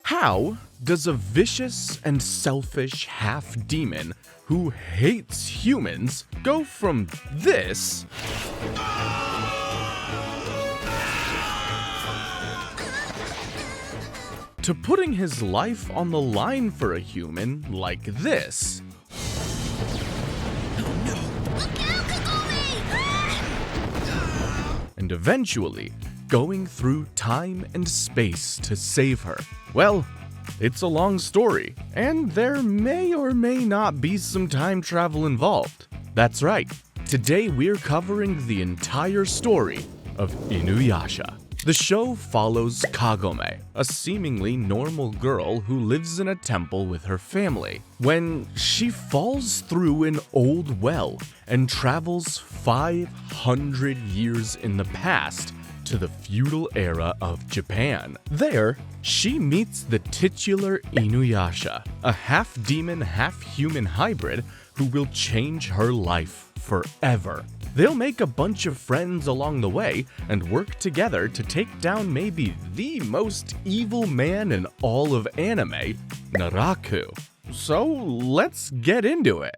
How does a vicious and selfish half-demon who hates humans go from this to putting his life on the line for a human like this? And eventually going through time and space to save her? Well, it's a long story, and there may or may not be some time travel involved. That's right, today we're covering the entire story of Inuyasha. The show follows Kagome, a seemingly normal girl who lives in a temple with her family, when she falls through an old well and travels 500 years in the past to the feudal era of Japan. There, she meets the titular Inuyasha, a half-demon, half-human hybrid who will change her life forever. They'll make a bunch of friends along the way and work together to take down maybe the most evil man in all of anime, Naraku. So let's get into it.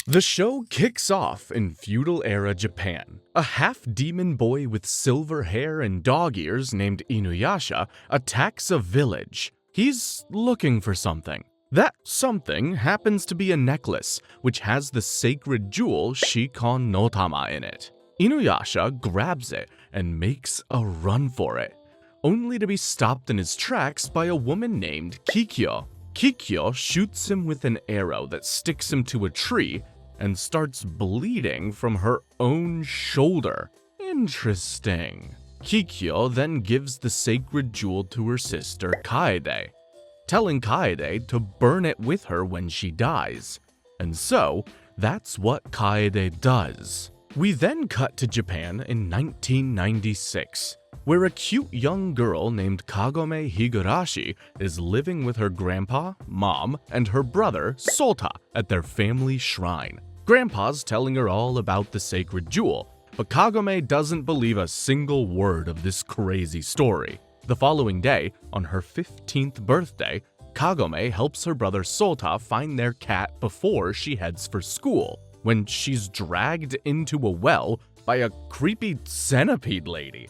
The show kicks off in feudal-era Japan. A half-demon boy with silver hair and dog ears named Inuyasha attacks a village. He's looking for something. That something happens to be a necklace, which has the sacred jewel Shikon no Tama in it. Inuyasha grabs it and makes a run for it, only to be stopped in his tracks by a woman named Kikyo. Kikyo shoots him with an arrow that sticks him to a tree and starts bleeding from her own shoulder. Interesting. Kikyo then gives the sacred jewel to her sister Kaede, telling Kaede to burn it with her when she dies. And so, that's what Kaede does. We then cut to Japan in 1996, where a cute young girl named Kagome Higurashi is living with her grandpa, mom, and her brother Sota at their family shrine. Grandpa's telling her all about the sacred jewel, but Kagome doesn't believe a single word of this crazy story. The following day, on her 15th birthday, Kagome helps her brother Sota find their cat before she heads for school, when she's dragged into a well by a creepy centipede lady.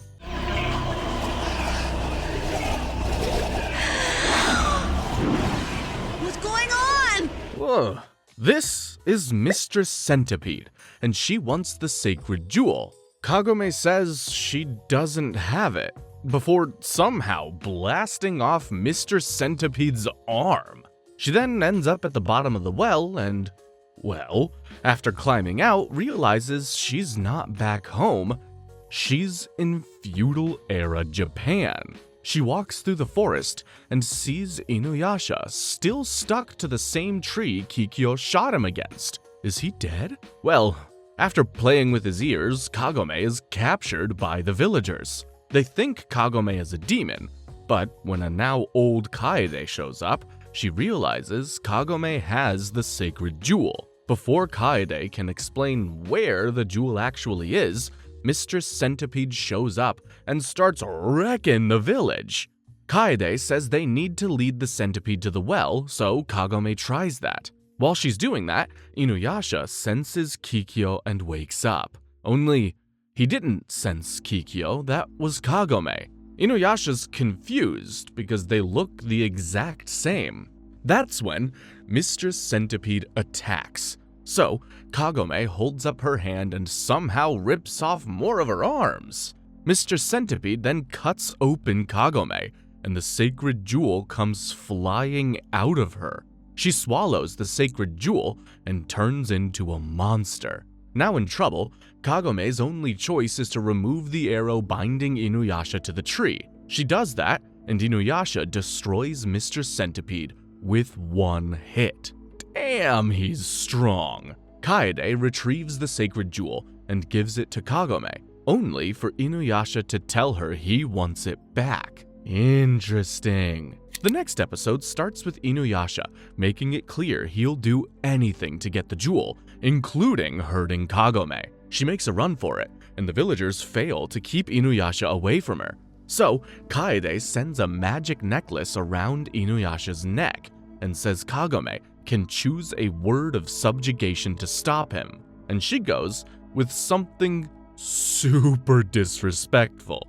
What's going on? Ugh. This is Mistress Centipede, and she wants the sacred jewel. Kagome says she doesn't have it, before somehow blasting off Mr. Centipede's arm. She then ends up at the bottom of the well and, well, after climbing out, realizes she's not back home. She's in feudal-era Japan. She walks through the forest and sees Inuyasha still stuck to the same tree Kikyo shot him against. Is he dead? Well, after playing with his ears, Kagome is captured by the villagers. They think Kagome is a demon, but when a now old Kaede shows up, she realizes Kagome has the sacred jewel. Before Kaede can explain where the jewel actually is, Mistress Centipede shows up and starts wrecking the village. Kaede says they need to lead the centipede to the well, so Kagome tries that. While she's doing that, Inuyasha senses Kikyo and wakes up. Only, he didn't sense Kikyo, that was Kagome. Inuyasha's confused because they look the exact same. That's when Mistress Centipede attacks. So, Kagome holds up her hand and somehow rips off more of her arms. Mr. Centipede then cuts open Kagome, and the sacred jewel comes flying out of her. She swallows the sacred jewel and turns into a monster. Now in trouble, Kagome's only choice is to remove the arrow binding Inuyasha to the tree. She does that, and Inuyasha destroys Mr. Centipede with one hit. Damn, he's strong. Kaede retrieves the sacred jewel and gives it to Kagome, only for Inuyasha to tell her he wants it back. Interesting. The next episode starts with Inuyasha making it clear he'll do anything to get the jewel, including hurting Kagome. She makes a run for it, and the villagers fail to keep Inuyasha away from her. So, Kaede sends a magic necklace around Inuyasha's neck and says Kagome can choose a word of subjugation to stop him. And she goes with something super disrespectful.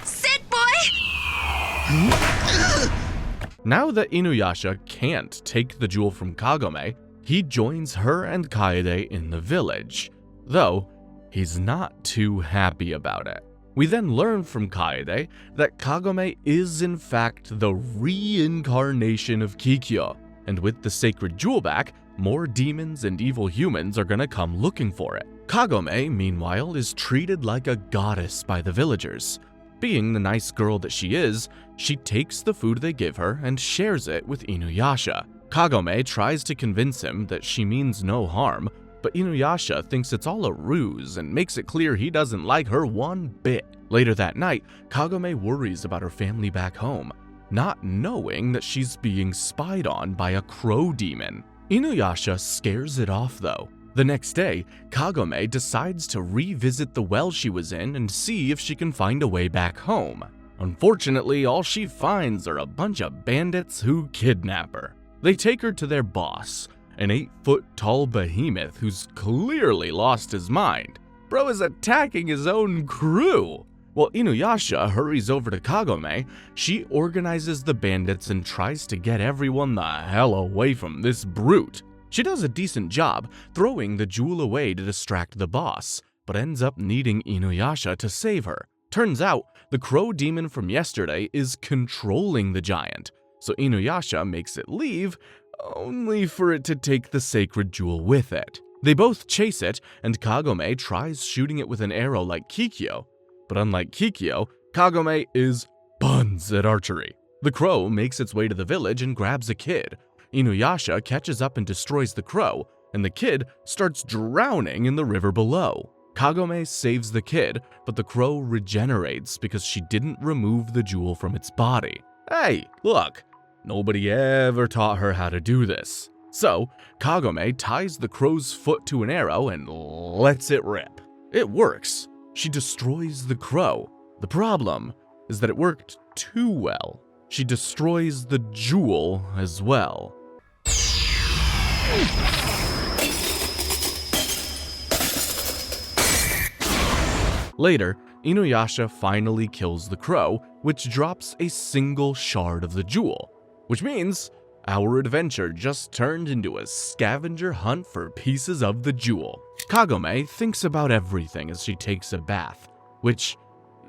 Sit, boy! Now that Inuyasha can't take the jewel from Kagome, he joins her and Kaede in the village, though he's not too happy about it. We then learn from Kaede that Kagome is in fact the reincarnation of Kikyo, and with the sacred jewel back, more demons and evil humans are gonna come looking for it. Kagome, meanwhile, is treated like a goddess by the villagers. Being the nice girl that she is, she takes the food they give her and shares it with Inuyasha. Kagome tries to convince him that she means no harm, but Inuyasha thinks it's all a ruse and makes it clear he doesn't like her one bit. Later that night, Kagome worries about her family back home, not knowing that she's being spied on by a crow demon. Inuyasha scares it off though. The next day, Kagome decides to revisit the well she was in and see if she can find a way back home. Unfortunately, all she finds are a bunch of bandits who kidnap her. They take her to their boss, an 8-foot-tall behemoth who's clearly lost his mind. Bro is attacking his own crew. While Inuyasha hurries over to Kagome, she organizes the bandits and tries to get everyone the hell away from this brute. She does a decent job throwing the jewel away to distract the boss, but ends up needing Inuyasha to save her. Turns out, the crow demon from yesterday is controlling the giant, so Inuyasha makes it leave, only for it to take the sacred jewel with it. They both chase it, and Kagome tries shooting it with an arrow like Kikyo, but unlike Kikyo, Kagome is buns at archery. The crow makes its way to the village and grabs a kid. Inuyasha catches up and destroys the crow, and the kid starts drowning in the river below. Kagome saves the kid, but the crow regenerates because she didn't remove the jewel from its body. Hey, look, nobody ever taught her how to do this. So, Kagome ties the crow's foot to an arrow and lets it rip. It works. She destroys the crow. The problem is that it worked too well. She destroys the jewel as well. Later, Inuyasha finally kills the crow, which drops a single shard of the jewel, which means our adventure just turned into a scavenger hunt for pieces of the jewel. Kagome thinks about everything as she takes a bath, which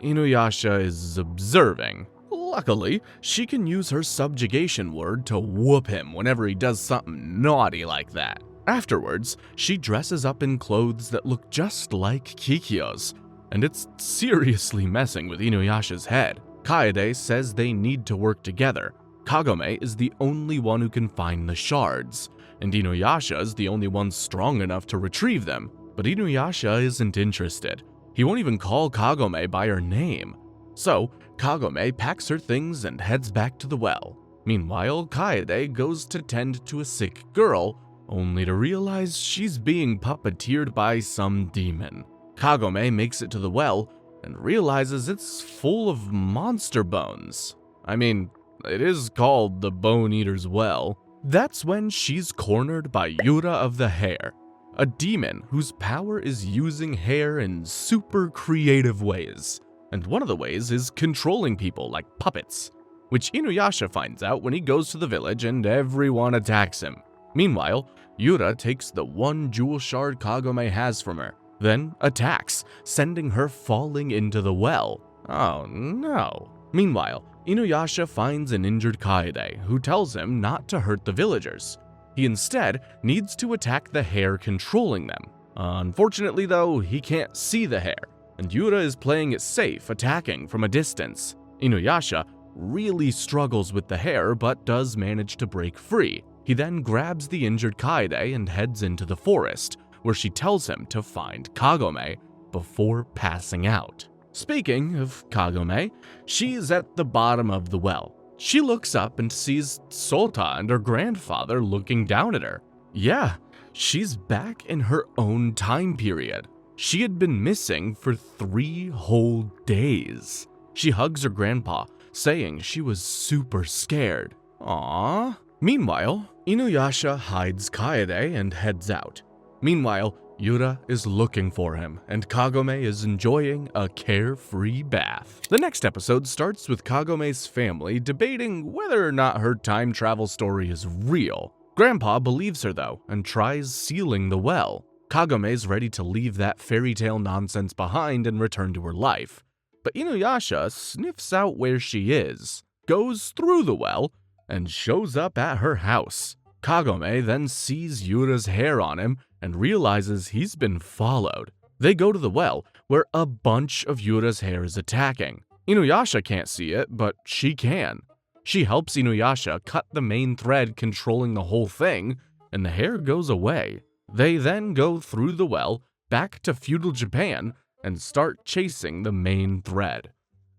Inuyasha is observing. Luckily, she can use her subjugation word to whoop him whenever he does something naughty like that. Afterwards, she dresses up in clothes that look just like Kikyo's, and it's seriously messing with Inuyasha's head. Kaede says they need to work together. Kagome is the only one who can find the shards, and Inuyasha is the only one strong enough to retrieve them. But Inuyasha isn't interested. He won't even call Kagome by her name. So, Kagome packs her things and heads back to the well. Meanwhile, Kaede goes to tend to a sick girl, only to realize she's being puppeteered by some demon. Kagome makes it to the well and realizes it's full of monster bones. I mean, it is called the Bone Eater's Well. That's when she's cornered by Yura of the Hair, a demon whose power is using hair in super creative ways. And one of the ways is controlling people like puppets, which Inuyasha finds out when he goes to the village and everyone attacks him. Meanwhile, Yura takes the one jewel shard Kagome has from her, then attacks, sending her falling into the well. Oh no. Meanwhile, Inuyasha finds an injured Kaede, who tells him not to hurt the villagers. He instead needs to attack the hair controlling them. Unfortunately though, he can't see the hair, and Yura is playing it safe, attacking from a distance. Inuyasha really struggles with the hair, but does manage to break free. He then grabs the injured Kaede and heads into the forest, where she tells him to find Kagome before passing out. Speaking of Kagome, she's at the bottom of the well. She looks up and sees Sota and her grandfather looking down at her. Yeah, she's back in her own time period. She had been missing for 3 whole days. She hugs her grandpa, saying she was super scared. Aww. Meanwhile, Inuyasha hides Kaede and heads out. Meanwhile, Yura is looking for him, and Kagome is enjoying a carefree bath. The next episode starts with Kagome's family debating whether or not her time travel story is real. Grandpa believes her though, and tries sealing the well. Kagome's ready to leave that fairy tale nonsense behind and return to her life. But Inuyasha sniffs out where she is, goes through the well, and shows up at her house. Kagome then sees Yura's hair on him and realizes he's been followed. They go to the well, where a bunch of Yura's hair is attacking. Inuyasha can't see it, but she can. She helps Inuyasha cut the main thread controlling the whole thing, and the hair goes away. They then go through the well, back to feudal Japan, and start chasing the main thread.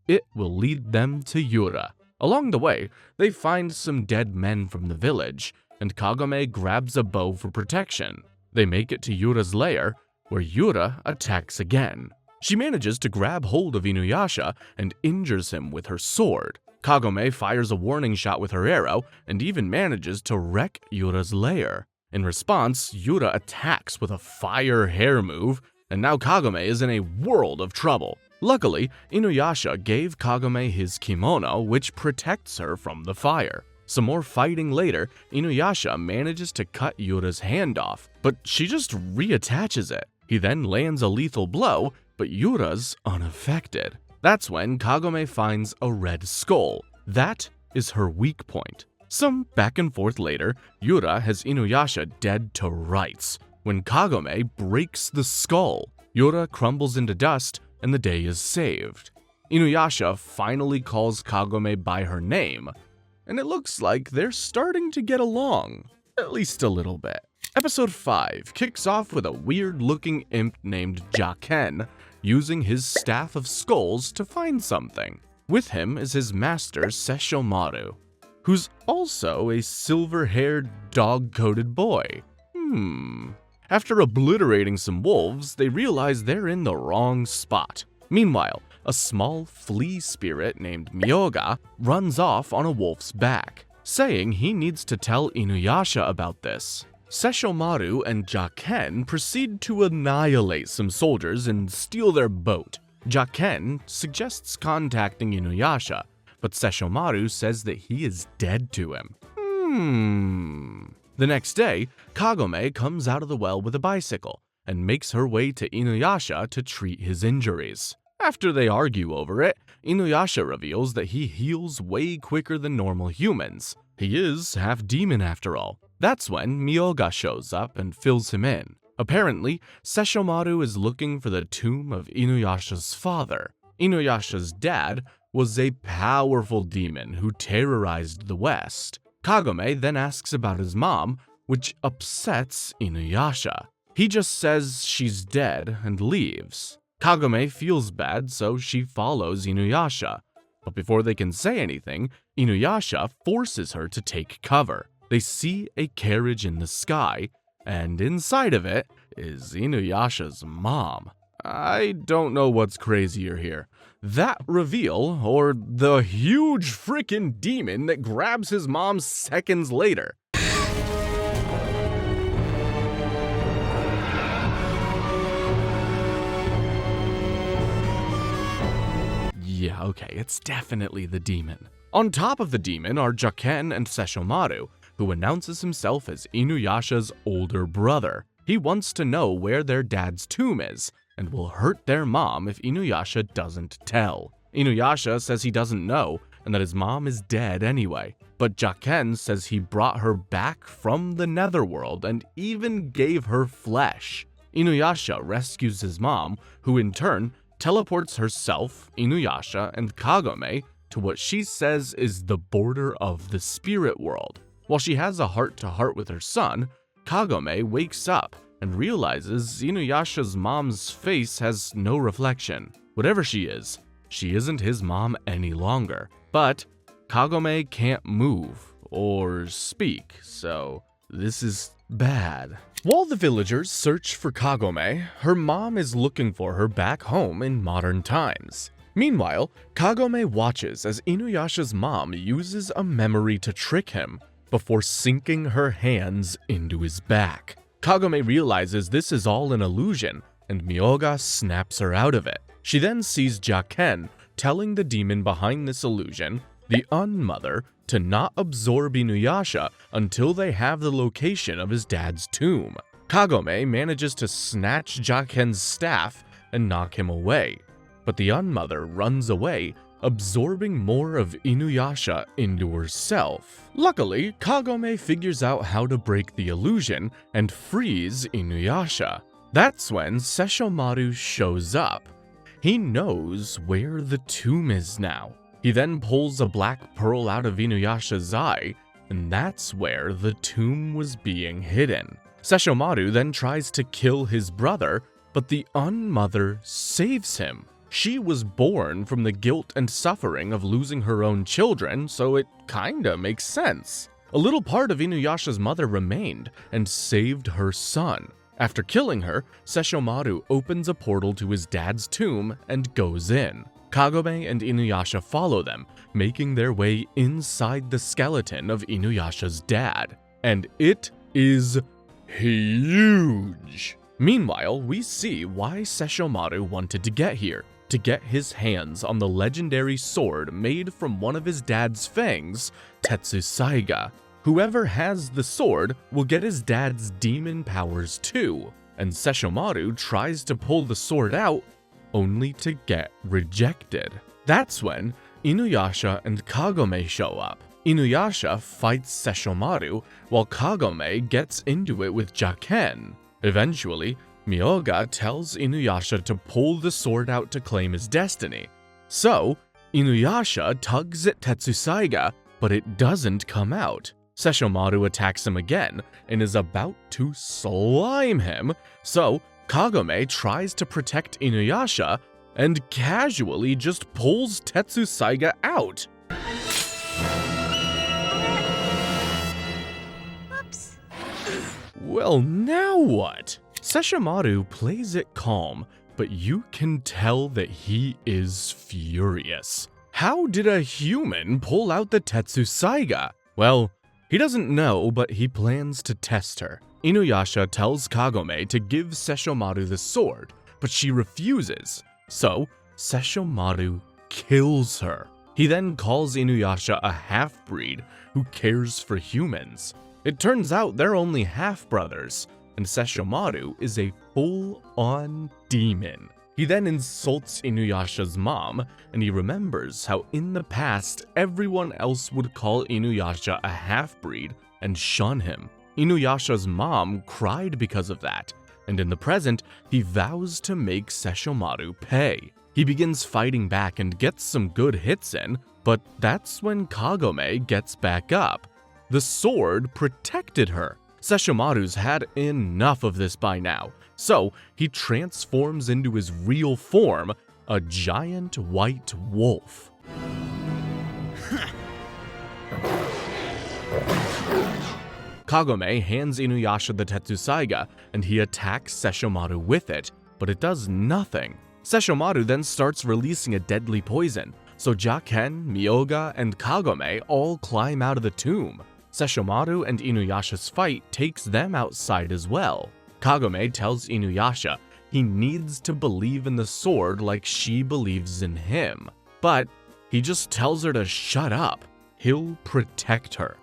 It will lead them to Yura. Along the way, they find some dead men from the village, and Kagome grabs a bow for protection. They make it to Yura's lair, where Yura attacks again. She manages to grab hold of Inuyasha and injures him with her sword. Kagome fires a warning shot with her arrow and even manages to wreck Yura's lair. In response, Yura attacks with a fire hair move, and now Kagome is in a world of trouble. Luckily, Inuyasha gave Kagome his kimono, which protects her from the fire. Some more fighting later, Inuyasha manages to cut Yura's hand off, but she just reattaches it. He then lands a lethal blow, but Yura's unaffected. That's when Kagome finds a red skull. That is her weak point. Some back and forth later, Yura has Inuyasha dead to rights. When Kagome breaks the skull, Yura crumbles into dust and the day is saved. Inuyasha finally calls Kagome by her name, and it looks like they're starting to get along, at least a little bit. Episode 5 kicks off with a weird-looking imp named Jaken using his staff of skulls to find something. With him is his master Sesshomaru, who's also a silver-haired, dog-coated boy. After obliterating some wolves, they realize they're in the wrong spot. Meanwhile, a small flea spirit named Myoga runs off on a wolf's back, saying he needs to tell Inuyasha about this. Sesshomaru and Jaken proceed to annihilate some soldiers and steal their boat. Jaken suggests contacting Inuyasha, but Sesshomaru says that he is dead to him. The next day, Kagome comes out of the well with a bicycle and makes her way to Inuyasha to treat his injuries. After they argue over it, Inuyasha reveals that he heals way quicker than normal humans. He is half demon after all. That's when Myoga shows up and fills him in. Apparently, Sesshomaru is looking for the tomb of Inuyasha's father. Inuyasha's dad was a powerful demon who terrorized the West. Kagome then asks about his mom, which upsets Inuyasha. He just says she's dead and leaves. Kagome feels bad, so she follows Inuyasha. But before they can say anything, Inuyasha forces her to take cover. They see a carriage in the sky, and inside of it is Inuyasha's mom. I don't know what's crazier here, that reveal or the huge freaking demon that grabs his mom seconds later. Yeah, okay, it's definitely the demon. On top of the demon are Jaken and Sesshomaru, who announces himself as Inuyasha's older brother. He wants to know where their dad's tomb is, and will hurt their mom if Inuyasha doesn't tell. Inuyasha says he doesn't know, and that his mom is dead anyway. But Jaken says he brought her back from the netherworld and even gave her flesh. Inuyasha rescues his mom, who in turn teleports herself, Inuyasha, and Kagome to what she says is the border of the spirit world. While she has a heart-to-heart with her son, Kagome wakes up and realizes Inuyasha's mom's face has no reflection. Whatever she isn't his mom any longer. But Kagome can't move or speak, so this is bad. While the villagers search for Kagome, her mom is looking for her back home in modern times. Meanwhile, Kagome watches as Inuyasha's mom uses a memory to trick him before sinking her hands into his back. Kagome realizes this is all an illusion, and Myoga snaps her out of it. She then sees Jaken telling the demon behind this illusion, the Unmother, to not absorb Inuyasha until they have the location of his dad's tomb. Kagome manages to snatch Jaken's staff and knock him away, but the Unmother runs away, absorbing more of Inuyasha into herself. Luckily, Kagome figures out how to break the illusion and frees Inuyasha. That's when Sesshomaru shows up. He knows where the tomb is now. He then pulls a black pearl out of Inuyasha's eye, and that's where the tomb was being hidden. Sesshomaru then tries to kill his brother, but the Unmother saves him. She was born from the guilt and suffering of losing her own children, so it kinda makes sense. A little part of Inuyasha's mother remained and saved her son. After killing her, Sesshomaru opens a portal to his dad's tomb and goes in. Kagome and Inuyasha follow them, making their way inside the skeleton of Inuyasha's dad. And it is huge! Meanwhile, we see why Sesshomaru wanted to get here, to get his hands on the legendary sword made from one of his dad's fangs, Tetsusaiga. Whoever has the sword will get his dad's demon powers too, and Sesshomaru tries to pull the sword out, only to get rejected. That's when Inuyasha and Kagome show up. Inuyasha fights Sesshomaru, while Kagome gets into it with Jaken. Eventually, Myoga tells Inuyasha to pull the sword out to claim his destiny. So, Inuyasha tugs at Tetsusaiga, but it doesn't come out. Sesshomaru attacks him again and is about to slime him, so Kagome tries to protect Inuyasha and casually just pulls Tetsusaiga out. Oops. Well, now what? Sesshomaru plays it calm, but you can tell that he is furious. How did a human pull out the Tetsusaiga? Well, he doesn't know, but he plans to test her. Inuyasha tells Kagome to give Sesshomaru the sword, but she refuses. So, Sesshomaru kills her. He then calls Inuyasha a half-breed who cares for humans. It turns out they're only half-brothers, and Sesshomaru is a full-on demon. He then insults Inuyasha's mom, and he remembers how in the past everyone else would call Inuyasha a half-breed and shun him. Inuyasha's mom cried because of that, and in the present, he vows to make Sesshomaru pay. He begins fighting back and gets some good hits in, but that's when Kagome gets back up. The sword protected her. Sesshomaru's had enough of this by now, so he transforms into his real form, a giant white wolf. Kagome hands Inuyasha the Tetsusaiga, and he attacks Sesshomaru with it, but it does nothing. Sesshomaru then starts releasing a deadly poison, so Jaken, Myoga, and Kagome all climb out of the tomb. Sesshomaru and Inuyasha's fight takes them outside as well. Kagome tells Inuyasha he needs to believe in the sword like she believes in him, but he just tells her to shut up. He'll protect her.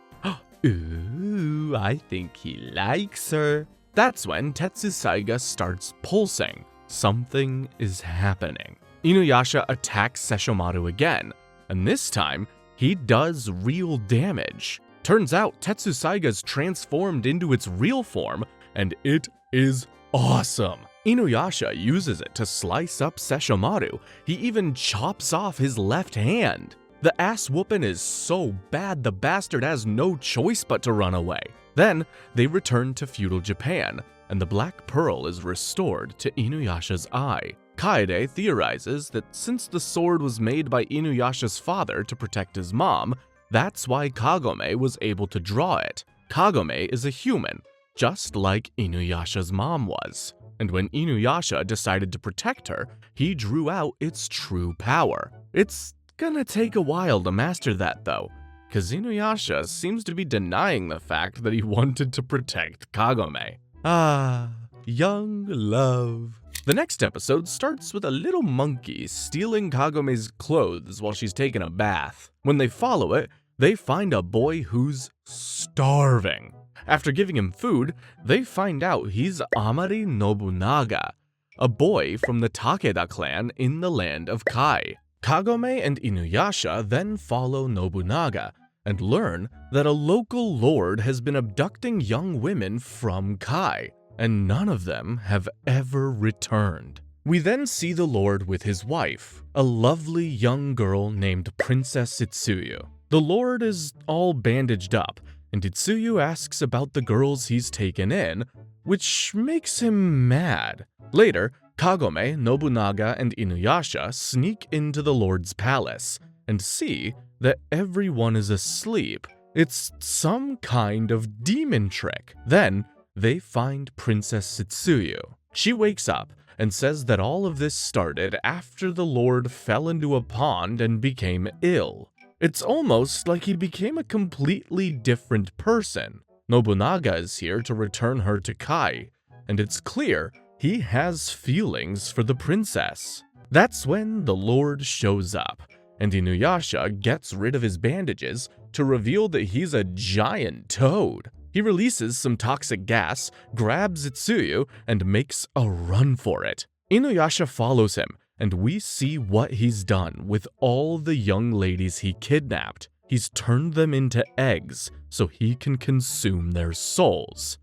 Ooh, I think he likes her. That's when Tetsusaiga starts pulsing. Something is happening. Inuyasha attacks Sesshomaru again, and this time, he does real damage. Turns out Tetsusaiga's transformed into its real form, and it is awesome. Inuyasha uses it to slice up Sesshomaru. He even chops off his left hand. The ass whoopin' is so bad the bastard has no choice but to run away. Then, they return to feudal Japan, and the Black Pearl is restored to Inuyasha's eye. Kaede theorizes that since the sword was made by Inuyasha's father to protect his mom, that's why Kagome was able to draw it. Kagome is a human, just like Inuyasha's mom was. And when Inuyasha decided to protect her, he drew out its true power. It's gonna take a while to master that though, cause Inuyasha seems to be denying the fact that he wanted to protect Kagome. Ah, young love. The next episode starts with a little monkey stealing Kagome's clothes while she's taking a bath. When they follow it, they find a boy who's starving. After giving him food, they find out he's Amari Nobunaga, a boy from the Takeda clan in the land of Kai. Kagome and Inuyasha then follow Nobunaga and learn that a local lord has been abducting young women from Kai, and none of them have ever returned. We then see the lord with his wife, a lovely young girl named Princess Itsuyu. The lord is all bandaged up, and Itsuyu asks about the girls he's taken in, which makes him mad. Later, Kagome, Nobunaga, and Inuyasha sneak into the lord's palace and see that everyone is asleep. It's some kind of demon trick. Then, they find Princess Itsuyu. She wakes up and says that all of this started after the lord fell into a pond and became ill. It's almost like he became a completely different person. Nobunaga is here to return her to Kai, and it's clear he has feelings for the princess. That's when the lord shows up, and Inuyasha gets rid of his bandages to reveal that he's a giant toad. He releases some toxic gas, grabs Itsuyu, and makes a run for it. Inuyasha follows him, and we see what he's done with all the young ladies he kidnapped. He's turned them into eggs so he can consume their souls.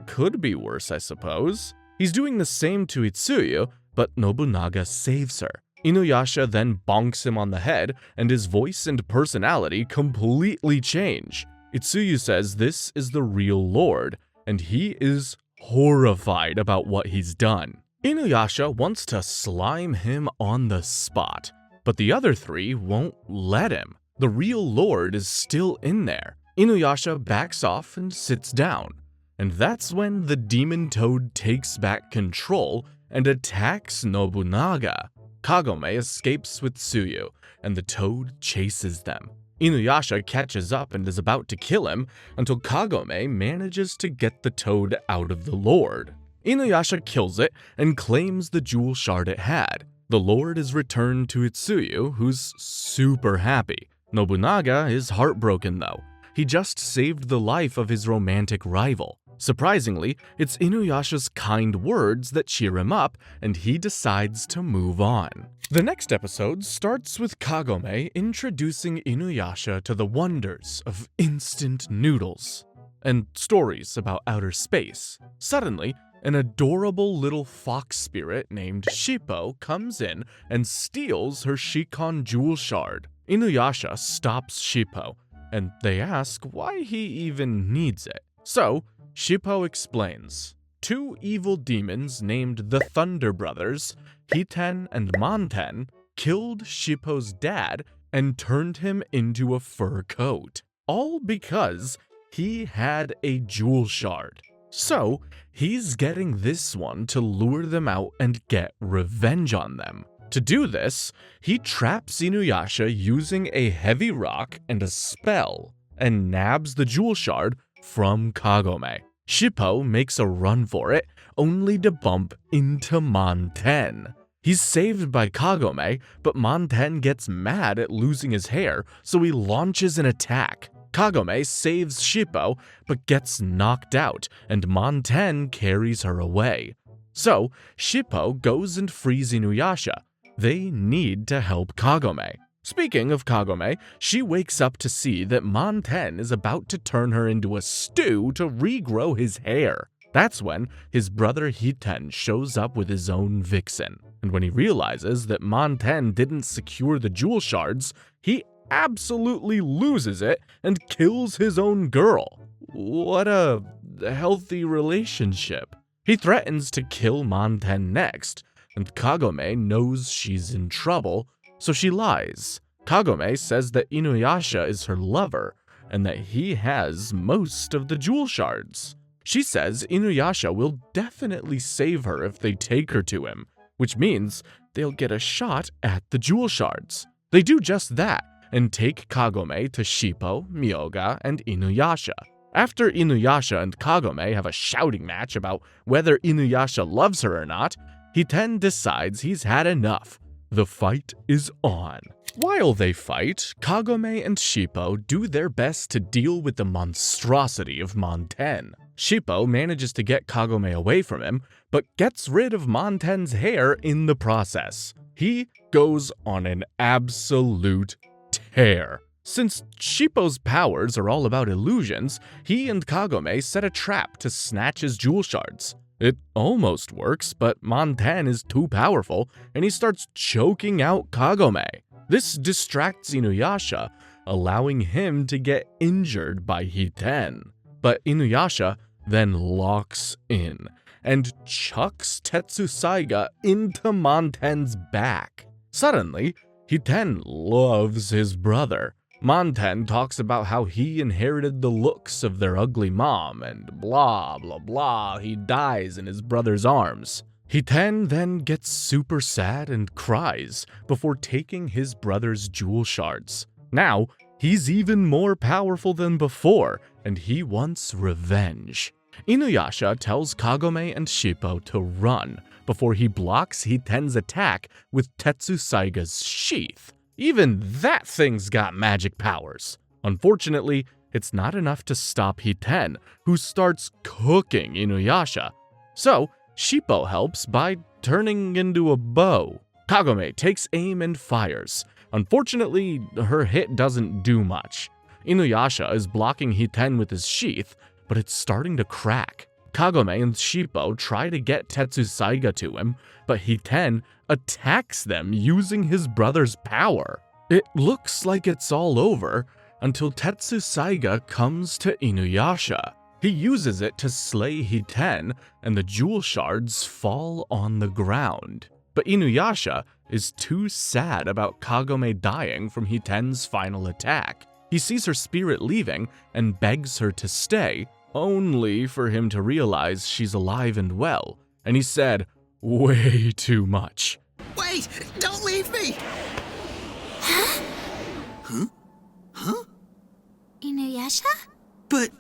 Could be worse, I suppose. He's doing the same to Itsuyu, but Nobunaga saves her. Inuyasha then bonks him on the head, and his voice and personality completely change. Itsuyu says this is the real lord, and he is horrified about what he's done. Inuyasha wants to slime him on the spot, but the other three won't let him. The real lord is still in there. Inuyasha backs off and sits down, and that's when the demon toad takes back control and attacks Nobunaga. Kagome escapes with Tsuyu, and the toad chases them. Inuyasha catches up and is about to kill him until Kagome manages to get the toad out of the lord. Inuyasha kills it and claims the jewel shard it had. The lord is returned to Itsuyu, who's super happy. Nobunaga is heartbroken though. He just saved the life of his romantic rival. Surprisingly, it's Inuyasha's kind words that cheer him up, and he decides to move on. The next episode starts with Kagome introducing Inuyasha to the wonders of instant noodles and stories about outer space. Suddenly, an adorable little fox spirit named Shippo comes in and steals her Shikon jewel shard. Inuyasha stops Shippo, and they ask why he even needs it. So, Shippo explains. Two evil demons named the Thunder Brothers, Hiten and Monten, killed Shippo's dad and turned him into a fur coat. All because he had a jewel shard. So, he's getting this one to lure them out and get revenge on them. To do this, he traps Inuyasha using a heavy rock and a spell, and nabs the jewel shard from Kagome. Shippo makes a run for it, only to bump into Monten. He's saved by Kagome, but Monten gets mad at losing his hair, so he launches an attack. Kagome saves Shippo, but gets knocked out, and Monten carries her away. So, Shippo goes and frees Inuyasha. They need to help Kagome. Speaking of Kagome, she wakes up to see that Monten is about to turn her into a stew to regrow his hair. That's when his brother Hiten shows up with his own vixen. And when he realizes that Monten didn't secure the jewel shards, he absolutely loses it and kills his own girl. What a healthy relationship. He threatens to kill Monten next, and Kagome knows she's in trouble, so she lies. Kagome says that Inuyasha is her lover, and that he has most of the jewel shards. She says Inuyasha will definitely save her if they take her to him, which means they'll get a shot at the jewel shards. They do just that and take Kagome to Shippo, Myoga, and Inuyasha. After Inuyasha and Kagome have a shouting match about whether Inuyasha loves her or not, Hiten decides he's had enough. The fight is on. While they fight, Kagome and Shippo do their best to deal with the monstrosity of Monten. Shippo manages to get Kagome away from him, but gets rid of Monten's hair in the process. He goes on an absolute tear. Since Shippo's powers are all about illusions, he and Kagome set a trap to snatch his jewel shards. It almost works, but Monten is too powerful, and he starts choking out Kagome. This distracts Inuyasha, allowing him to get injured by Hiten. But Inuyasha then locks in and chucks Tetsusaiga into Monten's back. Suddenly, Hiten loves his brother. Monten talks about how he inherited the looks of their ugly mom and blah blah blah, he dies in his brother's arms. Hiten then gets super sad and cries before taking his brother's jewel shards. Now, he's even more powerful than before, and he wants revenge. Inuyasha tells Kagome and Shippo to run before he blocks Hiten's attack with Tetsusaiga's sheath. Even that thing's got magic powers. Unfortunately, it's not enough to stop Hiten, who starts cooking Inuyasha. So, Shippo helps by turning into a bow. Kagome takes aim and fires. Unfortunately, her hit doesn't do much. Inuyasha is blocking Hiten with his sheath, but it's starting to crack. Kagome and Shippo try to get Tetsusaiga to him, but Hiten attacks them using his brother's power. It looks like it's all over until Tetsusaiga comes to Inuyasha. He uses it to slay Hiten, and the jewel shards fall on the ground. But Inuyasha is too sad about Kagome dying from Hiten's final attack. He sees her spirit leaving and begs her to stay, only for him to realize she's alive and well, and he said way too much. Wait! Don't leave me! Huh? Huh? Inuyasha? But,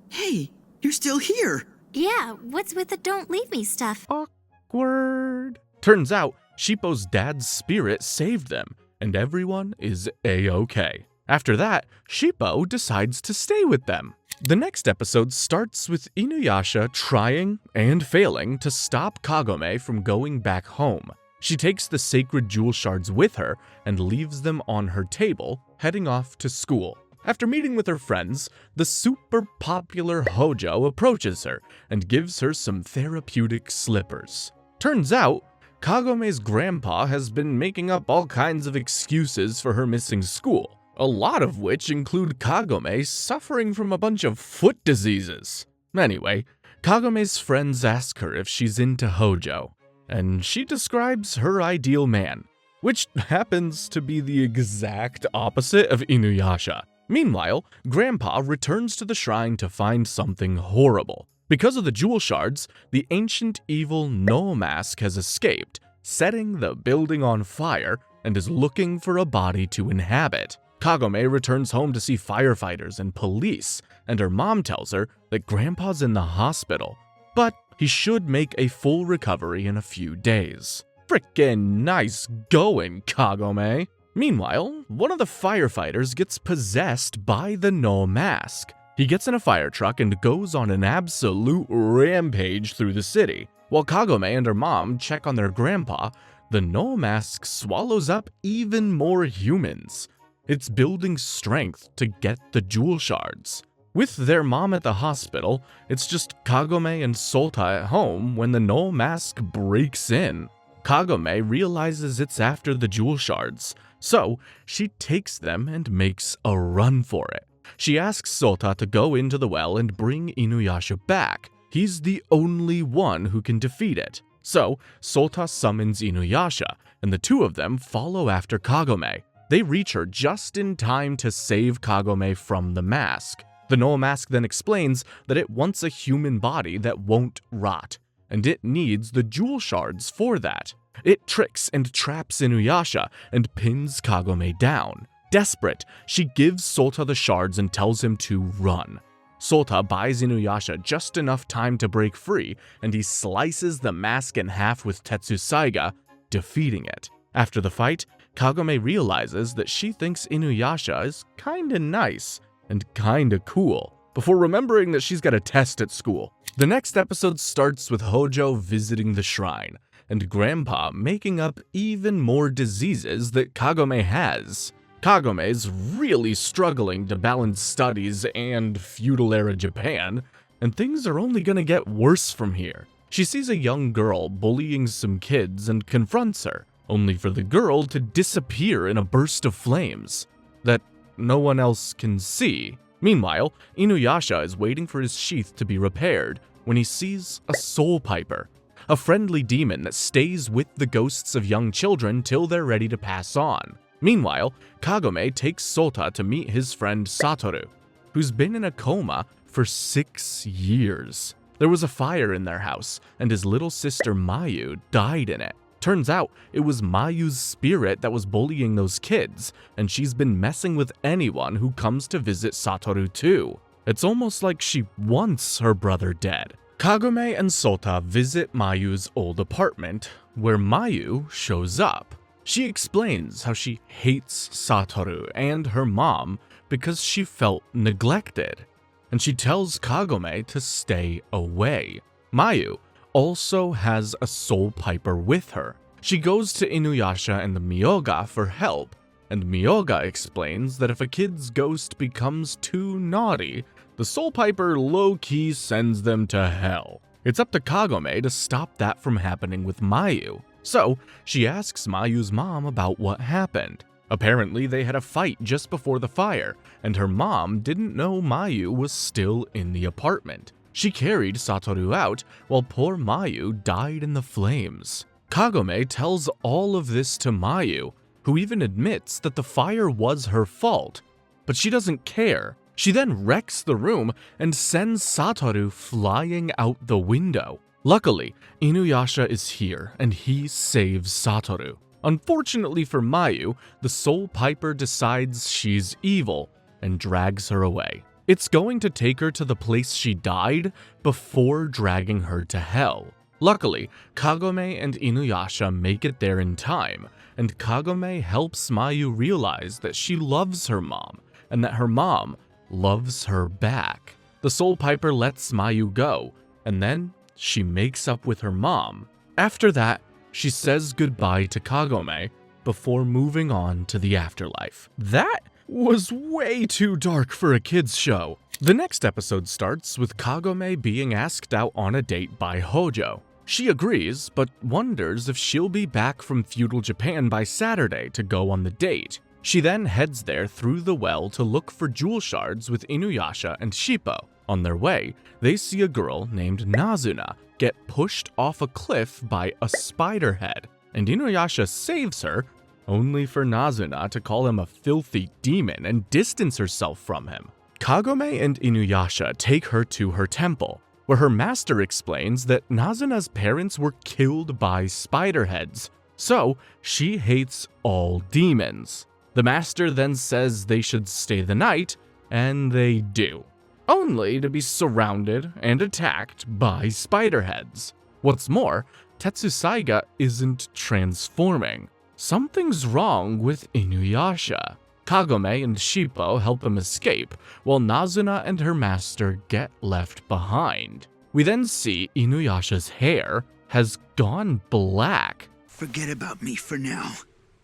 hey, you're still here! Yeah, what's with the don't leave me stuff? Awkward. Turns out, Shippo's dad's spirit saved them, and everyone is A-okay. After that, Shippo decides to stay with them. The next episode starts with Inuyasha trying and failing to stop Kagome from going back home. She takes the sacred jewel shards with her and leaves them on her table, heading off to school. After meeting with her friends, the super popular Hojo approaches her and gives her some therapeutic slippers. Turns out, Kagome's grandpa has been making up all kinds of excuses for her missing school, a lot of which include Kagome suffering from a bunch of foot diseases. Anyway, Kagome's friends ask her if she's into Hojo, and she describes her ideal man, which happens to be the exact opposite of Inuyasha. Meanwhile, Grandpa returns to the shrine to find something horrible. Because of the jewel shards, the ancient evil No Mask has escaped, setting the building on fire, and is looking for a body to inhabit. Kagome returns home to see firefighters and police, and her mom tells her that Grandpa's in the hospital, but he should make a full recovery in a few days. Frickin' nice going, Kagome! Meanwhile, one of the firefighters gets possessed by the No Mask. He gets in a fire truck and goes on an absolute rampage through the city. While Kagome and her mom check on their grandpa, the No Mask swallows up even more humans. It's building strength to get the jewel shards. With their mom at the hospital, it's just Kagome and Sota at home when the No Mask breaks in. Kagome realizes it's after the jewel shards, so she takes them and makes a run for it. She asks Sota to go into the well and bring Inuyasha back. He's the only one who can defeat it. So, Sota summons Inuyasha, and the two of them follow after Kagome. They reach her just in time to save Kagome from the mask. The Noa mask then explains that it wants a human body that won't rot, and it needs the jewel shards for that. It tricks and traps Inuyasha and pins Kagome down. Desperate, she gives Sota the shards and tells him to run. Sota buys Inuyasha just enough time to break free, and he slices the mask in half with Tetsusaiga, defeating it. After the fight, Kagome realizes that she thinks Inuyasha is kinda nice and kinda cool, before remembering that she's got a test at school. The next episode starts with Hojo visiting the shrine, and Grandpa making up even more diseases that Kagome has. Kagome's really struggling to balance studies and feudal-era Japan, and things are only gonna get worse from here. She sees a young girl bullying some kids and confronts her, only for the girl to disappear in a burst of flames that no one else can see. Meanwhile, Inuyasha is waiting for his sheath to be repaired when he sees a soul piper, a friendly demon that stays with the ghosts of young children till they're ready to pass on. Meanwhile, Kagome takes Sota to meet his friend Satoru, who's been in a coma for 6 years. There was a fire in their house, and his little sister Mayu died in it. Turns out, it was Mayu's spirit that was bullying those kids, and she's been messing with anyone who comes to visit Satoru too. It's almost like she wants her brother dead. Kagome and Sota visit Mayu's old apartment, where Mayu shows up. She explains how she hates Satoru and her mom because she felt neglected, and she tells Kagome to stay away. Mayu also has a soul piper with her. She goes to Inuyasha and the Myoga for help, and Myoga explains that if a kid's ghost becomes too naughty, the soul piper low-key sends them to hell. It's up to Kagome to stop that from happening with Mayu. So, she asks Mayu's mom about what happened. Apparently, they had a fight just before the fire, and her mom didn't know Mayu was still in the apartment. She carried Satoru out, while poor Mayu died in the flames. Kagome tells all of this to Mayu, who even admits that the fire was her fault, but she doesn't care. She then wrecks the room and sends Satoru flying out the window. Luckily, Inuyasha is here, and he saves Satoru. Unfortunately for Mayu, the soul piper decides she's evil and drags her away. It's going to take her to the place she died before dragging her to hell. Luckily, Kagome and Inuyasha make it there in time, and Kagome helps Mayu realize that she loves her mom, and that her mom loves her back. The soul piper lets Mayu go, and then she makes up with her mom. After that, she says goodbye to Kagome before moving on to the afterlife. That was way too dark for a kids show. The next episode starts with Kagome being asked out on a date by Hojo. She agrees, but wonders if she'll be back from feudal Japan by Saturday to go on the date. She then heads there through the well to look for jewel shards with Inuyasha and Shippo. On their way, they see a girl named Nazuna get pushed off a cliff by a spider head, and Inuyasha saves her, only for Nazuna to call him a filthy demon and distance herself from him. Kagome and Inuyasha take her to her temple, where her master explains that Nazuna's parents were killed by spider heads, so she hates all demons. The master then says they should stay the night, and they do, only to be surrounded and attacked by spider heads. What's more, Tetsusaiga isn't transforming. Something's wrong with Inuyasha. Kagome and Shippo help him escape, while Nazuna and her master get left behind. We then see Inuyasha's hair has gone black. Forget about me for now.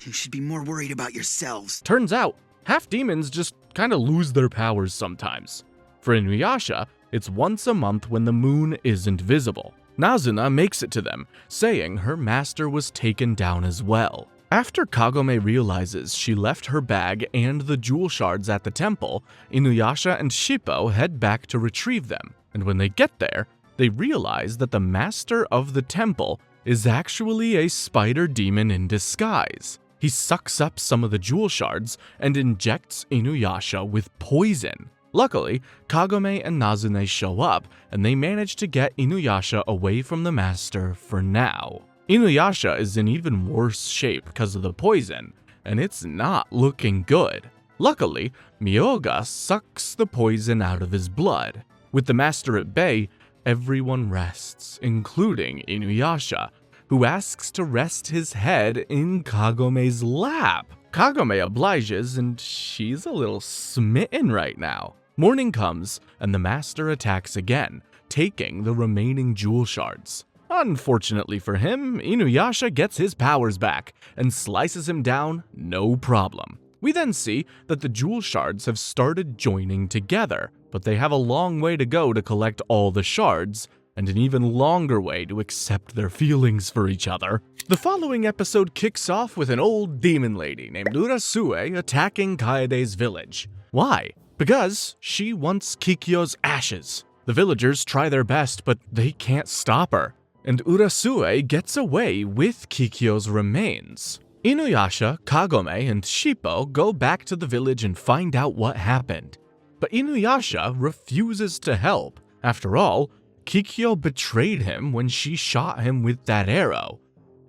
You should be more worried about yourselves. Turns out, half demons just kinda lose their powers sometimes. For Inuyasha, it's once a month when the moon isn't visible. Nazuna makes it to them, saying her master was taken down as well. After Kagome realizes she left her bag and the jewel shards at the temple, Inuyasha and Shippo head back to retrieve them, and when they get there, they realize that the master of the temple is actually a spider demon in disguise. He sucks up some of the jewel shards and injects Inuyasha with poison. Luckily, Kagome and Nazune show up, and they manage to get Inuyasha away from the master for now. Inuyasha is in even worse shape because of the poison, and it's not looking good. Luckily, Myoga sucks the poison out of his blood. With the master at bay, everyone rests, including Inuyasha, who asks to rest his head in Kagome's lap. Kagome obliges, and she's a little smitten right now. Morning comes, and the master attacks again, taking the remaining jewel shards. Unfortunately for him, Inuyasha gets his powers back and slices him down no problem. We then see that the jewel shards have started joining together, but they have a long way to go to collect all the shards, and an even longer way to accept their feelings for each other. The following episode kicks off with an old demon lady named Urasue attacking Kaede's village. Why? Because she wants Kikyo's ashes. The villagers try their best, but they can't stop her, and Urasue gets away with Kikyo's remains. Inuyasha, Kagome, and Shippo go back to the village and find out what happened. But Inuyasha refuses to help. After all, Kikyo betrayed him when she shot him with that arrow,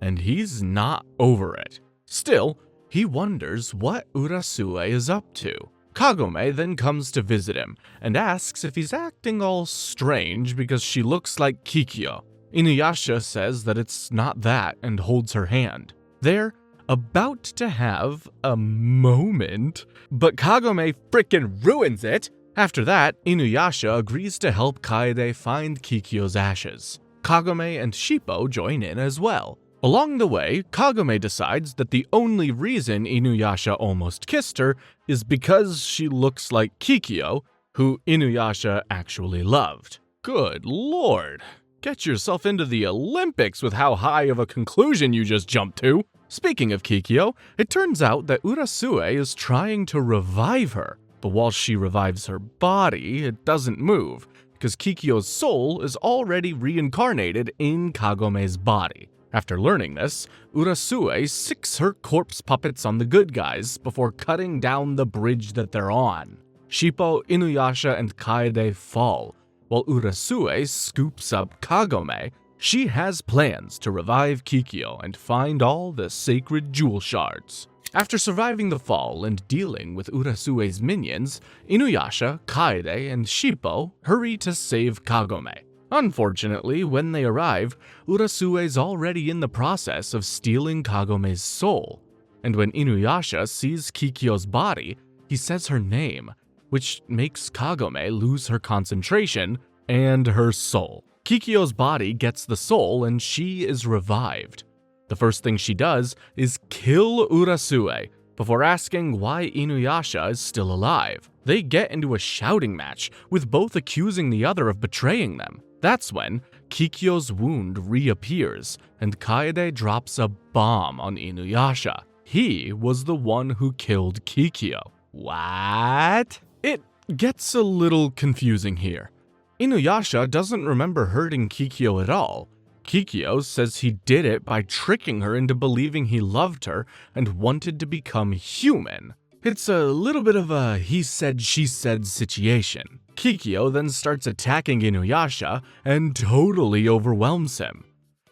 and he's not over it. Still, he wonders what Urasue is up to. Kagome then comes to visit him and asks if he's acting all strange because she looks like Kikyo. Inuyasha says that it's not that and holds her hand. They're about to have a moment, but Kagome frickin' ruins it. After that, Inuyasha agrees to help Kaede find Kikyo's ashes. Kagome and Shippo join in as well. Along the way, Kagome decides that the only reason Inuyasha almost kissed her is because she looks like Kikyo, who Inuyasha actually loved. Good lord. Get yourself into the Olympics with how high of a conclusion you just jumped to. Speaking of Kikyo, it turns out that Urasue is trying to revive her, but while she revives her body, it doesn't move, because Kikyo's soul is already reincarnated in Kagome's body. After learning this, Urasue sicks her corpse puppets on the good guys before cutting down the bridge that they're on. Shippo, Inuyasha, and Kaede fall, while Urasue scoops up Kagome. She has plans to revive Kikyo and find all the sacred jewel shards. After surviving the fall and dealing with Urasue's minions, Inuyasha, Kaede, and Shippo hurry to save Kagome. Unfortunately, when they arrive, Urasue's already in the process of stealing Kagome's soul, and when Inuyasha sees Kikyo's body, he says her name, which makes Kagome lose her concentration and her soul. Kikyo's body gets the soul and she is revived. The first thing she does is kill Urasue before asking why Inuyasha is still alive. They get into a shouting match, with both accusing the other of betraying them. That's when Kikyo's wound reappears and Kaede drops a bomb on Inuyasha. He was the one who killed Kikyo. What? It gets a little confusing here. Inuyasha doesn't remember hurting Kikyo at all. Kikyo says he did it by tricking her into believing he loved her and wanted to become human. It's a little bit of a he said she said situation. Kikyo then starts attacking Inuyasha and totally overwhelms him.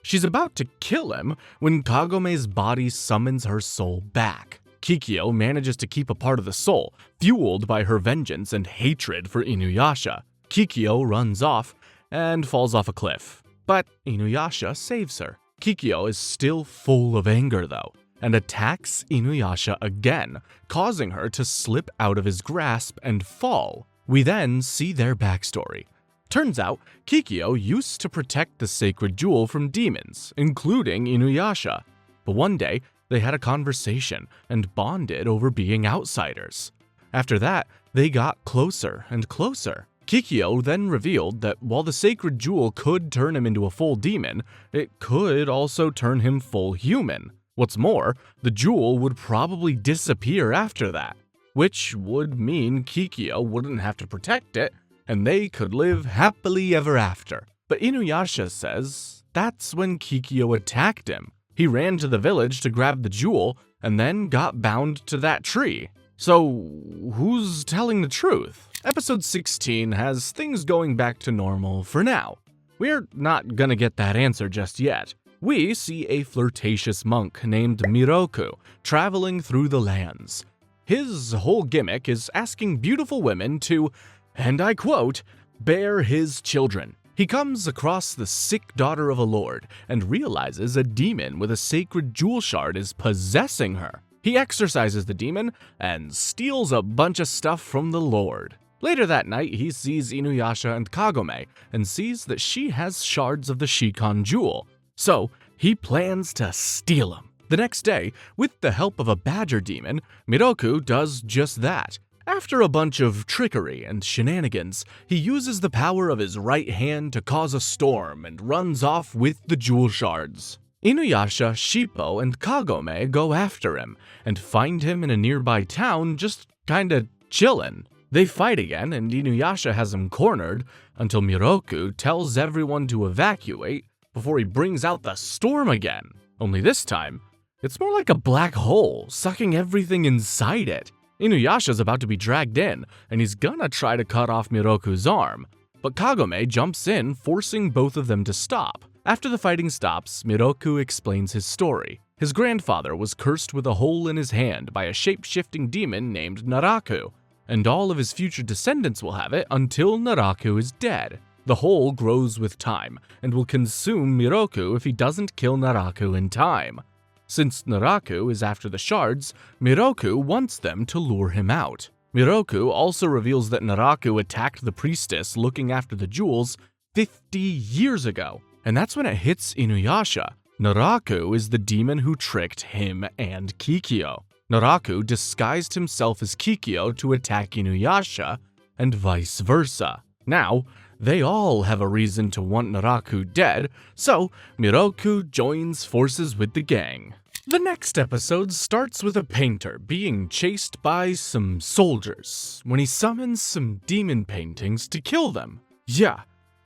She's about to kill him when Kagome's body summons her soul back. Kikyo manages to keep a part of the soul, fueled by her vengeance and hatred for Inuyasha. Kikyo runs off and falls off a cliff, but Inuyasha saves her. Kikyo is still full of anger though, and attacks Inuyasha again, causing her to slip out of his grasp and fall. We then see their backstory. Turns out, Kikyo used to protect the sacred jewel from demons, including Inuyasha. But one day, they had a conversation and bonded over being outsiders. After that, they got closer and closer. Kikyo then revealed that while the sacred jewel could turn him into a full demon, it could also turn him full human. What's more, the jewel would probably disappear after that, which would mean Kikyo wouldn't have to protect it, and they could live happily ever after. But Inuyasha says that's when Kikyo attacked him. He ran to the village to grab the jewel, and then got bound to that tree. So, who's telling the truth? Episode 16 has things going back to normal for now. We're not gonna get that answer just yet. We see a flirtatious monk named Miroku traveling through the lands. His whole gimmick is asking beautiful women to, and I quote, bear his children. He comes across the sick daughter of a lord and realizes a demon with a sacred jewel shard is possessing her. He exorcises the demon and steals a bunch of stuff from the lord. Later that night, he sees Inuyasha and Kagome and sees that she has shards of the Shikon jewel. So, he plans to steal them. The next day, with the help of a badger demon, Miroku does just that. After a bunch of trickery and shenanigans, he uses the power of his right hand to cause a storm and runs off with the jewel shards. Inuyasha, Shippo, and Kagome go after him and find him in a nearby town just kinda chillin'. They fight again and Inuyasha has him cornered until Miroku tells everyone to evacuate before he brings out the storm again. Only this time, it's more like a black hole, sucking everything inside it. Inuyasha's about to be dragged in, and he's gonna try to cut off Miroku's arm, but Kagome jumps in, forcing both of them to stop. After the fighting stops, Miroku explains his story. His grandfather was cursed with a hole in his hand by a shape-shifting demon named Naraku, and all of his future descendants will have it until Naraku is dead. The hole grows with time, and will consume Miroku if he doesn't kill Naraku in time. Since Naraku is after the shards, Miroku wants them to lure him out. Miroku also reveals that Naraku attacked the priestess looking after the jewels 50 years ago, and that's when it hits Inuyasha. Naraku is the demon who tricked him and Kikyo. Naraku disguised himself as Kikyo to attack Inuyasha, and vice versa. Now, they all have a reason to want Naraku dead, so Miroku joins forces with the gang. The next episode starts with a painter being chased by some soldiers when he summons some demon paintings to kill them. Yeah,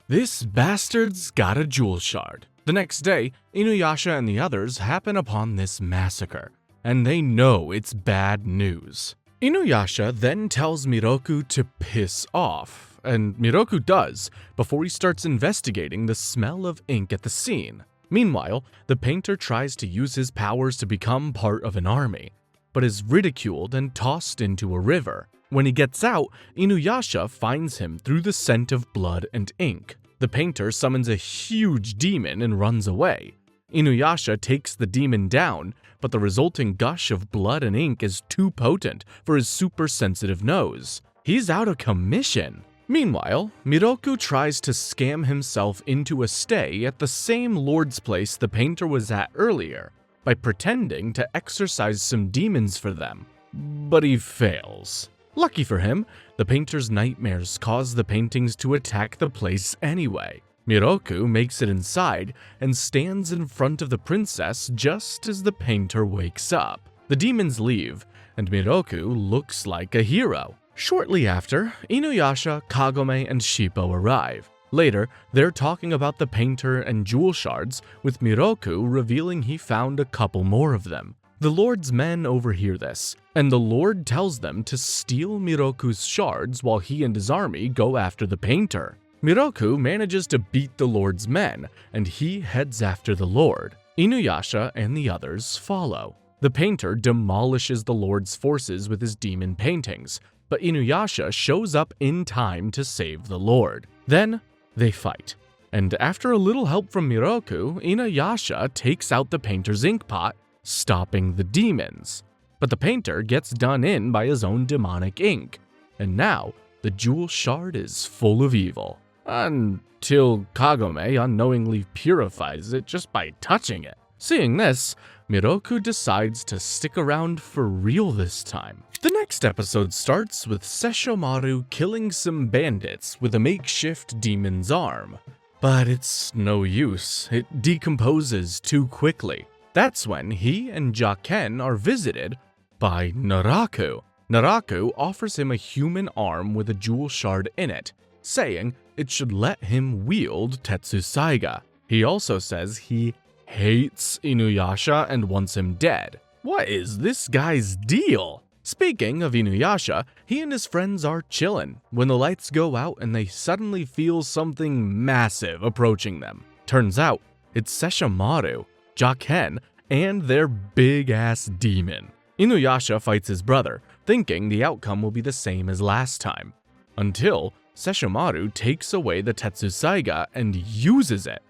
this bastard's got a jewel shard. The next day, Inuyasha and the others happen upon this massacre, and they know it's bad news. Inuyasha then tells Miroku to piss off, and Miroku does before he starts investigating the smell of ink at the scene. Meanwhile, the painter tries to use his powers to become part of an army, but is ridiculed and tossed into a river. When he gets out, Inuyasha finds him through the scent of blood and ink. The painter summons a huge demon and runs away. Inuyasha takes the demon down, but the resulting gush of blood and ink is too potent for his super-sensitive nose. He's out of commission. Meanwhile, Miroku tries to scam himself into a stay at the same lord's place the painter was at earlier by pretending to exorcise some demons for them, but he fails. Lucky for him, the painter's nightmares cause the paintings to attack the place anyway. Miroku makes it inside and stands in front of the princess just as the painter wakes up. The demons leave, and Miroku looks like a hero. Shortly after, Inuyasha, Kagome, and Shippo arrive. Later, they're talking about the painter and jewel shards, with Miroku revealing he found a couple more of them. The Lord's men overhear this, and the Lord tells them to steal Miroku's shards while he and his army go after the painter. Miroku manages to beat the Lord's men, and he heads after the Lord. Inuyasha and the others follow. The painter demolishes the Lord's forces with his demon paintings, but Inuyasha shows up in time to save the Lord. Then, they fight. And after a little help from Miroku, Inuyasha takes out the painter's ink pot, stopping the demons. But the painter gets done in by his own demonic ink, and now the jewel shard is full of evil. Until Kagome unknowingly purifies it just by touching it. Seeing this, Miroku decides to stick around for real this time. The next episode starts with Sesshomaru killing some bandits with a makeshift demon's arm. But it's no use, it decomposes too quickly. That's when he and Jaken are visited by Naraku. Naraku offers him a human arm with a jewel shard in it, saying it should let him wield Tetsusaiga. He also says he hates Inuyasha and wants him dead. What is this guy's deal? Speaking of Inuyasha, he and his friends are chillin' when the lights go out and they suddenly feel something massive approaching them. Turns out, it's Sesshomaru, Jaken, and their big-ass demon. Inuyasha fights his brother, thinking the outcome will be the same as last time, until Sesshomaru takes away the Tetsusaiga and uses it.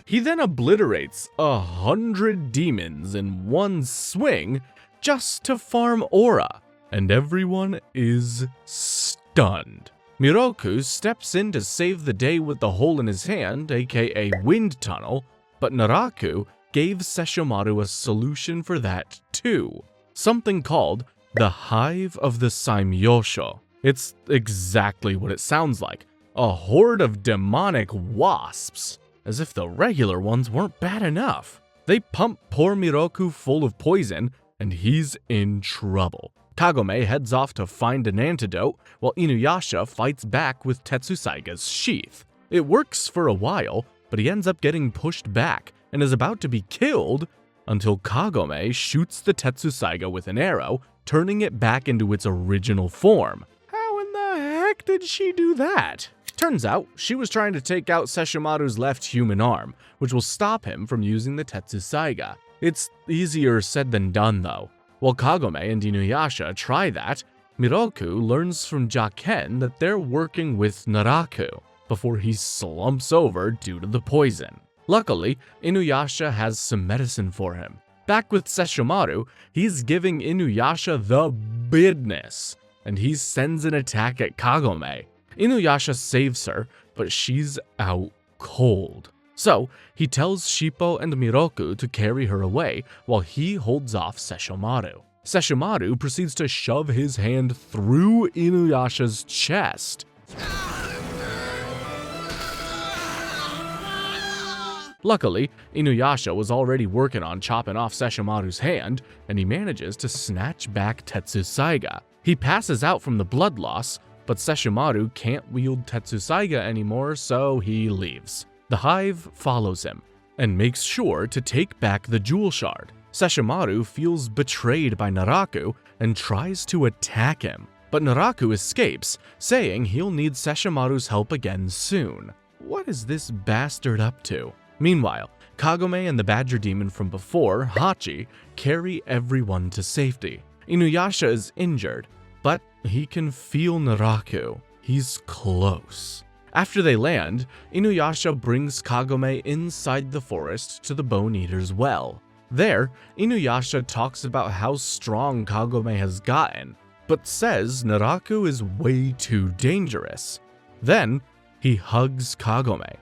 He then obliterates 100 demons in one swing just to farm aura, and everyone is stunned. Miroku steps in to save the day with the hole in his hand, aka wind tunnel, but Naraku gave Sesshomaru a solution for that too. Something called the Hive of the Saimyosho. It's exactly what it sounds like, a horde of demonic wasps. As if the regular ones weren't bad enough. They pump poor Miroku full of poison, and he's in trouble. Kagome heads off to find an antidote, while Inuyasha fights back with Tetsusaiga's sheath. It works for a while, but he ends up getting pushed back, and is about to be killed, until Kagome shoots the Tetsusaiga with an arrow, turning it back into its original form. How in the heck did she do that? Turns out, she was trying to take out Sesshomaru's left human arm, which will stop him from using the Tetsusaiga. It's easier said than done though. While Kagome and Inuyasha try that, Miroku learns from Jaken that they're working with Naraku, before he slumps over due to the poison. Luckily, Inuyasha has some medicine for him. Back with Sesshomaru, he's giving Inuyasha the business, and he sends an attack at Kagome. Inuyasha saves her, but she's out cold. So, he tells Shippo and Miroku to carry her away while he holds off Sesshomaru. Sesshomaru proceeds to shove his hand through Inuyasha's chest. Luckily, Inuyasha was already working on chopping off Sesshomaru's hand, and he manages to snatch back Tetsusaiga. He passes out from the blood loss, but Sesshomaru can't wield Tetsusaiga anymore, so he leaves. The Hive follows him, and makes sure to take back the jewel shard. Sesshomaru feels betrayed by Naraku, and tries to attack him. But Naraku escapes, saying he'll need Sesshomaru's help again soon. What is this bastard up to? Meanwhile, Kagome and the Badger Demon from before, Hachi, carry everyone to safety. Inuyasha is injured, but he can feel Naraku. He's close. After they land, Inuyasha brings Kagome inside the forest to the Bone Eater's well. There, Inuyasha talks about how strong Kagome has gotten, but says Naraku is way too dangerous. Then, he hugs Kagome.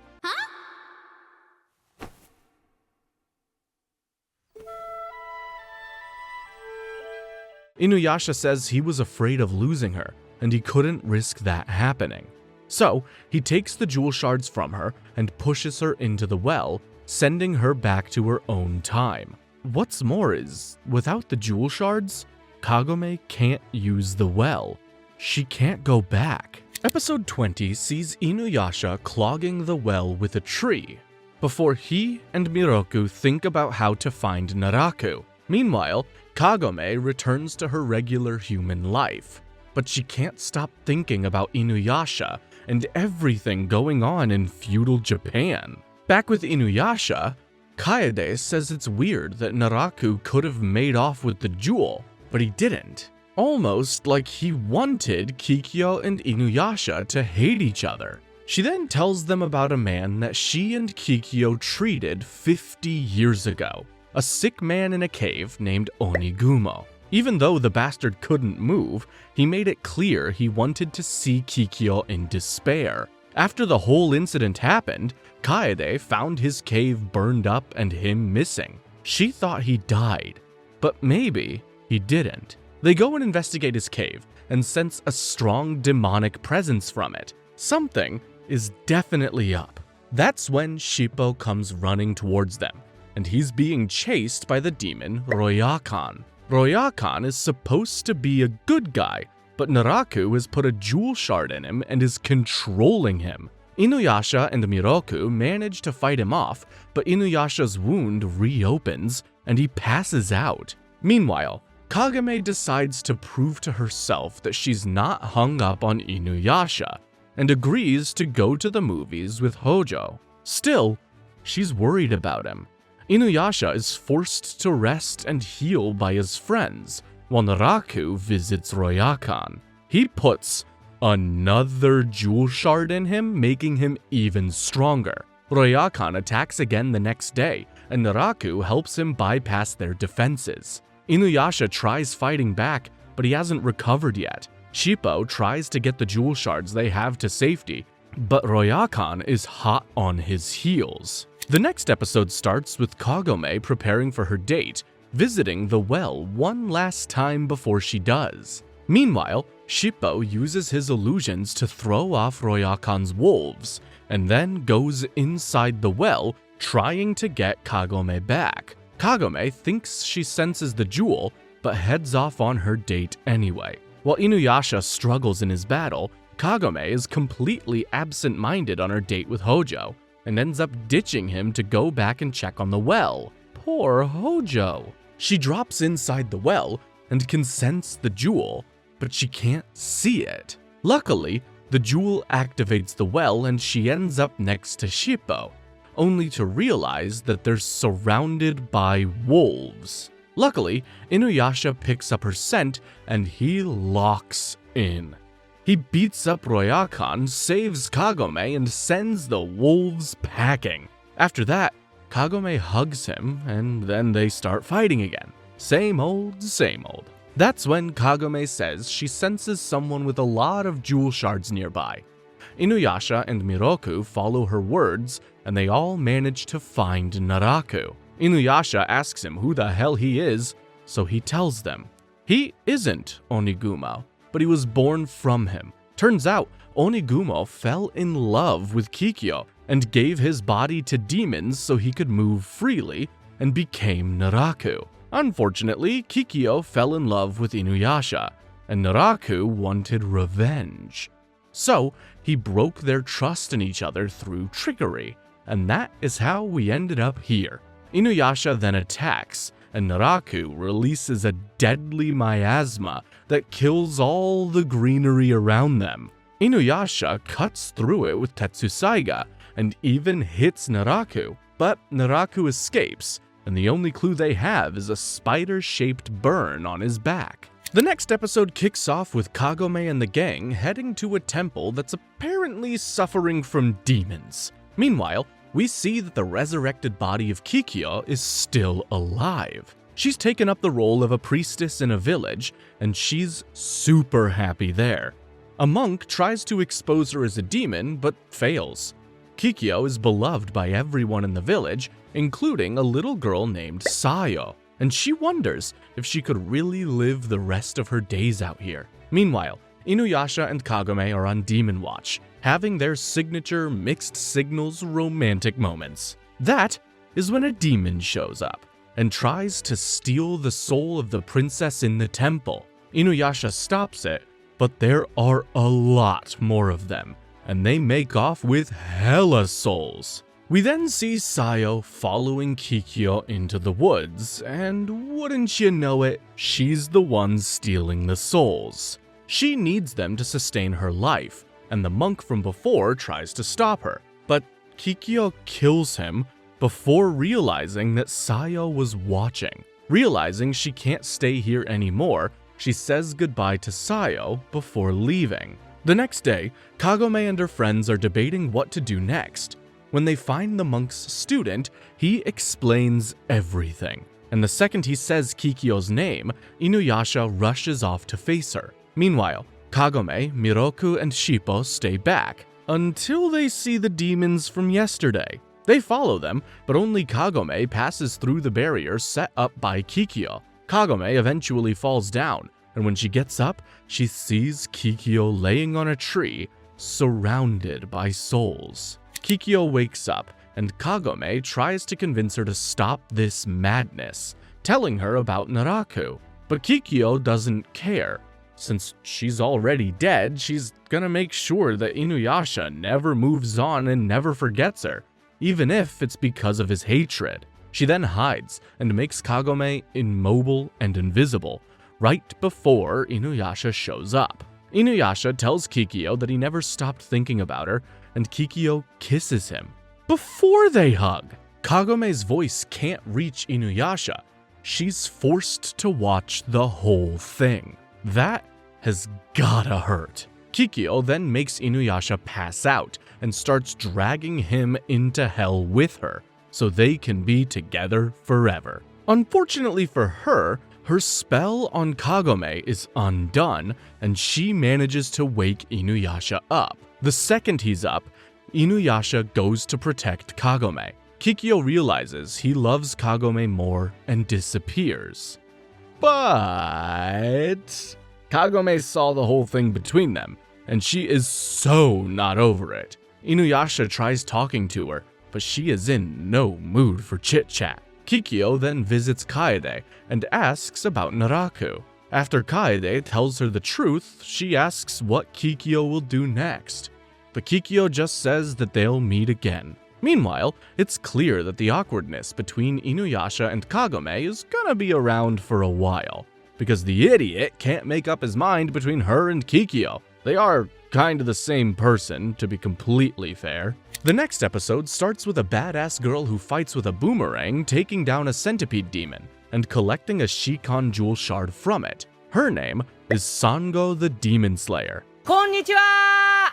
Inuyasha says he was afraid of losing her, and he couldn't risk that happening. So, he takes the jewel shards from her and pushes her into the well, sending her back to her own time. What's more is, without the jewel shards, Kagome can't use the well. She can't go back. Episode 20 sees Inuyasha clogging the well with a tree, before he and Miroku think about how to find Naraku. Meanwhile, Kagome returns to her regular human life, but she can't stop thinking about Inuyasha and everything going on in feudal Japan. Back with Inuyasha, Kaede says it's weird that Naraku could have made off with the jewel, but he didn't. Almost like he wanted Kikyo and Inuyasha to hate each other. She then tells them about a man that she and Kikyo treated 50 years ago. A sick man in a cave named Onigumo. Even though the bastard couldn't move, he made it clear he wanted to see Kikyo in despair. After the whole incident happened, Kaede found his cave burned up and him missing. She thought he died, but maybe he didn't. They go and investigate his cave and sense a strong demonic presence from it. Something is definitely up. That's when Shippo comes running towards them, and he's being chased by the demon Royakan. Royakan is supposed to be a good guy, but Naraku has put a jewel shard in him and is controlling him. Inuyasha and Miroku manage to fight him off, but Inuyasha's wound reopens and he passes out. Meanwhile, Kagome decides to prove to herself that she's not hung up on Inuyasha and agrees to go to the movies with Hojo. Still, she's worried about him. Inuyasha is forced to rest and heal by his friends, while Naraku visits Royakan. He puts another jewel shard in him, making him even stronger. Royakan attacks again the next day, and Naraku helps him bypass their defenses. Inuyasha tries fighting back, but he hasn't recovered yet. Shippo tries to get the jewel shards they have to safety, but Royakan is hot on his heels. The next episode starts with Kagome preparing for her date, visiting the well one last time before she does. Meanwhile, Shippo uses his illusions to throw off Royakan's wolves, and then goes inside the well trying to get Kagome back. Kagome thinks she senses the jewel, but heads off on her date anyway. While Inuyasha struggles in his battle, Kagome is completely absent-minded on her date with Hojo, and ends up ditching him to go back and check on the well. Poor Hojo. She drops inside the well and can sense the jewel, but she can't see it. Luckily, the jewel activates the well and she ends up next to Shippo, only to realize that they're surrounded by wolves. Luckily, Inuyasha picks up her scent and he locks in. He beats up Royakan, saves Kagome, and sends the wolves packing. After that, Kagome hugs him, and then they start fighting again. Same old, same old. That's when Kagome says she senses someone with a lot of jewel shards nearby. Inuyasha and Miroku follow her words, and they all manage to find Naraku. Inuyasha asks him who the hell he is, so he tells them. He isn't Onigumo, but he was born from him. Turns out, Onigumo fell in love with Kikyo and gave his body to demons so he could move freely and became Naraku. Unfortunately, Kikyo fell in love with Inuyasha, and Naraku wanted revenge. So, he broke their trust in each other through trickery, and that is how we ended up here. Inuyasha then attacks, and Naraku releases a deadly miasma that kills all the greenery around them. Inuyasha cuts through it with Tetsusaiga and even hits Naraku, but Naraku escapes, and the only clue they have is a spider-shaped burn on his back. The next episode kicks off with Kagome and the gang heading to a temple that's apparently suffering from demons. Meanwhile, we see that the resurrected body of Kikyo is still alive. She's taken up the role of a priestess in a village, and she's super happy there. A monk tries to expose her as a demon, but fails. Kikyo is beloved by everyone in the village, including a little girl named Sayo, and she wonders if she could really live the rest of her days out here. Meanwhile, Inuyasha and Kagome are on demon watch, having their signature mixed signals romantic moments. That is when a demon shows up and tries to steal the soul of the princess in the temple. Inuyasha stops it, but there are a lot more of them, and they make off with hella souls. We then see Sayo following Kikyo into the woods, and wouldn't you know it, she's the one stealing the souls. She needs them to sustain her life, and the monk from before tries to stop her, but Kikyo kills him before realizing that Sayo was watching. Realizing she can't stay here anymore, she says goodbye to Sayo before leaving. The next day, Kagome and her friends are debating what to do next. When they find the monk's student, he explains everything, and the second he says Kikyo's name, Inuyasha rushes off to face her. Meanwhile, Kagome, Miroku, and Shippo stay back until they see the demons from yesterday. They follow them, but only Kagome passes through the barrier set up by Kikyo. Kagome eventually falls down, and when she gets up, she sees Kikyo laying on a tree, surrounded by souls. Kikyo wakes up, and Kagome tries to convince her to stop this madness, telling her about Naraku. But Kikyo doesn't care, Since she's already dead, she's gonna make sure that Inuyasha never moves on and never forgets her, even if it's because of his hatred. She then hides and makes Kagome immobile and invisible, right before Inuyasha shows up. Inuyasha tells Kikyo that he never stopped thinking about her, and Kikyo kisses him before they hug. Kagome's voice can't reach Inuyasha. She's forced to watch the whole thing. That has gotta hurt. Kikyo then makes Inuyasha pass out and starts dragging him into hell with her, so they can be together forever. Unfortunately for her, her spell on Kagome is undone, and she manages to wake Inuyasha up. The second he's up, Inuyasha goes to protect Kagome. Kikyo realizes he loves Kagome more and disappears. But Kagome saw the whole thing between them, and she is so not over it. Inuyasha tries talking to her, but she is in no mood for chit-chat. Kikyo then visits Kaede and asks about Naraku. After Kaede tells her the truth, she asks what Kikyo will do next. But Kikyo just says that they'll meet again. Meanwhile, it's clear that the awkwardness between Inuyasha and Kagome is gonna be around for a while, because the idiot can't make up his mind between her and Kikyo. They are kind of the same person, to be completely fair. The next episode starts with a badass girl who fights with a boomerang taking down a centipede demon and collecting a Shikon jewel shard from it. Her name is Sango the Demon Slayer. Konnichiwa!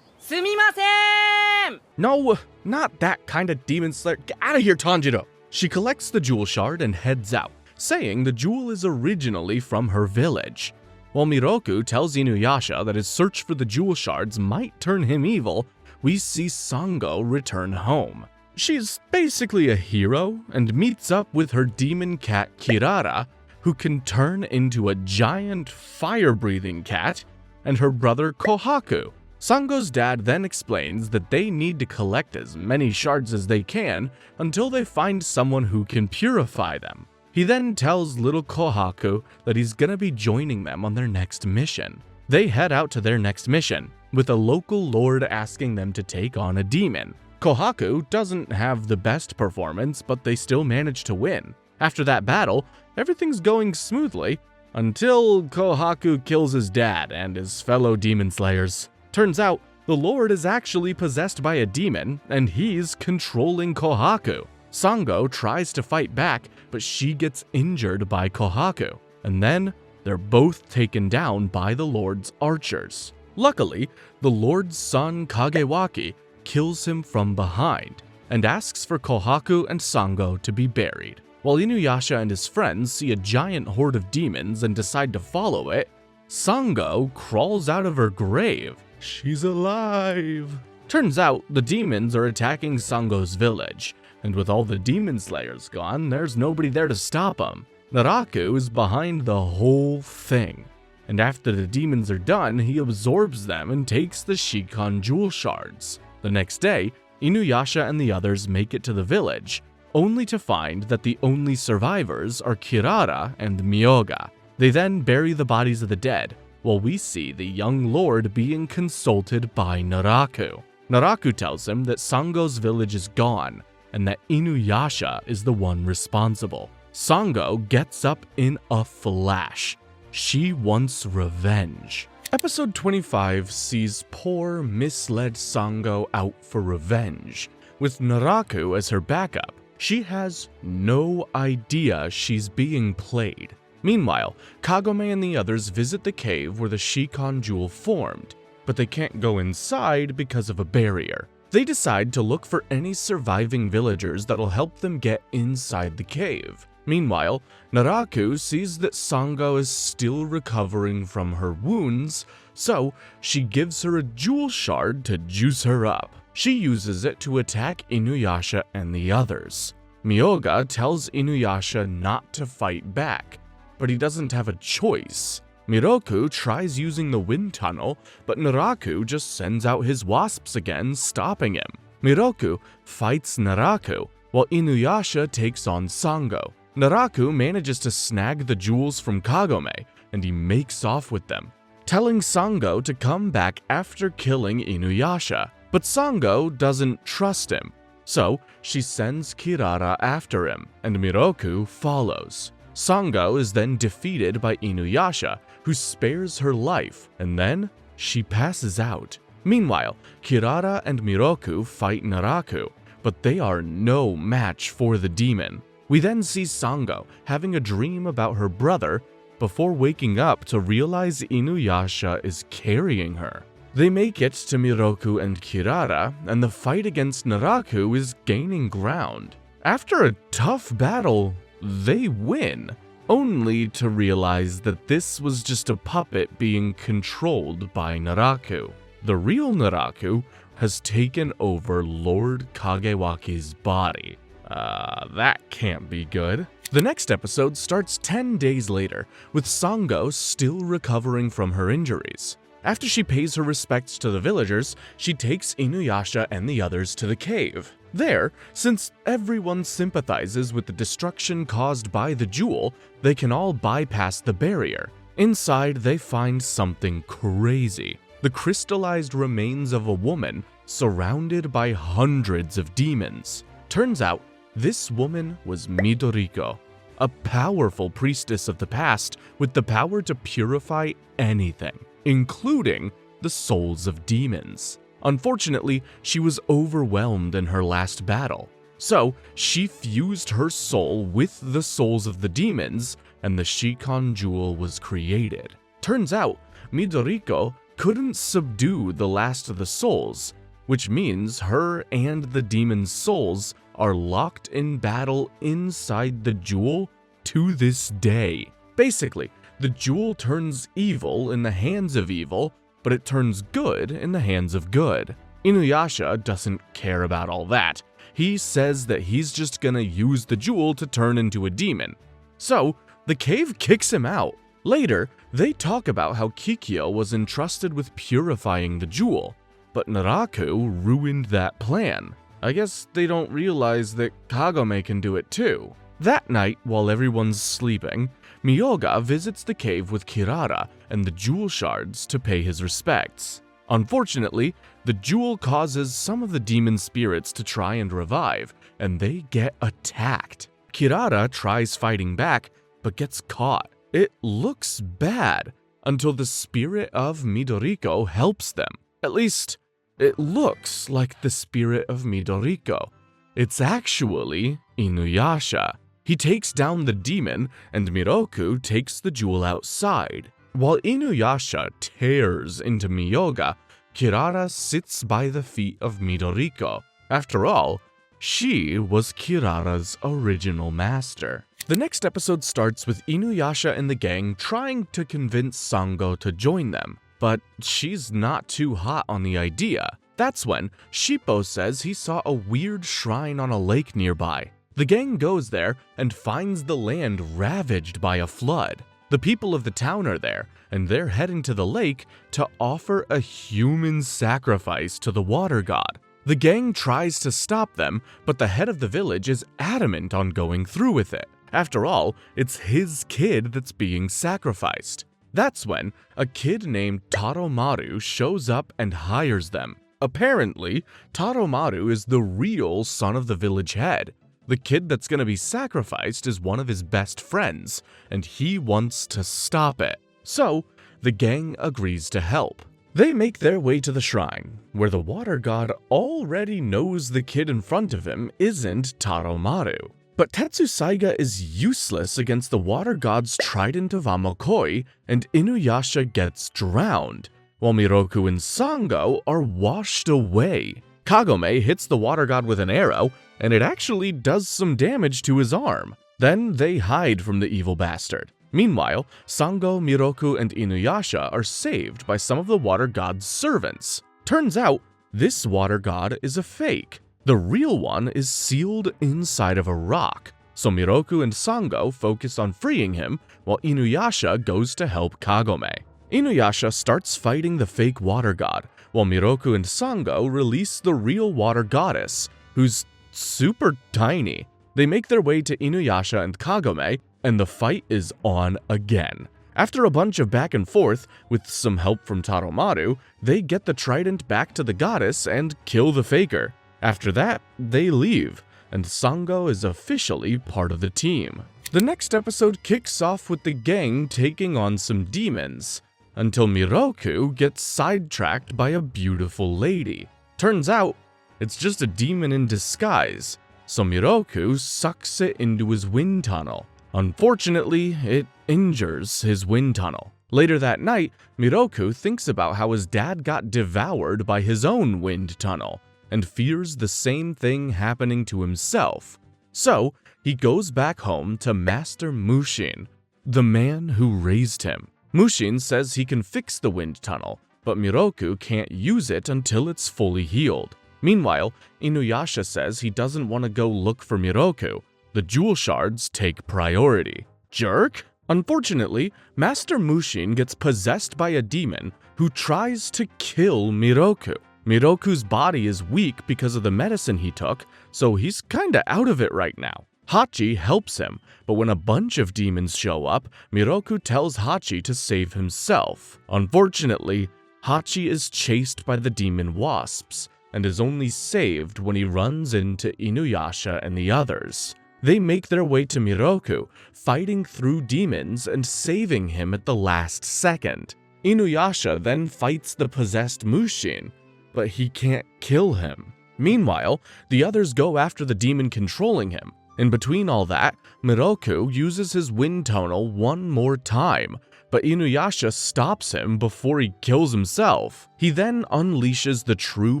Sumimasen! No, not that kind of demon slayer. Get out of here, Tanjiro! She collects the jewel shard and heads out, saying the jewel is originally from her village. While Miroku tells Inuyasha that his search for the jewel shards might turn him evil, we see Sango return home. She's basically a hero and meets up with her demon cat Kirara, who can turn into a giant fire-breathing cat, and her brother Kohaku. Sango's dad then explains that they need to collect as many shards as they can until they find someone who can purify them. He then tells little Kohaku that he's gonna be joining them on their next mission. They head out to their next mission, with a local lord asking them to take on a demon. Kohaku doesn't have the best performance, but they still manage to win. After that battle, everything's going smoothly, until Kohaku kills his dad and his fellow demon slayers. Turns out, the lord is actually possessed by a demon, and he's controlling Kohaku. Sango tries to fight back, but she gets injured by Kohaku, and then they're both taken down by the lord's archers. Luckily, the lord's son Kagewaki kills him from behind and asks for Kohaku and Sango to be buried. While Inuyasha and his friends see a giant horde of demons and decide to follow it, Sango crawls out of her grave. She's alive! Turns out, the demons are attacking Sango's village, and with all the demon slayers gone, there's nobody there to stop them. Naraku is behind the whole thing, and after the demons are done, he absorbs them and takes the Shikon jewel shards. The next day, Inuyasha and the others make it to the village, only to find that the only survivors are Kirara and Myoga. They then bury the bodies of the dead, while we see the young lord being consulted by Naraku. Naraku tells him that Sango's village is gone, and that Inuyasha is the one responsible. Sango gets up in a flash. She wants revenge. Episode 25 sees poor, misled Sango out for revenge. With Naraku as her backup, she has no idea she's being played. Meanwhile, Kagome and the others visit the cave where the Shikon jewel formed, but they can't go inside because of a barrier. They decide to look for any surviving villagers that'll help them get inside the cave. Meanwhile, Naraku sees that Sango is still recovering from her wounds, so she gives her a jewel shard to juice her up. She uses it to attack Inuyasha and the others. Myoga tells Inuyasha not to fight back, but he doesn't have a choice. Miroku tries using the wind tunnel, but Naraku just sends out his wasps again, stopping him. Miroku fights Naraku, while Inuyasha takes on Sango. Naraku manages to snag the jewels from Kagome and he makes off with them, telling Sango to come back after killing Inuyasha. But Sango doesn't trust him, so she sends Kirara after him, and Miroku follows. Sango is then defeated by Inuyasha, who spares her life, and then she passes out. Meanwhile, Kirara and Miroku fight Naraku, but they are no match for the demon. We then see Sango having a dream about her brother before waking up to realize Inuyasha is carrying her. They make it to Miroku and Kirara, and the fight against Naraku is gaining ground. After a tough battle, they win, only to realize that this was just a puppet being controlled by Naraku. The real Naraku has taken over Lord Kagewaki's body. That can't be good. The next episode starts 10 days later, with Sango still recovering from her injuries. After she pays her respects to the villagers, she takes Inuyasha and the others to the cave. There, since everyone sympathizes with the destruction caused by the jewel, they can all bypass the barrier. Inside, they find something crazy. The crystallized remains of a woman surrounded by hundreds of demons. Turns out, this woman was Midoriko, a powerful priestess of the past with the power to purify anything, including the souls of demons. Unfortunately, she was overwhelmed in her last battle, so she fused her soul with the souls of the demons, and the Shikon Jewel was created. Turns out, Midoriko couldn't subdue the last of the souls, which means her and the demon's souls are locked in battle inside the jewel to this day. Basically, the jewel turns evil in the hands of evil, but it turns good in the hands of good. Inuyasha doesn't care about all that. He says that he's just gonna use the jewel to turn into a demon. So, the cave kicks him out. Later, they talk about how Kikyo was entrusted with purifying the jewel, but Naraku ruined that plan. I guess they don't realize that Kagome can do it too. That night, while everyone's sleeping, Miyoga visits the cave with Kirara and the jewel shards to pay his respects. Unfortunately, the jewel causes some of the demon spirits to try and revive, and they get attacked. Kirara tries fighting back, but gets caught. It looks bad until the spirit of Midoriko helps them. At least, it looks like the spirit of Midoriko. It's actually Inuyasha. He takes down the demon, and Miroku takes the jewel outside. While Inuyasha tears into Miyoga, Kirara sits by the feet of Midoriko. After all, she was Kirara's original master. The next episode starts with Inuyasha and the gang trying to convince Sango to join them, but she's not too hot on the idea. That's when Shippo says he saw a weird shrine on a lake nearby. The gang goes there and finds the land ravaged by a flood. The people of the town are there, and they're heading to the lake to offer a human sacrifice to the water god. The gang tries to stop them, but the head of the village is adamant on going through with it. After all, it's his kid that's being sacrificed. That's when a kid named Taromaru shows up and hires them. Apparently, Taromaru is the real son of the village head. The kid that's gonna be sacrificed is one of his best friends, and he wants to stop it. So, the gang agrees to help. They make their way to the shrine, where the water god already knows the kid in front of him isn't Taromaru. But Tetsusaiga is useless against the water god's trident of Amokoi, and Inuyasha gets drowned, while Miroku and Sango are washed away. Kagome hits the water god with an arrow, and it actually does some damage to his arm. Then they hide from the evil bastard. Meanwhile, Sango, Miroku, and Inuyasha are saved by some of the water god's servants. Turns out, this water god is a fake. The real one is sealed inside of a rock, so Miroku and Sango focus on freeing him, while Inuyasha goes to help Kagome. Inuyasha starts fighting the fake water god, while Miroku and Sango release the real water goddess, who's super tiny. They make their way to Inuyasha and Kagome, and the fight is on again. After a bunch of back and forth, with some help from Taromaru, they get the trident back to the goddess and kill the faker. After that, they leave, and Sango is officially part of the team. The next episode kicks off with the gang taking on some demons, until Miroku gets sidetracked by a beautiful lady. Turns out, it's just a demon in disguise, so Miroku sucks it into his wind tunnel. Unfortunately, it injures his wind tunnel. Later that night, Miroku thinks about how his dad got devoured by his own wind tunnel, and fears the same thing happening to himself. So, he goes back home to Master Mushin, the man who raised him. Mushin says he can fix the wind tunnel, but Miroku can't use it until it's fully healed. Meanwhile, Inuyasha says he doesn't want to go look for Miroku. The jewel shards take priority. Jerk? Unfortunately, Master Mushin gets possessed by a demon who tries to kill Miroku. Miroku's body is weak because of the medicine he took, so he's kinda out of it right now. Hachi helps him, but when a bunch of demons show up, Miroku tells Hachi to save himself. Unfortunately, Hachi is chased by the demon wasps, and is only saved when he runs into Inuyasha and the others. They make their way to Miroku, fighting through demons and saving him at the last second. Inuyasha then fights the possessed Mushin, but he can't kill him. Meanwhile, the others go after the demon controlling him. In between all that, Miroku uses his wind tunnel one more time, but Inuyasha stops him before he kills himself. He then unleashes the true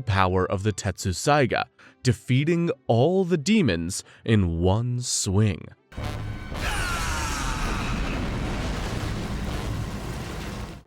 power of the Tetsusaiga, defeating all the demons in one swing.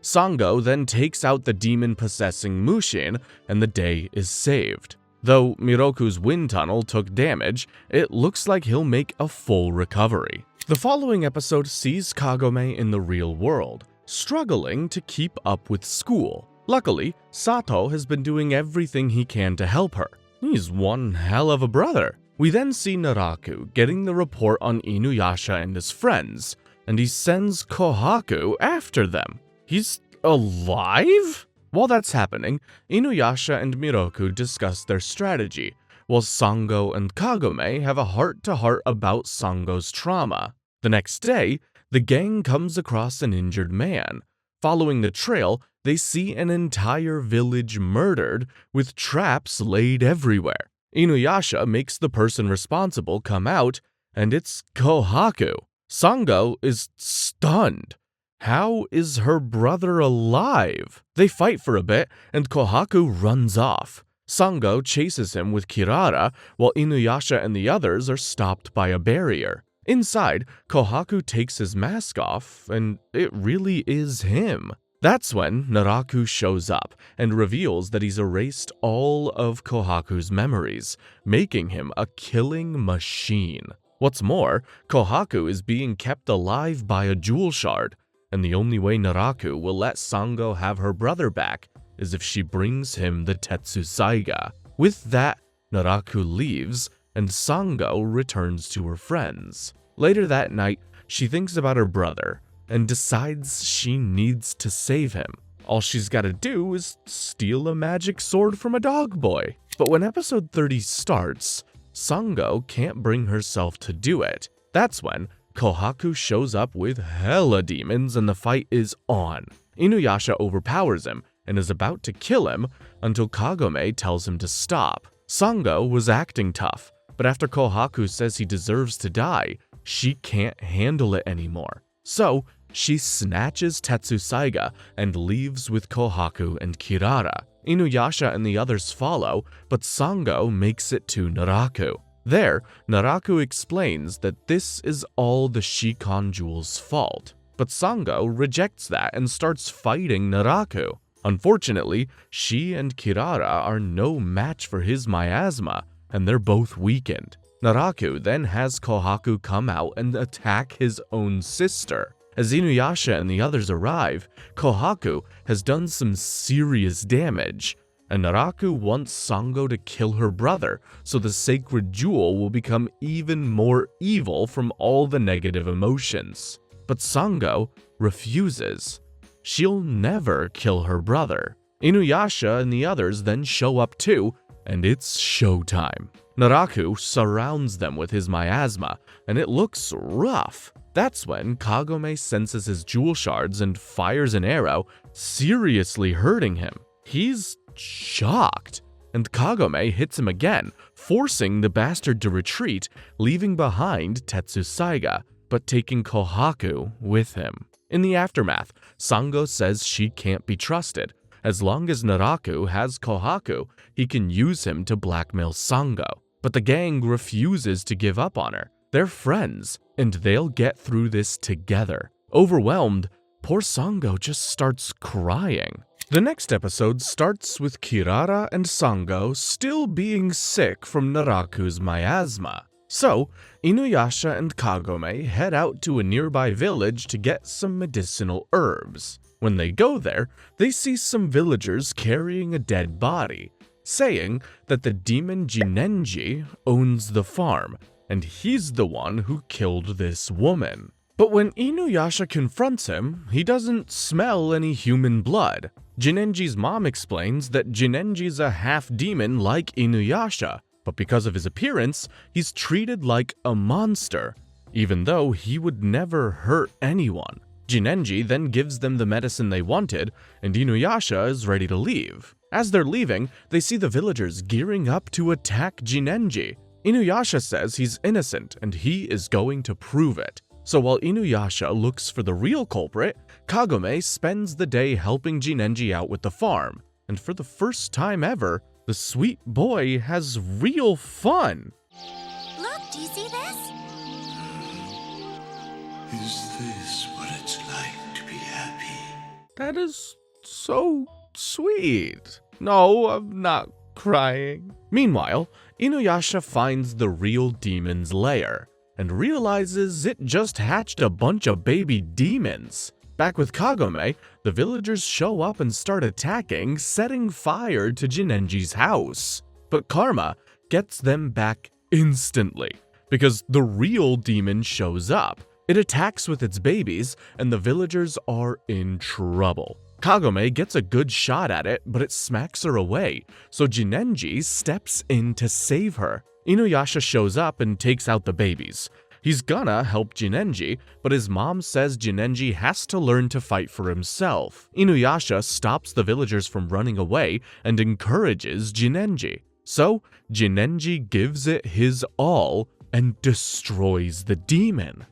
Sango then takes out the demon possessing Mushin, and the day is saved. Though Miroku's wind tunnel took damage, it looks like he'll make a full recovery. The following episode sees Kagome in the real world, struggling to keep up with school. Luckily, Sato has been doing everything he can to help her. He's one hell of a brother. We then see Naraku getting the report on Inuyasha and his friends, and he sends Kohaku after them. He's alive? While that's happening, Inuyasha and Miroku discuss their strategy, while Sango and Kagome have a heart-to-heart about Sango's trauma. The next day, the gang comes across an injured man. Following the trail, they see an entire village murdered, with traps laid everywhere. Inuyasha makes the person responsible come out, and it's Kohaku. Sango is stunned. How is her brother alive? They fight for a bit, and Kohaku runs off. Sango chases him with Kirara, while Inuyasha and the others are stopped by a barrier. Inside, Kohaku takes his mask off, and it really is him. That's when Naraku shows up and reveals that he's erased all of Kohaku's memories, making him a killing machine. What's more, Kohaku is being kept alive by a jewel shard, and the only way Naraku will let Sango have her brother back is if she brings him the Tetsusaiga. With that, Naraku leaves, and Sango returns to her friends. Later that night, she thinks about her brother, and decides she needs to save him. All she's gotta do is steal a magic sword from a dog boy. But when episode 30 starts, Sango can't bring herself to do it. That's when Kohaku shows up with hella demons and the fight is on. Inuyasha overpowers him and is about to kill him until Kagome tells him to stop. Sango was acting tough, but after Kohaku says he deserves to die, she can't handle it anymore. So, she snatches Tetsusaiga and leaves with Kohaku and Kirara. Inuyasha and the others follow, but Sango makes it to Naraku. There, Naraku explains that this is all the Shikon Jewel's fault, but Sango rejects that and starts fighting Naraku. Unfortunately, she and Kirara are no match for his miasma, and they're both weakened. Naraku then has Kohaku come out and attack his own sister. As Inuyasha and the others arrive, Kohaku has done some serious damage, and Naraku wants Sango to kill her brother so the sacred jewel will become even more evil from all the negative emotions. but Sango refuses. She'll never kill her brother. Inuyasha and the others then show up too, and it's showtime. Naraku surrounds them with his miasma, and it looks rough. That's when Kagome senses his jewel shards and fires an arrow, seriously hurting him. He's shocked, and Kagome hits him again, forcing the bastard to retreat, leaving behind Tetsusaiga, but taking Kohaku with him. In the aftermath, Sango says she can't be trusted. As long as Naraku has Kohaku, he can use him to blackmail Sango. But the gang refuses to give up on her. They're friends, and they'll get through this together. Overwhelmed, poor Sango just starts crying. The next episode starts with Kirara and Sango still being sick from Naraku's miasma. So, Inuyasha and Kagome head out to a nearby village to get some medicinal herbs. When they go there, they see some villagers carrying a dead body, saying that the demon Jinenji owns the farm, and he's the one who killed this woman. But when Inuyasha confronts him, he doesn't smell any human blood. Jinenji's mom explains that Jinenji's a half-demon like Inuyasha, but because of his appearance, he's treated like a monster, even though he would never hurt anyone. Jinenji then gives them the medicine they wanted, and Inuyasha is ready to leave. As they're leaving, they see the villagers gearing up to attack Jinenji. Inuyasha says he's innocent and he is going to prove it. So while Inuyasha looks for the real culprit, Kagome spends the day helping Jinenji out with the farm. And for the first time ever, the sweet boy has real fun. Look, do you see this? Is this what it's like to be happy? That is so sweet. No, I'm not crying. Meanwhile, Inuyasha finds the real demon's lair and realizes it just hatched a bunch of baby demons. Back with Kagome, the villagers show up and start attacking, setting fire to Jinenji's house. But karma gets them back instantly, because the real demon shows up. It attacks with its babies, and the villagers are in trouble. Kagome gets a good shot at it, but it smacks her away, so Jinenji steps in to save her. Inuyasha shows up and takes out the babies. He's gonna help Jinenji, but his mom says Jinenji has to learn to fight for himself. Inuyasha stops the villagers from running away and encourages Jinenji. So, Jinenji gives it his all and destroys the demon.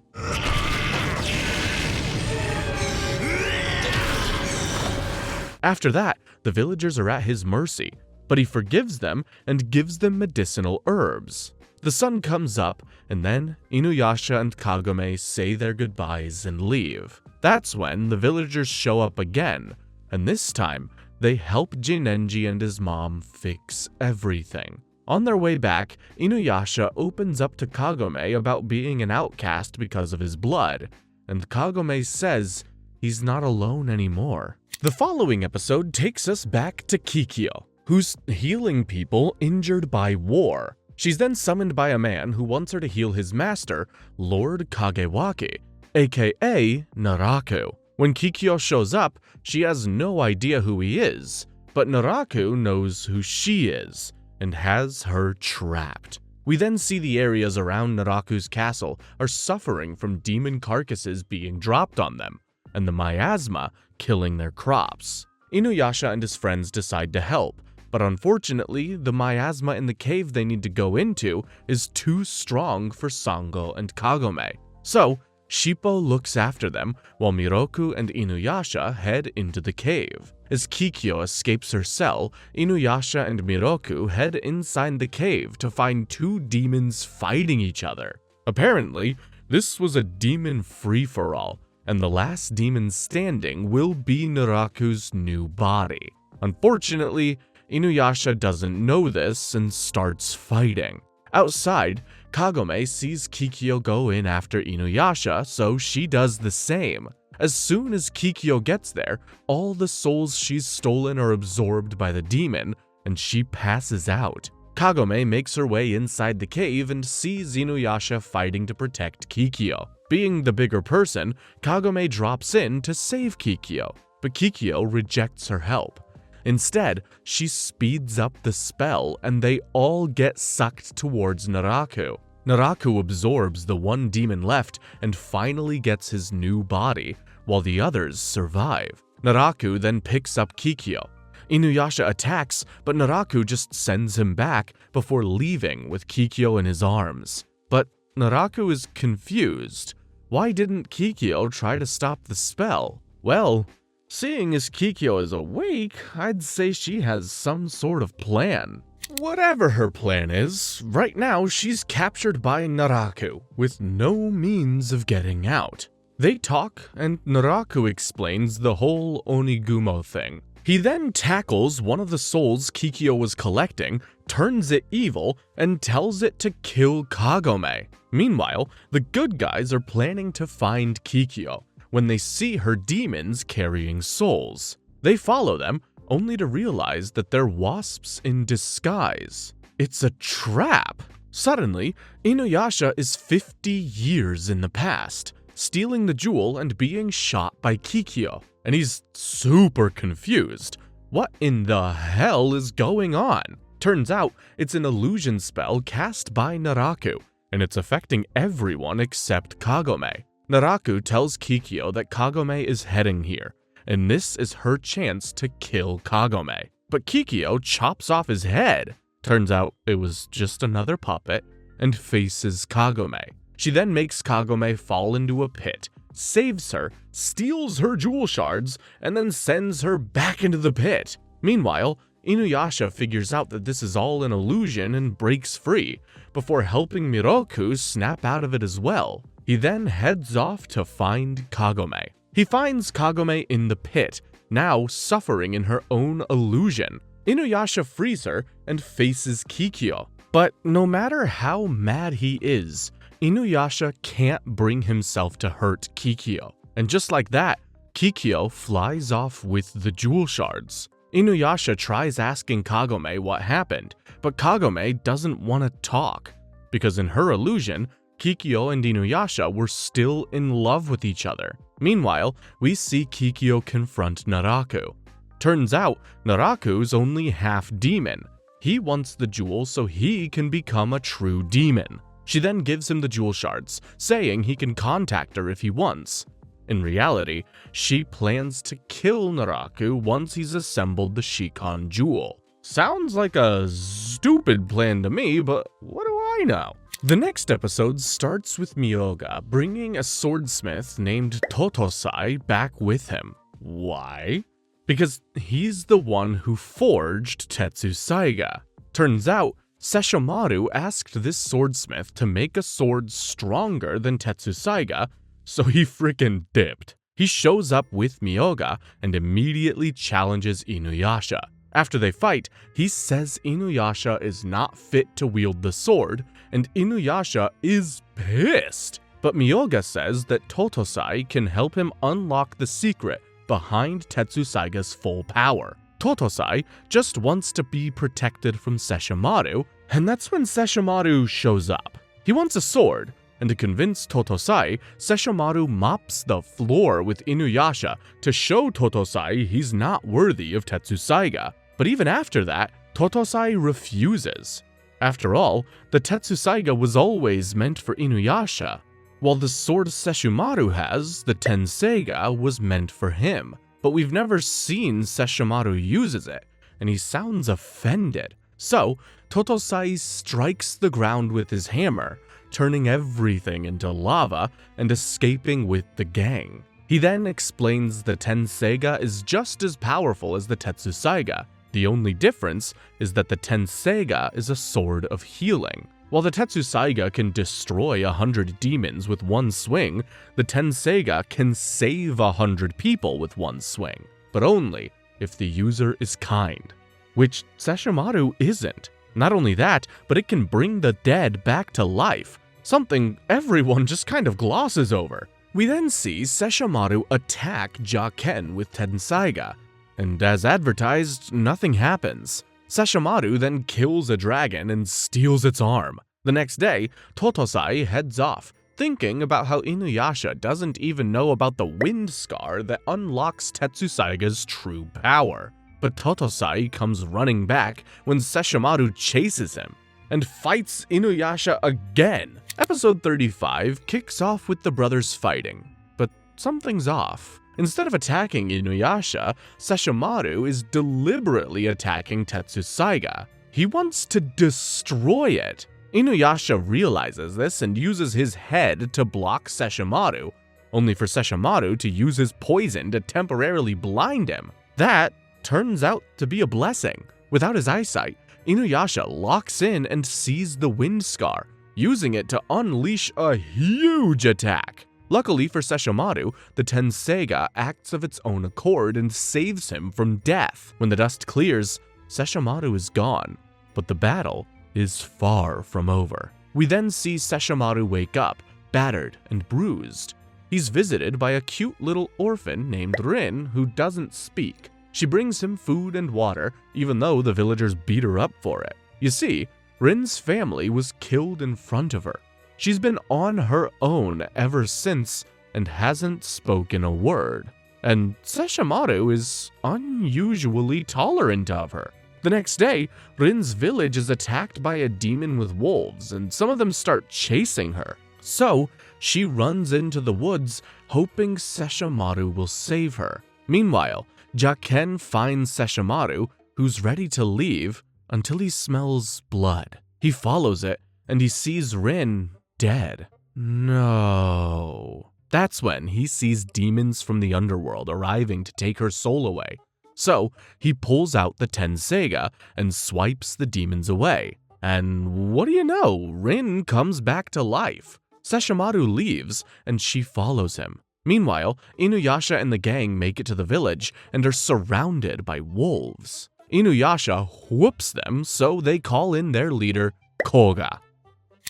After that, the villagers are at his mercy, but he forgives them and gives them medicinal herbs. The sun comes up, and then Inuyasha and Kagome say their goodbyes and leave. That's when the villagers show up again, and this time, they help Jinenji and his mom fix everything. On their way back, Inuyasha opens up to Kagome about being an outcast because of his blood, and Kagome says he's not alone anymore. The following episode takes us back to Kikyo, who's healing people injured by war. She's then summoned by a man who wants her to heal his master, Lord Kagewaki, aka Naraku. When Kikyo shows up, she has no idea who he is, but Naraku knows who she is, and has her trapped. We then see the areas around Naraku's castle are suffering from demon carcasses being dropped on them, and the miasma killing their crops. Inuyasha and his friends decide to help, but unfortunately, the miasma in the cave they need to go into is too strong for Sango and Kagome. So, Shippo looks after them, while Miroku and Inuyasha head into the cave. As Kikyo escapes her cell, Inuyasha and Miroku head inside the cave to find two demons fighting each other. Apparently, this was a demon free-for-all, and the last demon standing will be Naraku's new body. Unfortunately, Inuyasha doesn't know this and starts fighting. Outside, Kagome sees Kikyo go in after Inuyasha, so she does the same. As soon as Kikyo gets there, all the souls she's stolen are absorbed by the demon, and she passes out. Kagome makes her way inside the cave and sees Inuyasha fighting to protect Kikyo. Being the bigger person, Kagome drops in to save Kikyo, but Kikyo rejects her help. Instead, she speeds up the spell and they all get sucked towards Naraku. Naraku absorbs the one demon left and finally gets his new body, while the others survive. Naraku then picks up Kikyo. Inuyasha attacks, but Naraku just sends him back before leaving with Kikyo in his arms. But Naraku is confused. Why didn't Kikyo try to stop the spell? Well, seeing as Kikyo is awake, I'd say she has some sort of plan. Whatever her plan is, right now she's captured by Naraku, with no means of getting out. They talk, and Naraku explains the whole Onigumo thing. He then tackles one of the souls Kikyo was collecting, turns it evil, and tells it to kill Kagome. Meanwhile, the good guys are planning to find Kikyo when they see her demons carrying souls. They follow them, only to realize that they're wasps in disguise. It's a trap! Suddenly, Inuyasha is 50 years in the past, stealing the jewel and being shot by Kikyo, and he's super confused. What in the hell is going on? Turns out, it's an illusion spell cast by Naraku, and it's affecting everyone except Kagome. Naraku tells Kikyo that Kagome is heading here, and this is her chance to kill Kagome. But Kikyo chops off his head. Turns out it was just another puppet, and faces Kagome. She then makes Kagome fall into a pit, saves her, steals her jewel shards, and then sends her back into the pit. Meanwhile, Inuyasha figures out that this is all an illusion and breaks free, before helping Miroku snap out of it as well. He then heads off to find Kagome. He finds Kagome in the pit, now suffering in her own illusion. Inuyasha frees her and faces Kikyo. But no matter how mad he is, Inuyasha can't bring himself to hurt Kikyo. And just like that, Kikyo flies off with the jewel shards. Inuyasha tries asking Kagome what happened, but Kagome doesn't want to talk, because in her illusion, Kikyo and Inuyasha were still in love with each other. Meanwhile, we see Kikyo confront Naraku. Turns out, Naraku's only half demon. He wants the jewel so he can become a true demon. She then gives him the jewel shards, saying he can contact her if he wants. In reality, she plans to kill Naraku once he's assembled the Shikon jewel. Sounds like a stupid plan to me, but what do I know? The next episode starts with Myoga bringing a swordsmith named Totosai back with him. Why? Because he's the one who forged Tetsusaiga. Turns out, Sesshomaru asked this swordsmith to make a sword stronger than Tetsusaiga, so he frickin' dipped. He shows up with Myoga and immediately challenges Inuyasha. After they fight, he says Inuyasha is not fit to wield the sword, and Inuyasha is pissed. But Myoga says that Totosai can help him unlock the secret behind Tetsusaiga's full power. Totosai just wants to be protected from Sesshomaru, and that's when Sesshomaru shows up. He wants a sword, and to convince Totosai, Sesshomaru mops the floor with Inuyasha to show Totosai he's not worthy of Tetsusaiga. But even after that, Totosai refuses. After all, the Tetsusaiga was always meant for Inuyasha, while the sword Sesshomaru has, the Tenseiga, was meant for him. But we've never seen Sesshomaru uses it, and he sounds offended. So, Totosai strikes the ground with his hammer, turning everything into lava and escaping with the gang. He then explains the Tenseiga is just as powerful as the Tetsusaiga. The only difference is that the Tenseiga is a sword of healing. While the Tetsusaiga can destroy 100 demons with one swing, the Tenseiga can save 100 people with one swing, but only if the user is kind, which Sesshomaru isn't. Not only that, but it can bring the dead back to life, something everyone just kind of glosses over. We then see Sesshomaru attack Jaken with Tenseiga, and as advertised, nothing happens. Sesshomaru then kills a dragon and steals its arm. The next day, Totosai heads off, thinking about how Inuyasha doesn't even know about the wind scar that unlocks Tetsusaiga's true power. But Totosai comes running back when Sesshomaru chases him and fights Inuyasha again. Episode 35 kicks off with the brothers fighting, but something's off. Instead of attacking Inuyasha, Sesshomaru is deliberately attacking Tetsusaiga. He wants to destroy it. Inuyasha realizes this and uses his head to block Sesshomaru, only for Sesshomaru to use his poison to temporarily blind him. That turns out to be a blessing. Without his eyesight, Inuyasha locks in and sees the wind scar, using it to unleash a huge attack. Luckily for Sesshomaru, the Tenseiga acts of its own accord and saves him from death. When the dust clears, Sesshomaru is gone, but the battle is far from over. We then see Sesshomaru wake up, battered and bruised. He's visited by a cute little orphan named Rin who doesn't speak. She brings him food and water, even though the villagers beat her up for it. You see, Rin's family was killed in front of her. She's been on her own ever since and hasn't spoken a word. And Sesshomaru is unusually tolerant of her. The next day, Rin's village is attacked by a demon with wolves, and some of them start chasing her. So, she runs into the woods, hoping Sesshomaru will save her. Meanwhile, Jaken finds Sesshomaru, who's ready to leave, until he smells blood. He follows it, and he sees Rin dead. No. That's when he sees demons from the underworld arriving to take her soul away. So, he pulls out the Tenseiga and swipes the demons away. And what do you know, Rin comes back to life. Sesshomaru leaves, and she follows him. Meanwhile, Inuyasha and the gang make it to the village and are surrounded by wolves. Inuyasha whoops them, so they call in their leader, Koga.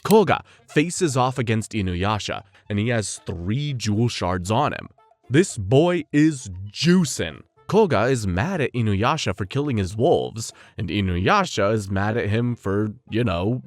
Koga faces off against Inuyasha, and he has 3 jewel shards on him. This boy is juicin'. Koga is mad at Inuyasha for killing his wolves, and Inuyasha is mad at him for,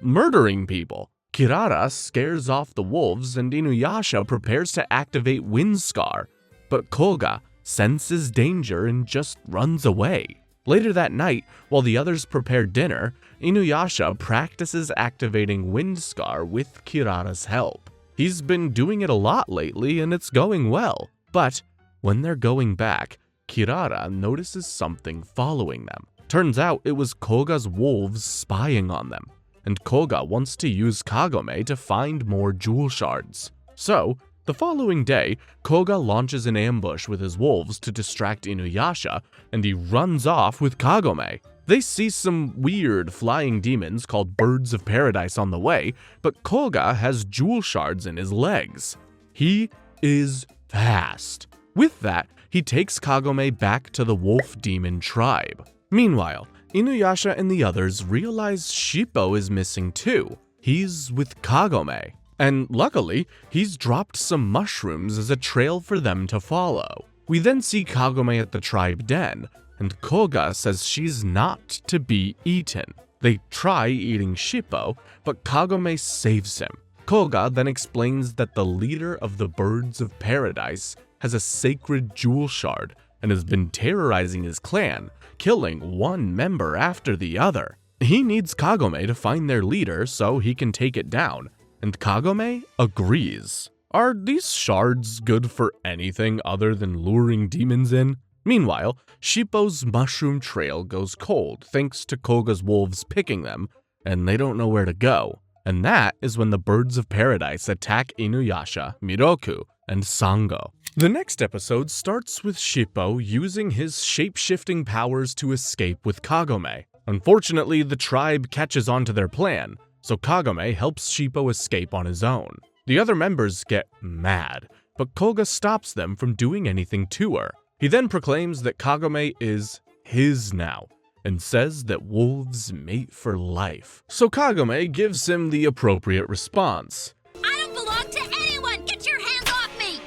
murdering people. Kirara scares off the wolves, and Inuyasha prepares to activate Windscar, but Koga senses danger and just runs away. Later that night, while the others prepare dinner, Inuyasha practices activating Windscar with Kirara's help. He's been doing it a lot lately, and it's going well. But when they're going back, Kirara notices something following them. Turns out it was Koga's wolves spying on them, and Koga wants to use Kagome to find more jewel shards. So, the following day, Koga launches an ambush with his wolves to distract Inuyasha, and he runs off with Kagome. They see some weird flying demons called birds of paradise on the way, but Koga has jewel shards in his legs. He is fast. With that, he takes Kagome back to the wolf demon tribe. Meanwhile, Inuyasha and the others realize Shippo is missing too. He's with Kagome. And luckily, he's dropped some mushrooms as a trail for them to follow. We then see Kagome at the tribe den, and Koga says she's not to be eaten. They try eating Shippo, but Kagome saves him. Koga then explains that the leader of the birds of paradise has a sacred jewel shard and has been terrorizing his clan, killing one member after the other. He needs Kagome to find their leader so he can take it down, and Kagome agrees. Are these shards good for anything other than luring demons in? Meanwhile, Shippo's mushroom trail goes cold thanks to Koga's wolves picking them, and they don't know where to go. And that is when the birds of paradise attack Inuyasha, Miroku, and Sango. The next episode starts with Shippo using his shape-shifting powers to escape with Kagome. Unfortunately, the tribe catches on to their plan, so Kagome helps Shippo escape on his own. The other members get mad, but Koga stops them from doing anything to her. He then proclaims that Kagome is his now, and says that wolves mate for life. So Kagome gives him the appropriate response. I don't belong to anyone! Get your hands off me!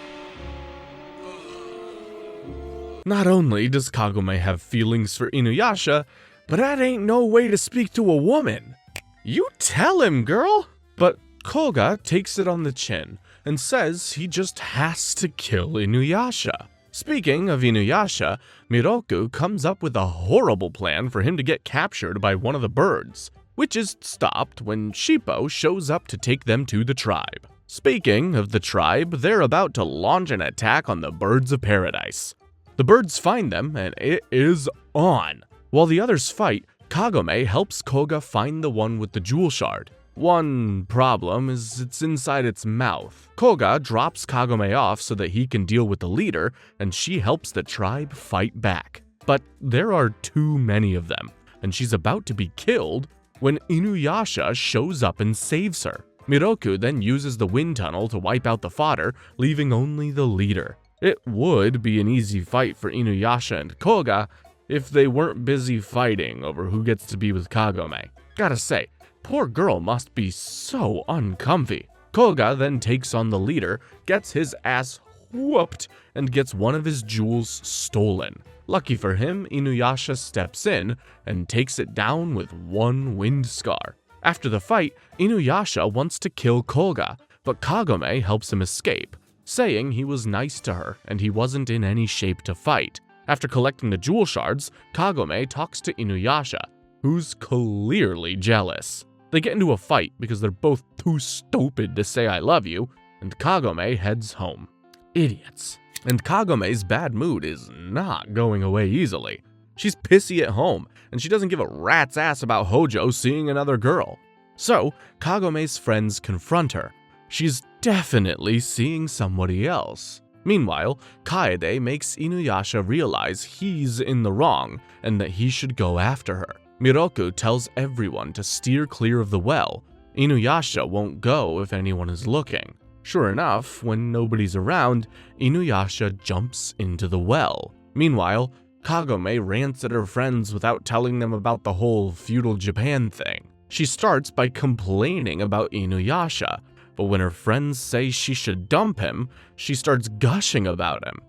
Not only does Kagome have feelings for Inuyasha, but that ain't no way to speak to a woman. You tell him, girl! But Koga takes it on the chin, and says he just has to kill Inuyasha. Speaking of Inuyasha, Miroku comes up with a horrible plan for him to get captured by one of the birds, which is stopped when Shippo shows up to take them to the tribe. Speaking of the tribe, they're about to launch an attack on the birds of paradise. The birds find them, and it is on. While the others fight, Kagome helps Koga find the one with the jewel shard. One problem is it's inside its mouth. Koga drops Kagome off so that he can deal with the leader, and she helps the tribe fight back. But there are too many of them, and she's about to be killed when Inuyasha shows up and saves her. Miroku then uses the wind tunnel to wipe out the fodder, leaving only the leader. It would be an easy fight for Inuyasha and Koga if they weren't busy fighting over who gets to be with Kagome. Gotta say, poor girl must be so uncomfy. Koga then takes on the leader, gets his ass whooped, and gets one of his jewels stolen. Lucky for him, Inuyasha steps in and takes it down with one wind scar. After the fight, Inuyasha wants to kill Koga, but Kagome helps him escape, saying he was nice to her and he wasn't in any shape to fight. After collecting the jewel shards, Kagome talks to Inuyasha, who's clearly jealous. They get into a fight because they're both too stupid to say I love you, and Kagome heads home. Idiots. And Kagome's bad mood is not going away easily. She's pissy at home, and she doesn't give a rat's ass about Hojo seeing another girl. So, Kagome's friends confront her. She's definitely seeing somebody else. Meanwhile, Kaede makes Inuyasha realize he's in the wrong and that he should go after her. Miroku tells everyone to steer clear of the well. Inuyasha won't go if anyone is looking. Sure enough, when nobody's around, Inuyasha jumps into the well. Meanwhile, Kagome rants at her friends without telling them about the whole feudal Japan thing. She starts by complaining about Inuyasha, but when her friends say she should dump him, she starts gushing about him.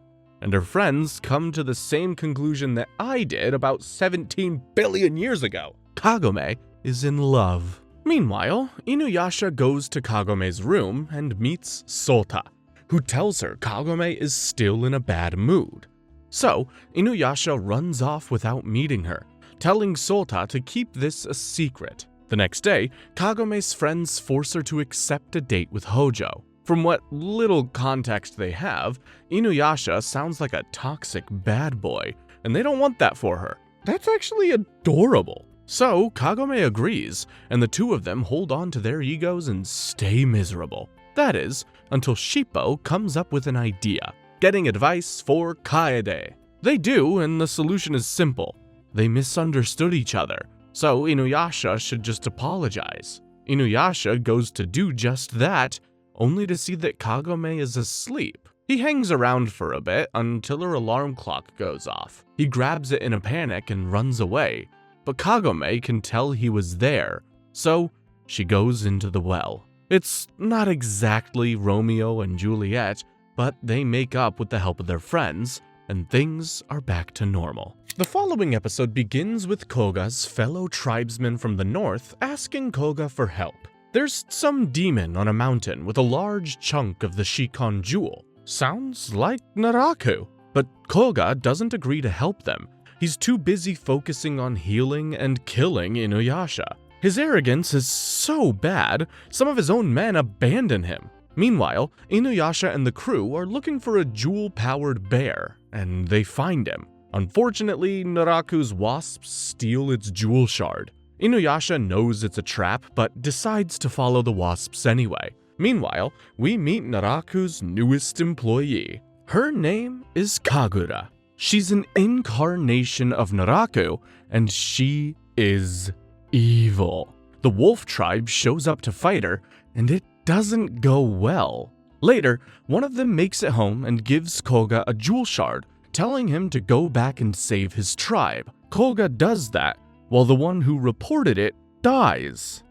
And her friends come to the same conclusion that I did about 17 billion years ago. Kagome is in love. Meanwhile, Inuyasha goes to Kagome's room and meets Sota, who tells her Kagome is still in a bad mood. So, Inuyasha runs off without meeting her, telling Sota to keep this a secret. The next day, Kagome's friends force her to accept a date with Hojo. From what little context they have, Inuyasha sounds like a toxic bad boy, and they don't want that for her. That's actually adorable. So, Kagome agrees, and the two of them hold on to their egos and stay miserable. That is, until Shippo comes up with an idea, getting advice for Kaede. They do, and the solution is simple. They misunderstood each other, so Inuyasha should just apologize. Inuyasha goes to do just that, only to see that Kagome is asleep. He hangs around for a bit until her alarm clock goes off. He grabs it in a panic and runs away, but Kagome can tell he was there, so she goes into the well. It's not exactly Romeo and Juliet, but they make up with the help of their friends, and things are back to normal. The following episode begins with Koga's fellow tribesmen from the north asking Koga for help. There's some demon on a mountain with a large chunk of the Shikon jewel. Sounds like Naraku. But Koga doesn't agree to help them. He's too busy focusing on healing and killing Inuyasha. His arrogance is so bad, some of his own men abandon him. Meanwhile, Inuyasha and the crew are looking for a jewel-powered bear, and they find him. Unfortunately, Naraku's wasps steal its jewel shard. Inuyasha knows it's a trap, but decides to follow the wasps anyway. Meanwhile, we meet Naraku's newest employee. Her name is Kagura. She's an incarnation of Naraku, and she is evil. The wolf tribe shows up to fight her, and it doesn't go well. Later, one of them makes it home and gives Koga a jewel shard, telling him to go back and save his tribe. Koga does that, while the one who reported it dies.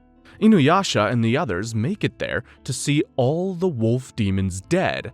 Inuyasha and the others make it there to see all the wolf demons dead,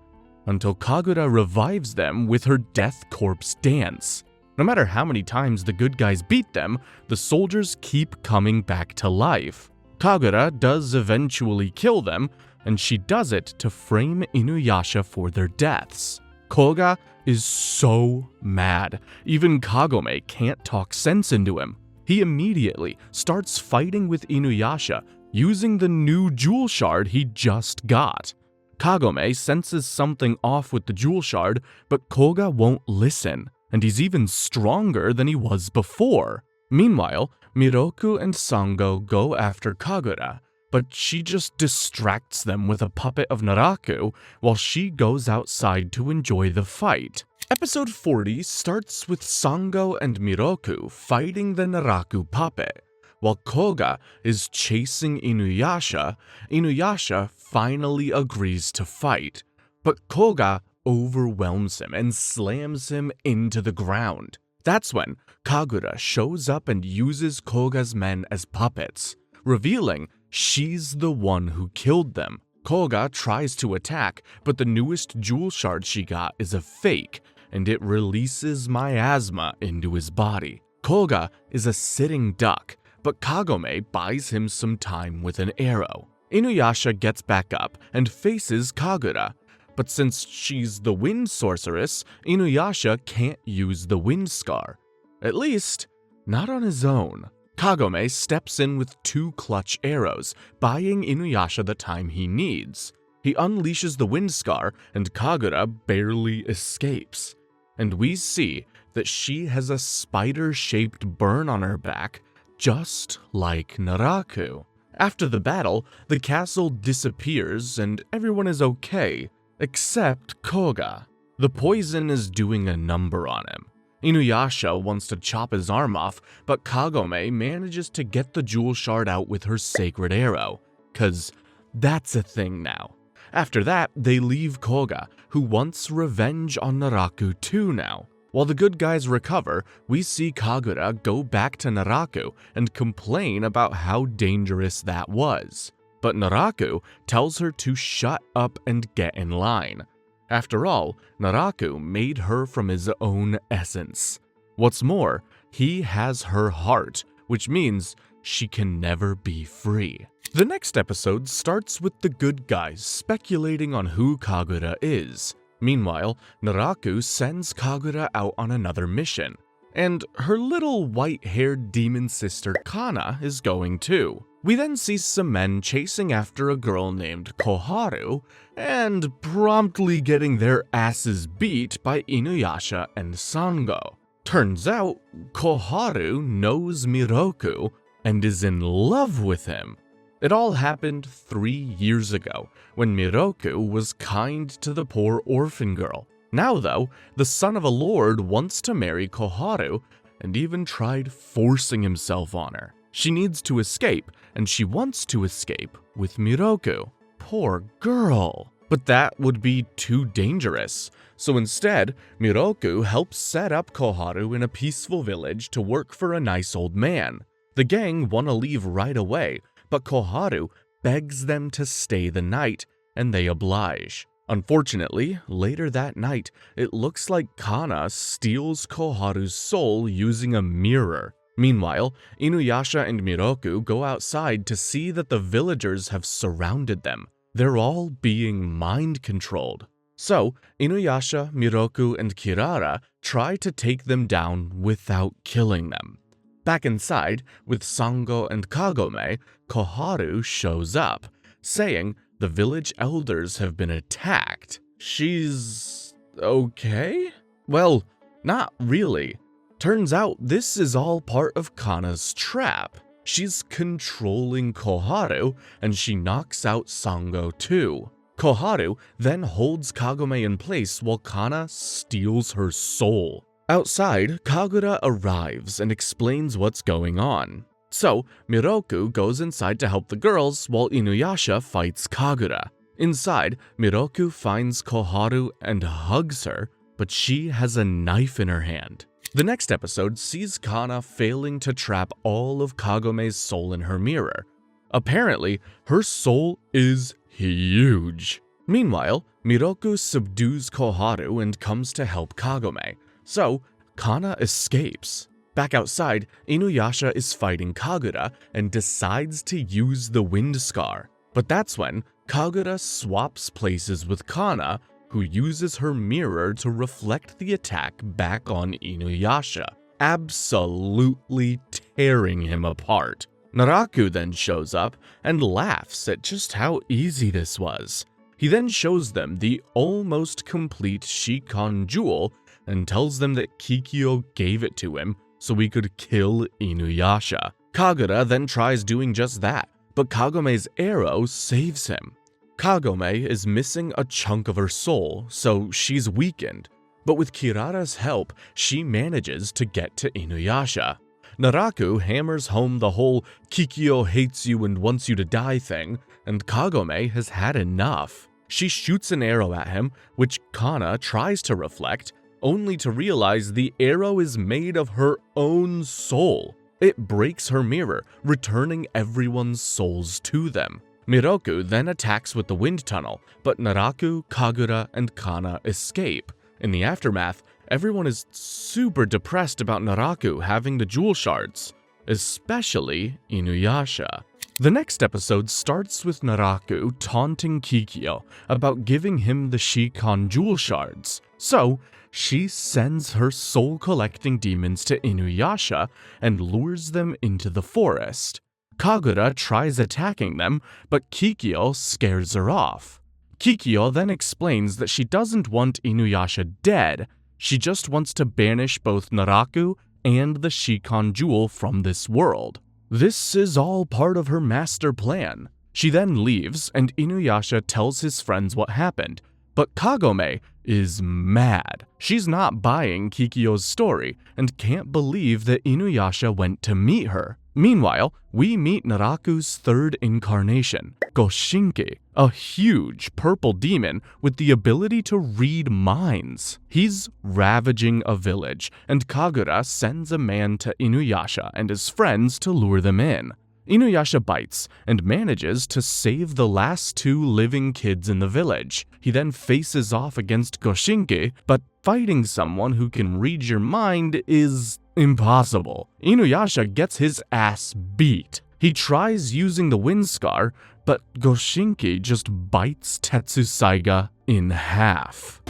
until Kagura revives them with her death corpse dance. No matter how many times the good guys beat them, the soldiers keep coming back to life. Kagura does eventually kill them, and she does it to frame Inuyasha for their deaths. Koga is so mad. Even Kagome can't talk sense into him. He immediately starts fighting with Inuyasha using the new jewel shard he just got. Kagome senses something off with the jewel shard, but Koga won't listen, and he's even stronger than he was before. Meanwhile, Miroku and Sango go after Kagura, but she just distracts them with a puppet of Naraku while she goes outside to enjoy the fight. Episode 40 starts with Sango and Miroku fighting the Naraku puppet. While Koga is chasing Inuyasha, Inuyasha finally agrees to fight, but Koga overwhelms him and slams him into the ground. That's when Kagura shows up and uses Koga's men as puppets, revealing she's the one who killed them. Koga tries to attack, but the newest jewel shard she got is a fake, and it releases miasma into his body. Koga is a sitting duck, but Kagome buys him some time with an arrow. Inuyasha gets back up and faces Kagura, but since she's the wind sorceress, Inuyasha can't use the wind scar. At least, not on his own. Kagome steps in with 2 clutch arrows, buying Inuyasha the time he needs. He unleashes the wind scar, and Kagura barely escapes. And we see that she has a spider-shaped burn on her back, just like Naraku. After the battle, the castle disappears and everyone is okay, except Koga. The poison is doing a number on him. Inuyasha wants to chop his arm off, but Kagome manages to get the jewel shard out with her sacred arrow, 'cause that's a thing now. After that, they leave Koga, who wants revenge on Naraku too now. While the good guys recover, we see Kagura go back to Naraku and complain about how dangerous that was. But Naraku tells her to shut up and get in line. After all, Naraku made her from his own essence. What's more, he has her heart, which means she can never be free. The next episode starts with the good guys speculating on who Kagura is. Meanwhile, Naraku sends Kagura out on another mission, and her little white-haired demon sister Kana is going too. We then see some men chasing after a girl named Koharu, and promptly getting their asses beat by Inuyasha and Sango. Turns out, Koharu knows Miroku and is in love with him. It all happened 3 years ago, when Miroku was kind to the poor orphan girl. Now though, the son of a lord wants to marry Koharu, and even tried forcing himself on her. She needs to escape, and she wants to escape with Miroku. Poor girl. But that would be too dangerous. So instead, Miroku helps set up Koharu in a peaceful village to work for a nice old man. The gang want to leave right away, but Koharu begs them to stay the night, and they oblige. Unfortunately, later that night, it looks like Kana steals Koharu's soul using a mirror. Meanwhile, Inuyasha and Miroku go outside to see that the villagers have surrounded them. They're all being mind-controlled. So, Inuyasha, Miroku, and Kirara try to take them down without killing them. Back inside, with Sango and Kagome, Koharu shows up, saying the village elders have been attacked. She's okay? Well, not really. Turns out this is all part of Kana's trap. She's controlling Koharu, and she knocks out Sango too. Koharu then holds Kagome in place while Kana steals her soul. Outside, Kagura arrives and explains what's going on. So, Miroku goes inside to help the girls while Inuyasha fights Kagura. Inside, Miroku finds Koharu and hugs her, but she has a knife in her hand. The next episode sees Kana failing to trap all of Kagome's soul in her mirror. Apparently, her soul is huge. Meanwhile, Miroku subdues Koharu and comes to help Kagome. So, Kana escapes. Back outside, Inuyasha is fighting Kagura and decides to use the wind scar. But that's when Kagura swaps places with Kana, who uses her mirror to reflect the attack back on Inuyasha, absolutely tearing him apart. Naraku then shows up and laughs at just how easy this was. He then shows them the almost complete Shikon jewel and tells them that Kikyo gave it to him so he could kill Inuyasha. Kagura then tries doing just that, but Kagome's arrow saves him. Kagome is missing a chunk of her soul, so she's weakened, but with Kirara's help, she manages to get to Inuyasha. Naraku hammers home the whole Kikyo hates you and wants you to die thing, and Kagome has had enough. She shoots an arrow at him, which Kana tries to reflect, only to realize the arrow is made of her own soul. It breaks her mirror, returning everyone's souls to them. Miroku then attacks with the wind tunnel, but Naraku, Kagura, and Kana escape. In the aftermath, everyone is super depressed about Naraku having the jewel shards, especially Inuyasha. The next episode starts with Naraku taunting Kikyo about giving him the Shikon jewel shards. So, she sends her soul-collecting demons to Inuyasha and lures them into the forest. Kagura tries attacking them, but Kikyo scares her off. Kikyo then explains that she doesn't want Inuyasha dead, she just wants to banish both Naraku and the Shikon jewel from this world. This is all part of her master plan. She then leaves, and Inuyasha tells his friends what happened, but Kagome is mad. She's not buying Kikyo's story and can't believe that Inuyasha went to meet her. Meanwhile, we meet Naraku's third incarnation, Goshinki, a huge purple demon with the ability to read minds. He's ravaging a village, and Kagura sends a man to Inuyasha and his friends to lure them in. Inuyasha bites and manages to save the last two living kids in the village. He then faces off against Goshinki, but fighting someone who can read your mind is impossible. Inuyasha gets his ass beat. He tries using the wind scar, but Goshinki just bites Tetsusaiga in half.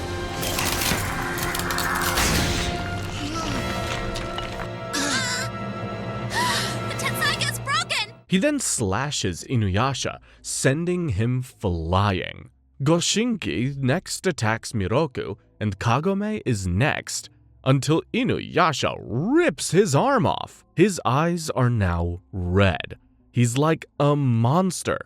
He then slashes Inuyasha, sending him flying. Goshinki next attacks Miroku, and Kagome is next, until Inuyasha rips his arm off. His eyes are now red. He's like a monster.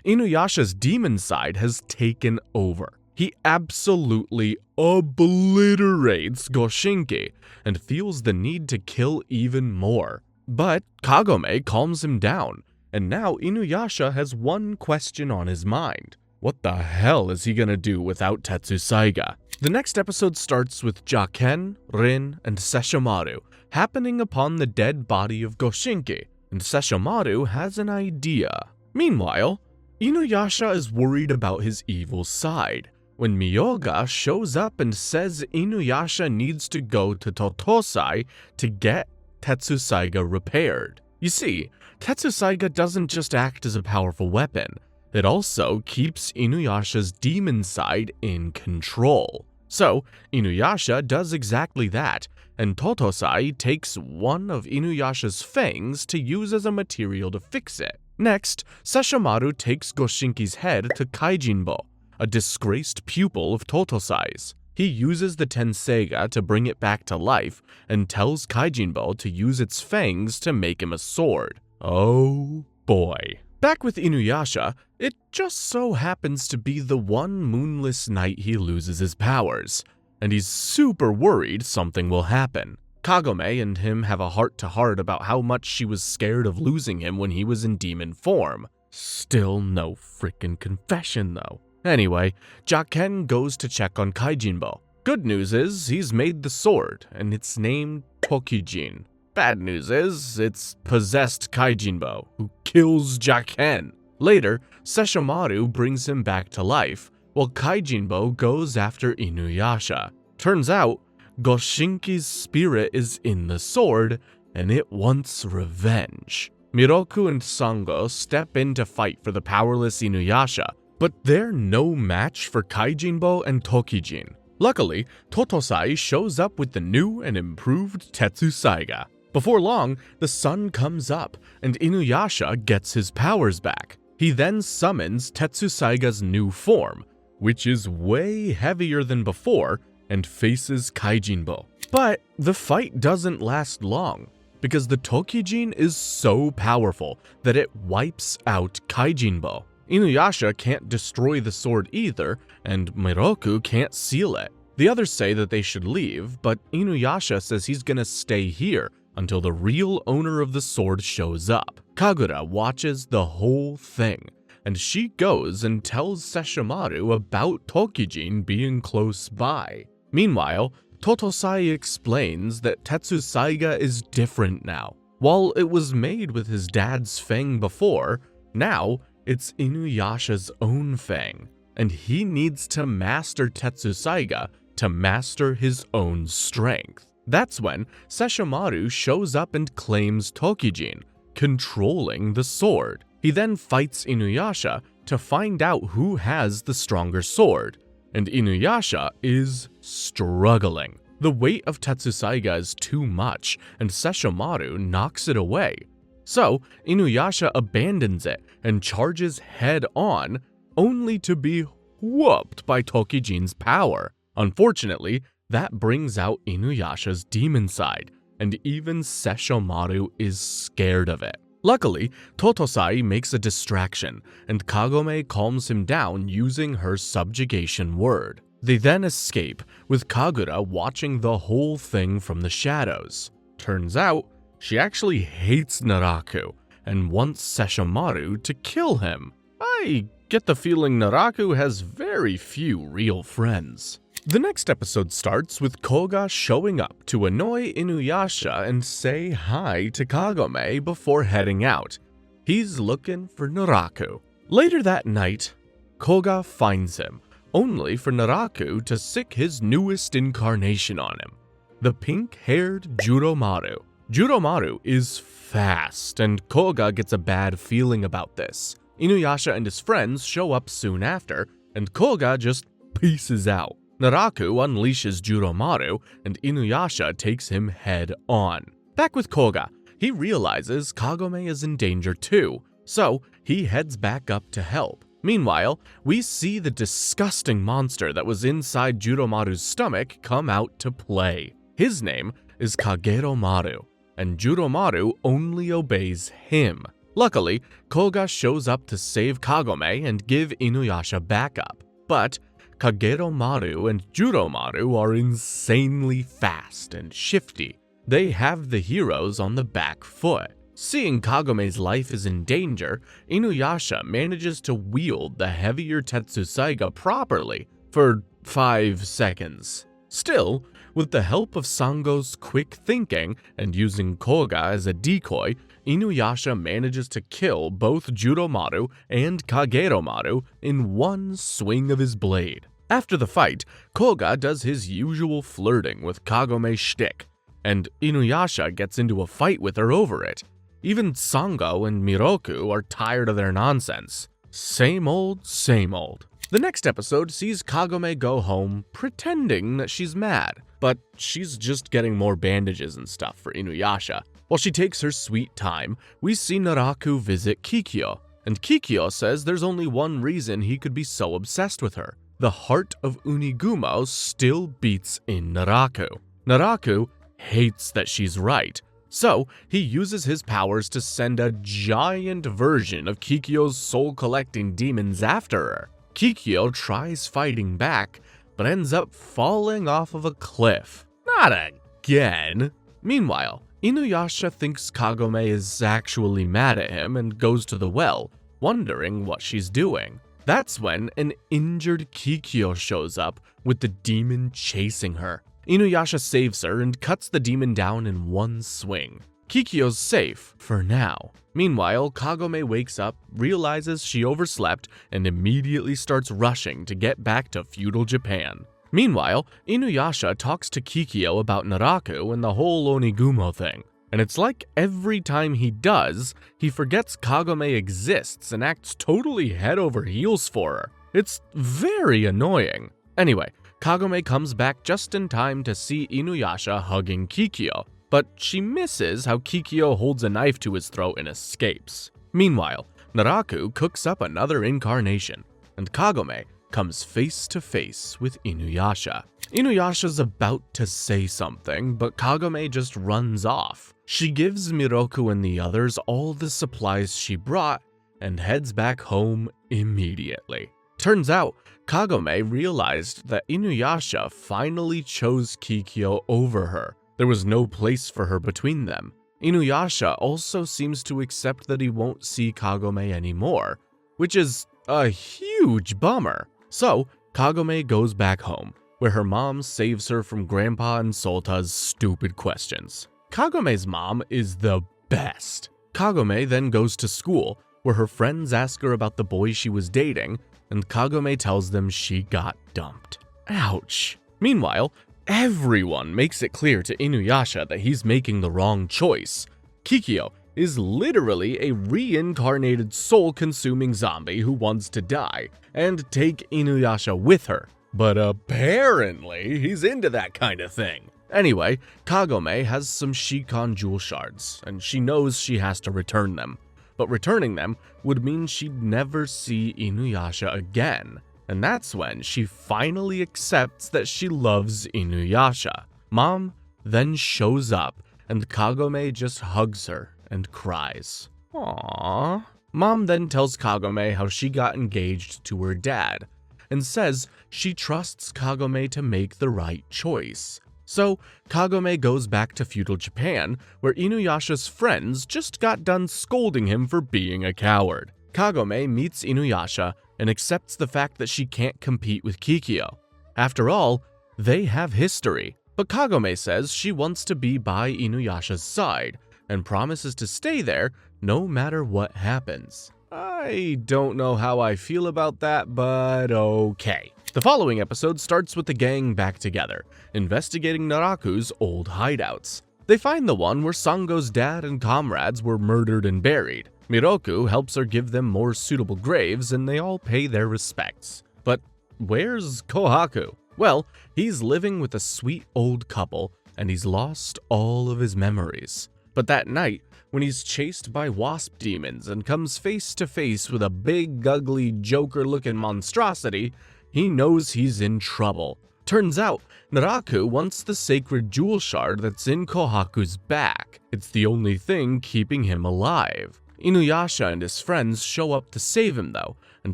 Inuyasha's demon side has taken over. He absolutely obliterates Goshinki and feels the need to kill even more. But Kagome calms him down, and now Inuyasha has one question on his mind. What the hell is he gonna do without Tetsusaiga? The next episode starts with Jaken, Rin, and Sesshomaru happening upon the dead body of Goshinki, and Sesshomaru has an idea. Meanwhile, Inuyasha is worried about his evil side, when Miyoga shows up and says Inuyasha needs to go to Totosai to get Tetsusaiga repaired. You see, Tetsusaiga doesn't just act as a powerful weapon, it also keeps Inuyasha's demon side in control. So, Inuyasha does exactly that, and Totosai takes one of Inuyasha's fangs to use as a material to fix it. Next, Sesshomaru takes Goshinki's head to Kaijinbo, a disgraced pupil of Totosai's. He uses the Tenseiga to bring it back to life and tells Kaijinbo to use its fangs to make him a sword. Oh boy. Back with Inuyasha, it just so happens to be the one moonless night he loses his powers, and he's super worried something will happen. Kagome and him have a heart-to-heart about how much she was scared of losing him when he was in demon form. Still no frickin' confession though. Anyway, Jaken goes to check on Kaijinbo. Good news is, he's made the sword, and it's named Tokijin. Bad news is, it's possessed Kaijinbo, who kills Jaken. Later, Sesshomaru brings him back to life, while Kaijinbo goes after Inuyasha. Turns out, Goshinki's spirit is in the sword, and it wants revenge. Miroku and Sango step in to fight for the powerless Inuyasha, but they're no match for Kaijinbo and Tokijin. Luckily, Totosai shows up with the new and improved Tetsusaiga. Before long, the sun comes up, and Inuyasha gets his powers back. He then summons Tetsusaiga's new form, which is way heavier than before, and faces Kaijinbo. But the fight doesn't last long, because the Tokijin is so powerful that it wipes out Kaijinbo. Inuyasha can't destroy the sword either, and Miroku can't seal it. The others say that they should leave, but Inuyasha says he's gonna stay here until the real owner of the sword shows up. Kagura watches the whole thing, and she goes and tells Sesshomaru about Tokijin being close by. Meanwhile, Totosai explains that Tetsusaiga is different now. While it was made with his dad's fang before, now it's Inuyasha's own fang, and he needs to master Tetsusaiga to master his own strength. That's when Sesshomaru shows up and claims Tokijin, controlling the sword. He then fights Inuyasha to find out who has the stronger sword, and Inuyasha is struggling. The weight of Tetsusaiga is too much, and Sesshomaru knocks it away. So, Inuyasha abandons it and charges head-on, only to be whooped by Tokijin's power. Unfortunately, that brings out Inuyasha's demon side, and even Sesshomaru is scared of it. Luckily, Totosai makes a distraction, and Kagome calms him down using her subjugation word. They then escape, with Kagura watching the whole thing from the shadows. Turns out, she actually hates Naraku, and wants Sesshomaru to kill him. I get the feeling Naraku has very few real friends. The next episode starts with Koga showing up to annoy Inuyasha and say hi to Kagome before heading out. He's looking for Naraku. Later that night, Koga finds him, only for Naraku to sick his newest incarnation on him, the pink-haired Judomaru. Judomaru is fast, and Koga gets a bad feeling about this. Inuyasha and his friends show up soon after, and Koga just pieces out. Naraku unleashes Judomaru, and Inuyasha takes him head on. Back with Koga, he realizes Kagome is in danger too, so he heads back up to help. Meanwhile, we see the disgusting monster that was inside Judomaru's stomach come out to play. His name is Kageromaru, and Judomaru only obeys him. Luckily, Koga shows up to save Kagome and give Inuyasha backup, but Kageromaru and Judomaru are insanely fast and shifty. They have the heroes on the back foot. Seeing Kagome's life is in danger, Inuyasha manages to wield the heavier Tetsusaiga properly for 5 seconds. Still, with the help of Sango's quick thinking and using Koga as a decoy, Inuyasha manages to kill both Judomaru and Kageromaru in one swing of his blade. After the fight, Koga does his usual flirting with Kagome's shtick, and Inuyasha gets into a fight with her over it. Even Sango and Miroku are tired of their nonsense. Same old, same old. The next episode sees Kagome go home pretending that she's mad, but she's just getting more bandages and stuff for Inuyasha. While she takes her sweet time, we see Naraku visit Kikyo, and Kikyo says there's only one reason he could be so obsessed with her. The heart of Unigumo still beats in Naraku. Naraku hates that she's right, so he uses his powers to send a giant version of Kikyo's soul-collecting demons after her. Kikyo tries fighting back, but ends up falling off of a cliff. Not again! Meanwhile, Inuyasha thinks Kagome is actually mad at him and goes to the well, wondering what she's doing. That's when an injured Kikyo shows up with the demon chasing her. Inuyasha saves her and cuts the demon down in one swing. Kikyo's safe for now. Meanwhile, Kagome wakes up, realizes she overslept, and immediately starts rushing to get back to feudal Japan. Meanwhile, Inuyasha talks to Kikyo about Naraku and the whole Onigumo thing. And it's like every time he does, he forgets Kagome exists and acts totally head over heels for her. It's very annoying. Anyway, Kagome comes back just in time to see Inuyasha hugging Kikyo, but she misses how Kikyo holds a knife to his throat and escapes. Meanwhile, Naraku cooks up another incarnation, and Kagome comes face to face with Inuyasha. Inuyasha's about to say something, but Kagome just runs off. She gives Miroku and the others all the supplies she brought and heads back home immediately. Turns out, Kagome realized that Inuyasha finally chose Kikyo over her. There was no place for her between them. Inuyasha also seems to accept that he won't see Kagome anymore, which is a huge bummer. So, Kagome goes back home, where her mom saves her from Grandpa and Solta's stupid questions. Kagome's mom is the best. Kagome then goes to school, where her friends ask her about the boy she was dating, and Kagome tells them she got dumped. Ouch. Meanwhile, everyone makes it clear to Inuyasha that he's making the wrong choice. Kikyo is literally a reincarnated soul-consuming zombie who wants to die and take Inuyasha with her. But apparently, he's into that kind of thing. Anyway, Kagome has some Shikon jewel shards, and she knows she has to return them. But returning them would mean she'd never see Inuyasha again. And that's when she finally accepts that she loves Inuyasha. Mom then shows up, and Kagome just hugs her and cries. Aww. Mom then tells Kagome how she got engaged to her dad, and says she trusts Kagome to make the right choice. So, Kagome goes back to feudal Japan, where Inuyasha's friends just got done scolding him for being a coward. Kagome meets Inuyasha and accepts the fact that she can't compete with Kikyo. After all, they have history. But Kagome says she wants to be by Inuyasha's side, and promises to stay there no matter what happens. I don't know how I feel about that, but okay. The following episode starts with the gang back together, investigating Naraku's old hideouts. They find the one where Sango's dad and comrades were murdered and buried. Miroku helps her give them more suitable graves, and they all pay their respects. But where's Kohaku? Well, he's living with a sweet old couple, and he's lost all of his memories. But that night, when he's chased by wasp demons and comes face to face with a big, ugly, Joker-looking monstrosity, he knows he's in trouble. Turns out, Naraku wants the sacred jewel shard that's in Kohaku's back. It's the only thing keeping him alive. Inuyasha and his friends show up to save him though, and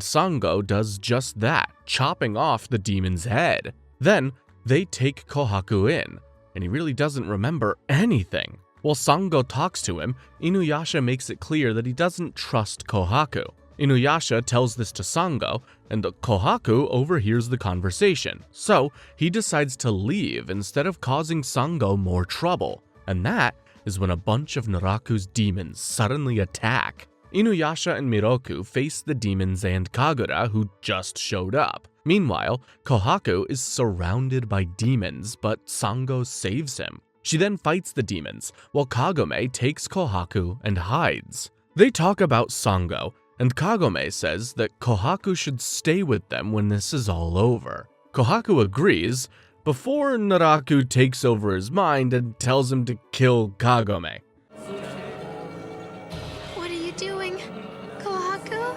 Sango does just that, chopping off the demon's head. Then, they take Kohaku in, and he really doesn't remember anything. While Sango talks to him, Inuyasha makes it clear that he doesn't trust Kohaku. Inuyasha tells this to Sango, and Kohaku overhears the conversation, so he decides to leave instead of causing Sango more trouble. And that is when a bunch of Naraku's demons suddenly attack. Inuyasha and Miroku face the demons and Kagura, who just showed up. Meanwhile, Kohaku is surrounded by demons, but Sango saves him. She then fights the demons, while Kagome takes Kohaku and hides. They talk about Sango, and Kagome says that Kohaku should stay with them when this is all over. Kohaku agrees, before Naraku takes over his mind and tells him to kill Kagome. What are you doing, Kohaku?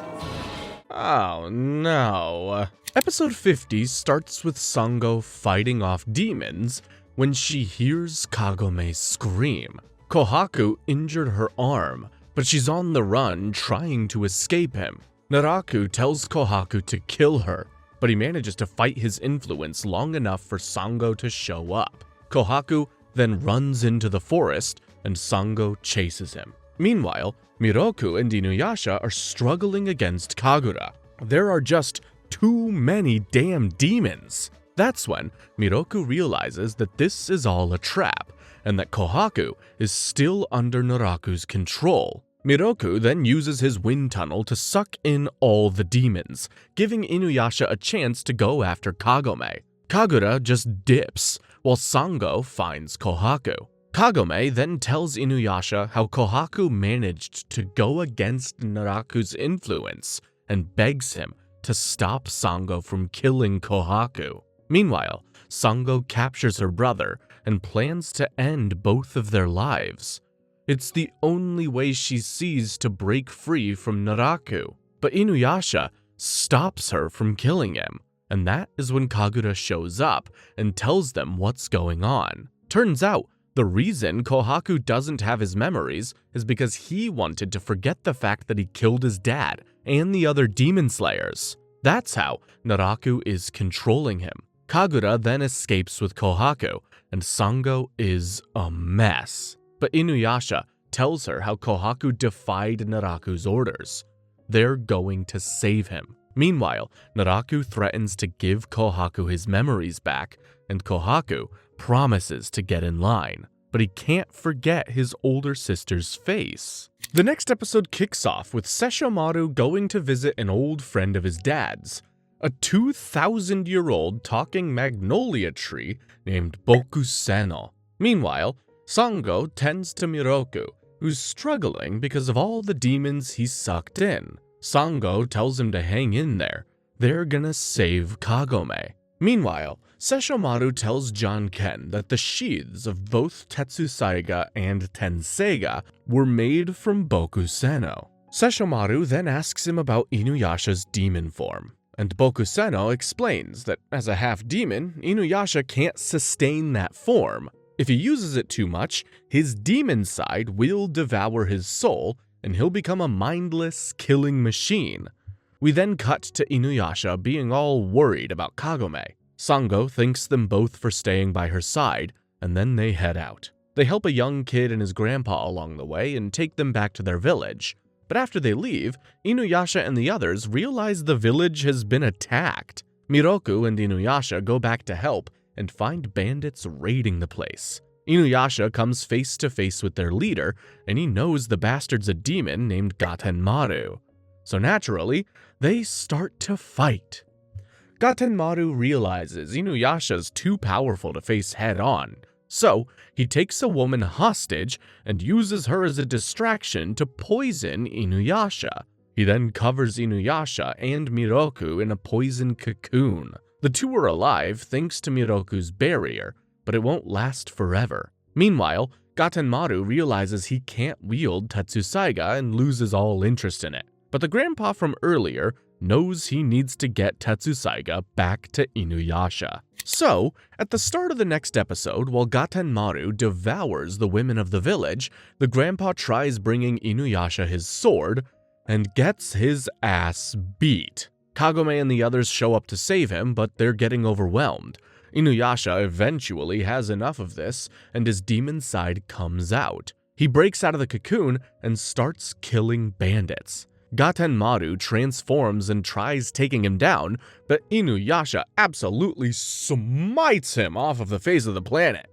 Oh no. Episode 50 starts with Sango fighting off demons when she hears Kagome scream. Kohaku injured her arm, but she's on the run trying to escape him. Naraku tells Kohaku to kill her, but he manages to fight his influence long enough for Sango to show up. Kohaku then runs into the forest, and Sango chases him. Meanwhile, Miroku and Inuyasha are struggling against Kagura. There are just too many damn demons. That's when Miroku realizes that this is all a trap, and that Kohaku is still under Naraku's control. Miroku then uses his wind tunnel to suck in all the demons, giving Inuyasha a chance to go after Kagome. Kagura just dips, while Sango finds Kohaku. Kagome then tells Inuyasha how Kohaku managed to go against Naraku's influence and begs him to stop Sango from killing Kohaku. Meanwhile, Sango captures her brother and plans to end both of their lives. It's the only way she sees to break free from Naraku, but Inuyasha stops her from killing him, and that is when Kagura shows up and tells them what's going on. Turns out, the reason Kohaku doesn't have his memories is because he wanted to forget the fact that he killed his dad and the other demon slayers. That's how Naraku is controlling him. Kagura then escapes with Kohaku, and Sango is a mess. But Inuyasha tells her how Kohaku defied Naraku's orders. They're going to save him. Meanwhile, Naraku threatens to give Kohaku his memories back, and Kohaku promises to get in line. But he can't forget his older sister's face. The next episode kicks off with Sesshomaru going to visit an old friend of his dad's, a 2,000-year-old talking magnolia tree named Bokuseno. Meanwhile, Sango tends to Miroku, who's struggling because of all the demons he sucked in. Sango tells him to hang in there. They're gonna save Kagome. Meanwhile, Sesshomaru tells Ken that the sheaths of both Tetsusaiga and Tenseiga were made from Bokuseno. Sesshomaru then asks him about Inuyasha's demon form, and Bokuseno explains that as a half-demon, Inuyasha can't sustain that form. If he uses it too much, his demon side will devour his soul, and he'll become a mindless, killing machine. We then cut to Inuyasha being all worried about Kagome. Sango thanks them both for staying by her side, and then they head out. They help a young kid and his grandpa along the way and take them back to their village. But after they leave, Inuyasha and the others realize the village has been attacked. Miroku and Inuyasha go back to help and find bandits raiding the place. Inuyasha comes face to face with their leader, and he knows the bastard's a demon named Gatenmaru. So naturally, they start to fight. Gatenmaru realizes Inuyasha's too powerful to face head-on, so he takes a woman hostage and uses her as a distraction to poison Inuyasha. He then covers Inuyasha and Miroku in a poison cocoon. The two are alive thanks to Miroku's barrier, but it won't last forever. Meanwhile, Gatenmaru realizes he can't wield Tetsusaiga and loses all interest in it. But the grandpa from earlier knows he needs to get Tetsusaiga back to Inuyasha. So, at the start of the next episode, while Gatenmaru devours the women of the village, the grandpa tries bringing Inuyasha his sword and gets his ass beat. Kagome and the others show up to save him, but they're getting overwhelmed. Inuyasha eventually has enough of this, and his demon side comes out. He breaks out of the cocoon and starts killing bandits. Gatenmaru transforms and tries taking him down, but Inuyasha absolutely smites him off of the face of the planet.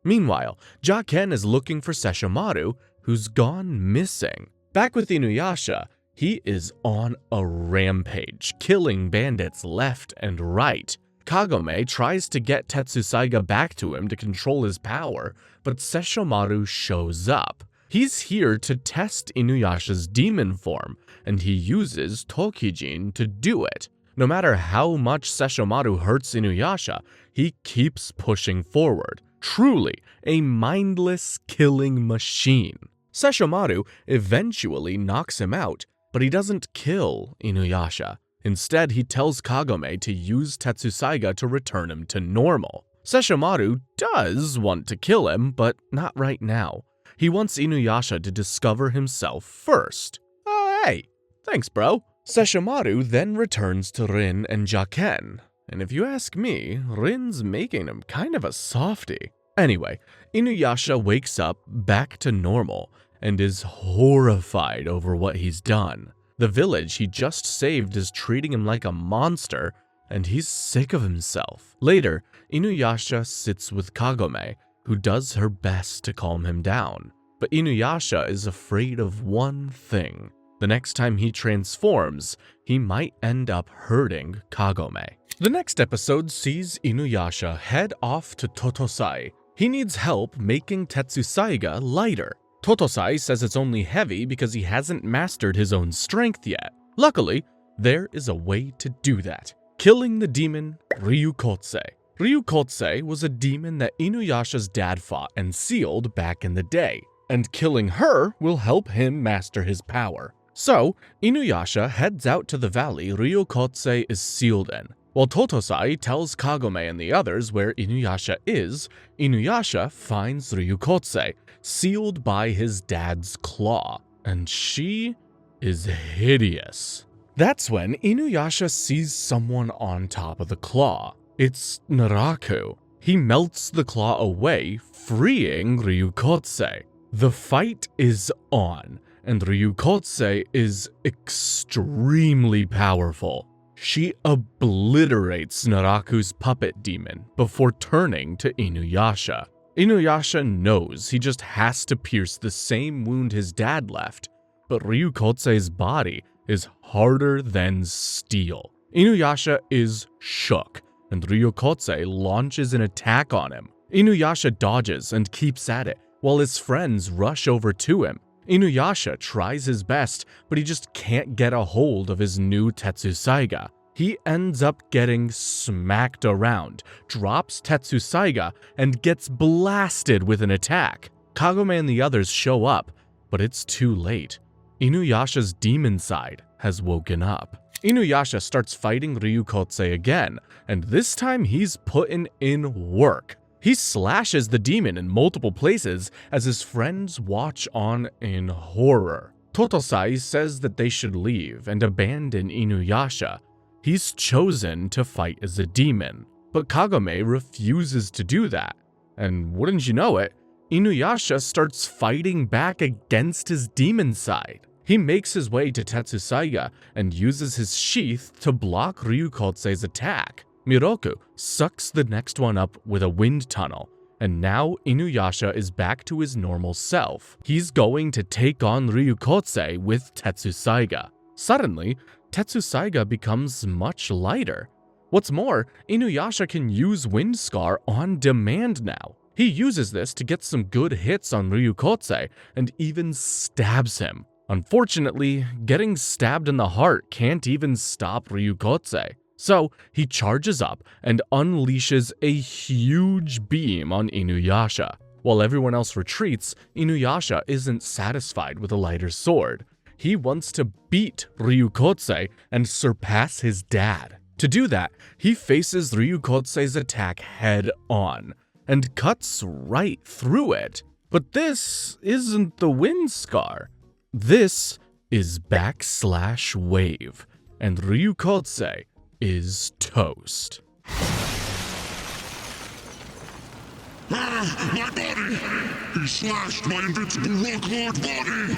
Meanwhile, Ken is looking for Sesshomaru, who's gone missing. Back with Inuyasha, he is on a rampage, killing bandits left and right. Kagome tries to get Tetsusaiga back to him to control his power, but Sesshomaru shows up. He's here to test Inuyasha's demon form, and he uses Tokijin to do it. No matter how much Sesshomaru hurts Inuyasha, he keeps pushing forward. Truly a mindless killing machine. Sesshomaru eventually knocks him out, but he doesn't kill Inuyasha. Instead, he tells Kagome to use Tetsusaiga to return him to normal. Sesshomaru does want to kill him, but not right now. He wants Inuyasha to discover himself first. Oh, hey, thanks, bro. Sesshomaru then returns to Rin and Jaken, and if you ask me, Rin's making him kind of a softie. Anyway, Inuyasha wakes up back to normal and is horrified over what he's done. The village he just saved is treating him like a monster, and he's sick of himself. Later, Inuyasha sits with Kagome, who does her best to calm him down. But Inuyasha is afraid of one thing. The next time he transforms, he might end up hurting Kagome. The next episode sees Inuyasha head off to Totosai. He needs help making Tetsusaiga lighter. Totosai says it's only heavy because he hasn't mastered his own strength yet. Luckily, there is a way to do that. Killing the demon Ryukotse. Ryukotse was a demon that Inuyasha's dad fought and sealed back in the day, and killing her will help him master his power. So, Inuyasha heads out to the valley Ryukotse is sealed in. While Totosai tells Kagome and the others where Inuyasha is, Inuyasha finds Ryukotse, sealed by his dad's claw, and she is hideous. That's when Inuyasha sees someone on top of the claw. It's Naraku. He melts the claw away, freeing Ryukotse. The fight is on, and Ryukotse is extremely powerful. She obliterates Naraku's puppet demon before turning to Inuyasha. Inuyasha knows he just has to pierce the same wound his dad left, but Ryukotse's body is harder than steel. Inuyasha is shook, and Ryukotse launches an attack on him. Inuyasha dodges and keeps at it, while his friends rush over to him. Inuyasha tries his best, but he just can't get a hold of his new Tetsusaiga. He ends up getting smacked around, drops Tetsusaiga, and gets blasted with an attack. Kagome and the others show up, but it's too late. Inuyasha's demon side has woken up. Inuyasha starts fighting Ryukotse again, and this time he's putting in work. He slashes the demon in multiple places as his friends watch on in horror. Totosai says that they should leave and abandon Inuyasha. He's chosen to fight as a demon, but Kagome refuses to do that. And wouldn't you know it, Inuyasha starts fighting back against his demon side. He makes his way to Tetsusaiga and uses his sheath to block Ryukotse's attack. Miroku sucks the next one up with a wind tunnel, and now Inuyasha is back to his normal self. He's going to take on Ryukotse with Tetsusaiga. Suddenly, Tetsusaiga becomes much lighter. What's more, Inuyasha can use Wind Scar on demand now. He uses this to get some good hits on Ryukotse and even stabs him. Unfortunately, getting stabbed in the heart can't even stop Ryukotse. So he charges up and unleashes a huge beam on Inuyasha. While everyone else retreats, Inuyasha isn't satisfied with a lighter sword. He wants to beat Ryukotse and surpass his dad. To do that, he faces Ryukotse's attack head on and cuts right through it. But this isn't the Wind Scar. This is /wave, and Ryukotse is toast. My body! He slashed my invincible rock lord body!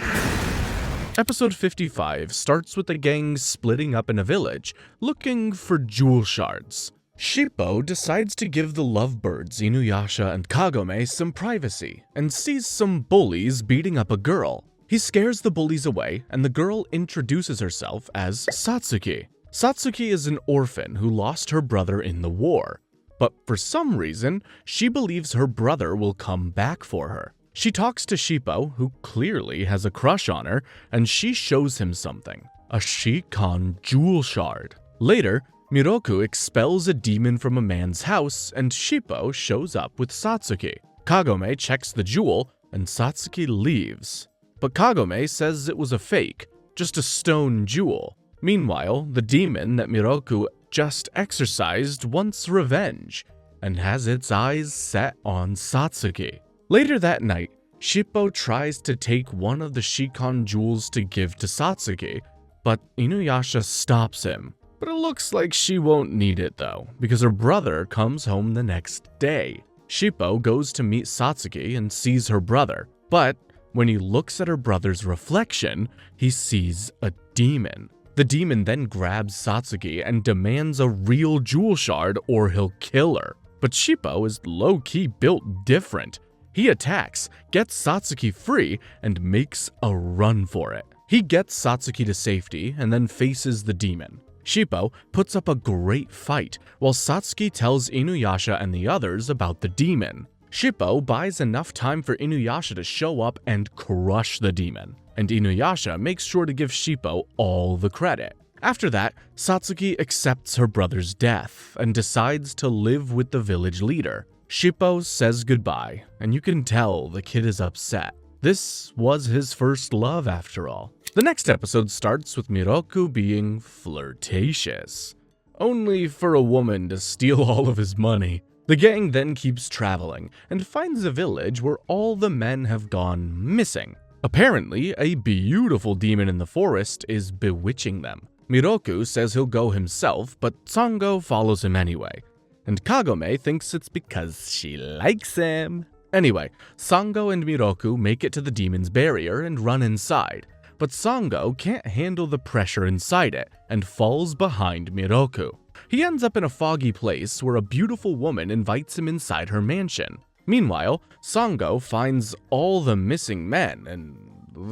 Episode 55 starts with the gang splitting up in a village, looking for jewel shards. Shippo decides to give the lovebirds Inuyasha and Kagome some privacy, and sees some bullies beating up a girl. He scares the bullies away, and the girl introduces herself as Satsuki. Satsuki is an orphan who lost her brother in the war, but for some reason, she believes her brother will come back for her. She talks to Shippo, who clearly has a crush on her, and she shows him something, a Shikon jewel shard. Later, Miroku expels a demon from a man's house, and Shippo shows up with Satsuki. Kagome checks the jewel, and Satsuki leaves. But Kagome says it was a fake, just a stone jewel. Meanwhile, the demon that Miroku just exorcised wants revenge, and has its eyes set on Satsuki. Later that night, Shippo tries to take one of the Shikon jewels to give to Satsuki, but Inuyasha stops him. But it looks like she won't need it though, because her brother comes home the next day. Shippo goes to meet Satsuki and sees her brother, but when he looks at her brother's reflection, he sees a demon. The demon then grabs Satsuki and demands a real jewel shard or he'll kill her. But Shippo is low-key built different. He attacks, gets Satsuki free, and makes a run for it. He gets Satsuki to safety and then faces the demon. Shippo puts up a great fight while Satsuki tells Inuyasha and the others about the demon. Shippo buys enough time for Inuyasha to show up and crush the demon, and Inuyasha makes sure to give Shippo all the credit. After that, Satsuki accepts her brother's death and decides to live with the village leader. Shippo says goodbye, and you can tell the kid is upset. This was his first love after all. The next episode starts with Miroku being flirtatious, only for a woman to steal all of his money. The gang then keeps traveling and finds a village where all the men have gone missing. Apparently, a beautiful demon in the forest is bewitching them. Miroku says he'll go himself, but Sango follows him anyway, and Kagome thinks it's because she likes him. Anyway, Sango and Miroku make it to the demon's barrier and run inside, but Sango can't handle the pressure inside it and falls behind Miroku. He ends up in a foggy place where a beautiful woman invites him inside her mansion. Meanwhile, Sango finds all the missing men, and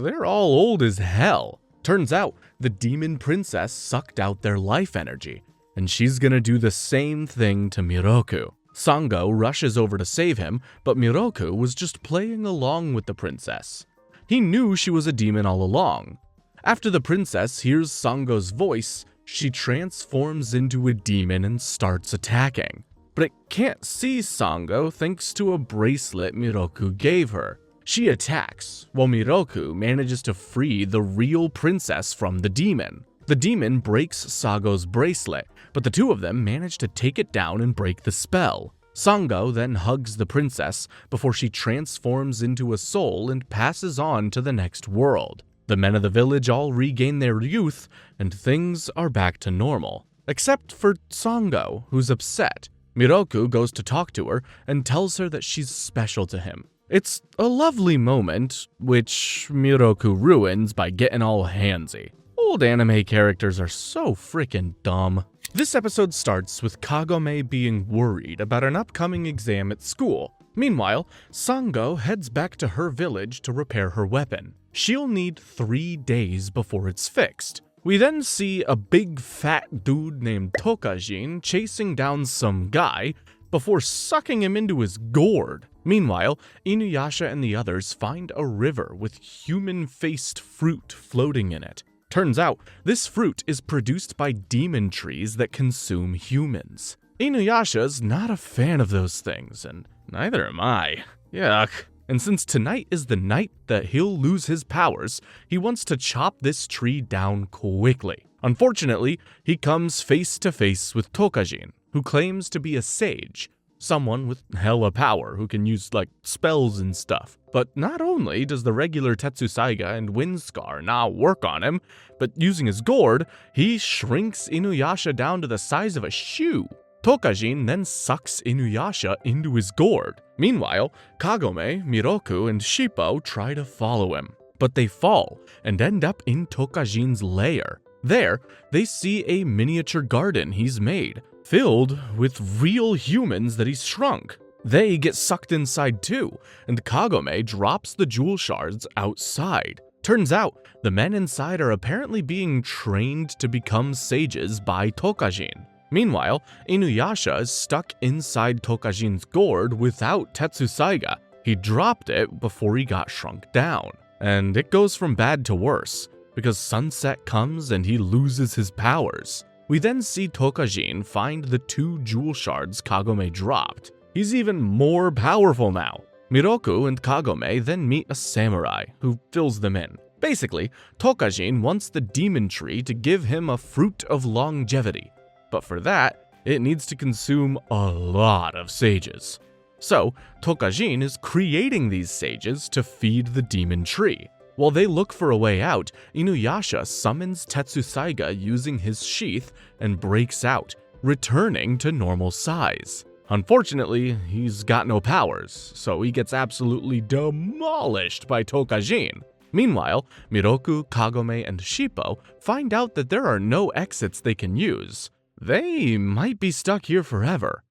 they're all old as hell. Turns out, the demon princess sucked out their life energy, and she's gonna do the same thing to Miroku. Sango rushes over to save him, but Miroku was just playing along with the princess. He knew she was a demon all along. After the princess hears Sango's voice, she transforms into a demon and starts attacking. But it can't see Sango thanks to a bracelet Miroku gave her. She attacks, while Miroku manages to free the real princess from the demon. The demon breaks Sango's bracelet, but the two of them manage to take it down and break the spell. Sango then hugs the princess before she transforms into a soul and passes on to the next world. The men of the village all regain their youth, and things are back to normal. Except for Sango, who's upset. Miroku goes to talk to her and tells her that she's special to him. It's a lovely moment, which Miroku ruins by getting all handsy. Old anime characters are so freaking dumb. This episode starts with Kagome being worried about an upcoming exam at school. Meanwhile, Sango heads back to her village to repair her weapon. She'll need 3 days before it's fixed. We then see a big fat dude named Tokajin chasing down some guy before sucking him into his gourd. Meanwhile, Inuyasha and the others find a river with human-faced fruit floating in it. Turns out, this fruit is produced by demon trees that consume humans. Inuyasha's not a fan of those things, and neither am I. Yuck. And since tonight is the night that he'll lose his powers, he wants to chop this tree down quickly. Unfortunately, he comes face to face with Tokajin, who claims to be a sage, someone with hella power who can use, spells and stuff. But not only does the regular Tetsusaiga and Windscar not work on him, but using his gourd, he shrinks Inuyasha down to the size of a shoe. Tokajin then sucks Inuyasha into his gourd. Meanwhile, Kagome, Miroku, and Shippo try to follow him, but they fall and end up in Tokajin's lair. There, they see a miniature garden he's made, filled with real humans that he's shrunk. They get sucked inside too, and Kagome drops the jewel shards outside. Turns out, the men inside are apparently being trained to become sages by Tokajin. Meanwhile, Inuyasha is stuck inside Tokajin's gourd without Tetsusaiga. He dropped it before he got shrunk down. And it goes from bad to worse, because sunset comes and he loses his powers. We then see Tokajin find the 2 jewel shards Kagome dropped. He's even more powerful now. Miroku and Kagome then meet a samurai who fills them in. Basically, Tokajin wants the demon tree to give him a fruit of longevity. But for that, it needs to consume a lot of sages. So, Tokajin is creating these sages to feed the demon tree. While they look for a way out, Inuyasha summons Tetsusaiga using his sheath and breaks out, returning to normal size. Unfortunately, he's got no powers, so he gets absolutely demolished by Tokajin. Meanwhile, Miroku, Kagome, and Shippo find out that there are no exits they can use. They might be stuck here forever.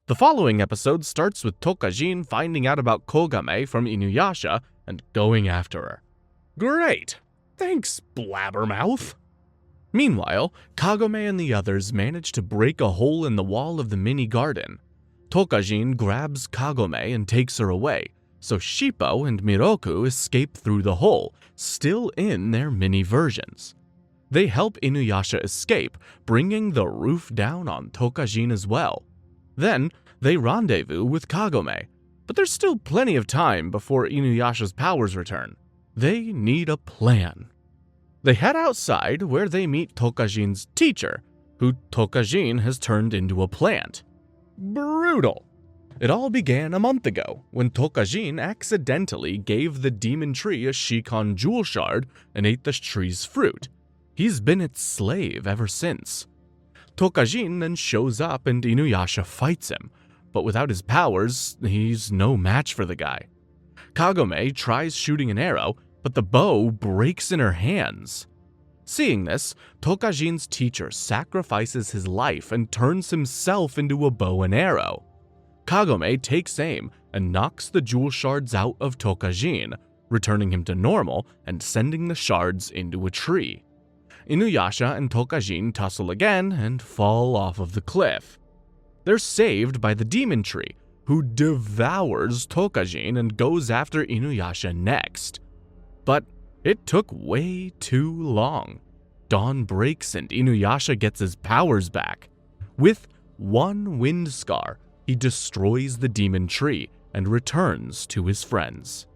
The following episode starts with Tokajin finding out about Kogame from Inuyasha and going after her. Great! Thanks, blabbermouth. Meanwhile, Kagome and the others manage to break a hole in the wall of the mini garden. Tokajin grabs Kagome and takes her away, so Shippo and Miroku escape through the hole, still in their mini versions. They help Inuyasha escape, bringing the roof down on Tokajin as well. Then, they rendezvous with Kagome, but there's still plenty of time before Inuyasha's powers return. They need a plan. They head outside where they meet Tokajin's teacher, who Tokajin has turned into a plant. Brutal. It all began a month ago when Tokajin accidentally gave the demon tree a Shikon jewel shard and ate the tree's fruit. He's been its slave ever since. Tokajin then shows up and Inuyasha fights him, but without his powers, he's no match for the guy. Kagome tries shooting an arrow, but the bow breaks in her hands. Seeing this, Tokajin's teacher sacrifices his life and turns himself into a bow and arrow. Kagome takes aim and knocks the jewel shards out of Tokajin, returning him to normal and sending the shards into a tree. Inuyasha and Tokajin tussle again and fall off of the cliff. They're saved by the demon tree, who devours Tokajin and goes after Inuyasha next. But it took way too long. Dawn breaks and Inuyasha gets his powers back. With one wind scar, he destroys the demon tree and returns to his friends.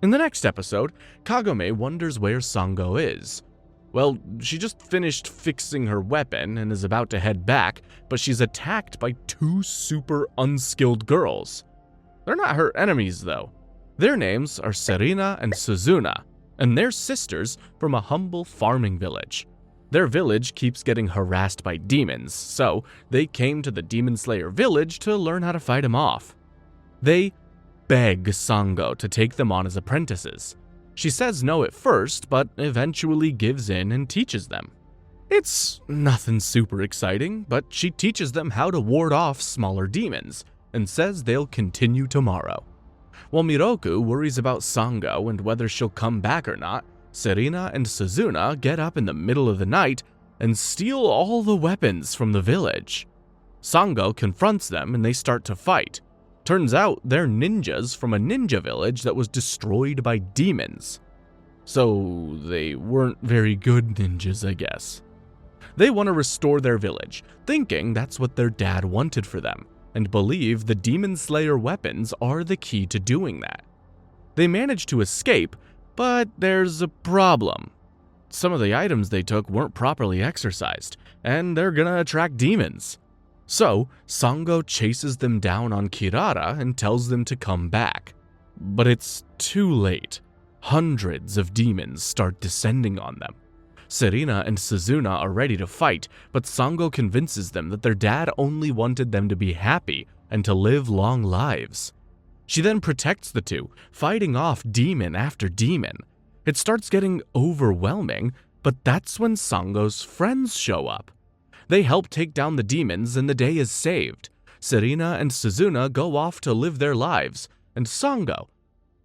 In the next episode, Kagome wonders where Sango is. Well, she just finished fixing her weapon and is about to head back, but she's attacked by two super unskilled girls. They're not her enemies, though. Their names are Serena and Suzuna, and they're sisters from a humble farming village. Their village keeps getting harassed by demons, so they came to the Demon Slayer village to learn how to fight him off. They beg Sango to take them on as apprentices. She says no at first, but eventually gives in and teaches them. It's nothing super exciting, but she teaches them how to ward off smaller demons, and says they'll continue tomorrow. While Miroku worries about Sango and whether she'll come back or not, Serena and Suzuna get up in the middle of the night and steal all the weapons from the village. Sango confronts them and they start to fight. Turns out they're ninjas from a ninja village that was destroyed by demons. So they weren't very good ninjas, I guess. They want to restore their village, thinking that's what their dad wanted for them, and believe the Demon Slayer weapons are the key to doing that. They manage to escape, but there's a problem. Some of the items they took weren't properly exercised, and they're gonna attract demons. So, Sango chases them down on Kirara and tells them to come back. But it's too late. Hundreds of demons start descending on them. Serena and Suzuna are ready to fight, but Sango convinces them that their dad only wanted them to be happy and to live long lives. She then protects the two, fighting off demon after demon. It starts getting overwhelming, but that's when Sango's friends show up. They help take down the demons and the day is saved. Serena and Suzuna go off to live their lives, and Sango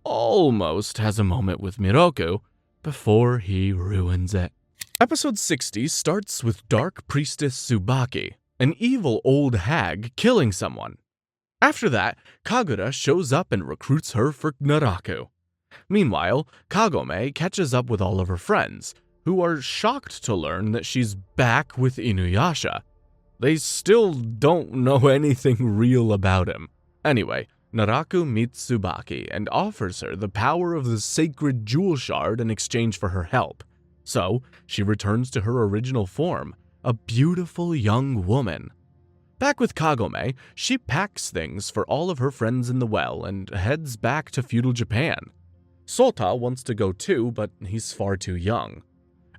almost has a moment with Miroku before he ruins it. Episode 60 starts with Dark Priestess Tsubaki, an evil old hag killing someone. After that, Kagura shows up and recruits her for Naraku. Meanwhile, Kagome catches up with all of her friends, who are shocked to learn that she's back with Inuyasha. They still don't know anything real about him. Anyway, Naraku meets Tsubaki and offers her the power of the sacred jewel shard in exchange for her help. So, she returns to her original form, a beautiful young woman. Back with Kagome, she packs things for all of her friends in the well and heads back to feudal Japan. Sota wants to go too, but he's far too young.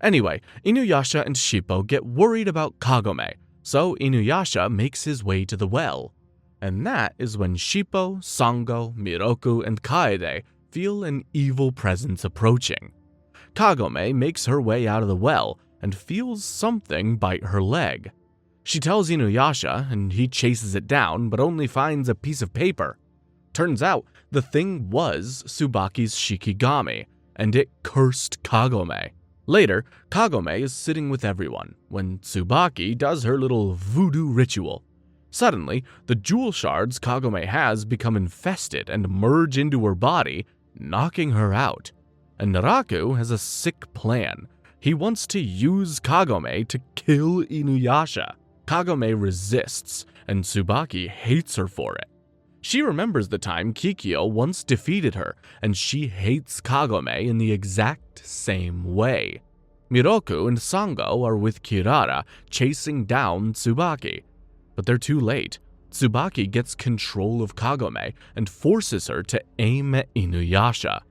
Anyway, Inuyasha and Shippo get worried about Kagome, so Inuyasha makes his way to the well. And that is when Shippo, Sango, Miroku, and Kaede feel an evil presence approaching. Kagome makes her way out of the well and feels something bite her leg. She tells Inuyasha, and he chases it down, but only finds a piece of paper. Turns out, the thing was Tsubaki's Shikigami, and it cursed Kagome. Later, Kagome is sitting with everyone when Tsubaki does her little voodoo ritual. Suddenly, the jewel shards Kagome has become infested and merge into her body, knocking her out. And Naraku has a sick plan. He wants to use Kagome to kill Inuyasha. Kagome resists, and Tsubaki hates her for it. She remembers the time Kikyo once defeated her, and she hates Kagome in the exact same way. Miroku and Sango are with Kirara, chasing down Tsubaki. But they're too late. Tsubaki gets control of Kagome and forces her to aim at Inuyasha.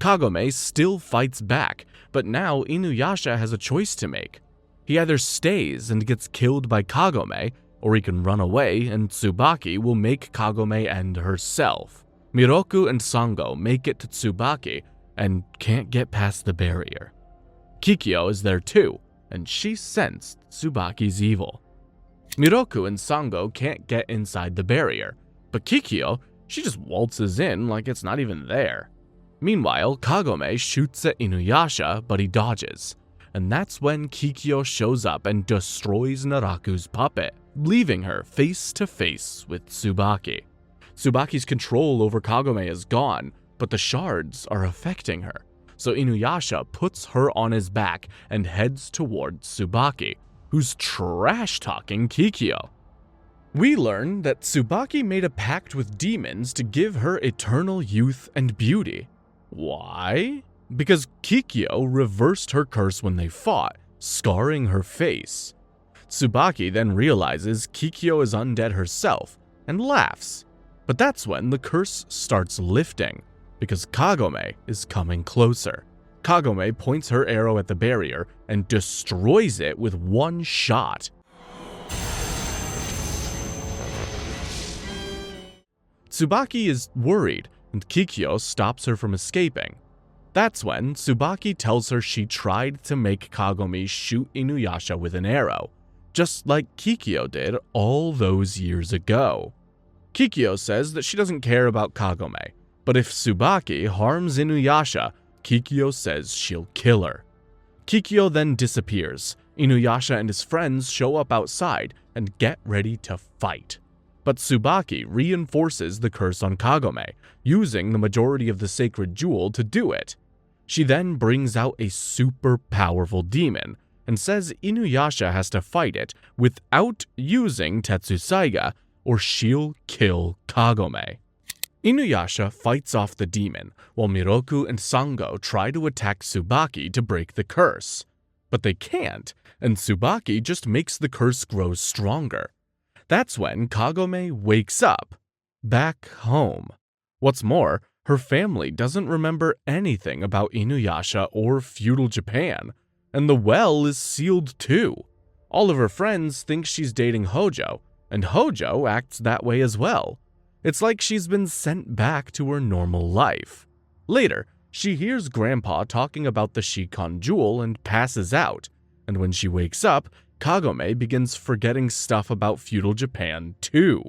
Kagome still fights back, but now Inuyasha has a choice to make. He either stays and gets killed by Kagome, or he can run away and Tsubaki will make Kagome end herself. Miroku and Sango make it to Tsubaki and can't get past the barrier. Kikyo is there too, and she sensed Tsubaki's evil. Miroku and Sango can't get inside the barrier, but Kikyo, she just waltzes in like it's not even there. Meanwhile, Kagome shoots at Inuyasha, but he dodges. And that's when Kikyo shows up and destroys Naraku's puppet, leaving her face to face with Tsubaki. Tsubaki's control over Kagome is gone, but the shards are affecting her. So Inuyasha puts her on his back and heads towards Tsubaki, who's trash-talking Kikyo. We learn that Tsubaki made a pact with demons to give her eternal youth and beauty. Why? Because Kikyo reversed her curse when they fought, scarring her face. Tsubaki then realizes Kikyo is undead herself and laughs. But that's when the curse starts lifting, because Kagome is coming closer. Kagome points her arrow at the barrier and destroys it with one shot. Tsubaki is worried, and Kikyo stops her from escaping. That's when Tsubaki tells her she tried to make Kagome shoot Inuyasha with an arrow, just like Kikyo did all those years ago. Kikyo says that she doesn't care about Kagome, but if Tsubaki harms Inuyasha, Kikyo says she'll kill her. Kikyo then disappears. Inuyasha and his friends show up outside and get ready to fight. But Tsubaki reinforces the curse on Kagome, using the majority of the sacred jewel to do it. She then brings out a super powerful demon and says Inuyasha has to fight it without using Tetsusaiga or she'll kill Kagome. Inuyasha fights off the demon while Miroku and Sango try to attack Tsubaki to break the curse. But they can't, and Tsubaki just makes the curse grow stronger. That's when Kagome wakes up, back home. What's more, her family doesn't remember anything about Inuyasha or feudal Japan, and the well is sealed too. All of her friends think she's dating Hojo, and Hojo acts that way as well. It's like she's been sent back to her normal life. Later, she hears Grandpa talking about the Shikon jewel and passes out, and when she wakes up, Kagome begins forgetting stuff about feudal Japan too.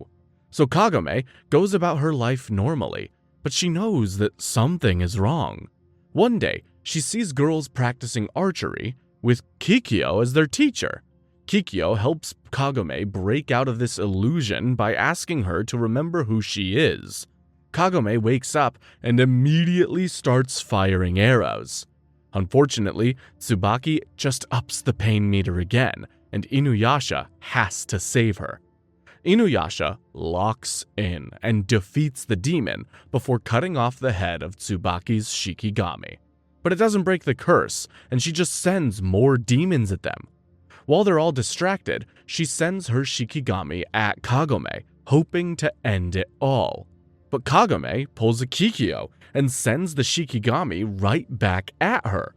So Kagome goes about her life normally, but she knows that something is wrong. One day, she sees girls practicing archery with Kikyo as their teacher. Kikyo helps Kagome break out of this illusion by asking her to remember who she is. Kagome wakes up and immediately starts firing arrows. Unfortunately, Tsubaki just ups the pain meter again, and Inuyasha has to save her. Inuyasha locks in and defeats the demon before cutting off the head of Tsubaki's Shikigami. But it doesn't break the curse, and she just sends more demons at them. While they're all distracted, she sends her Shikigami at Kagome, hoping to end it all. But Kagome pulls a Kikyo and sends the Shikigami right back at her.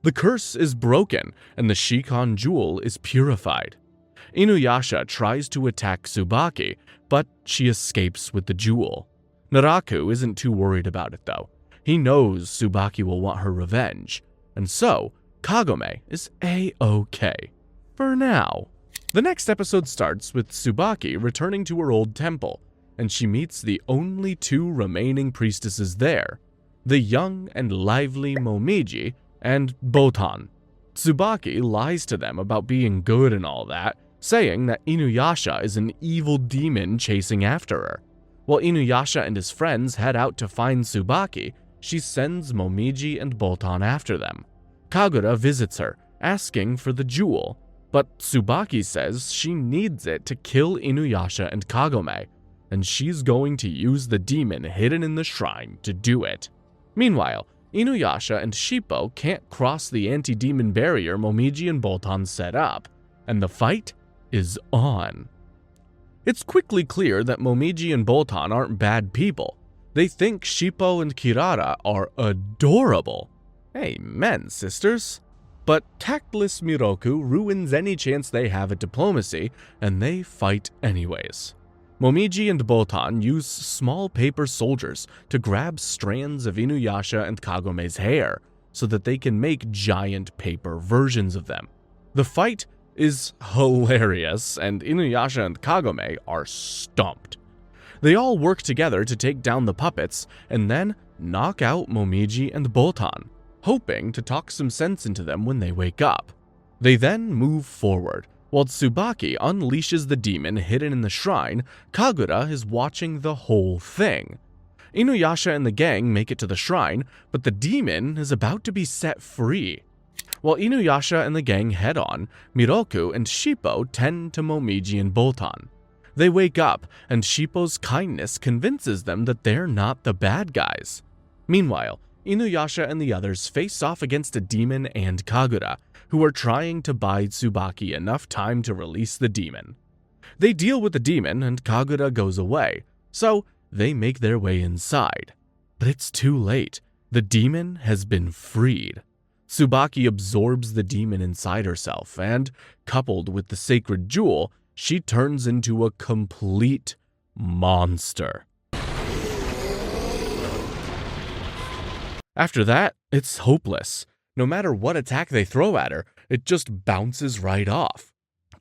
The curse is broken, and the Shikon jewel is purified. Inuyasha tries to attack Tsubaki, but she escapes with the jewel. Naraku isn't too worried about it though. He knows Tsubaki will want her revenge, and so Kagome is A-okay. For now. The next episode starts with Tsubaki returning to her old temple. and she meets the only two remaining priestesses there, the young and lively Momiji and Botan. Tsubaki lies to them about being good and all that, saying that Inuyasha is an evil demon chasing after her. While Inuyasha and his friends head out to find Tsubaki, she sends Momiji and Botan after them. Kagura visits her, asking for the jewel, but Tsubaki says she needs it to kill Inuyasha and Kagome, and she's going to use the demon hidden in the shrine to do it. Meanwhile, Inuyasha and Shippo can't cross the anti-demon barrier Momiji and Botan set up, and the fight is on. It's quickly clear that Momiji and Botan aren't bad people. They think Shippo and Kirara are adorable. Amen, sisters. But tactless Miroku ruins any chance they have at diplomacy, and they fight anyways. Momiji and Botan use small paper soldiers to grab strands of Inuyasha and Kagome's hair so that they can make giant paper versions of them. The fight is hilarious, and Inuyasha and Kagome are stumped. They all work together to take down the puppets and then knock out Momiji and Botan, hoping to talk some sense into them when they wake up. They then move forward. While Tsubaki unleashes the demon hidden in the shrine, Kagura is watching the whole thing. Inuyasha and the gang make it to the shrine, but the demon is about to be set free. While Inuyasha and the gang head on, Miroku and Shippo tend to Momiji and Botan. They wake up, and Shippo's kindness convinces them that they're not the bad guys. Meanwhile, Inuyasha and the others face off against a demon and Kagura, who are trying to buy Tsubaki enough time to release the demon. They deal with the demon and Kagura goes away, so they make their way inside. But it's too late. The demon has been freed. Tsubaki absorbs the demon inside herself, and, coupled with the sacred jewel, she turns into a complete monster. After that, it's hopeless. No matter what attack they throw at her, it just bounces right off.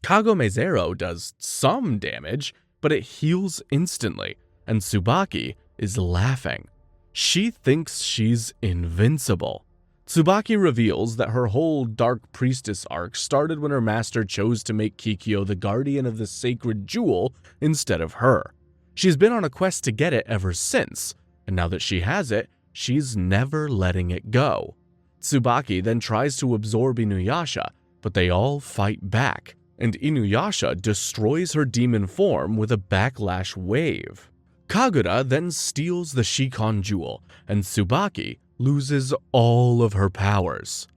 Kagome's arrow does some damage, but it heals instantly, and Tsubaki is laughing. She thinks she's invincible. Tsubaki reveals that her whole Dark Priestess arc started when her master chose to make Kikyo the guardian of the sacred jewel instead of her. She's been on a quest to get it ever since, and now that she has it, she's never letting it go. Tsubaki then tries to absorb Inuyasha, but they all fight back, and Inuyasha destroys her demon form with a backlash wave. Kagura then steals the Shikon jewel, and Tsubaki loses all of her powers.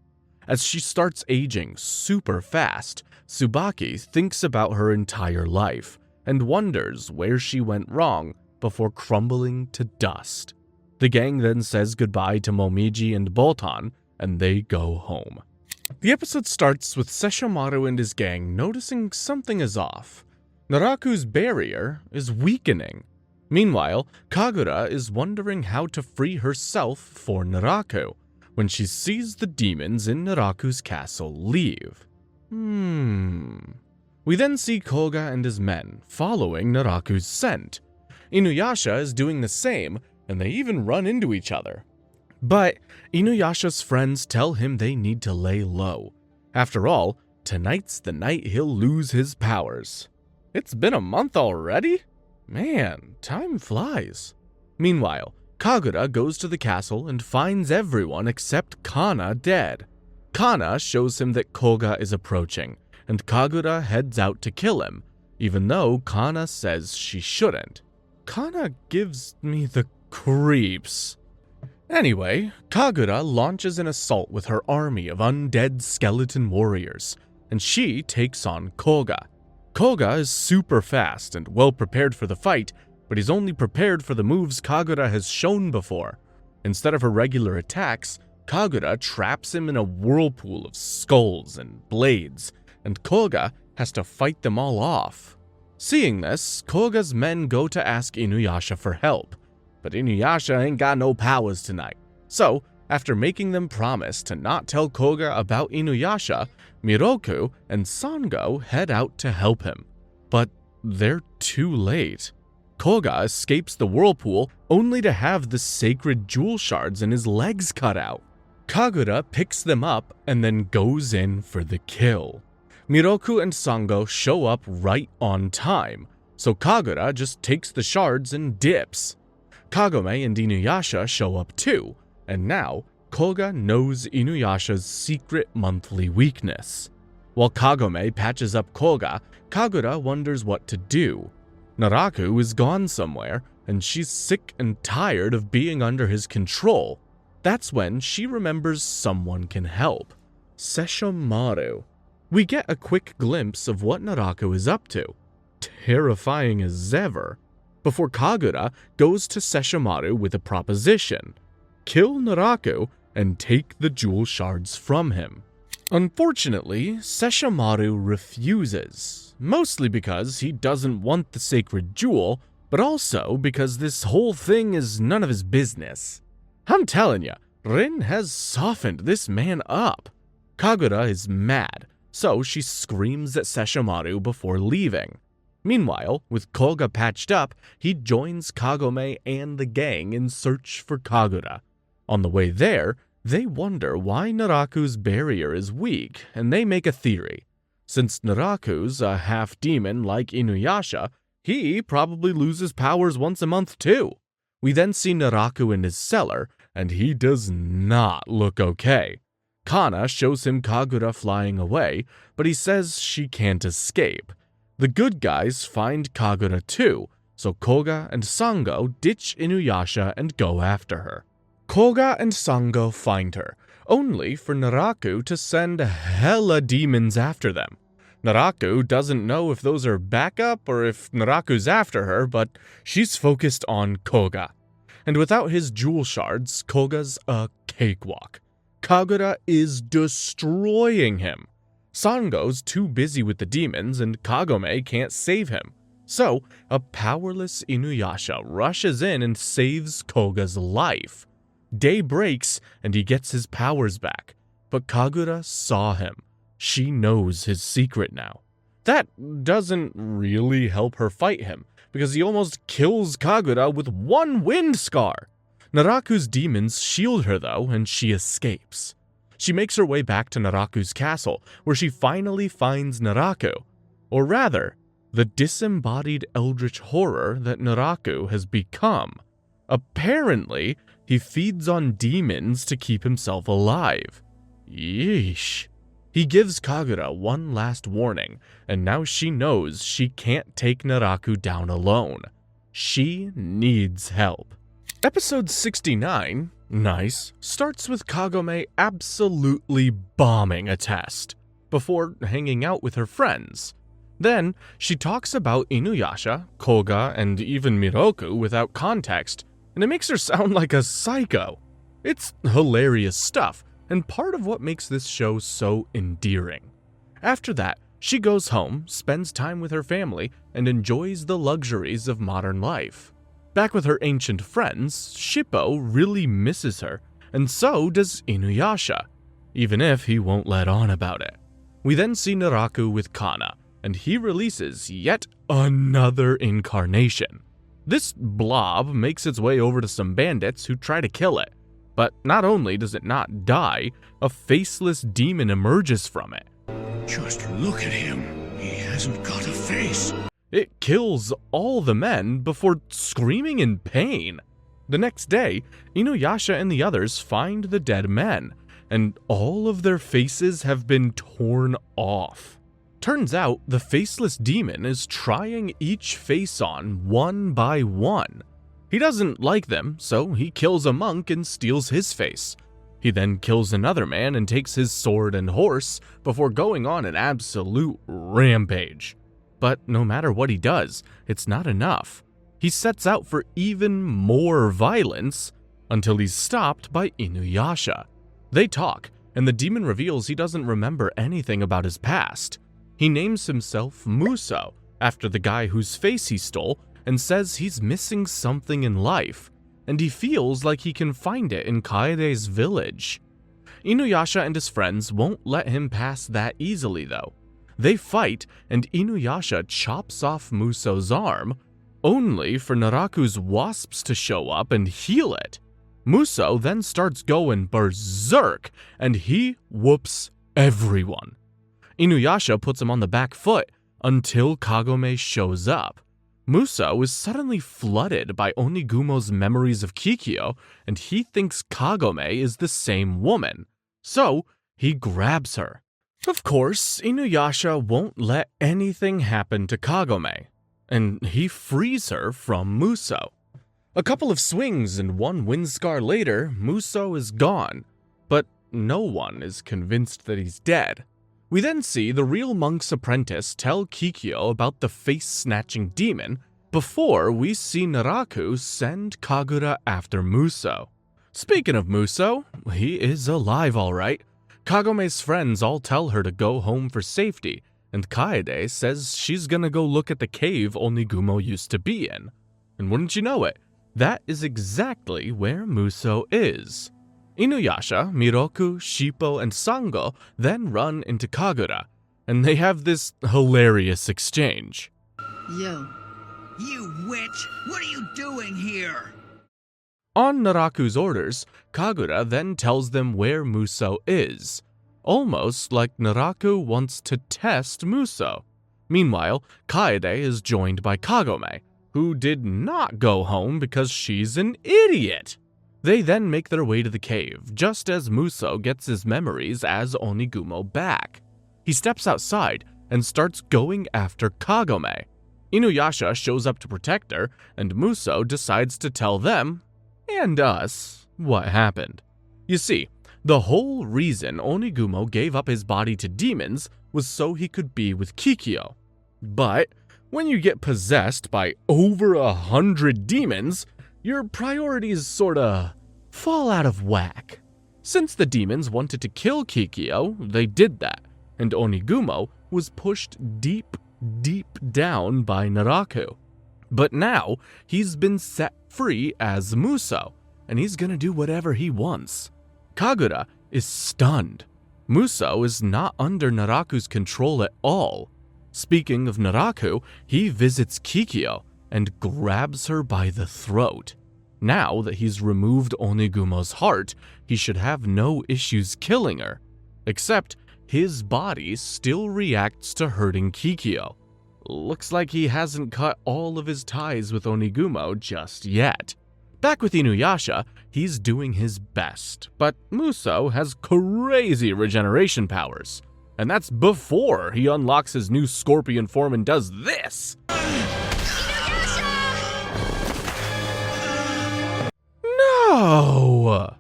As she starts aging super fast, Tsubaki thinks about her entire life and wonders where she went wrong before crumbling to dust. The gang then says goodbye to Momiji and Botan, and they go home. The episode starts with Sesshomaru and his gang noticing something is off. Naraku's barrier is weakening. Meanwhile, Kagura is wondering how to free herself for Naraku when she sees the demons in Naraku's castle leave. We then see Koga and his men following Naraku's scent. Inuyasha is doing the same, and they even run into each other. But Inuyasha's friends tell him they need to lay low. After all, tonight's the night he'll lose his powers. It's been a month already? Man, time flies. Meanwhile, Kagura goes to the castle and finds everyone except Kana dead. Kana shows him that Koga is approaching, and Kagura heads out to kill him, even though Kana says she shouldn't. Kana gives me the creeps. Anyway, Kagura launches an assault with her army of undead skeleton warriors, and she takes on Koga. Koga is super fast and well prepared for the fight, but he's only prepared for the moves Kagura has shown before. Instead of her regular attacks, Kagura traps him in a whirlpool of skulls and blades, and Koga has to fight them all off. Seeing this, Koga's men go to ask Inuyasha for help, but Inuyasha ain't got no powers tonight. So, after making them promise to not tell Koga about Inuyasha, Miroku and Sango head out to help him. But they're too late. Koga escapes the whirlpool only to have the sacred jewel shards in his legs cut out. Kagura picks them up and then goes in for the kill. Miroku and Sango show up right on time, so Kagura just takes the shards and dips. Kagome and Inuyasha show up too, and now Koga knows Inuyasha's secret monthly weakness. While Kagome patches up Koga, Kagura wonders what to do. Naraku is gone somewhere, and she's sick and tired of being under his control. That's when she remembers someone can help. Sesshomaru. We get a quick glimpse of what Naraku is up to. Terrifying as ever. Before Kagura goes to Sesshomaru with a proposition. Kill Naraku and take the jewel shards from him. Unfortunately, Sesshomaru refuses, mostly because he doesn't want the sacred jewel, but also because this whole thing is none of his business. I'm telling ya, Rin has softened this man up. Kagura is mad, so she screams at Sesshomaru before leaving. Meanwhile, with Koga patched up, he joins Kagome and the gang in search for Kagura. On the way there, they wonder why Naraku's barrier is weak, and they make a theory. Since Naraku's a half-demon like Inuyasha, he probably loses powers once a month too. We then see Naraku in his cellar, and he does not look okay. Kana shows him Kagura flying away, but he says she can't escape. The good guys find Kagura too, so Koga and Sango ditch Inuyasha and go after her. Koga and Sango find her, only for Naraku to send hella demons after them. Naraku doesn't know if those are backup or if Naraku's after her, but she's focused on Koga. And without his jewel shards, Koga's a cakewalk. Kagura is destroying him. Sango's too busy with the demons and Kagome can't save him. So, a powerless Inuyasha rushes in and saves Koga's life. Day breaks and he gets his powers back, but Kagura saw him. She knows his secret now. That doesn't really help her fight him, because he almost kills Kagura with one wind scar. Naraku's demons shield her though, and she escapes. She makes her way back to Naraku's castle, where she finally finds Naraku. Or rather, the disembodied eldritch horror that Naraku has become. Apparently, he feeds on demons to keep himself alive. Yeesh. He gives Kagura one last warning, and now she knows she can't take Naraku down alone. She needs help. Episode 69, nice, starts with Kagome absolutely bombing a test, before hanging out with her friends. Then, she talks about Inuyasha, Koga, and even Miroku without context, and it makes her sound like a psycho. It's hilarious stuff, and part of what makes this show so endearing. After that, she goes home, spends time with her family, and enjoys the luxuries of modern life. Back with her ancient friends, Shippo really misses her, and so does Inuyasha, even if he won't let on about it. We then see Naraku with Kana, and he releases yet another incarnation. This blob makes its way over to some bandits who try to kill it, but not only does it not die, a faceless demon emerges from it. Just look at him. He hasn't got a face. It kills all the men before screaming in pain. The next day, Inuyasha and the others find the dead men, and all of their faces have been torn off. Turns out the faceless demon is trying each face on one by one. He doesn't like them, so he kills a monk and steals his face. He then kills another man and takes his sword and horse before going on an absolute rampage. But no matter what he does, it's not enough. He sets out for even more violence until he's stopped by Inuyasha. They talk, and the demon reveals he doesn't remember anything about his past. He names himself Muso, after the guy whose face he stole, and says he's missing something in life, and he feels like he can find it in Kaede's village. Inuyasha and his friends won't let him pass that easily though. They fight, and Inuyasha chops off Muso's arm, only for Naraku's wasps to show up and heal it. Muso then starts going berserk, and he whoops everyone. Inuyasha puts him on the back foot until Kagome shows up. Muso is suddenly flooded by Onigumo's memories of Kikyo, and he thinks Kagome is the same woman. So, he grabs her. Of course, Inuyasha won't let anything happen to Kagome, and he frees her from Muso. A couple of swings and one wind scar later, Muso is gone, but no one is convinced that he's dead. We then see the real monk's apprentice tell Kikyo about the face-snatching demon before we see Naraku send Kagura after Muso. Speaking of Muso, he is alive alright. Kagome's friends all tell her to go home for safety, and Kaede says she's gonna go look at the cave Onigumo used to be in. And wouldn't you know it, that is exactly where Muso is. Inuyasha, Miroku, Shippo, and Sango then run into Kagura, and they have this hilarious exchange. Yo. You witch! What are you doing here? On Naraku's orders, Kagura then tells them where Muso is, almost like Naraku wants to test Muso. Meanwhile, Kaede is joined by Kagome, who did not go home because she's an idiot. They then make their way to the cave, just as Muso gets his memories as Onigumo back. He steps outside and starts going after Kagome. Inuyasha shows up to protect her, and Muso decides to tell them, and us, what happened. You see, the whole reason Onigumo gave up his body to demons was so he could be with Kikyo. But when you get possessed by over 100 demons, your priorities sorta fall out of whack. Since the demons wanted to kill Kikyo, they did that, and Onigumo was pushed deep down by Naraku. But now, he's been set free as Muso, and he's gonna do whatever he wants. Kagura is stunned. Muso is not under Naraku's control at all. Speaking of Naraku, he visits Kikyo and grabs her by the throat. Now that he's removed Onigumo's heart, he should have no issues killing her. Except, his body still reacts to hurting Kikyo. Looks like he hasn't cut all of his ties with Onigumo just yet. Back with Inuyasha, he's doing his best, but Muso has crazy regeneration powers. And that's before he unlocks his new scorpion form and does this! No!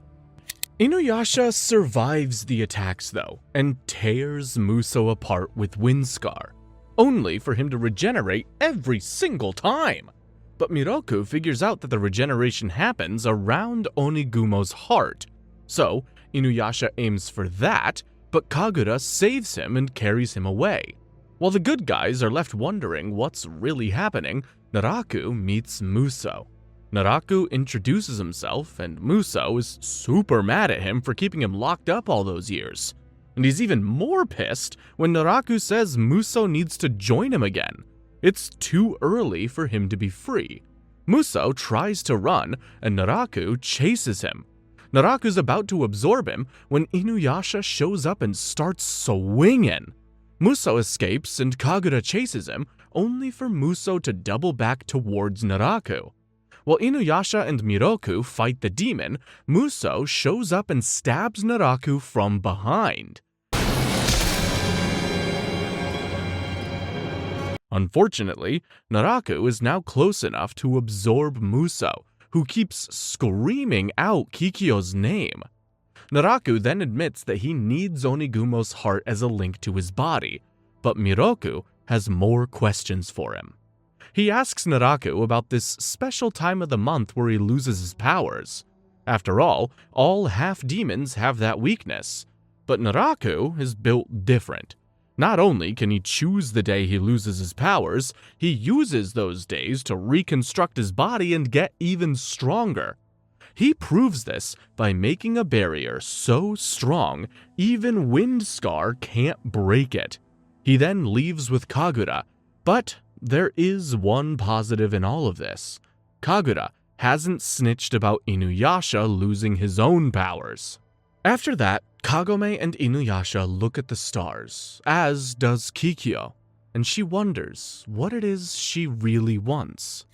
Inuyasha survives the attacks though, and tears Muso apart with Windscar, only for him to regenerate every single time. But Miroku figures out that the regeneration happens around Onigumo's heart, so Inuyasha aims for that, but Kagura saves him and carries him away. While the good guys are left wondering what's really happening, Naraku meets Muso. Naraku introduces himself, and Muso is super mad at him for keeping him locked up all those years. And he's even more pissed when Naraku says Muso needs to join him again. It's too early for him to be free. Muso tries to run, and Naraku chases him. Naraku's about to absorb him when Inuyasha shows up and starts swinging. Muso escapes and Kagura chases him, only for Muso to double back towards Naraku. While Inuyasha and Miroku fight the demon, Muso shows up and stabs Naraku from behind. Unfortunately, Naraku is now close enough to absorb Muso, who keeps screaming out Kikyo's name. Naraku then admits that he needs Onigumo's heart as a link to his body, but Miroku has more questions for him. He asks Naraku about this special time of the month where he loses his powers. After all half-demons have that weakness, but Naraku is built different. Not only can he choose the day he loses his powers, he uses those days to reconstruct his body and get even stronger. He proves this by making a barrier so strong, even Windscar can't break it. He then leaves with Kagura, but there is one positive in all of this. Kagura hasn't snitched about Inuyasha losing his own powers. After that, Kagome and Inuyasha look at the stars, as does Kikyo, and she wonders what it is she really wants.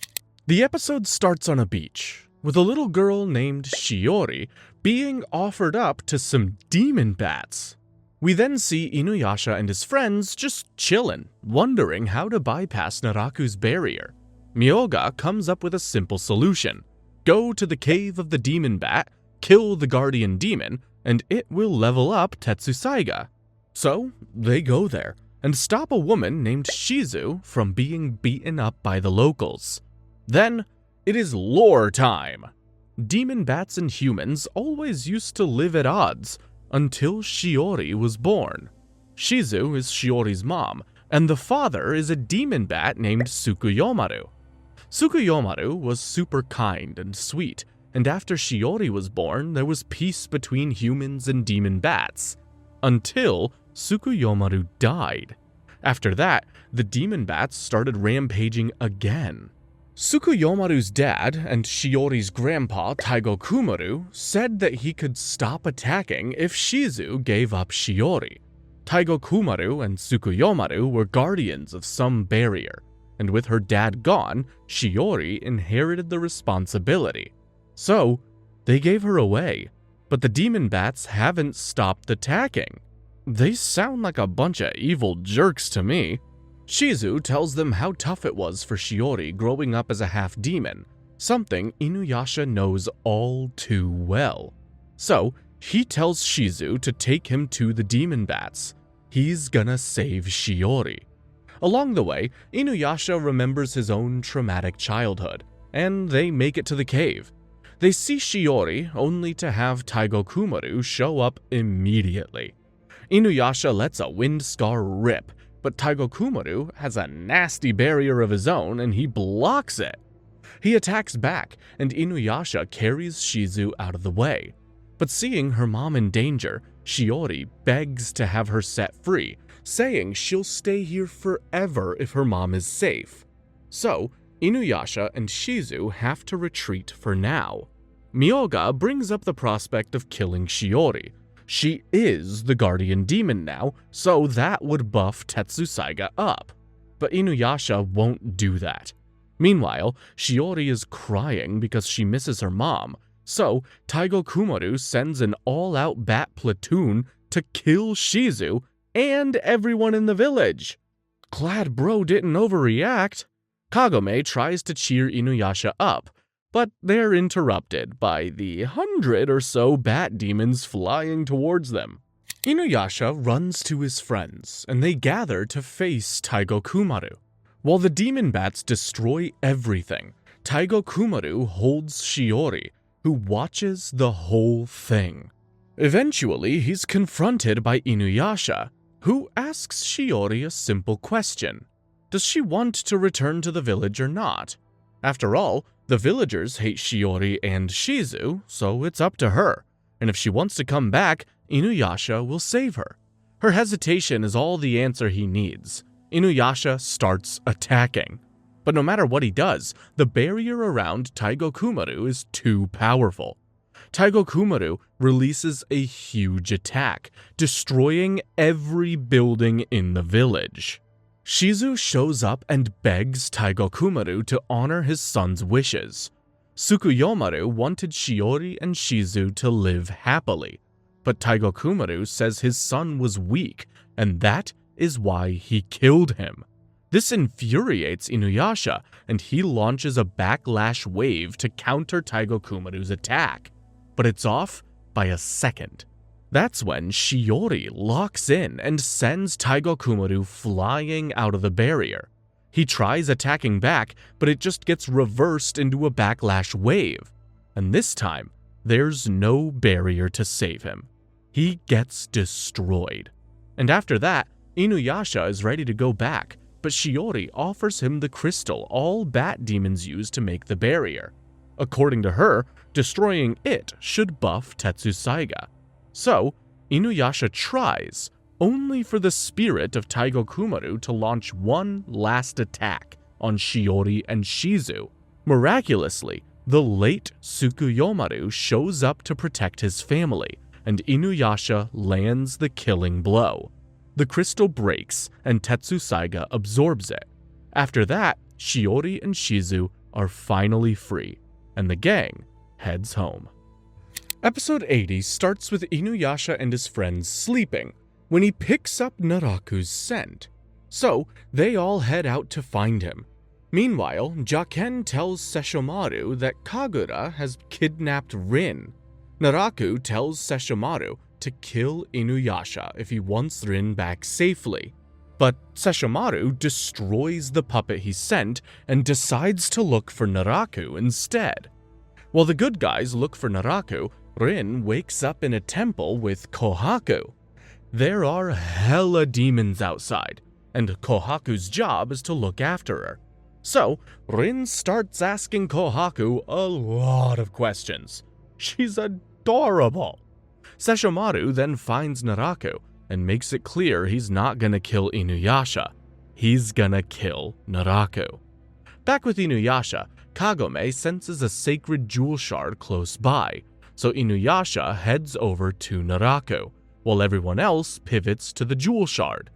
The episode starts on a beach, with a little girl named Shiori being offered up to some demon bats. We then see Inuyasha and his friends just chillin', wondering how to bypass Naraku's barrier. Myoga comes up with a simple solution. Go to the cave of the demon bat, kill the guardian demon, and it will level up Tetsusaiga. So, they go there, and stop a woman named Shizu from being beaten up by the locals. Then, it is lore time! Demon bats and humans always used to live at odds, until Shiori was born. Shizu is Shiori's mom, and the father is a demon bat named Tsukuyomaru. Tsukuyomaru was super kind and sweet, and after Shiori was born, there was peace between humans and demon bats. Until Tsukuyomaru died. After that, the demon bats started rampaging again. Tsukuyomaru's dad and Shiori's grandpa, Taigo Kumaru, said that he could stop attacking if Shizu gave up Shiori. Taigo Kumaru and Tsukuyomaru were guardians of some barrier, and with her dad gone, Shiori inherited the responsibility. So, they gave her away, but the demon bats haven't stopped attacking. They sound like a bunch of evil jerks to me. Shizu tells them how tough it was for Shiori growing up as a half-demon, something Inuyasha knows all too well. So, he tells Shizu to take him to the demon bats. He's gonna save Shiori. Along the way, Inuyasha remembers his own traumatic childhood, and they make it to the cave. They see Shiori only to have Taigo Kumaru show up immediately. Inuyasha lets a wind scar rip, but Taigo Kumaru has a nasty barrier of his own and he blocks it. He attacks back, and Inuyasha carries Shizu out of the way. But seeing her mom in danger, Shiori begs to have her set free, saying she'll stay here forever if her mom is safe. So, Inuyasha and Shizu have to retreat for now. Myoga brings up the prospect of killing Shiori. She is the guardian demon now, so that would buff Tetsusaiga up. But Inuyasha won't do that. Meanwhile, Shiori is crying because she misses her mom, so Taigo Kumaru sends an all-out bat platoon to kill Shizu and everyone in the village. Glad bro didn't overreact. Kagome tries to cheer Inuyasha up, but they're interrupted by the 100 or so bat demons flying towards them. Inuyasha runs to his friends, and they gather to face Taigo Kumaru. While the demon bats destroy everything, Taigo Kumaru holds Shiori, who watches the whole thing. Eventually, he's confronted by Inuyasha, who asks Shiori a simple question. Does she want to return to the village or not? After all, the villagers hate Shiori and Shizu, so it's up to her. And if she wants to come back, Inuyasha will save her. Her hesitation is all the answer he needs. Inuyasha starts attacking. But no matter what he does, the barrier around Taigo Kumaru is too powerful. Taigo Kumaru releases a huge attack, destroying every building in the village. Shizu shows up and begs Taigo Kumaru to honor his son's wishes. Tsukuyomaru wanted Shiori and Shizu to live happily, but Taigo Kumaru says his son was weak, and that is why he killed him. This infuriates Inuyasha, and he launches a backlash wave to counter Taigo Kumaru's attack, but it's off by a second. That's when Shiori locks in and sends Taigo Kumaru flying out of the barrier. He tries attacking back, but it just gets reversed into a backlash wave. And this time, there's no barrier to save him. He gets destroyed. And after that, Inuyasha is ready to go back, but Shiori offers him the crystal all bat demons use to make the barrier. According to her, destroying it should buff Tetsusaiga. So, Inuyasha tries, only for the spirit of Taigo Kumaru to launch one last attack on Shiori and Shizu. Miraculously, the late Tsukuyomaru shows up to protect his family, and Inuyasha lands the killing blow. The crystal breaks, and Tetsusaiga absorbs it. After that, Shiori and Shizu are finally free, and the gang heads home. Episode 80 starts with Inuyasha and his friends sleeping when he picks up Naraku's scent. So, they all head out to find him. Meanwhile, Jaken tells Sesshomaru that Kagura has kidnapped Rin. Naraku tells Sesshomaru to kill Inuyasha if he wants Rin back safely. But Sesshomaru destroys the puppet he sent and decides to look for Naraku instead. While the good guys look for Naraku, Rin wakes up in a temple with Kohaku. There are hella demons outside, and Kohaku's job is to look after her. So, Rin starts asking Kohaku a lot of questions. She's adorable. Sesshomaru then finds Naraku and makes it clear he's not gonna kill Inuyasha. He's gonna kill Naraku. Back with Inuyasha, Kagome senses a sacred jewel shard close by, so Inuyasha heads over to Naraku, while everyone else pivots to the jewel shard.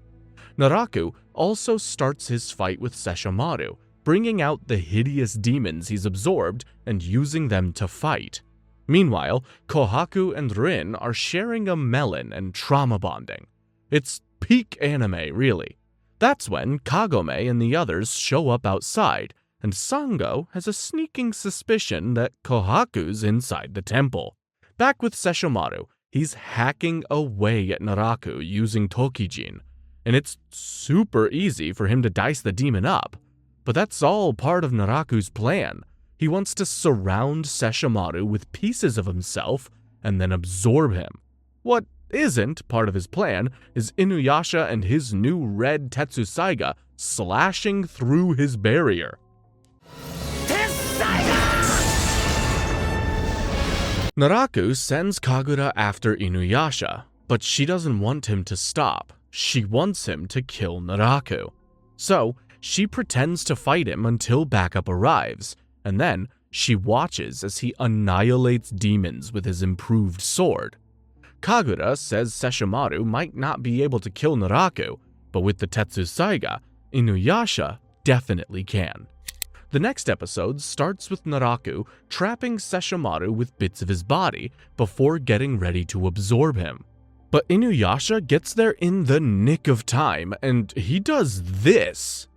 Naraku also starts his fight with Sesshomaru, bringing out the hideous demons he's absorbed and using them to fight. Meanwhile, Kohaku and Rin are sharing a melon and trauma bonding. It's peak anime, really. That's when Kagome and the others show up outside, and Sango has a sneaking suspicion that Kohaku's inside the temple. Back with Sesshomaru, he's hacking away at Naraku using Tokijin, and it's super easy for him to dice the demon up. But that's all part of Naraku's plan. He wants to surround Sesshomaru with pieces of himself and then absorb him. What isn't part of his plan is Inuyasha and his new red Tetsusaiga slashing through his barrier. Naraku sends Kagura after Inuyasha, but she doesn't want him to stop. She wants him to kill Naraku. So, she pretends to fight him until backup arrives, and then she watches as he annihilates demons with his improved sword. Kagura says Sesshomaru might not be able to kill Naraku, but with the Tetsusaiga, Inuyasha definitely can. The next episode starts with Naraku trapping Sesshomaru with bits of his body before getting ready to absorb him. But Inuyasha gets there in the nick of time, and he does this.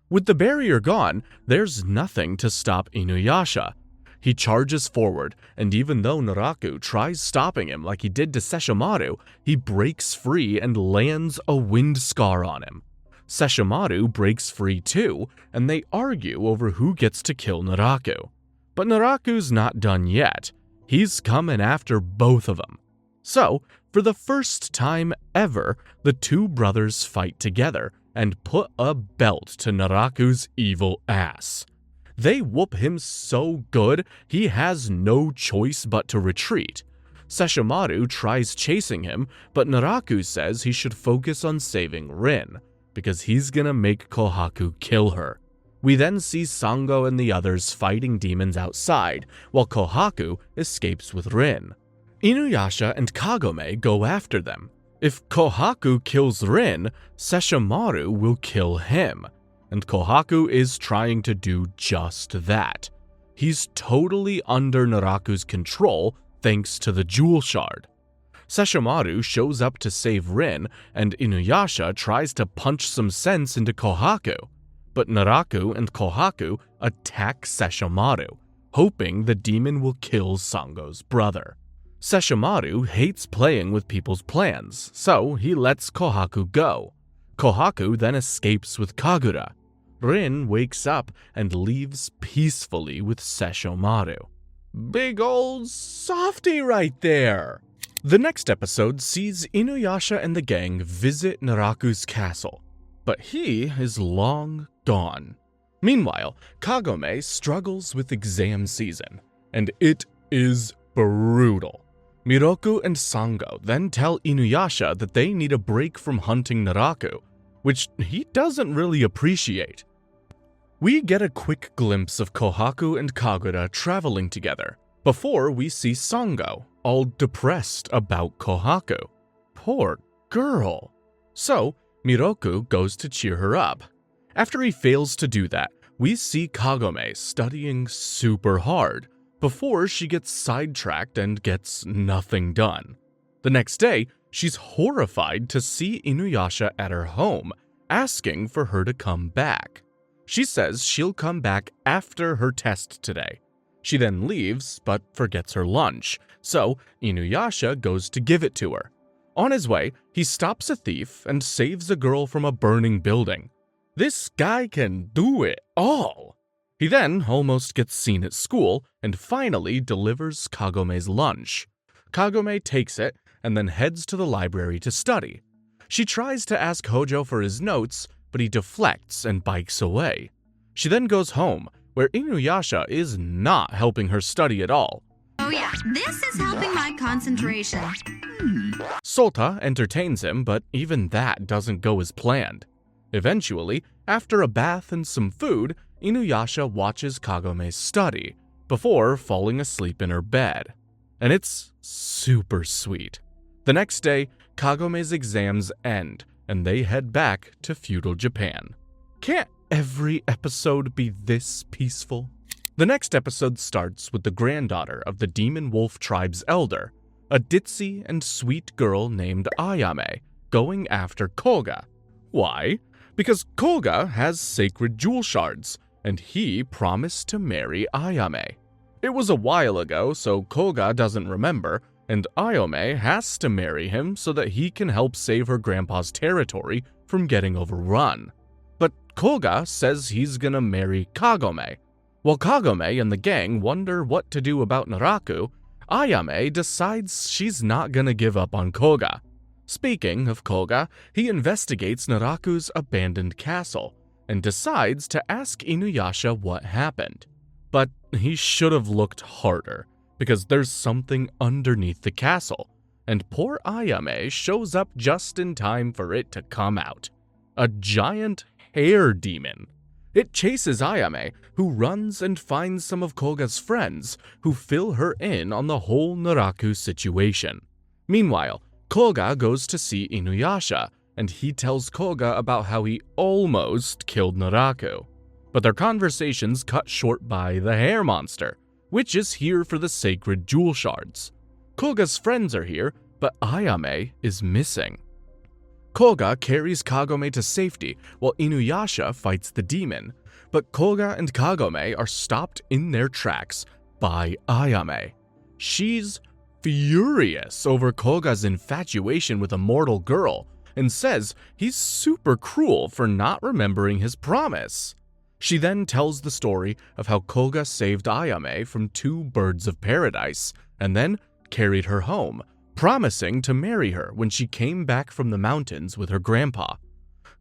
With the barrier gone, there's nothing to stop Inuyasha. He charges forward, and even though Naraku tries stopping him like he did to Sesshomaru, he breaks free and lands a wind scar on him. Sesshomaru breaks free too, and they argue over who gets to kill Naraku. But Naraku's not done yet. He's coming after both of them. So, for the first time ever, the two brothers fight together and put a belt to Naraku's evil ass. They whoop him so good, he has no choice but to retreat. Sesshomaru tries chasing him, but Naraku says he should focus on saving Rin, because he's gonna make Kohaku kill her. We then see Sango and the others fighting demons outside, while Kohaku escapes with Rin. Inuyasha and Kagome go after them. If Kohaku kills Rin, Sesshomaru will kill him, and Kohaku is trying to do just that. He's totally under Naraku's control thanks to the jewel shard. Sesshomaru shows up to save Rin, and Inuyasha tries to punch some sense into Kohaku. But Naraku and Kohaku attack Sesshomaru, hoping the demon will kill Sango's brother. Sesshomaru hates playing with people's plans, so he lets Kohaku go. Kohaku then escapes with Kagura. Rin wakes up and leaves peacefully with Sesshomaru. Big old softy right there! The next episode sees Inuyasha and the gang visit Naraku's castle, but he is long gone. Meanwhile, Kagome struggles with exam season, and it is brutal. Miroku and Sango then tell Inuyasha that they need a break from hunting Naraku, which he doesn't really appreciate. We get a quick glimpse of Kohaku and Kagura traveling together, before we see Sango, all depressed about Kohaku. Poor girl. So, Miroku goes to cheer her up. After he fails to do that, we see Kagome studying super hard, before she gets sidetracked and gets nothing done. The next day, she's horrified to see Inuyasha at her home, asking for her to come back. She says she'll come back after her test today. She then leaves, but forgets her lunch, so Inuyasha goes to give it to her. On his way, he stops a thief and saves a girl from a burning building. This guy can do it all. He then almost gets seen at school and finally delivers Kagome's lunch. Kagome takes it and then heads to the library to study. She tries to ask Hojo for his notes, but he deflects and bikes away. She then goes home, where Inuyasha is not helping her study at all. Oh yeah, this is helping my concentration. Sota entertains him, but even that doesn't go as planned. Eventually, after a bath and some food, Inuyasha watches Kagome's study, before falling asleep in her bed. And it's super sweet. The next day, Kagome's exams end, and they head back to feudal Japan. Can't every episode be this peaceful? The next episode starts with the granddaughter of the Demon Wolf tribe's elder, a ditzy and sweet girl named Ayame, going after Koga. Why? Because Koga has sacred jewel shards, and he promised to marry Ayame. It was a while ago, so Koga doesn't remember, and Ayame has to marry him so that he can help save her grandpa's territory from getting overrun. But Koga says he's gonna marry Kagome. While Kagome and the gang wonder what to do about Naraku, Ayame decides she's not gonna give up on Koga. Speaking of Koga, he investigates Naraku's abandoned castle and decides to ask Inuyasha what happened. But he should have looked harder, because there's something underneath the castle, and poor Ayame shows up just in time for it to come out. A giant hair demon. It chases Ayame, who runs and finds some of Koga's friends, who fill her in on the whole Naraku situation. Meanwhile, Koga goes to see Inuyasha, and he tells Koga about how he almost killed Naraku. But their conversation's cut short by the hair monster, which is here for the sacred jewel shards. Koga's friends are here, but Ayame is missing. Koga carries Kagome to safety while Inuyasha fights the demon, but Koga and Kagome are stopped in their tracks by Ayame. She's furious over Koga's infatuation with a mortal girl and says he's super cruel for not remembering his promise. She then tells the story of how Koga saved Ayame from 2 birds of paradise and then carried her home, promising to marry her when she came back from the mountains with her grandpa.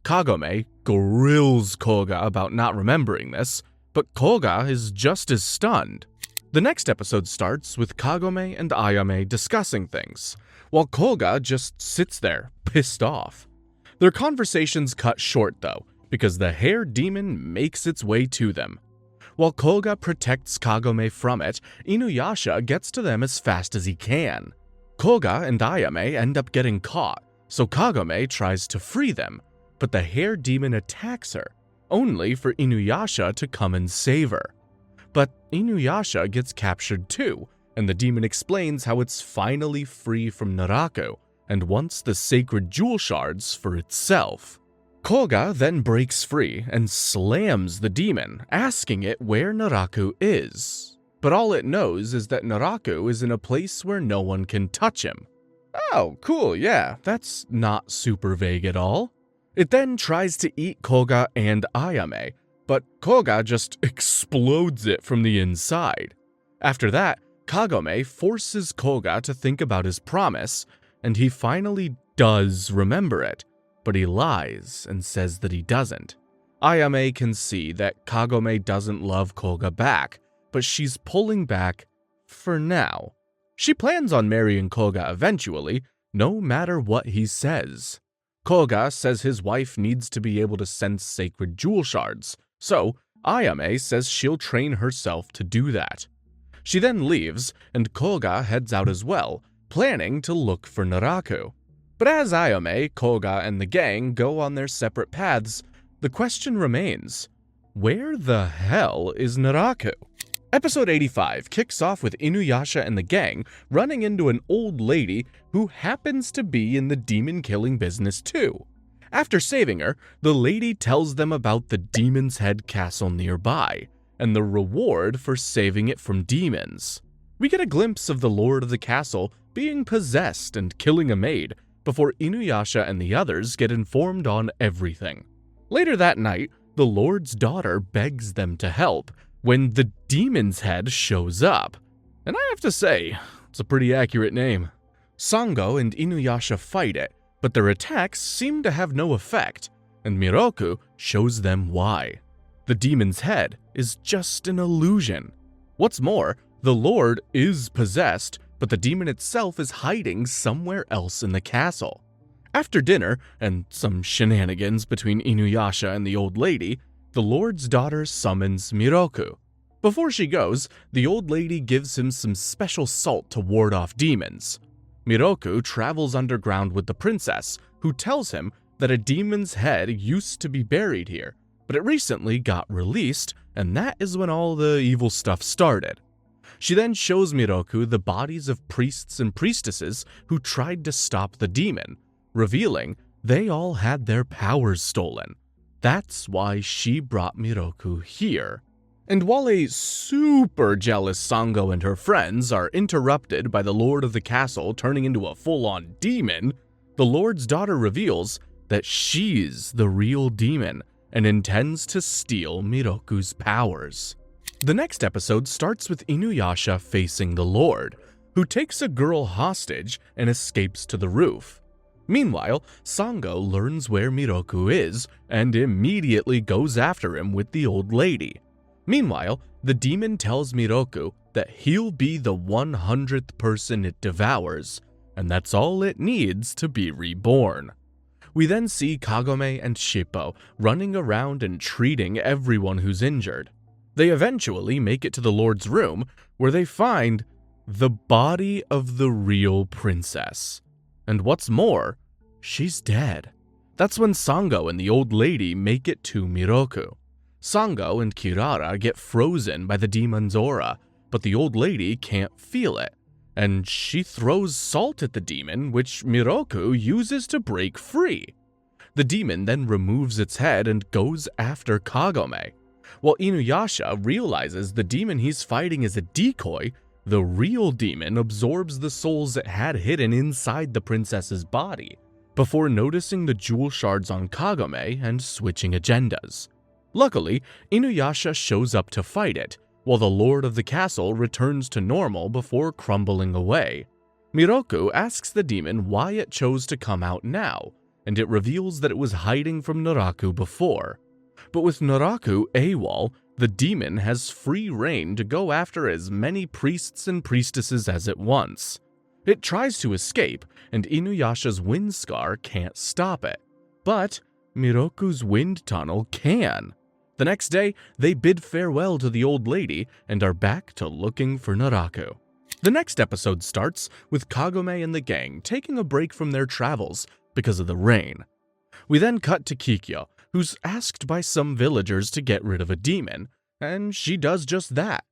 Kagome grills Koga about not remembering this, but Koga is just as stunned. The next episode starts with Kagome and Ayame discussing things, while Koga just sits there, pissed off. Their conversations cut short though, because the hair demon makes its way to them. While Koga protects Kagome from it, Inuyasha gets to them as fast as he can. Koga and Ayame end up getting caught, so Kagome tries to free them, but the hair demon attacks her, only for Inuyasha to come and save her. But Inuyasha gets captured too, and the demon explains how it's finally free from Naraku and wants the sacred jewel shards for itself. Koga then breaks free and slams the demon, asking it where Naraku is. But all it knows is that Naraku is in a place where no one can touch him. Oh, cool, yeah, that's not super vague at all. It then tries to eat Koga and Ayame, but Koga just explodes it from the inside. After that, Kagome forces Koga to think about his promise, and he finally does remember it, but he lies and says that he doesn't. Ayame can see that Kagome doesn't love Koga back, but she's pulling back for now. She plans on marrying Koga eventually, no matter what he says. Koga says his wife needs to be able to sense sacred jewel shards, so Ayame says she'll train herself to do that. She then leaves, and Koga heads out as well, planning to look for Naraku. But as Ayame, Koga, and the gang go on their separate paths, the question remains, where the hell is Naraku? Episode 85 kicks off with Inuyasha and the gang running into an old lady who happens to be in the demon-killing business too. After saving her, the lady tells them about the Demon's Head castle nearby, and the reward for saving it from demons. We get a glimpse of the lord of the castle being possessed and killing a maid, before Inuyasha and the others get informed on everything. Later that night, the lord's daughter begs them to help, when the Demon's Head shows up. And I have to say, it's a pretty accurate name. Sango and Inuyasha fight it, but their attacks seem to have no effect, and Miroku shows them why. The Demon's Head is just an illusion. What's more, the Lord is possessed, but the demon itself is hiding somewhere else in the castle. After dinner, and some shenanigans between Inuyasha and the old lady, the Lord's daughter summons Miroku. Before she goes, the old lady gives him some special salt to ward off demons. Miroku travels underground with the princess, who tells him that a demon's head used to be buried here, but it recently got released, and that is when all the evil stuff started. She then shows Miroku the bodies of priests and priestesses who tried to stop the demon, revealing they all had their powers stolen. That's why she brought Miroku here. And while a super jealous Sango and her friends are interrupted by the lord of the castle turning into a full-on demon, the lord's daughter reveals that she's the real demon and intends to steal Miroku's powers. The next episode starts with Inuyasha facing the lord, who takes a girl hostage and escapes to the roof. Meanwhile, Sango learns where Miroku is and immediately goes after him with the old lady. Meanwhile, the demon tells Miroku that he'll be the 100th person it devours, and that's all it needs to be reborn. We then see Kagome and Shippo running around and treating everyone who's injured. They eventually make it to the Lord's room, where they find the body of the real princess. And what's more, she's dead. That's when Sango and the old lady make it to Miroku. Sango and Kirara get frozen by the demon's aura, but the old lady can't feel it, and she throws salt at the demon, which Miroku uses to break free. The demon then removes its head and goes after Kagome. While Inuyasha realizes the demon he's fighting is a decoy, the real demon absorbs the souls it had hidden inside the princess's body, before noticing the jewel shards on Kagome and switching agendas. Luckily, Inuyasha shows up to fight it, while the lord of the castle returns to normal before crumbling away. Miroku asks the demon why it chose to come out now, and it reveals that it was hiding from Naraku before. But with Naraku AWOL, the demon has free reign to go after as many priests and priestesses as it wants. It tries to escape, and Inuyasha's wind scar can't stop it. But Miroku's wind tunnel can. The next day, they bid farewell to the old lady and are back to looking for Naraku. The next episode starts with Kagome and the gang taking a break from their travels because of the rain. We then cut to Kikyo, who's asked by some villagers to get rid of a demon, and she does just that.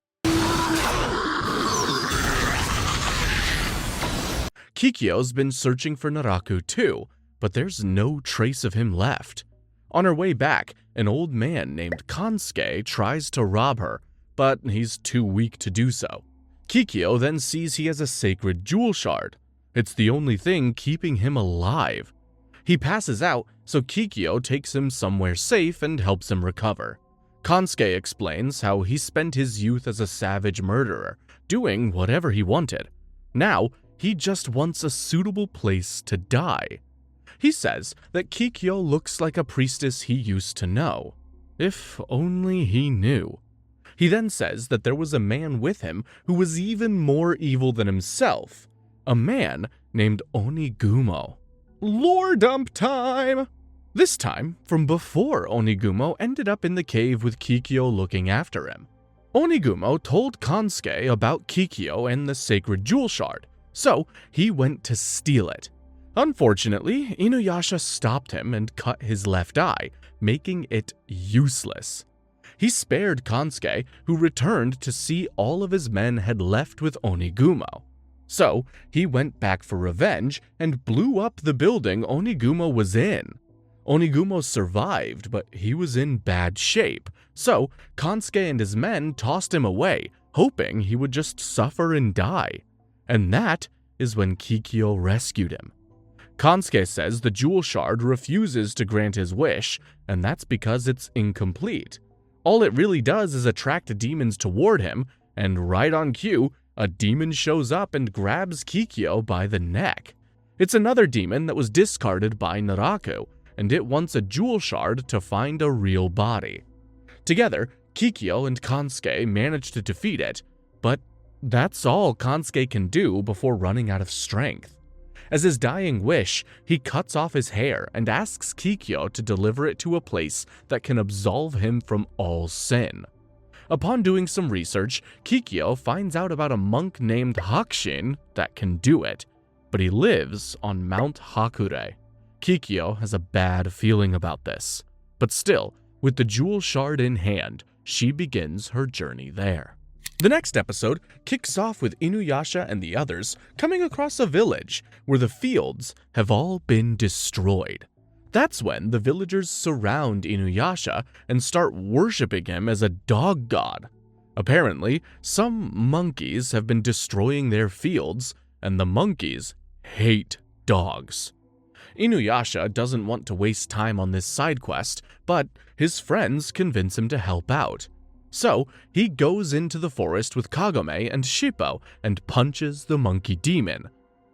Kikyo's been searching for Naraku too, but there's no trace of him left. On her way back, an old man named Kansuke tries to rob her, but he's too weak to do so. Kikyo then sees he has a sacred jewel shard. It's the only thing keeping him alive. He passes out, so Kikyo takes him somewhere safe and helps him recover. Kansuke explains how he spent his youth as a savage murderer, doing whatever he wanted. Now, he just wants a suitable place to die. He says that Kikyo looks like a priestess he used to know. If only he knew. He then says that there was a man with him who was even more evil than himself, a man named Onigumo. Lore dump time! This time from before Onigumo ended up in the cave with Kikyo looking after him. Onigumo told Kansuke about Kikyo and the sacred jewel shard, so he went to steal it. Unfortunately, Inuyasha stopped him and cut his left eye, making it useless. He spared Kansuke, who returned to see all of his men had left with Onigumo. So he went back for revenge and blew up the building Onigumo was in. Onigumo survived, but he was in bad shape, so Kansuke and his men tossed him away, hoping he would just suffer and die. And that is when Kikyo rescued him. Kansuke says the jewel shard refuses to grant his wish, and that's because it's incomplete. All it really does is attract demons toward him, and right on cue, a demon shows up and grabs Kikyo by the neck. It's another demon that was discarded by Naraku, and it wants a jewel shard to find a real body. Together, Kikyo and Kansuke manage to defeat it, but that's all Kansuke can do before running out of strength. As his dying wish, he cuts off his hair and asks Kikyo to deliver it to a place that can absolve him from all sin. Upon doing some research, Kikyo finds out about a monk named Hakushin that can do it, but he lives on Mount Hakure. Kikyo has a bad feeling about this, but still, with the jewel shard in hand, she begins her journey there. The next episode kicks off with Inuyasha and the others coming across a village where the fields have all been destroyed. That's when the villagers surround Inuyasha and start worshipping him as a dog god. Apparently, some monkeys have been destroying their fields, and the monkeys hate dogs. Inuyasha doesn't want to waste time on this side quest, but his friends convince him to help out. So, he goes into the forest with Kagome and Shippo and punches the monkey demon,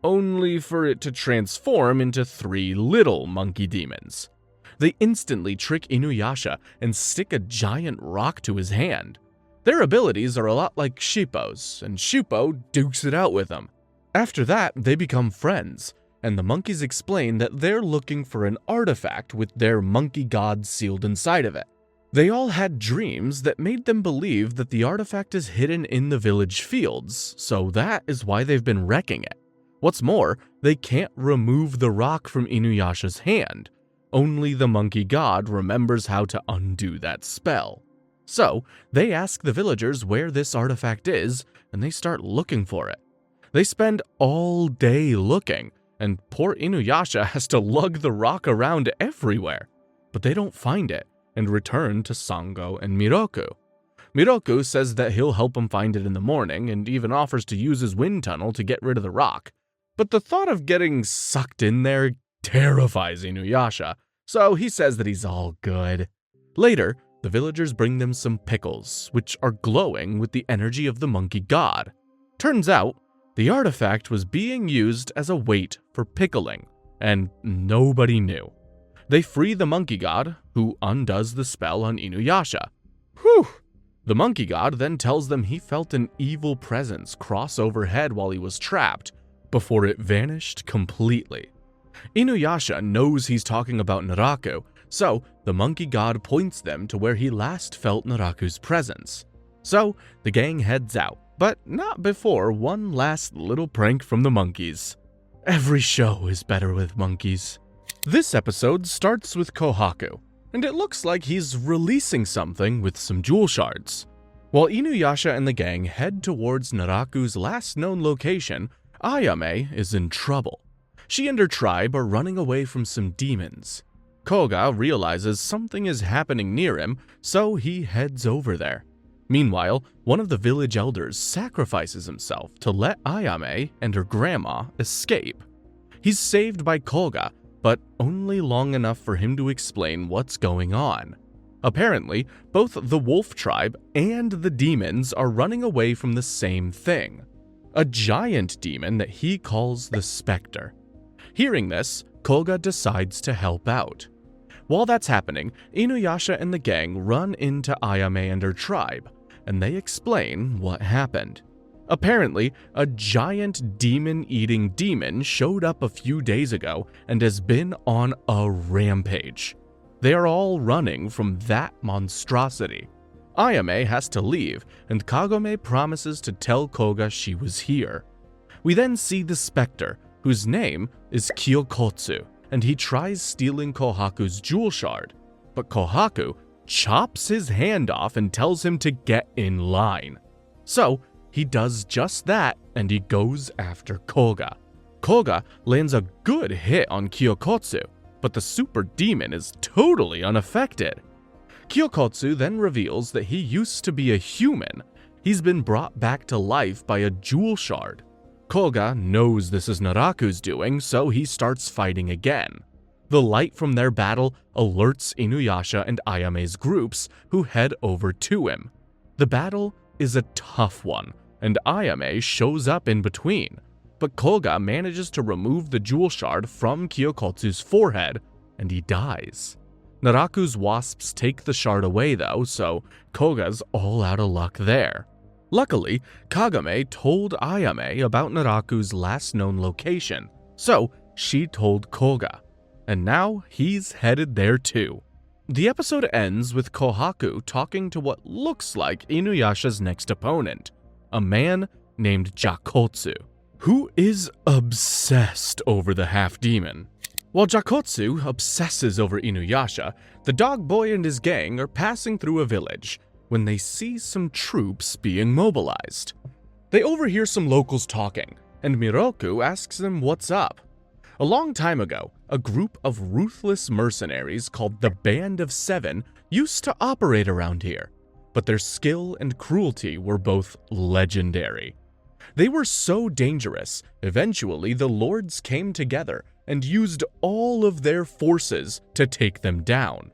only for it to transform into 3 little monkey demons. They instantly trick Inuyasha and stick a giant rock to his hand. Their abilities are a lot like Shippo's, and Shippo dukes it out with them. After that, they become friends, and the monkeys explain that they're looking for an artifact with their monkey god sealed inside of it. They all had dreams that made them believe that the artifact is hidden in the village fields, so that is why they've been wrecking it. What's more, they can't remove the rock from Inuyasha's hand. Only the monkey god remembers how to undo that spell. So, they ask the villagers where this artifact is, and they start looking for it. They spend all day looking, and poor Inuyasha has to lug the rock around everywhere. But they don't find it, and return to Sango and Miroku. Miroku says that he'll help him find it in the morning, and even offers to use his wind tunnel to get rid of the rock. But the thought of getting sucked in there terrifies Inuyasha, so he says that he's all good. Later, the villagers bring them some pickles, which are glowing with the energy of the monkey god. Turns out, the artifact was being used as a weight for pickling, and nobody knew. They free the monkey god, who undoes the spell on Inuyasha. Whew! The monkey god then tells them he felt an evil presence cross overhead while he was trapped, before it vanished completely. Inuyasha knows he's talking about Naraku, so the monkey god points them to where he last felt Naraku's presence. So the gang heads out, but not before one last little prank from the monkeys. Every show is better with monkeys. This episode starts with Kohaku, and it looks like he's releasing something with some jewel shards. While Inuyasha and the gang head towards Naraku's last known location, Ayame is in trouble. She and her tribe are running away from some demons. Koga realizes something is happening near him, so he heads over there. Meanwhile, one of the village elders sacrifices himself to let Ayame and her grandma escape. He's saved by Koga, but only long enough for him to explain what's going on. Apparently, both the wolf tribe and the demons are running away from the same thing, a giant demon that he calls the Spectre. Hearing this, Koga decides to help out. While that's happening, Inuyasha and the gang run into Ayame and her tribe, and they explain what happened. Apparently, a giant demon-eating demon showed up a few days ago and has been on a rampage. They are all running from that monstrosity. Ayame has to leave, and Kagome promises to tell Koga she was here. We then see the Spectre, whose name is Kyokotsu, and he tries stealing Kohaku's jewel shard, but Kohaku chops his hand off and tells him to get in line. So, he does just that, and he goes after Koga. Koga lands a good hit on Kyokotsu, but the super demon is totally unaffected. Kyokotsu then reveals that he used to be a human. He's been brought back to life by a jewel shard. Koga knows this is Naraku's doing, so he starts fighting again. The light from their battle alerts Inuyasha and Ayame's groups, who head over to him. The battle is a tough one, and Ayame shows up in between, but Koga manages to remove the jewel shard from Kyokotsu's forehead, and he dies. Naraku's wasps take the shard away though, so Koga's all out of luck there. Luckily, Kagome told Ayame about Naraku's last known location, so she told Koga, and now he's headed there too. The episode ends with Kohaku talking to what looks like Inuyasha's next opponent, a man named Jakotsu, who is obsessed over the half-demon. While Jakotsu obsesses over Inuyasha, the dog boy and his gang are passing through a village when they see some troops being mobilized. They overhear some locals talking, and Miroku asks them what's up. A long time ago, a group of ruthless mercenaries called the Band of Seven used to operate around here, but their skill and cruelty were both legendary. They were so dangerous, eventually the lords came together and used all of their forces to take them down.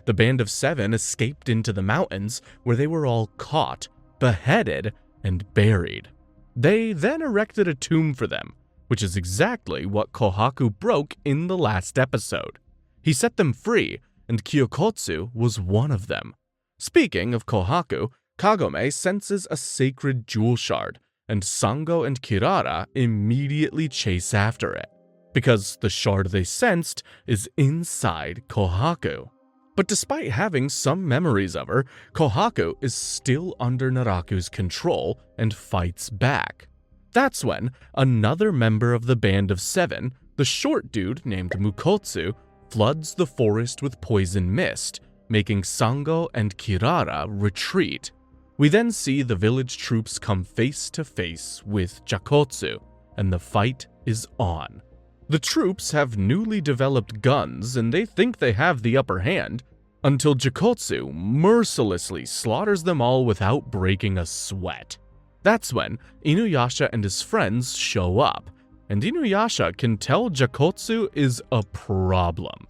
The Band of Seven escaped into the mountains, where they were all caught, beheaded, and buried. They then erected a tomb for them, which is exactly what Kohaku broke in the last episode. He set them free, and Kyokotsu was one of them. Speaking of Kohaku, Kagome senses a sacred jewel shard, and Sango and Kirara immediately chase after it, because the shard they sensed is inside Kohaku. But despite having some memories of her, Kohaku is still under Naraku's control and fights back. That's when another member of the Band of Seven, the short dude named Mukotsu, floods the forest with poison mist, making Sango and Kirara retreat. We then see the village troops come face to face with Jakotsu, and the fight is on. The troops have newly developed guns and they think they have the upper hand, until Jakotsu mercilessly slaughters them all without breaking a sweat. That's when Inuyasha and his friends show up, and Inuyasha can tell Jakotsu is a problem.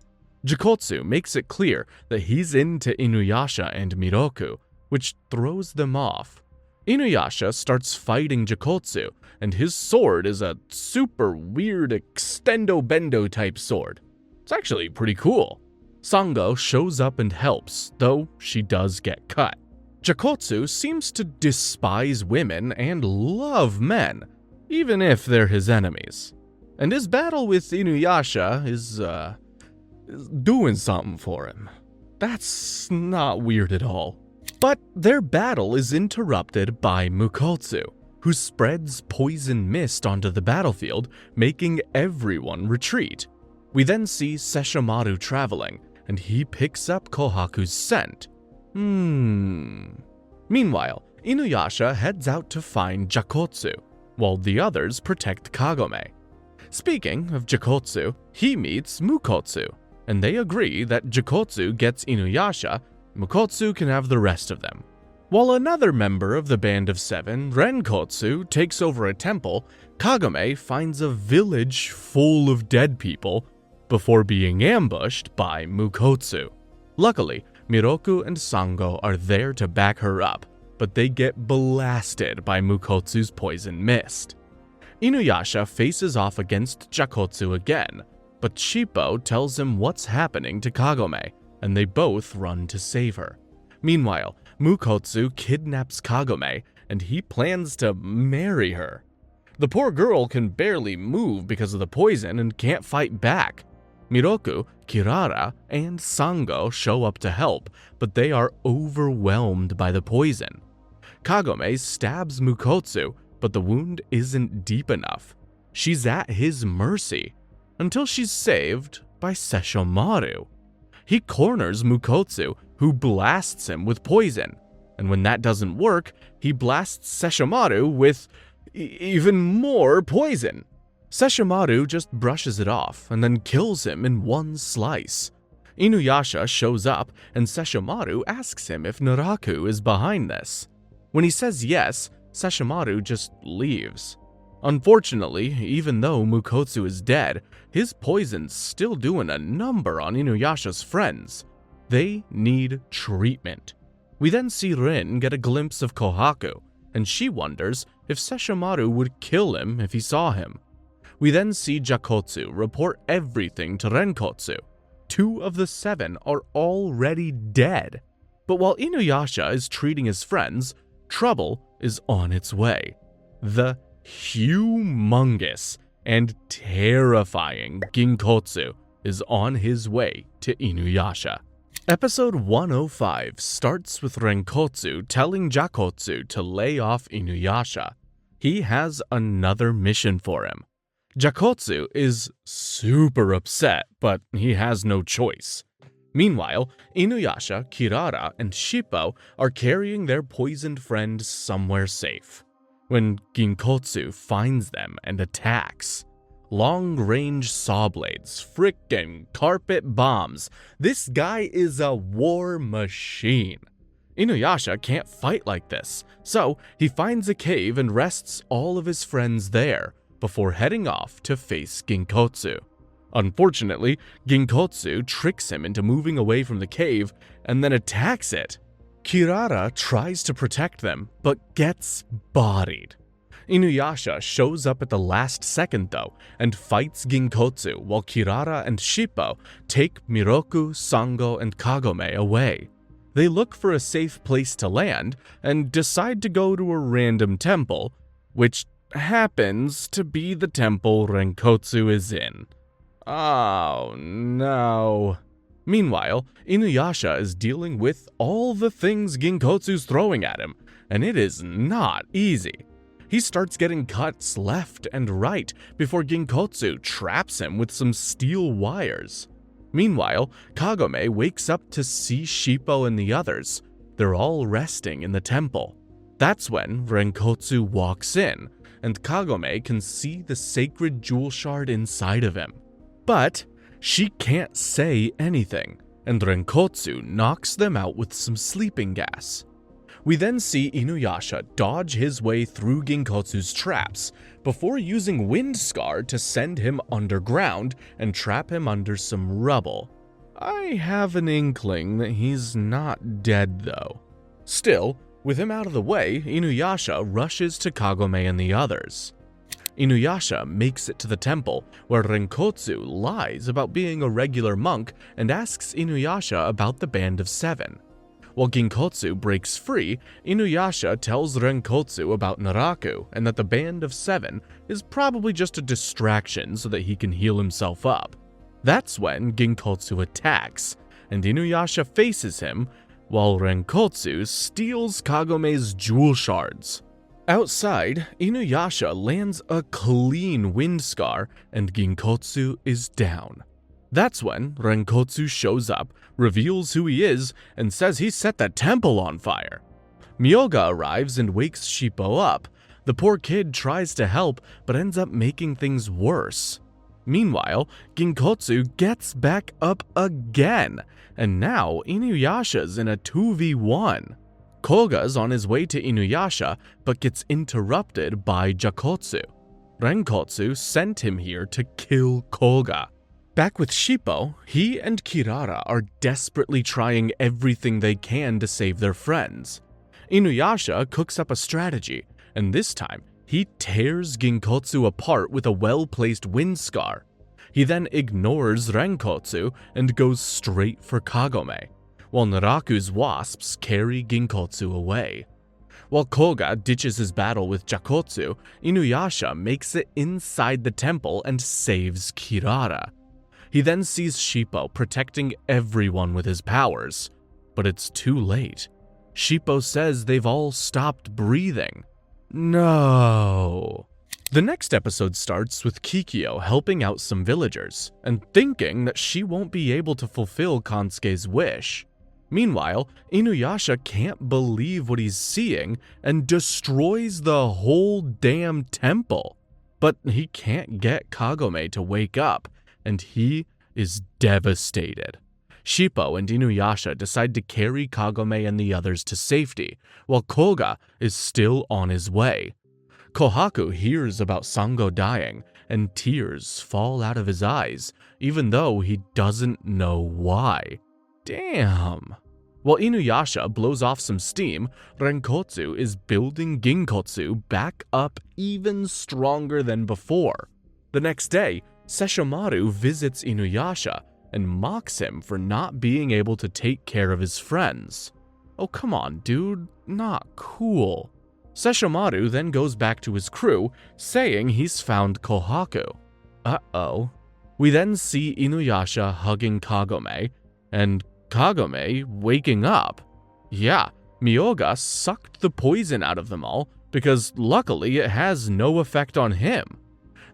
Jakotsu makes it clear that he's into Inuyasha and Miroku, which throws them off. Inuyasha starts fighting Jakotsu, and his sword is a super weird extendo-bendo type sword. It's actually pretty cool. Sango shows up and helps, though she does get cut. Jakotsu seems to despise women and love men, even if they're his enemies. And his battle with Inuyasha is doing something for him. That's not weird at all. But their battle is interrupted by Mukotsu, who spreads poison mist onto the battlefield, making everyone retreat. We then see Sesshomaru traveling, and he picks up Kohaku's scent. Meanwhile, Inuyasha heads out to find Jakotsu, while the others protect Kagome. Speaking of Jakotsu, he meets Mukotsu, and they agree that Jakotsu gets Inuyasha, Mukotsu can have the rest of them. While another member of the Band of Seven, Renkotsu, takes over a temple, Kagome finds a village full of dead people before being ambushed by Mukotsu. Luckily, Miroku and Sango are there to back her up, but they get blasted by Mukotsu's poison mist. Inuyasha faces off against Jakotsu again, but Shippo tells him what's happening to Kagome, and they both run to save her. Meanwhile, Mukotsu kidnaps Kagome, and he plans to marry her. The poor girl can barely move because of the poison and can't fight back. Miroku, Kirara, and Sango show up to help, but they are overwhelmed by the poison. Kagome stabs Mukotsu, but the wound isn't deep enough. She's at his mercy, until she's saved by Sesshomaru. He corners Mukotsu, who blasts him with poison, and when that doesn't work, he blasts Sesshomaru with even more poison. Sesshomaru just brushes it off and then kills him in one slice. Inuyasha shows up and Sesshomaru asks him if Naraku is behind this. When he says yes, Sesshomaru just leaves. Unfortunately, even though Mukotsu is dead, his poison's still doing a number on Inuyasha's friends. They need treatment. We then see Rin get a glimpse of Kohaku, and she wonders if Sesshomaru would kill him if he saw him. We then see Jakotsu report everything to Renkotsu. 2 of the 7 are already dead. But while Inuyasha is treating his friends, trouble is on its way. The humongous and terrifying Ginkotsu is on his way to Inuyasha. Episode 105 starts with Renkotsu telling Jakotsu to lay off Inuyasha. He has another mission for him. Jakotsu is super upset, but he has no choice. Meanwhile, Inuyasha, Kirara, and Shippo are carrying their poisoned friend somewhere safe, when Ginkotsu finds them and attacks. Long-range saw blades, frickin' carpet bombs. This guy is a war machine. Inuyasha can't fight like this, so he finds a cave and rests all of his friends there before heading off to face Ginkotsu. Unfortunately, Ginkotsu tricks him into moving away from the cave and then attacks it. Kirara tries to protect them, but gets bodied. Inuyasha shows up at the last second though and fights Ginkotsu while Kirara and Shippo take Miroku, Sango, and Kagome away. They look for a safe place to land and decide to go to a random temple, which happens to be the temple Renkotsu is in. Oh no. Meanwhile, Inuyasha is dealing with all the things Ginkotsu's throwing at him, and it is not easy. He starts getting cuts left and right before Ginkotsu traps him with some steel wires. Meanwhile, Kagome wakes up to see Shippo and the others. They're all resting in the temple. That's when Renkotsu walks in, and Kagome can see the sacred jewel shard inside of him. But she can't say anything, and Renkotsu knocks them out with some sleeping gas. We then see Inuyasha dodge his way through Ginkotsu's traps before using Wind Scar to send him underground and trap him under some rubble. I have an inkling that he's not dead though. Still, with him out of the way, Inuyasha rushes to Kagome and the others. Inuyasha makes it to the temple, where Renkotsu lies about being a regular monk and asks Inuyasha about the Band of 7. While Ginkotsu breaks free, Inuyasha tells Renkotsu about Naraku and that the Band of 7 is probably just a distraction so that he can heal himself up. That's when Ginkotsu attacks, and Inuyasha faces him, while Renkotsu steals Kagome's jewel shards. Outside, Inuyasha lands a clean wind scar, and Ginkotsu is down. That's when Renkotsu shows up, reveals who he is, and says he set the temple on fire. Myoga arrives and wakes Shippo up. The poor kid tries to help, but ends up making things worse. Meanwhile, Ginkotsu gets back up again, and now Inuyasha's in a 2v1. Koga's on his way to Inuyasha, but gets interrupted by Jakotsu. Renkotsu sent him here to kill Koga. Back with Shippo, he and Kirara are desperately trying everything they can to save their friends. Inuyasha cooks up a strategy, and this time, he tears Ginkotsu apart with a well-placed wind scar. He then ignores Renkotsu and goes straight for Kagome. while Naraku's wasps carry Ginkotsu away. While Koga ditches his battle with Jakotsu, Inuyasha makes it inside the temple and saves Kirara. He then sees Shippo protecting everyone with his powers, but it's too late. Shippo says they've all stopped breathing. No. The next episode starts with Kikyo helping out some villagers and thinking that she won't be able to fulfill Kansuke's wish. Meanwhile, Inuyasha can't believe what he's seeing and destroys the whole damn temple. But he can't get Kagome to wake up, and he is devastated. Shippo and Inuyasha decide to carry Kagome and the others to safety, while Koga is still on his way. Kohaku hears about Sango dying, and tears fall out of his eyes, even though he doesn't know why. Damn. While Inuyasha blows off some steam, Renkotsu is building Ginkotsu back up even stronger than before. The next day, Sesshomaru visits Inuyasha and mocks him for not being able to take care of his friends. Oh, come on, dude. Not cool. Sesshomaru then goes back to his crew, saying he's found Kohaku. Uh-oh. We then see Inuyasha hugging Kagome, and Kagome waking up. Yeah, Myoga sucked the poison out of them all, because luckily it has no effect on him.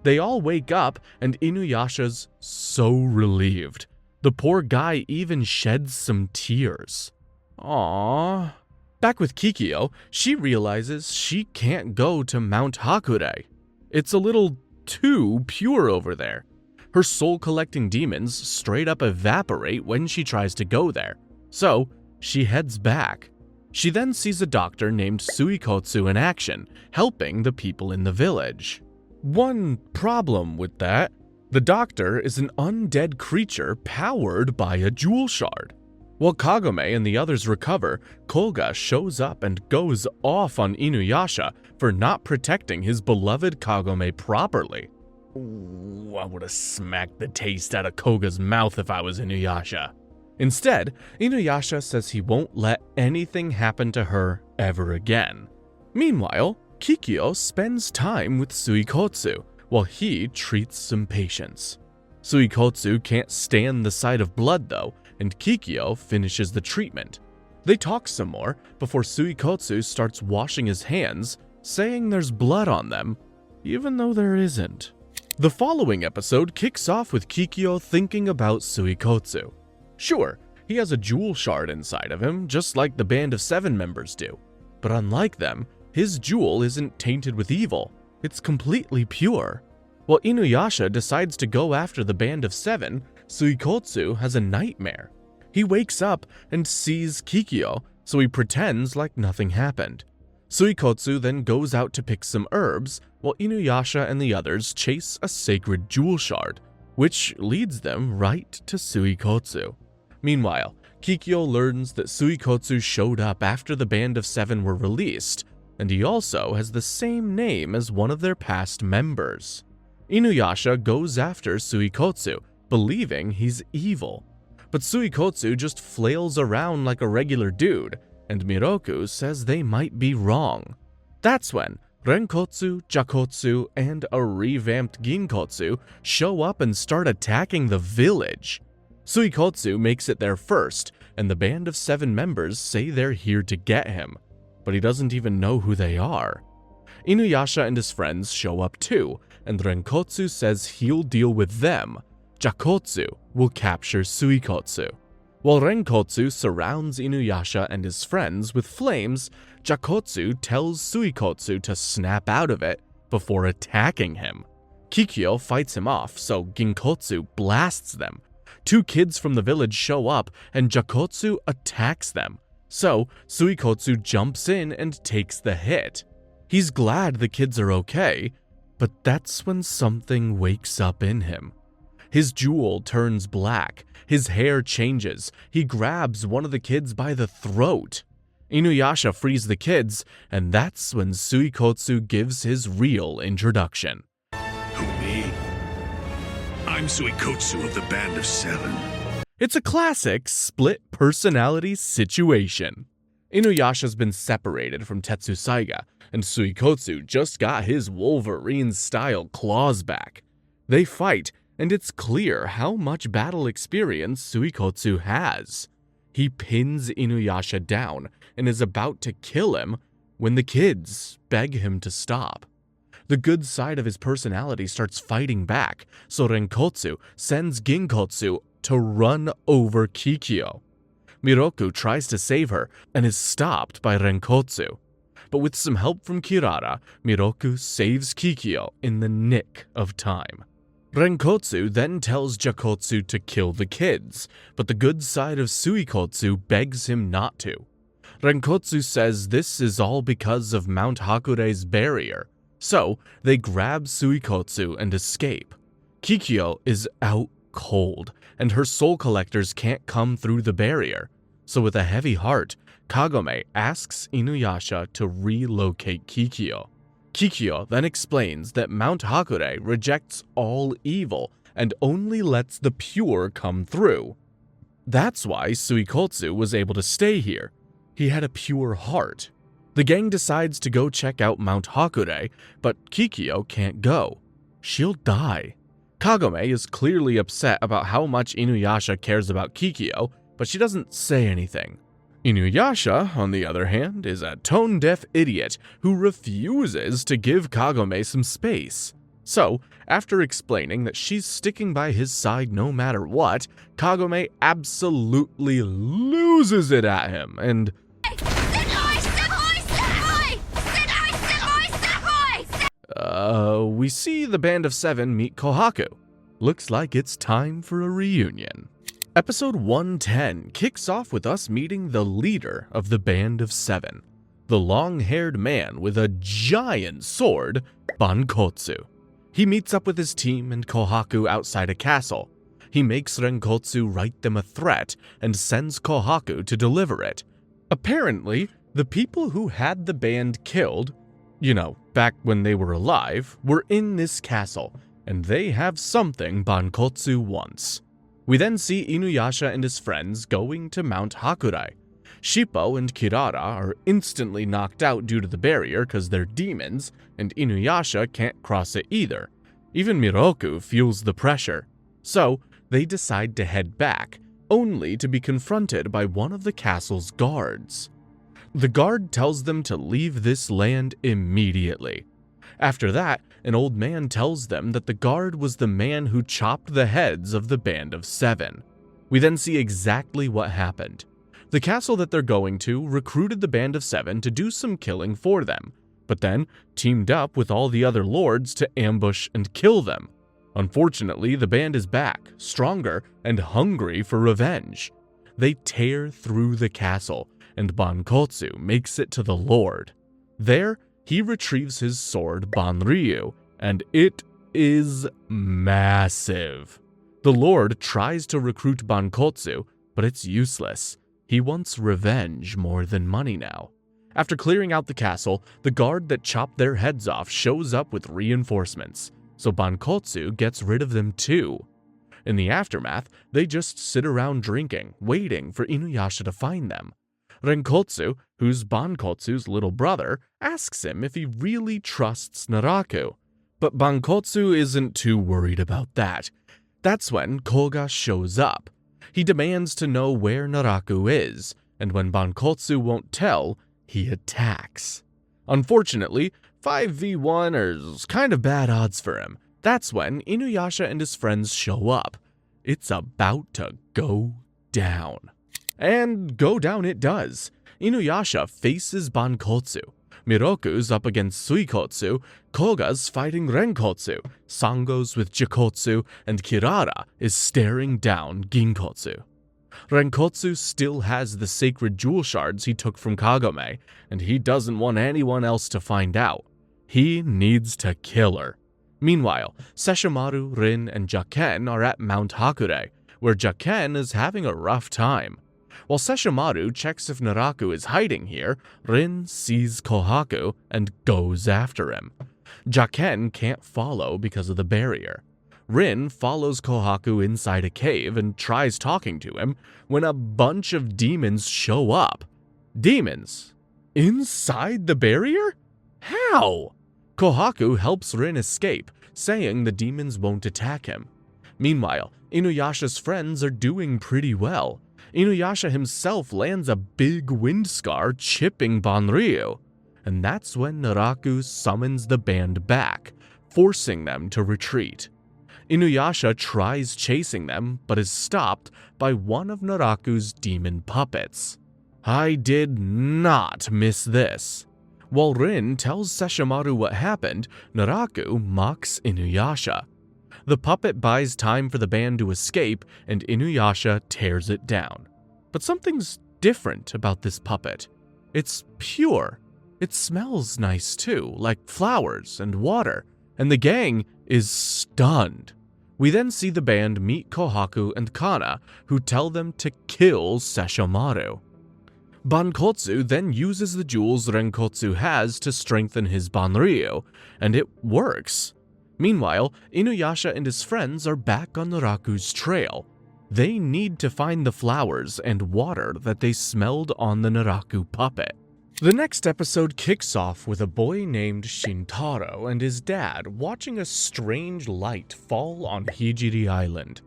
They all wake up, and Inuyasha's so relieved. The poor guy even sheds some tears. Aww. Back with Kikyo, she realizes she can't go to Mount Hakure. It's a little too pure over there. Her soul-collecting demons straight up evaporate when she tries to go there, so she heads back. She then sees a doctor named Suikotsu in action, helping the people in the village. One problem with that, the doctor is an undead creature powered by a jewel shard. While Kagome and the others recover, Koga shows up and goes off on Inuyasha for not protecting his beloved Kagome properly. Ooh, I would have smacked the taste out of Koga's mouth if I was Inuyasha. Instead, Inuyasha says he won't let anything happen to her ever again. Meanwhile, Kikyo spends time with Suikotsu while he treats some patients. Suikotsu can't stand the sight of blood though, and Kikyo finishes the treatment. They talk some more before Suikotsu starts washing his hands, saying there's blood on them, even though there isn't. The following episode kicks off with Kikyo thinking about Suikotsu. Sure, he has a jewel shard inside of him, just like the Band of Seven members do. But unlike them, his jewel isn't tainted with evil. It's completely pure. While Inuyasha decides to go after the Band of Seven, Suikotsu has a nightmare. He wakes up and sees Kikyo, so he pretends like nothing happened. Suikotsu then goes out to pick some herbs, while Inuyasha and the others chase a sacred jewel shard, which leads them right to Suikotsu. Meanwhile, Kikyo learns that Suikotsu showed up after the Band of Seven were released, and he also has the same name as one of their past members. Inuyasha goes after Suikotsu, believing he's evil. But Suikotsu just flails around like a regular dude, and Miroku says they might be wrong. That's when Renkotsu, Jakotsu, and a revamped Ginkotsu show up and start attacking the village. Suikotsu makes it there first, and the Band of Seven members say they're here to get him, but he doesn't even know who they are. Inuyasha and his friends show up too, and Renkotsu says he'll deal with them. Jakotsu will capture Suikotsu. While Renkotsu surrounds Inuyasha and his friends with flames, Jakotsu tells Suikotsu to snap out of it before attacking him. Kikyo fights him off, so Ginkotsu blasts them. Two kids from the village show up, and Jakotsu attacks them. So Suikotsu jumps in and takes the hit. He's glad the kids are okay, but that's when something wakes up in him. His jewel turns black, his hair changes, he grabs one of the kids by the throat. Inuyasha frees the kids, and that's when Suikotsu gives his real introduction. Who, me? I'm Suikotsu of the Band of Seven. It's a classic split personality situation. Inuyasha's been separated from Tetsusaiga, and Suikotsu just got his Wolverine-style claws back. They fight, and it's clear how much battle experience Suikotsu has. He pins Inuyasha down and is about to kill him when the kids beg him to stop. The good side of his personality starts fighting back, so Renkotsu sends Ginkotsu to run over Kikyo. Miroku tries to save her and is stopped by Renkotsu. But with some help from Kirara, Miroku saves Kikyo in the nick of time. Renkotsu then tells Jakotsu to kill the kids, but the good side of Suikotsu begs him not to. Renkotsu says this is all because of Mount Hakure's barrier, so they grab Suikotsu and escape. Kikyo is out cold, and her soul collectors can't come through the barrier, so with a heavy heart, Kagome asks Inuyasha to relocate Kikyo. Kikyo then explains that Mount Hakure rejects all evil and only lets the pure come through. That's why Suikotsu was able to stay here. He had a pure heart. The gang decides to go check out Mount Hakure, but Kikyo can't go. She'll die. Kagome is clearly upset about how much Inuyasha cares about Kikyo, but she doesn't say anything. Inuyasha, on the other hand, is a tone-deaf idiot who refuses to give Kagome some space. So, after explaining that she's sticking by his side no matter what, Kagome absolutely loses it at him and... we see the Band of Seven meet Kohaku. Looks like it's time for a reunion. Episode 110 kicks off with us meeting the leader of the Band of Seven, the long-haired man with a giant sword, Bankotsu. He meets up with his team and Kohaku outside a castle. He makes Renkotsu write them a threat and sends Kohaku to deliver it. Apparently, the people who had the band killed, back when they were alive, were in this castle, and they have something Bankotsu wants. We then see Inuyasha and his friends going to Mount Hakure. Shippo and Kirara are instantly knocked out due to the barrier because they're demons, and Inuyasha can't cross it either. Even Miroku feels the pressure. So, they decide to head back, only to be confronted by one of the castle's guards. The guard tells them to leave this land immediately. After that, an old man tells them that the guard was the man who chopped the heads of the Band of Seven. We then see exactly what happened. The castle that they're going to recruited the Band of Seven to do some killing for them, but then teamed up with all the other lords to ambush and kill them. Unfortunately, the band is back, stronger, and hungry for revenge. They tear through the castle, and Bankotsu makes it to the Lord. There, he retrieves his sword Banryu, and it is massive. The Lord tries to recruit Bankotsu, but it's useless. He wants revenge more than money now. After clearing out the castle, the guard that chopped their heads off shows up with reinforcements, so Bankotsu gets rid of them too. In the aftermath, they just sit around drinking, waiting for Inuyasha to find them. Renkotsu, who's Bankotsu's little brother, asks him if he really trusts Naraku, but Bankotsu isn't too worried about that. That's when Koga shows up. He demands to know where Naraku is, and when Bankotsu won't tell, he attacks. Unfortunately, 5v1 is kind of bad odds for him. That's when Inuyasha and his friends show up. It's about to go down. And go down it does. Inuyasha faces Bankotsu. Miroku's up against Suikotsu, Koga's fighting Renkotsu, Sango's with Jakotsu, and Kirara is staring down Ginkotsu. Renkotsu still has the sacred jewel shards he took from Kagome, and he doesn't want anyone else to find out. He needs to kill her. Meanwhile, Sesshomaru, Rin, and Jaken are at Mount Hakure, where Jaken is having a rough time. While Sesshomaru checks if Naraku is hiding here, Rin sees Kohaku and goes after him. Jaken can't follow because of the barrier. Rin follows Kohaku inside a cave and tries talking to him when a bunch of demons show up. Demons? Inside the barrier? How? Kohaku helps Rin escape, saying the demons won't attack him. Meanwhile, Inuyasha's friends are doing pretty well. Inuyasha himself lands a big wind scar chipping Banryu. And that's when Naraku summons the band back, forcing them to retreat. Inuyasha tries chasing them, but is stopped by one of Naraku's demon puppets. I did not miss this. While Rin tells Sesshomaru what happened, Naraku mocks Inuyasha. The puppet buys time for the band to escape, and Inuyasha tears it down. But something's different about this puppet. It's pure. It smells nice too, like flowers and water, and the gang is stunned. We then see the band meet Kohaku and Kana, who tell them to kill Sesshomaru. Bankotsu then uses the jewels Renkotsu has to strengthen his Banryu, and it works. Meanwhile, Inuyasha and his friends are back on Naraku's trail. They need to find the flowers and water that they smelled on the Naraku puppet. The next episode kicks off with a boy named Shintaro and his dad watching a strange light fall on Hijiri Island.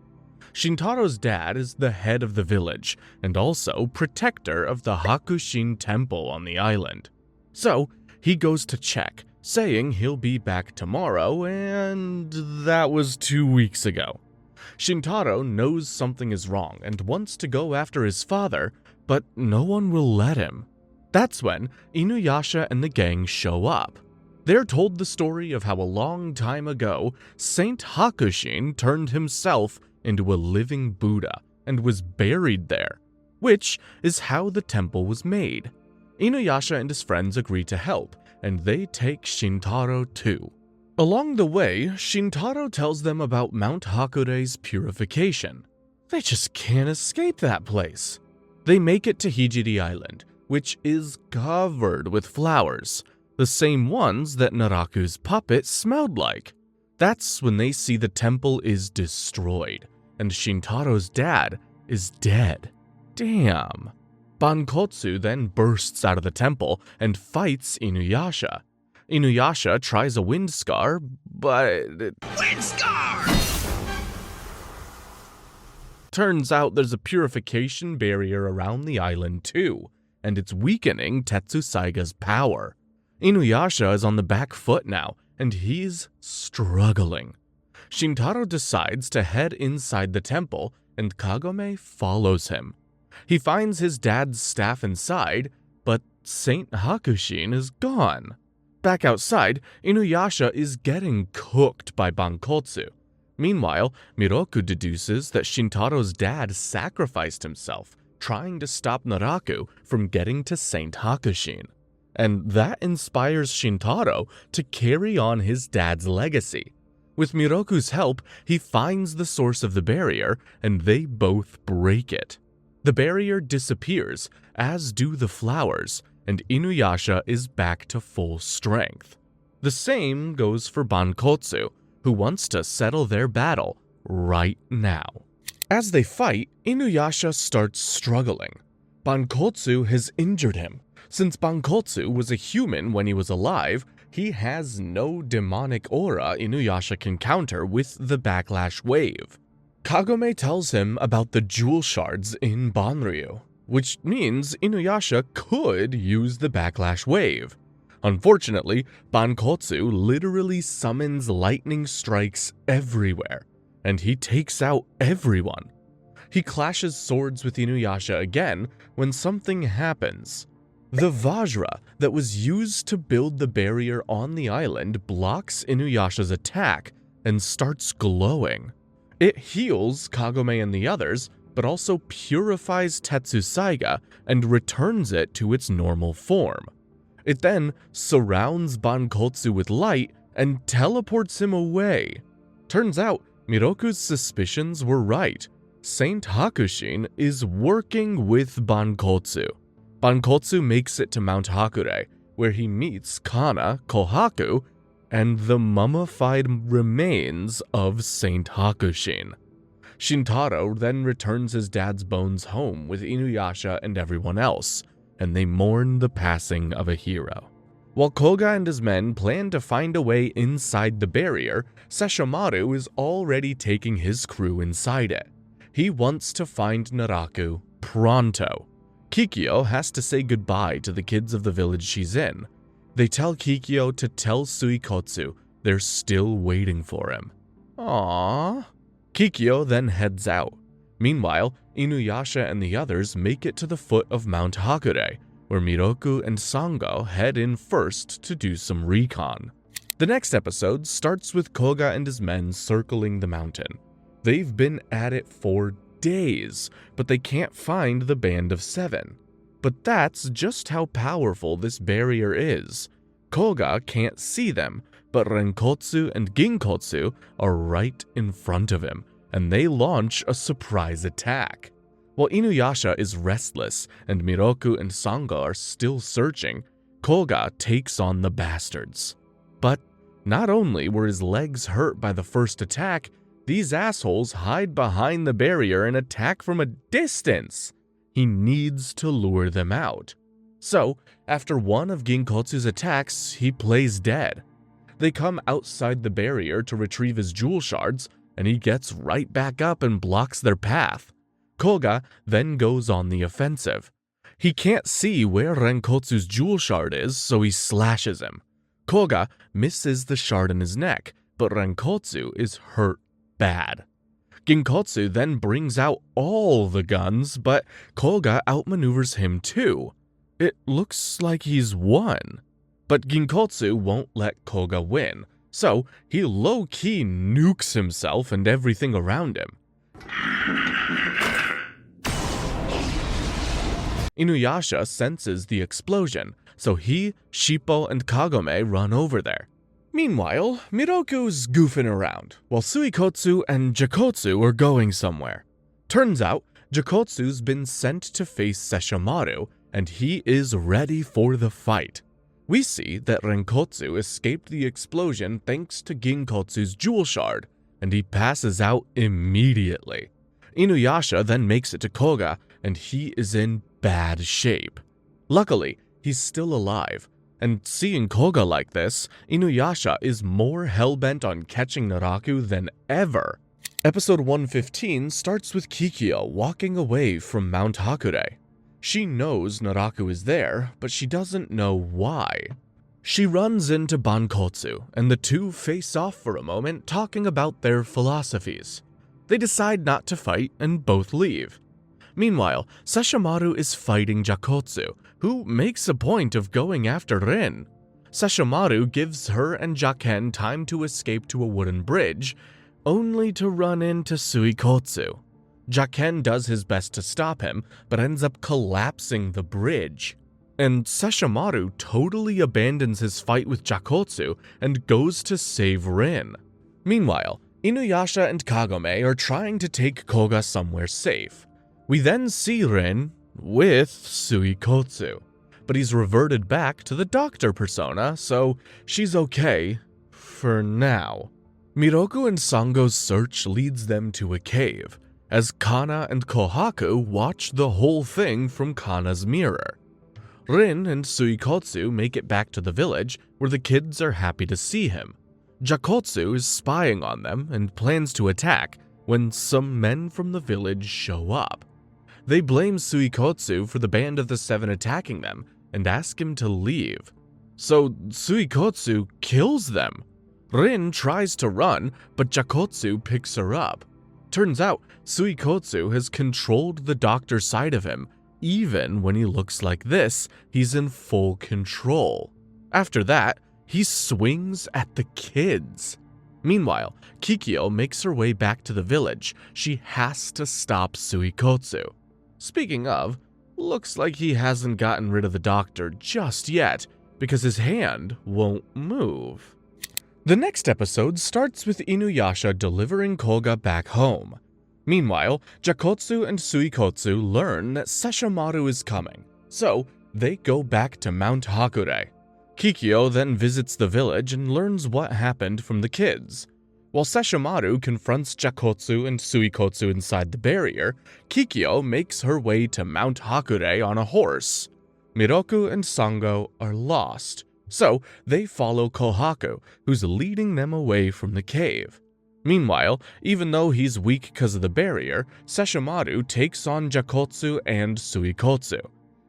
Shintaro's dad is the head of the village and also protector of the Hakushin temple on the island. So, he goes to check, saying he'll be back tomorrow, and that was 2 weeks ago. Shintaro knows something is wrong and wants to go after his father, but no one will let him. That's when Inuyasha and the gang show up. They're told the story of how a long time ago, Saint Hakushin turned himself into a living Buddha and was buried there, which is how the temple was made. Inuyasha and his friends agree to help, and they take Shintaro too. Along the way, Shintaro tells them about Mount Hakure's purification. They just can't escape that place. They make it to Hijiri Island, which is covered with flowers, the same ones that Naraku's puppet smelled like. That's when they see the temple is destroyed, and Shintaro's dad is dead. Damn. Bankotsu then bursts out of the temple and fights Inuyasha. Inuyasha tries a wind scar, but Wind scar! Turns out there's a purification barrier around the island too, and it's weakening Tetsusaiga's power. Inuyasha is on the back foot now, and he's struggling. Shintaro decides to head inside the temple, and Kagome follows him. He finds his dad's staff inside, but Saint Hakushin is gone. Back outside, Inuyasha is getting cooked by Bankotsu. Meanwhile, Miroku deduces that Shintaro's dad sacrificed himself, trying to stop Naraku from getting to Saint Hakushin. And that inspires Shintaro to carry on his dad's legacy. With Miroku's help, he finds the source of the barrier, and they both break it. The barrier disappears, as do the flowers, and Inuyasha is back to full strength. The same goes for Bankotsu, who wants to settle their battle right now. As they fight, Inuyasha starts struggling. Bankotsu has injured him. Since Bankotsu was a human when he was alive, he has no demonic aura Inuyasha can counter with the backlash wave. Kagome tells him about the jewel shards in Banryu, which means Inuyasha could use the backlash wave. Unfortunately, Bankotsu literally summons lightning strikes everywhere, and he takes out everyone. He clashes swords with Inuyasha again when something happens. The Vajra that was used to build the barrier on the island blocks Inuyasha's attack and starts glowing. It heals Kagome and the others, but also purifies Tetsusaiga and returns it to its normal form. It then surrounds Bankotsu with light and teleports him away. Turns out, Miroku's suspicions were right. Saint Hakushin is working with Bankotsu. Bankotsu makes it to Mount Hakure, where he meets Kana, Kohaku, and the mummified remains of Saint Hakushin. Shintaro then returns his dad's bones home with Inuyasha and everyone else, and they mourn the passing of a hero. While Koga and his men plan to find a way inside the barrier, Sesshomaru is already taking his crew inside it. He wants to find Naraku pronto. Kikyo has to say goodbye to the kids of the village she's in. They tell Kikyo to tell Suikotsu they're still waiting for him. Aww. Kikyo then heads out. Meanwhile, Inuyasha and the others make it to the foot of Mount Hakure, where Miroku and Sango head in first to do some recon. The next episode starts with Koga and his men circling the mountain. They've been at it for days, but they can't find the Band of Seven. But that's just how powerful this barrier is. Koga can't see them, but Renkotsu and Ginkotsu are right in front of him, and they launch a surprise attack. While Inuyasha is restless and Miroku and Sango are still searching, Koga takes on the bastards. But not only were his legs hurt by the first attack, these assholes hide behind the barrier and attack from a distance. He needs to lure them out. So, after one of Ginkotsu's attacks, he plays dead. They come outside the barrier to retrieve his jewel shards, and he gets right back up and blocks their path. Koga then goes on the offensive. He can't see where Renkotsu's jewel shard is, so he slashes him. Koga misses the shard in his neck, but Renkotsu is hurt bad. Ginkotsu then brings out all the guns, but Koga outmaneuvers him too. It looks like he's won. But Ginkotsu won't let Koga win, so he low-key nukes himself and everything around him. Inuyasha senses the explosion, so he, Shippo, and Kagome run over there. Meanwhile, Miroku's goofing around, while Suikotsu and Jakotsu are going somewhere. Turns out, Jakotsu's been sent to face Sesshomaru, and he is ready for the fight. We see that Renkotsu escaped the explosion thanks to Ginkotsu's jewel shard, and he passes out immediately. Inuyasha then makes it to Koga, and he is in bad shape. Luckily, he's still alive, and seeing Koga like this, Inuyasha is more hellbent on catching Naraku than ever. Episode 115 starts with Kikyo walking away from Mount Hakure. She knows Naraku is there, but she doesn't know why. She runs into Bankotsu, and the two face off for a moment talking about their philosophies. They decide not to fight and both leave. Meanwhile, Sesshomaru is fighting Jakotsu, who makes a point of going after Rin. Sesshomaru gives her and Jaken time to escape to a wooden bridge, only to run into Suikotsu. Jaken does his best to stop him, but ends up collapsing the bridge. And Sesshomaru totally abandons his fight with Jakotsu and goes to save Rin. Meanwhile, Inuyasha and Kagome are trying to take Koga somewhere safe. We then see Rin with Suikotsu, but he's reverted back to the doctor persona, so she's okay for now. Miroku and Sango's search leads them to a cave, as Kana and Kohaku watch the whole thing from Kana's mirror. Rin and Suikotsu make it back to the village, where the kids are happy to see him. Jakotsu is spying on them and plans to attack when some men from the village show up. They blame Suikotsu for the Band of the Seven attacking them and ask him to leave. So Suikotsu kills them. Rin tries to run, but Jakotsu picks her up. Turns out, Suikotsu has controlled the doctor side of him. Even when he looks like this, he's in full control. After that, he swings at the kids. Meanwhile, Kikyo makes her way back to the village. She has to stop Suikotsu. Speaking of, looks like he hasn't gotten rid of the doctor just yet, because his hand won't move. The next episode starts with Inuyasha delivering Koga back home. Meanwhile, Jakotsu and Suikotsu learn that Sesshomaru is coming, so they go back to Mount Hakure. Kikyo then visits the village and learns what happened from the kids. While Sesshomaru confronts Jakotsu and Suikotsu inside the barrier, Kikyo makes her way to Mount Hakure on a horse. Miroku and Sango are lost, so they follow Kohaku, who's leading them away from the cave. Meanwhile, even though he's weak because of the barrier, Sesshomaru takes on Jakotsu and Suikotsu.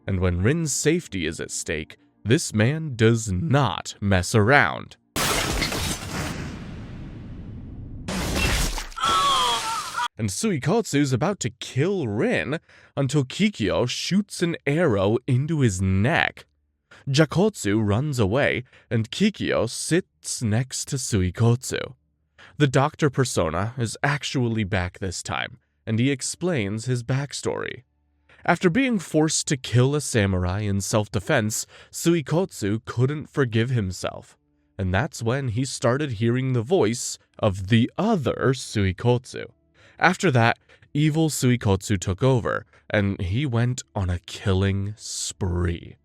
And when Rin's safety is at stake, this man does not mess around. And Suikotsu's about to kill Rin until Kikyo shoots an arrow into his neck. Jakotsu runs away, and Kikyo sits next to Suikotsu. The doctor persona is actually back this time, and he explains his backstory. After being forced to kill a samurai in self-defense, Suikotsu couldn't forgive himself, and that's when he started hearing the voice of the other Suikotsu. After that, evil Suikotsu took over, and he went on a killing spree.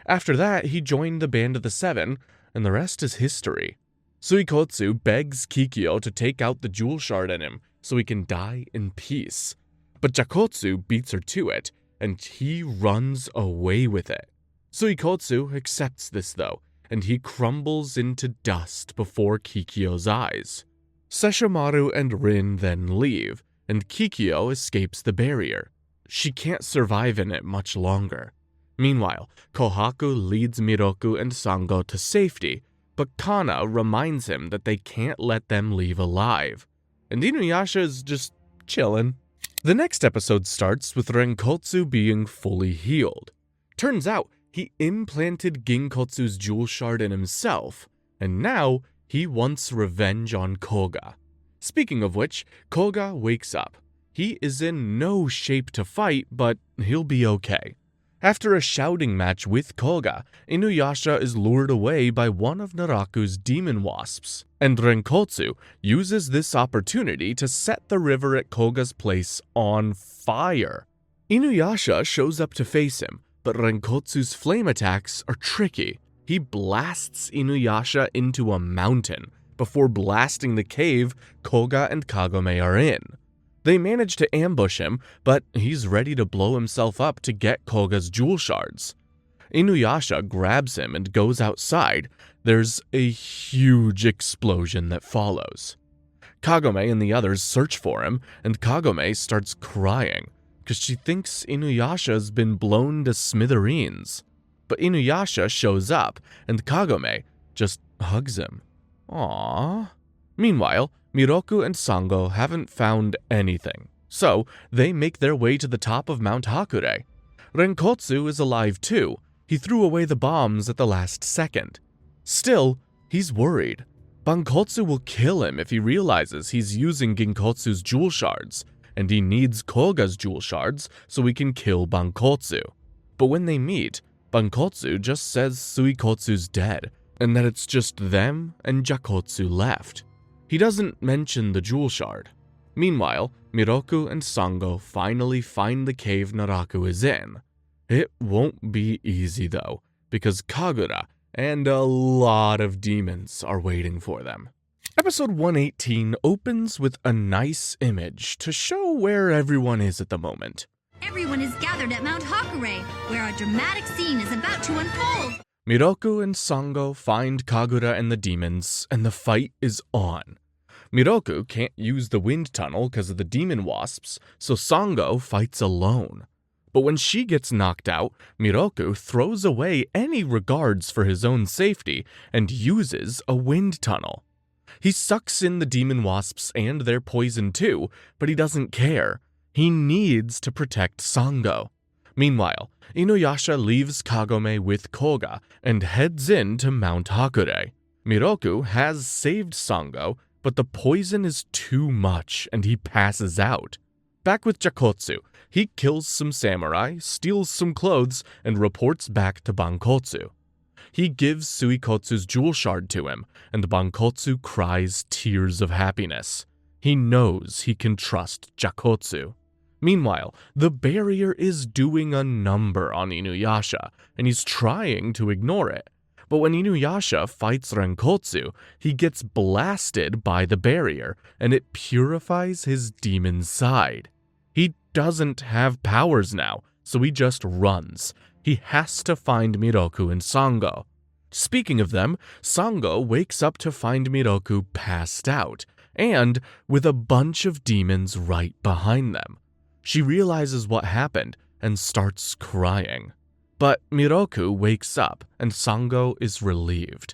After that, he joined the Band of the Seven, and the rest is history. Suikotsu begs Kikyo to take out the jewel shard in him so he can die in peace. But Jakotsu beats her to it, and he runs away with it. Suikotsu accepts this though, and he crumbles into dust before Kikyo's eyes. Sesshomaru and Rin then leave, and Kikyo escapes the barrier. She can't survive in it much longer. Meanwhile, Kohaku leads Miroku and Sango to safety, but Kana reminds him that they can't let them leave alive. And Inuyasha is just chillin'. The next episode starts with Renkotsu being fully healed. Turns out, he implanted Ginkotsu's jewel shard in himself, and now he wants revenge on Koga. Speaking of which, Koga wakes up. He is in no shape to fight, but he'll be okay. After a shouting match with Koga, Inuyasha is lured away by one of Naraku's demon wasps, and Renkotsu uses this opportunity to set the river at Koga's place on fire. Inuyasha shows up to face him, but Renkotsu's flame attacks are tricky. He blasts Inuyasha into a mountain before blasting the cave Koga and Kagome are in. They manage to ambush him, but he's ready to blow himself up to get Koga's jewel shards. Inuyasha grabs him and goes outside. There's a huge explosion that follows. Kagome and the others search for him, and Kagome starts crying because she thinks Inuyasha's been blown to smithereens. But Inuyasha shows up, and Kagome just hugs him. Aww. Meanwhile, Miroku and Sango haven't found anything, so they make their way to the top of Mount Hakure. Renkotsu is alive too. He threw away the bombs at the last second. Still, he's worried. Bankotsu will kill him if he realizes he's using Ginkotsu's jewel shards, and he needs Koga's jewel shards so he can kill Bankotsu. But when they meet, Bankotsu just says Suikotsu's dead, and that it's just them and Jakotsu left. He doesn't mention the jewel shard. Meanwhile, Miroku and Sango finally find the cave Naraku is in. It won't be easy though, because Kagura and a lot of demons are waiting for them. Episode 118 opens with a nice image to show where everyone is at the moment. Everyone is gathered at Mount Hakure, where a dramatic scene is about to unfold. Miroku and Sango find Kagura and the demons, and the fight is on. Miroku can't use the wind tunnel because of the demon wasps, so Sango fights alone. But when she gets knocked out, Miroku throws away any regards for his own safety and uses a wind tunnel. He sucks in the demon wasps and their poison too, but he doesn't care. He needs to protect Sango. Meanwhile, Inuyasha leaves Kagome with Koga and heads into Mount Hakure. Miroku has saved Sango, but the poison is too much and he passes out. Back with Jakotsu, he kills some samurai, steals some clothes, and reports back to Bankotsu. He gives Suikotsu's jewel shard to him, and Bankotsu cries tears of happiness. He knows he can trust Jakotsu. Meanwhile, the barrier is doing a number on Inuyasha, and he's trying to ignore it. But when Inuyasha fights Renkotsu, he gets blasted by the barrier, and it purifies his demon side. He doesn't have powers now, so he just runs. He has to find Miroku and Sango. Speaking of them, Sango wakes up to find Miroku passed out, and with a bunch of demons right behind them. She realizes what happened and starts crying. But Miroku wakes up, and Sango is relieved.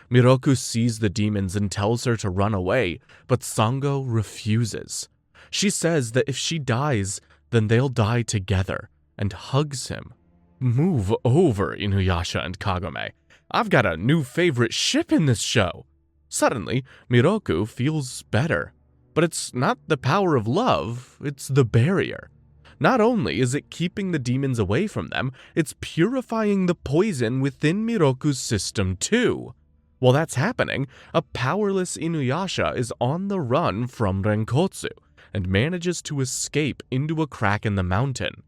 Miroku sees the demons and tells her to run away, but Sango refuses. She says that if she dies, then they'll die together, and hugs him. Move over, Inuyasha and Kagome. I've got a new favorite ship in this show. Suddenly, Miroku feels better. But it's not the power of love, it's the barrier. Not only is it keeping the demons away from them, it's purifying the poison within Miroku's system too. While that's happening, a powerless Inuyasha is on the run from Renkotsu and manages to escape into a crack in the mountain.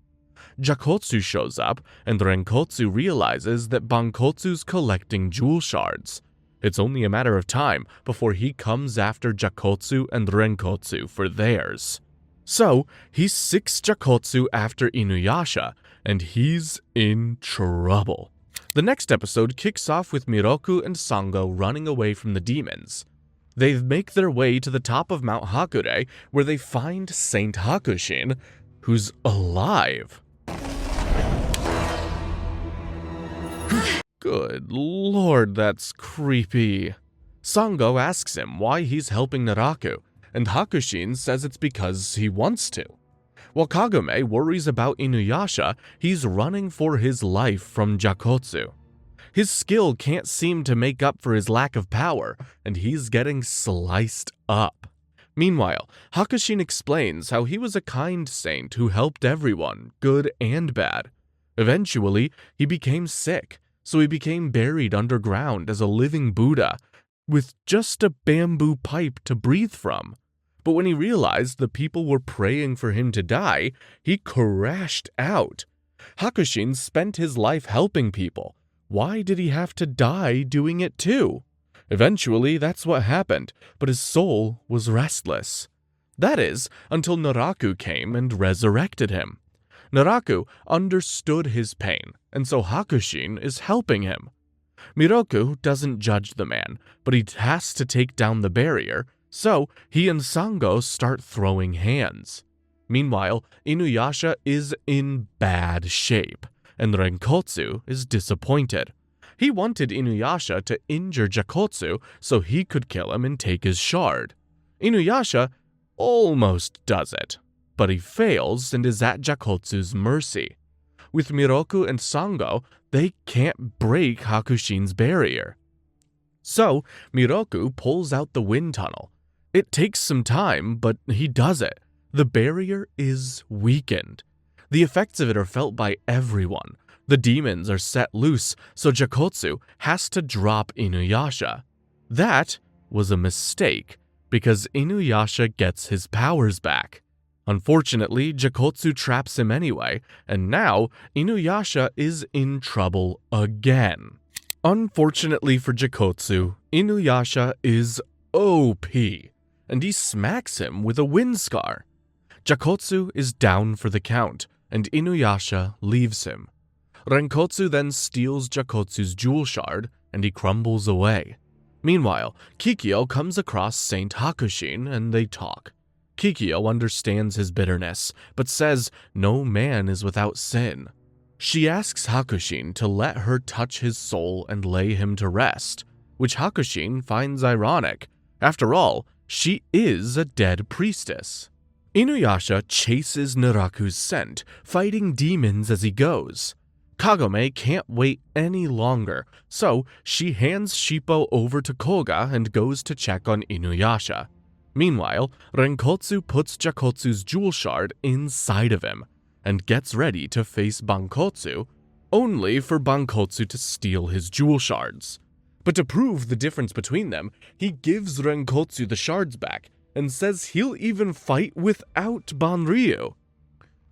Jakotsu shows up, and Renkotsu realizes that Bankotsu's collecting jewel shards. It's only a matter of time before he comes after Jakotsu and Renkotsu for theirs. So, he sicks Jakotsu after Inuyasha, and he's in trouble. The next episode kicks off with Miroku and Sango running away from the demons. They make their way to the top of Mount Hakure, where they find Saint Hakushin, who's alive. Good lord, that's creepy. Sango asks him why he's helping Naraku, and Hakushin says it's because he wants to. While Kagome worries about Inuyasha, he's running for his life from Jakotsu. His skill can't seem to make up for his lack of power, and he's getting sliced up. Meanwhile, Hakushin explains how he was a kind saint who helped everyone, good and bad. Eventually, he became sick, so he became buried underground as a living Buddha, with just a bamboo pipe to breathe from. But when he realized the people were praying for him to die, he crashed out. Hakushin spent his life helping people. Why did he have to die doing it too? Eventually, that's what happened, but his soul was restless. That is, until Naraku came and resurrected him. Naraku understood his pain, and so Hakushin is helping him. Miroku doesn't judge the man, but he has to take down the barrier, so he and Sango start throwing hands. Meanwhile, Inuyasha is in bad shape, and Renkotsu is disappointed. He wanted Inuyasha to injure Jakotsu so he could kill him and take his shard. Inuyasha almost does it, but he fails and is at Jakotsu's mercy. With Miroku and Sango, they can't break Hakushin's barrier. So, Miroku pulls out the wind tunnel. It takes some time, but he does it. The barrier is weakened. The effects of it are felt by everyone. The demons are set loose, so Jakotsu has to drop Inuyasha. That was a mistake, because Inuyasha gets his powers back. Unfortunately, Jakotsu traps him anyway, and now Inuyasha is in trouble again. Unfortunately for Jakotsu, Inuyasha is OP, and he smacks him with a wind scar. Jakotsu is down for the count, and Inuyasha leaves him. Renkotsu then steals Jakotsu's jewel shard, and he crumbles away. Meanwhile, Kikyo comes across Saint Hakushin, and they talk. Kikyo understands his bitterness, but says no man is without sin. She asks Hakushin to let her touch his soul and lay him to rest, which Hakushin finds ironic. After all, she is a dead priestess. Inuyasha chases Naraku's scent, fighting demons as he goes. Kagome can't wait any longer, so she hands Shippo over to Koga and goes to check on Inuyasha. Meanwhile, Renkotsu puts Jakotsu's jewel shard inside of him and gets ready to face Bankotsu, only for Bankotsu to steal his jewel shards. But to prove the difference between them, he gives Renkotsu the shards back and says he'll even fight without Banryu.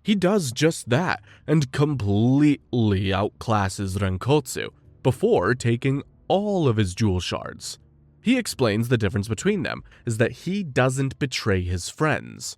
He does just that and completely outclasses Renkotsu before taking all of his jewel shards. He explains the difference between them is that he doesn't betray his friends.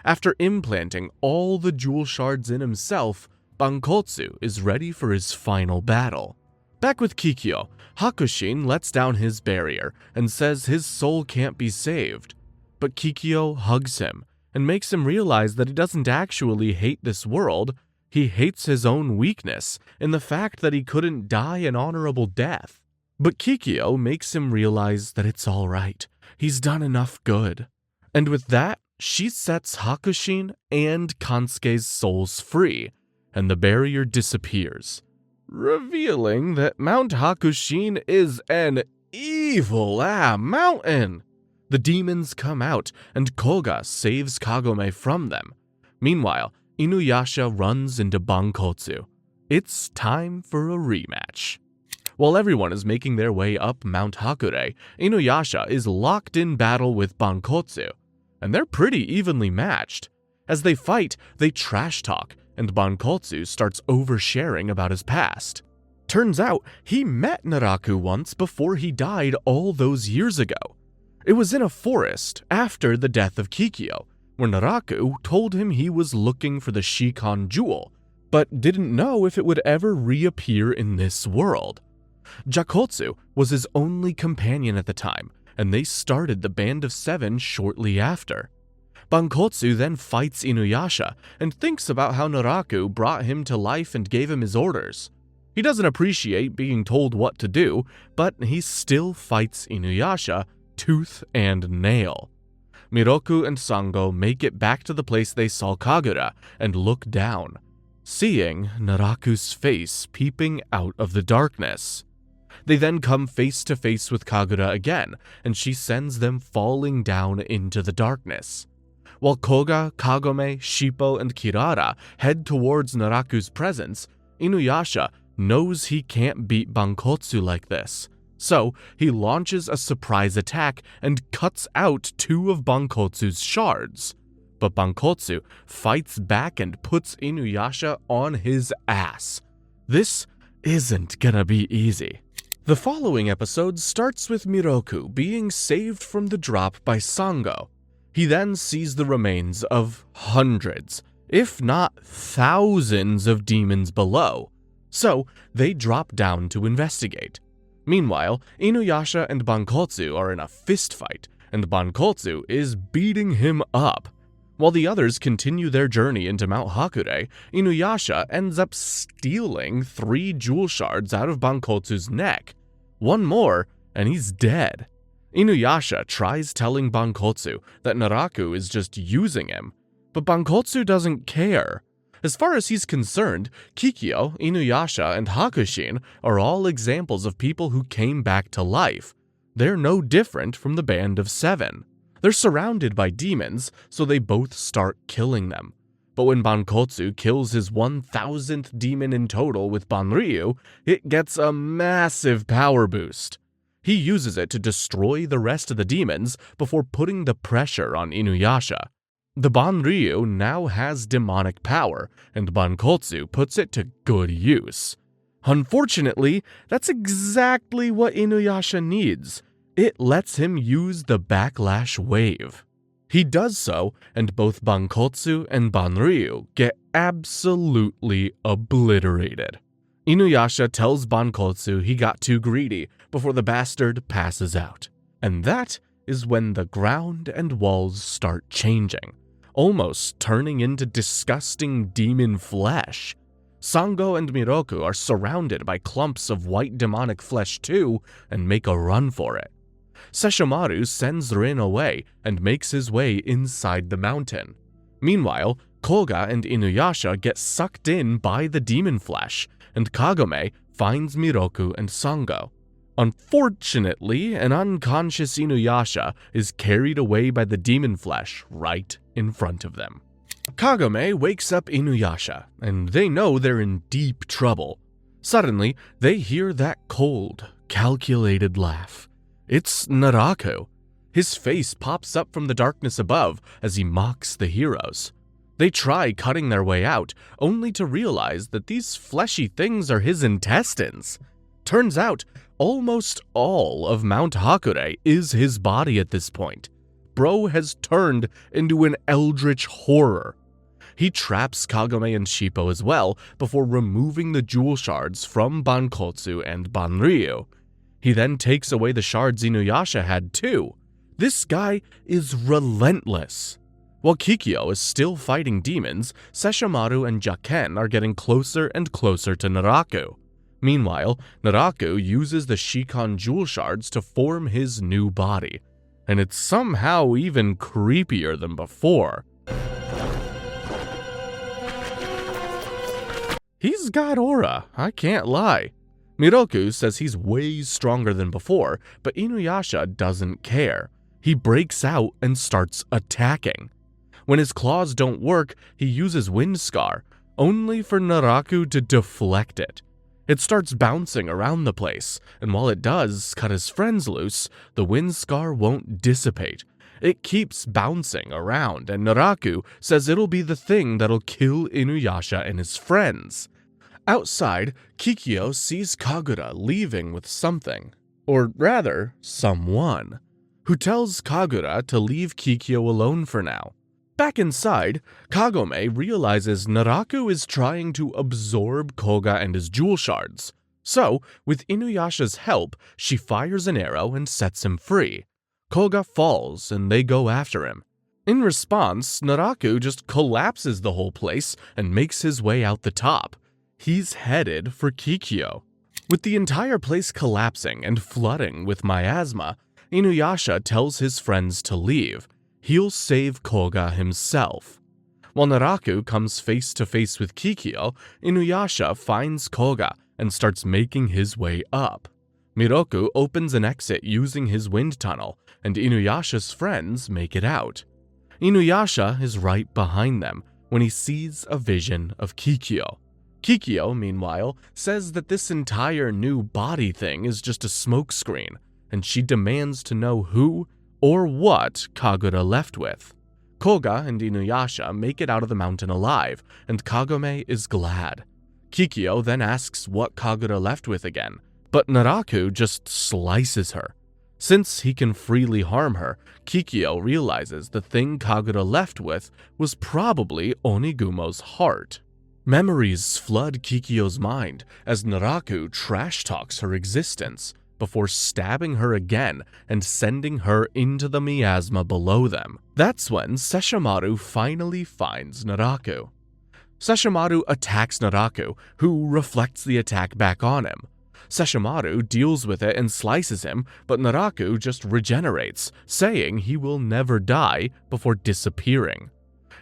After implanting all the jewel shards in himself, Bankotsu is ready for his final battle. Back with Kikyo, Hakushin lets down his barrier and says his soul can't be saved. But Kikyo hugs him and makes him realize that he doesn't actually hate this world. He hates his own weakness in the fact that he couldn't die an honorable death. But Kikyo makes him realize that it's alright. He's done enough good. And with that, she sets Hakushin and Kansuke's souls free, and the barrier disappears, revealing that Mount Hakushin is an evil mountain. The demons come out, and Koga saves Kagome from them. Meanwhile, Inuyasha runs into Bankotsu. It's time for a rematch. While everyone is making their way up Mount Hakure, Inuyasha is locked in battle with Bankotsu, and they're pretty evenly matched. As they fight, they trash talk, and Bankotsu starts oversharing about his past. Turns out, he met Naraku once before he died all those years ago. It was in a forest after the death of Kikyo, where Naraku told him he was looking for the Shikon jewel, but didn't know if it would ever reappear in this world. Jakotsu was his only companion at the time, and they started the Band of Seven shortly after. Bankotsu then fights Inuyasha and thinks about how Naraku brought him to life and gave him his orders. He doesn't appreciate being told what to do, but he still fights Inuyasha tooth and nail. Miroku and Sango make it back to the place they saw Kagura and look down, seeing Naraku's face peeping out of the darkness. They then come face to face with Kagura again, and she sends them falling down into the darkness. While Koga, Kagome, Shippo, and Kirara head towards Naraku's presence, Inuyasha knows he can't beat Bankotsu like this. So, he launches a surprise attack and cuts out two of Bankotsu's shards. But Bankotsu fights back and puts Inuyasha on his ass. This isn't gonna be easy. The following episode starts with Miroku being saved from the drop by Sango. He then sees the remains of hundreds, if not thousands of demons below. So, they drop down to investigate. Meanwhile, Inuyasha and Bankotsu are in a fistfight, and Bankotsu is beating him up. While the others continue their journey into Mount Hakure, Inuyasha ends up stealing 3 jewel shards out of Bankotsu's neck. One more, and he's dead. Inuyasha tries telling Bankotsu that Naraku is just using him, but Bankotsu doesn't care. As far as he's concerned, Kikyo, Inuyasha, and Hakushin are all examples of people who came back to life. They're no different from the Band of Seven. They're surrounded by demons, so they both start killing them. But when Bankotsu kills his 1000th demon in total with Banryu, it gets a massive power boost. He uses it to destroy the rest of the demons before putting the pressure on Inuyasha. The Banryu now has demonic power, and Bankotsu puts it to good use. Unfortunately, that's exactly what Inuyasha needs. It lets him use the backlash wave. He does so, and both Bankotsu and Banryu get absolutely obliterated. Inuyasha tells Bankotsu he got too greedy before the bastard passes out. And that is when the ground and walls start changing, almost turning into disgusting demon flesh. Sango and Miroku are surrounded by clumps of white demonic flesh too and make a run for it. Sesshomaru sends Rin away and makes his way inside the mountain. Meanwhile, Koga and Inuyasha get sucked in by the demon flesh, and Kagome finds Miroku and Sango. Unfortunately, an unconscious Inuyasha is carried away by the demon flesh right in front of them. Kagome wakes up Inuyasha, and they know they're in deep trouble. Suddenly, they hear that cold, calculated laugh. It's Naraku. His face pops up from the darkness above as he mocks the heroes. They try cutting their way out, only to realize that these fleshy things are his intestines. Turns out, almost all of Mount Hakure is his body at this point. Bro has turned into an eldritch horror. He traps Kagome and Shippo as well before removing the jewel shards from Bankotsu and Banryu. He then takes away the shards Inuyasha had too. This guy is relentless. While Kikyo is still fighting demons, Sesshomaru and Jaken are getting closer and closer to Naraku. Meanwhile, Naraku uses the Shikon jewel shards to form his new body, and it's somehow even creepier than before. He's got aura, I can't lie. Miroku says he's way stronger than before, but Inuyasha doesn't care. He breaks out and starts attacking. When his claws don't work, he uses Wind Scar, only for Naraku to deflect it. It starts bouncing around the place, and while it does cut his friends loose, the Wind Scar won't dissipate. It keeps bouncing around, and Naraku says it'll be the thing that'll kill Inuyasha and his friends. Outside, Kikyo sees Kagura leaving with something, or rather, someone, who tells Kagura to leave Kikyo alone for now. Back inside, Kagome realizes Naraku is trying to absorb Koga and his jewel shards. So, with Inuyasha's help, she fires an arrow and sets him free. Koga falls and they go after him. In response, Naraku just collapses the whole place and makes his way out the top. He's headed for Kikyo. With the entire place collapsing and flooding with miasma, Inuyasha tells his friends to leave. He'll save Koga himself. While Naraku comes face to face with Kikyo, Inuyasha finds Koga and starts making his way up. Miroku opens an exit using his wind tunnel, and Inuyasha's friends make it out. Inuyasha is right behind them when he sees a vision of Kikyo. Kikyo, meanwhile, says that this entire new body thing is just a smokescreen, and she demands to know who or what Kagura left with. Koga and Inuyasha make it out of the mountain alive, and Kagome is glad. Kikyo then asks what Kagura left with again, but Naraku just slices her. Since he can freely harm her, Kikyo realizes the thing Kagura left with was probably Onigumo's heart. Memories flood Kikyo's mind as Naraku trash talks her existence, before stabbing her again and sending her into the miasma below them. That's when Sesshomaru finally finds Naraku. Sesshomaru attacks Naraku, who reflects the attack back on him. Sesshomaru deals with it and slices him, but Naraku just regenerates, saying he will never die before disappearing.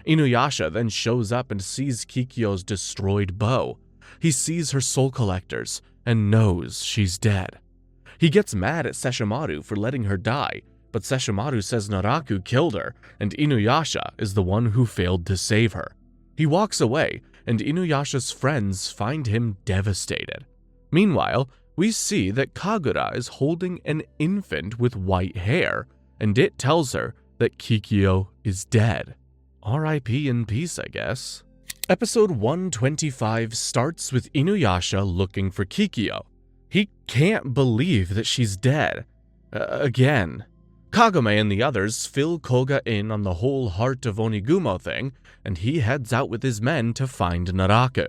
Inuyasha then shows up and sees Kikyo's destroyed bow. He sees her soul collectors and knows she's dead. He gets mad at Sesshomaru for letting her die, but Sesshomaru says Naraku killed her, and Inuyasha is the one who failed to save her. He walks away, and Inuyasha's friends find him devastated. Meanwhile, we see that Kagura is holding an infant with white hair, and it tells her that Kikyo is dead. R.I.P. in peace, I guess. Episode 125 starts with Inuyasha looking for Kikyo. He can't believe that she's dead. Again. Kagome and the others fill Koga in on the whole heart of Onigumo thing, and he heads out with his men to find Naraku.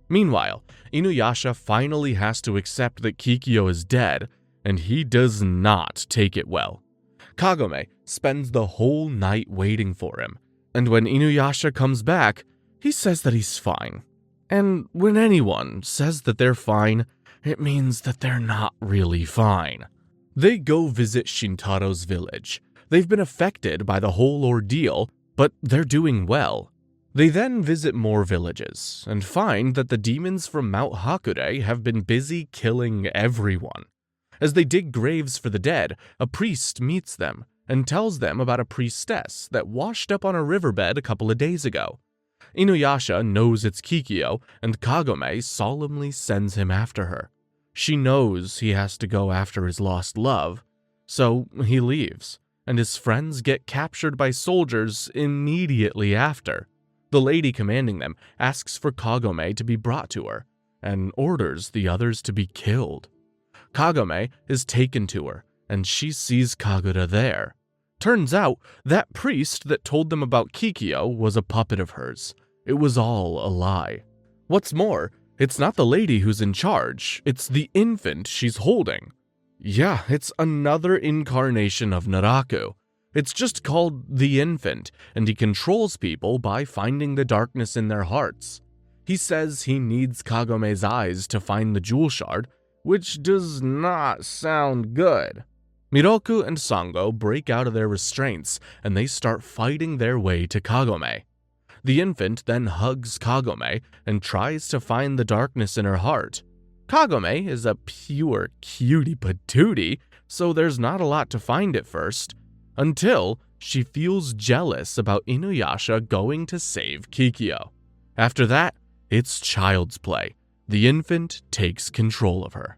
Meanwhile, Inuyasha finally has to accept that Kikyo is dead, and he does not take it well. Kagome spends the whole night waiting for him, and when Inuyasha comes back, he says that he's fine. And when anyone says that they're fine, it means that they're not really fine. They go visit Shintaro's village. They've been affected by the whole ordeal, but they're doing well. They then visit more villages, and find that the demons from Mount Hakure have been busy killing everyone. As they dig graves for the dead, a priest meets them, and tells them about a priestess that washed up on a riverbed a couple of days ago. Inuyasha knows it's Kikyo, and Kagome solemnly sends him after her. She knows he has to go after his lost love, so he leaves, and his friends get captured by soldiers immediately after. The lady commanding them asks for Kagome to be brought to her, and orders the others to be killed. Kagome is taken to her, and she sees Kagura there. Turns out, that priest that told them about Kikyo was a puppet of hers. It was all a lie. What's more, it's not the lady who's in charge, it's the infant she's holding. Yeah, it's another incarnation of Naraku. It's just called the infant, and he controls people by finding the darkness in their hearts. He says he needs Kagome's eyes to find the jewel shard, which does not sound good. Miroku and Sango break out of their restraints, and they start fighting their way to Kagome. The infant then hugs Kagome and tries to find the darkness in her heart. Kagome is a pure cutie patootie, so there's not a lot to find at first, until she feels jealous about Inuyasha going to save Kikyo. After that, it's child's play. The infant takes control of her.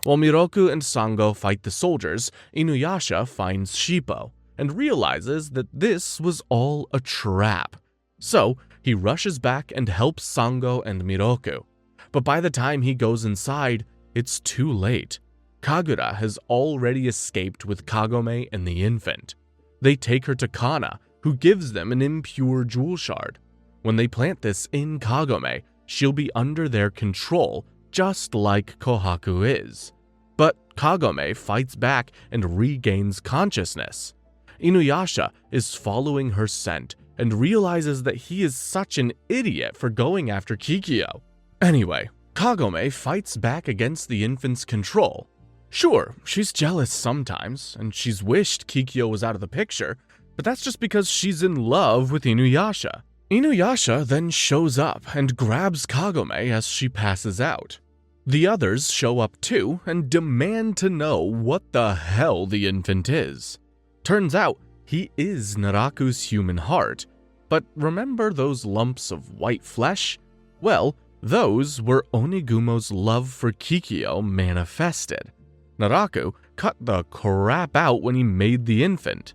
While Miroku and Sango fight the soldiers, Inuyasha finds Shippo and realizes that this was all a trap. So, he rushes back and helps Sango and Miroku. But by the time he goes inside, it's too late. Kagura has already escaped with Kagome and the infant. They take her to Kana, who gives them an impure jewel shard. When they plant this in Kagome, she'll be under their control, just like Kohaku is. But Kagome fights back and regains consciousness. Inuyasha is following her scent and realizes that he is such an idiot for going after Kikyo. Anyway, Kagome fights back against the infant's control. Sure, she's jealous sometimes, and she's wished Kikyo was out of the picture, but that's just because she's in love with Inuyasha. Inuyasha then shows up and grabs Kagome as she passes out. The others show up too and demand to know what the hell the infant is. Turns out, he is Naraku's human heart, but remember those lumps of white flesh? Well, those were Onigumo's love for Kikyo manifested. Naraku cut the crap out when he made the infant.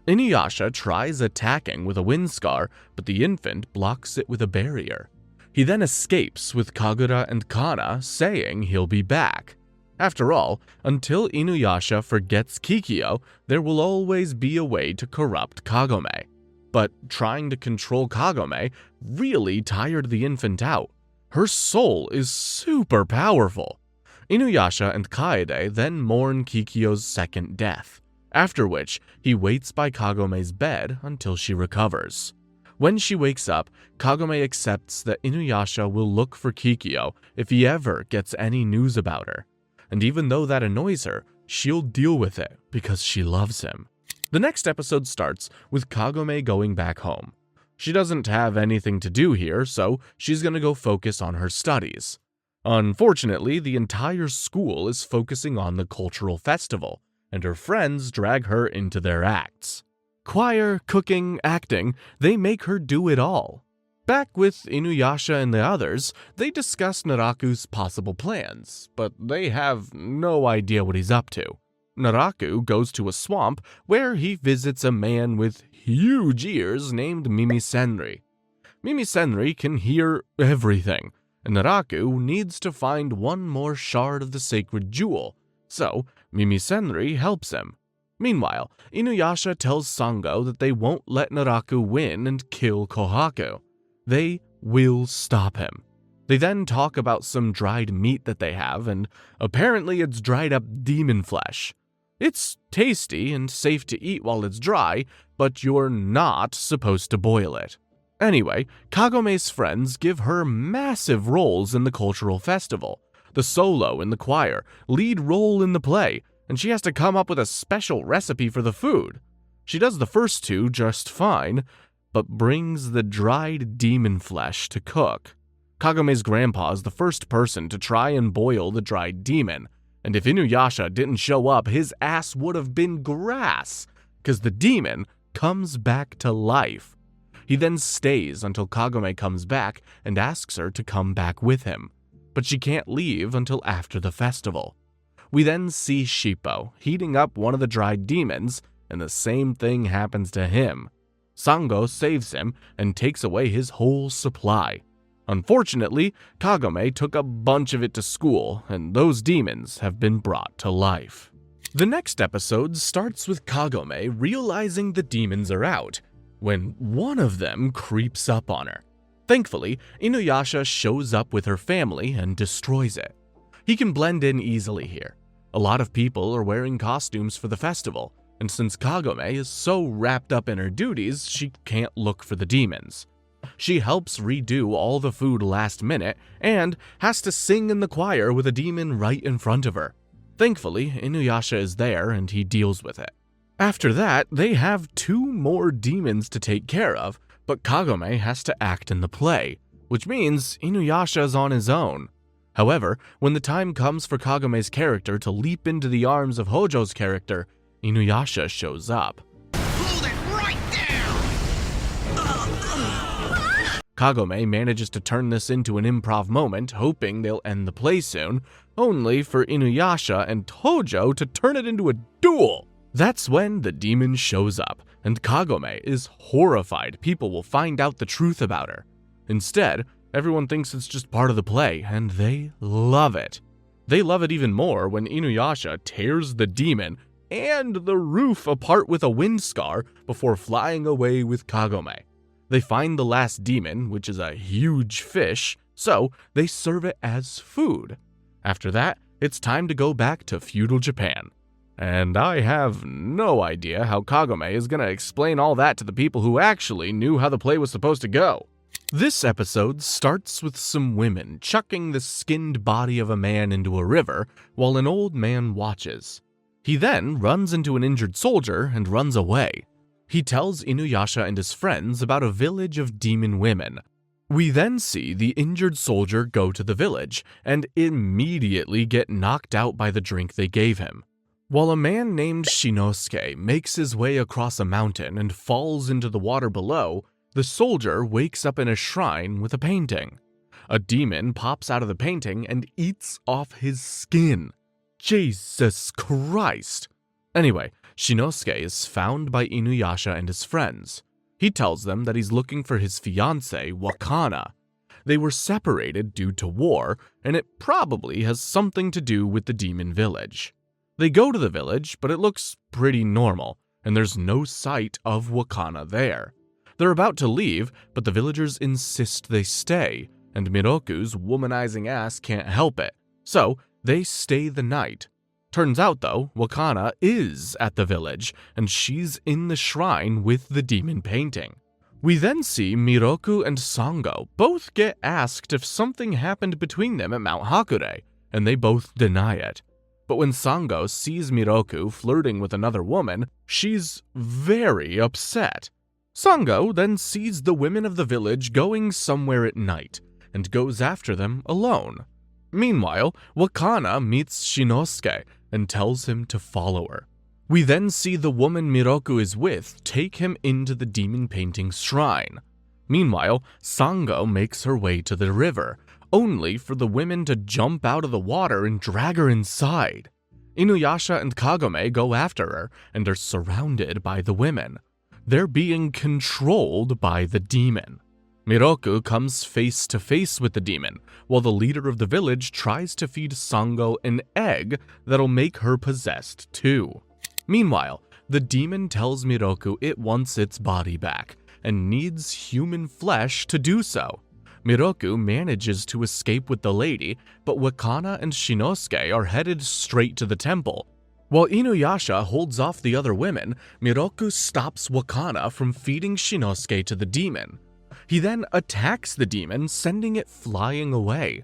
Inuyasha tries attacking with a wind scar, but the infant blocks it with a barrier. He then escapes with Kagura and Kana, saying he'll be back. After all, until Inuyasha forgets Kikyo, there will always be a way to corrupt Kagome. But trying to control Kagome really tired the infant out. Her soul is super powerful. Inuyasha and Kaede then mourn Kikyo's second death, after which he waits by Kagome's bed until she recovers. When she wakes up, Kagome accepts that Inuyasha will look for Kikyo if he ever gets any news about her. And even though that annoys her, she'll deal with it because she loves him. The next episode starts with Kagome going back home. She doesn't have anything to do here, so she's gonna go focus on her studies. Unfortunately, the entire school is focusing on the cultural festival, and her friends drag her into their acts. Choir, cooking, acting, they make her do it all. Back with Inuyasha and the others, they discuss Naraku's possible plans, but they have no idea what he's up to. Naraku goes to a swamp where he visits a man with huge ears named Mimi Senri. Mimi Senri can hear everything, and Naraku needs to find one more shard of the sacred jewel, so Mimi Senri helps him. Meanwhile, Inuyasha tells Sango that they won't let Naraku win and kill Kohaku. They will stop him. They then talk about some dried meat that they have, and apparently it's dried up demon flesh. It's tasty and safe to eat while it's dry, but you're not supposed to boil it. Anyway, Kagome's friends give her massive roles in the cultural festival, the solo in the choir, lead role in the play, and she has to come up with a special recipe for the food. She does the first two just fine, but brings the dried demon flesh to cook. Kagome's grandpa is the first person to try and boil the dried demon, and if Inuyasha didn't show up, his ass would have been grass, because the demon comes back to life. He then stays until Kagome comes back and asks her to come back with him, but she can't leave until after the festival. We then see Shippo heating up one of the dried demons, and the same thing happens to him. Sango saves him and takes away his whole supply. Unfortunately, Kagome took a bunch of it to school, and those demons have been brought to life. The next episode starts with Kagome realizing the demons are out, when one of them creeps up on her. Thankfully, Inuyasha shows up with her family and destroys it. He can blend in easily here. A lot of people are wearing costumes for the festival, and since Kagome is so wrapped up in her duties, she can't look for the demons. She helps redo all the food last minute and has to sing in the choir with a demon right in front of her. Thankfully, Inuyasha is there and he deals with it. After that, they have 2 more demons to take care of, but Kagome has to act in the play, which means Inuyasha is on his own. However, when the time comes for Kagome's character to leap into the arms of Hojo's character, Inuyasha shows up. Hold it right there! Kagome manages to turn this into an improv moment, hoping they'll end the play soon, only for Inuyasha and Hojo to turn it into a duel. That's when the demon shows up, and Kagome is horrified people will find out the truth about her. Instead, everyone thinks it's just part of the play, and they love it. They love it even more when Inuyasha tears the demon and the roof apart with a wind scar before flying away with Kagome. They find the last demon, which is a huge fish, so they serve it as food. After that, it's time to go back to feudal Japan. And I have no idea how Kagome is going to explain all that to the people who actually knew how the play was supposed to go. This episode starts with some women chucking the skinned body of a man into a river while an old man watches. He then runs into an injured soldier and runs away. He tells Inuyasha and his friends about a village of demon women. We then see the injured soldier go to the village and immediately get knocked out by the drink they gave him. While a man named Shinosuke makes his way across a mountain and falls into the water below, the soldier wakes up in a shrine with a painting. A demon pops out of the painting and eats off his skin. Jesus Christ! Anyway, Shinosuke is found by Inuyasha and his friends. He tells them that he's looking for his fiancée, Wakana. They were separated due to war, and it probably has something to do with the demon village. They go to the village, but it looks pretty normal, and there's no sight of Wakana there. They're about to leave, but the villagers insist they stay, and Miroku's womanizing ass can't help it, so they stay the night. Turns out, though, Wakana is at the village, and she's in the shrine with the demon painting. We then see Miroku and Sango both get asked if something happened between them at Mount Hakure, and they both deny it. But when Sango sees Miroku flirting with another woman, she's very upset. Sango then sees the women of the village going somewhere at night, and goes after them alone. Meanwhile, Wakana meets Shinosuke and tells him to follow her. We then see the woman Miroku is with take him into the demon painting's shrine. Meanwhile, Sango makes her way to the river, only for the women to jump out of the water and drag her inside. Inuyasha and Kagome go after her and are surrounded by the women. They're being controlled by the demon. Miroku comes face to face with the demon, while the leader of the village tries to feed Sango an egg that'll make her possessed too. Meanwhile, the demon tells Miroku it wants its body back, and needs human flesh to do so. Miroku manages to escape with the lady, but Wakana and Shinosuke are headed straight to the temple. While Inuyasha holds off the other women, Miroku stops Wakana from feeding Shinosuke to the demon. He then attacks the demon, sending it flying away.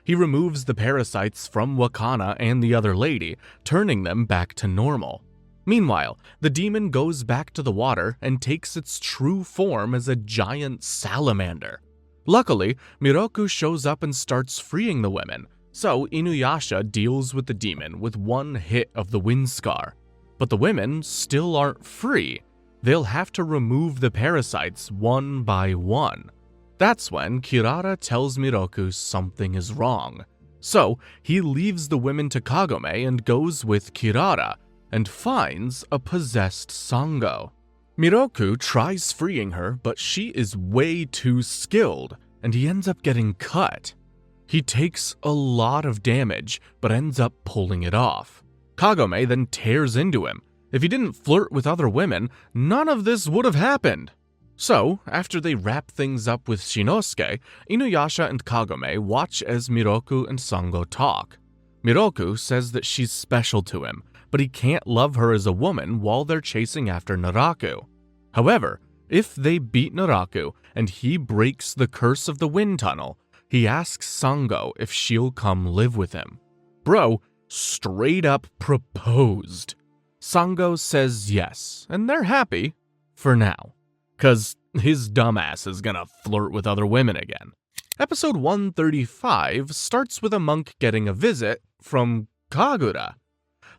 He removes the parasites from Wakana and the other lady, turning them back to normal. Meanwhile, the demon goes back to the water and takes its true form as a giant salamander. Luckily, Miroku shows up and starts freeing the women, so Inuyasha deals with the demon with one hit of the wind scar. But the women still aren't free. They'll have to remove the parasites one by one. That's when Kirara tells Miroku something is wrong. So he leaves the women to Kagome and goes with Kirara, and finds a possessed Sango. Miroku tries freeing her, but she is way too skilled, and he ends up getting cut. He takes a lot of damage, but ends up pulling it off. Kagome then tears into him. If he didn't flirt with other women, none of this would have happened. So, after they wrap things up with Shinosuke, Inuyasha and Kagome watch as Miroku and Sango talk. Miroku says that she's special to him, but he can't love her as a woman while they're chasing after Naraku. However, if they beat Naraku and he breaks the curse of the wind tunnel, he asks Sango if she'll come live with him. Bro straight up proposed. Sango says yes, and they're happy for now, 'cause his dumbass is gonna flirt with other women again. Episode 135 starts with a monk getting a visit from Kagura.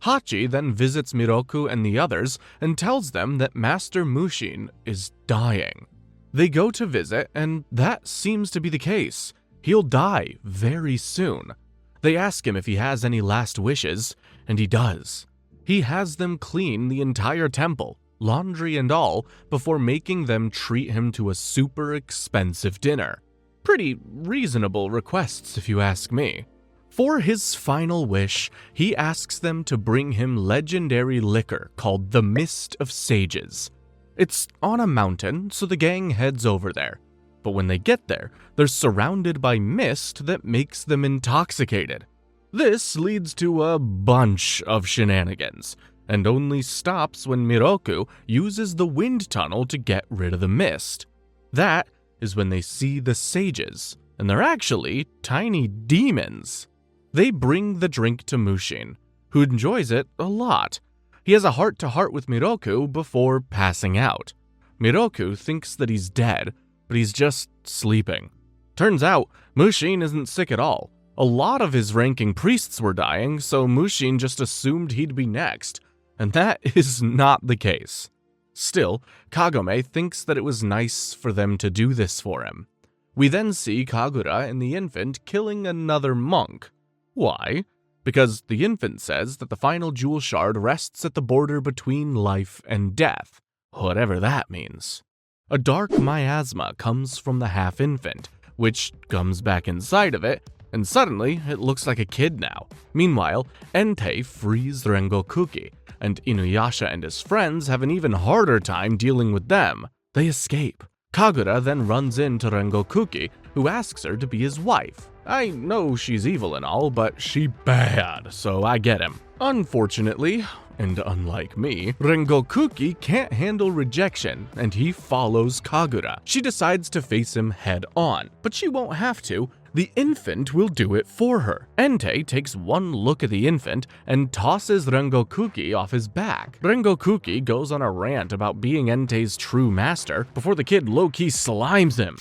Hachi then visits Miroku and the others and tells them that Master Mushin is dying. They go to visit, and that seems to be the case. He'll die very soon. They ask him if he has any last wishes, and he does. He has them clean the entire temple, laundry and all, before making them treat him to a super expensive dinner. Pretty reasonable requests if you ask me. For his final wish, he asks them to bring him legendary liquor called the Mist of Sages. It's on a mountain, so the gang heads over there. But when they get there, they're surrounded by mist that makes them intoxicated. This leads to a bunch of shenanigans, and only stops when Miroku uses the wind tunnel to get rid of the mist. That is when they see the sages, and they're actually tiny demons. They bring the drink to Mushin, who enjoys it a lot. He has a heart-to-heart with Miroku before passing out. Miroku thinks that he's dead, but he's just sleeping. Turns out, Mushin isn't sick at all. A lot of his ranking priests were dying, so Mushin just assumed he'd be next, and that is not the case. Still, Kagome thinks that it was nice for them to do this for him. We then see Kagura and the infant killing another monk. Why? Because the infant says that the final jewel shard rests at the border between life and death, whatever that means. A dark miasma comes from the half-infant, which comes back inside of it, and suddenly it looks like a kid now. Meanwhile, Entei frees Rengokuki, and Inuyasha and his friends have an even harder time dealing with them. They escape. Kagura then runs into Rengokuki, who asks her to be his wife. I know she's evil and all, but she bad, so I get him. Unfortunately, and unlike me, Rengokuki can't handle rejection, and he follows Kagura. She decides to face him head on, but she won't have to. The infant will do it for her. Entei takes one look at the infant and tosses Rengokuki off his back. Rengokuki goes on a rant about being Entei's true master before the kid low-key slimes him.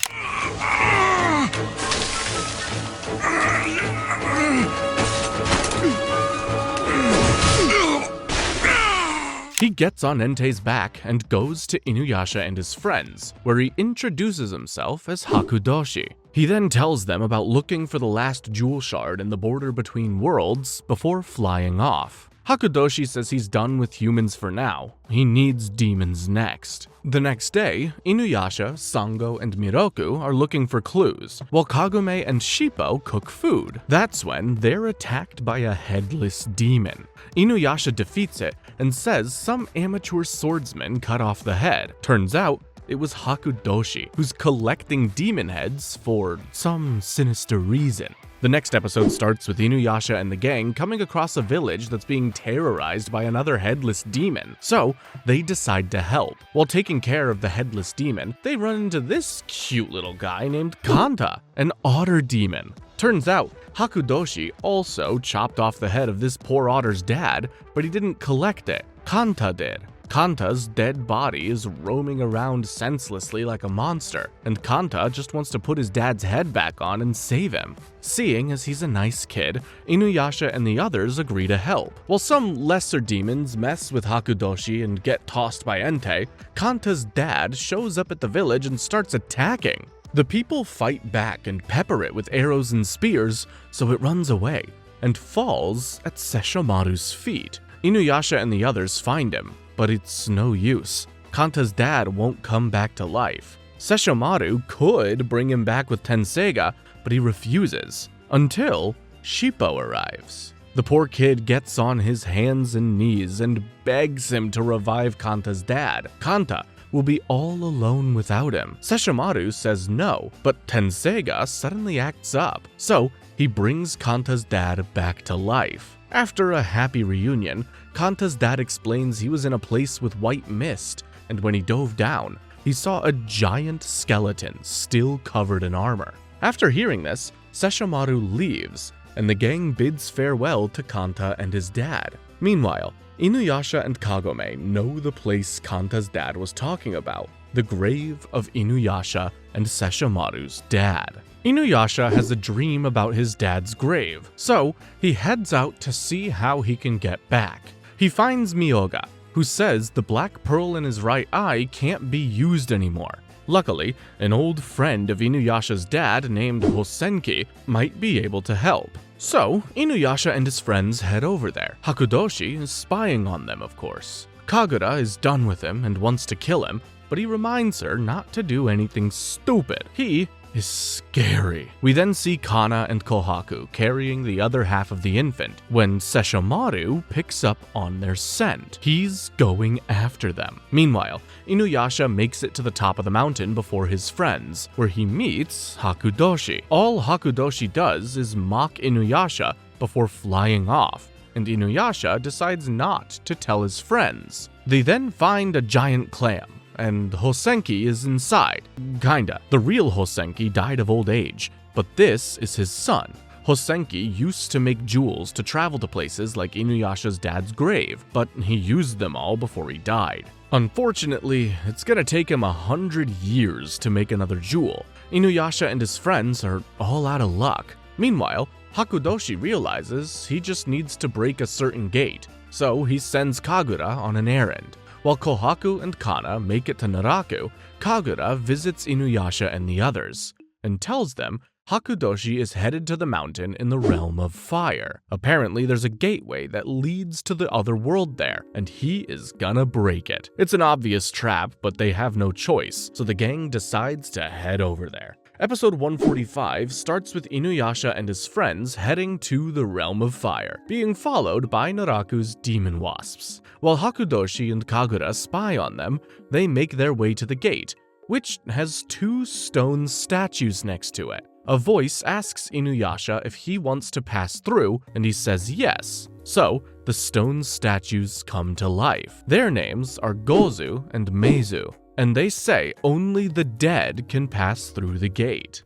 He gets on Entei's back and goes to Inuyasha and his friends, where he introduces himself as Hakudoshi. He then tells them about looking for the last jewel shard in the border between worlds before flying off. Hakudoshi says he's done with humans for now. He needs demons next. The next day, Inuyasha, Sango, and Miroku are looking for clues, while Kagome and Shippo cook food. That's when they're attacked by a headless demon. Inuyasha defeats it and says some amateur swordsman cut off the head. Turns out, it was Hakudoshi, who's collecting demon heads for some sinister reason. The next episode starts with Inuyasha and the gang coming across a village that's being terrorized by another headless demon, so they decide to help. While taking care of the headless demon, they run into this cute little guy named Kanta, an otter demon. Turns out, Hakudoshi also chopped off the head of this poor otter's dad, but he didn't collect it. Kanta did. Kanta's dead body is roaming around senselessly like a monster, and Kanta just wants to put his dad's head back on and save him. Seeing as he's a nice kid, Inuyasha and the others agree to help. While some lesser demons mess with Hakudoshi and get tossed by Entei, Kanta's dad shows up at the village and starts attacking. The people fight back and pepper it with arrows and spears, so it runs away and falls at Sesshomaru's feet. Inuyasha and the others find him, but it's no use. Kanta's dad won't come back to life. Sesshomaru could bring him back with Tetsusaiga, but he refuses, until Shippo arrives. The poor kid gets on his hands and knees and begs him to revive Kanta's dad. Kanta will be all alone without him. Sesshomaru says no, but Tetsusaiga suddenly acts up, so he brings Kanta's dad back to life. After a happy reunion, Kanta's dad explains he was in a place with white mist, and when he dove down, he saw a giant skeleton still covered in armor. After hearing this, Sesshomaru leaves, and the gang bids farewell to Kanta and his dad. Meanwhile, Inuyasha and Kagome know the place Kanta's dad was talking about, the grave of Inuyasha and Sesshomaru's dad. Inuyasha has a dream about his dad's grave, so he heads out to see how he can get back. He finds Myoga, who says the black pearl in his right eye can't be used anymore. Luckily, an old friend of Inuyasha's dad named Hosenki might be able to help. So, Inuyasha and his friends head over there. Hakudoshi is spying on them, of course. Kagura is done with him and wants to kill him, but he reminds her not to do anything stupid. He is scary. We then see Kana and Kohaku carrying the other half of the infant when Sesshomaru picks up on their scent. He's going after them. Meanwhile, Inuyasha makes it to the top of the mountain before his friends, where he meets Hakudoshi. All Hakudoshi does is mock Inuyasha before flying off, and Inuyasha decides not to tell his friends. They then find a giant clam, and Hosenki is inside. Kinda. The real Hosenki died of old age, but this is his son. Hosenki used to make jewels to travel to places like Inuyasha's dad's grave, but he used them all before he died. Unfortunately, it's gonna take him 100 years to make another jewel. Inuyasha and his friends are all out of luck. Meanwhile, Hakudoshi realizes he just needs to break a certain gate, so he sends Kagura on an errand. While Kohaku and Kana make it to Naraku, Kagura visits Inuyasha and the others, and tells them Hakudoshi is headed to the mountain in the realm of fire. Apparently, there's a gateway that leads to the other world there, and he is gonna break it. It's an obvious trap, but they have no choice, so the gang decides to head over there. Episode 145 starts with Inuyasha and his friends heading to the Realm of Fire, being followed by Naraku's demon wasps. While Hakudoshi and Kagura spy on them, they make their way to the gate, which has 2 stone statues next to it. A voice asks Inuyasha if he wants to pass through, and he says yes. So, the stone statues come to life. Their names are Gozu and Meizu, and they say only the dead can pass through the gate.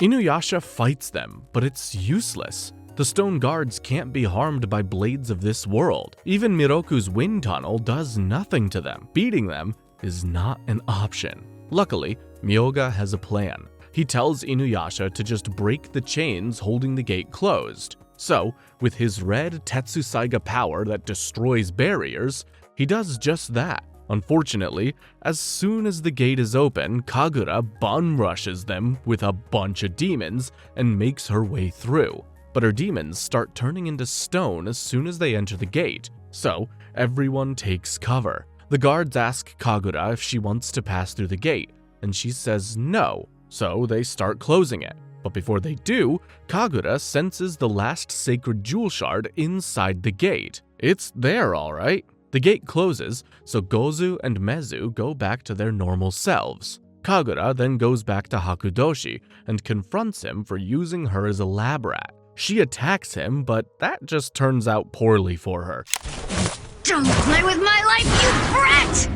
Inuyasha fights them, but it's useless. The stone guards can't be harmed by blades of this world. Even Miroku's wind tunnel does nothing to them. Beating them is not an option. Luckily, Myoga has a plan. He tells Inuyasha to just break the chains holding the gate closed. So, with his red Tetsusaiga power that destroys barriers, he does just that. Unfortunately, as soon as the gate is open, Kagura bum rushes them with a bunch of demons and makes her way through. But her demons start turning into stone as soon as they enter the gate, so everyone takes cover. The guards ask Kagura if she wants to pass through the gate, and she says no, so they start closing it. But before they do, Kagura senses the last sacred jewel shard inside the gate. It's there, alright. The gate closes, so Gozu and Meizu go back to their normal selves. Kagura then goes back to Hakudoshi and confronts him for using her as a lab rat. She attacks him, but that just turns out poorly for her. Don't play with my life, you brat!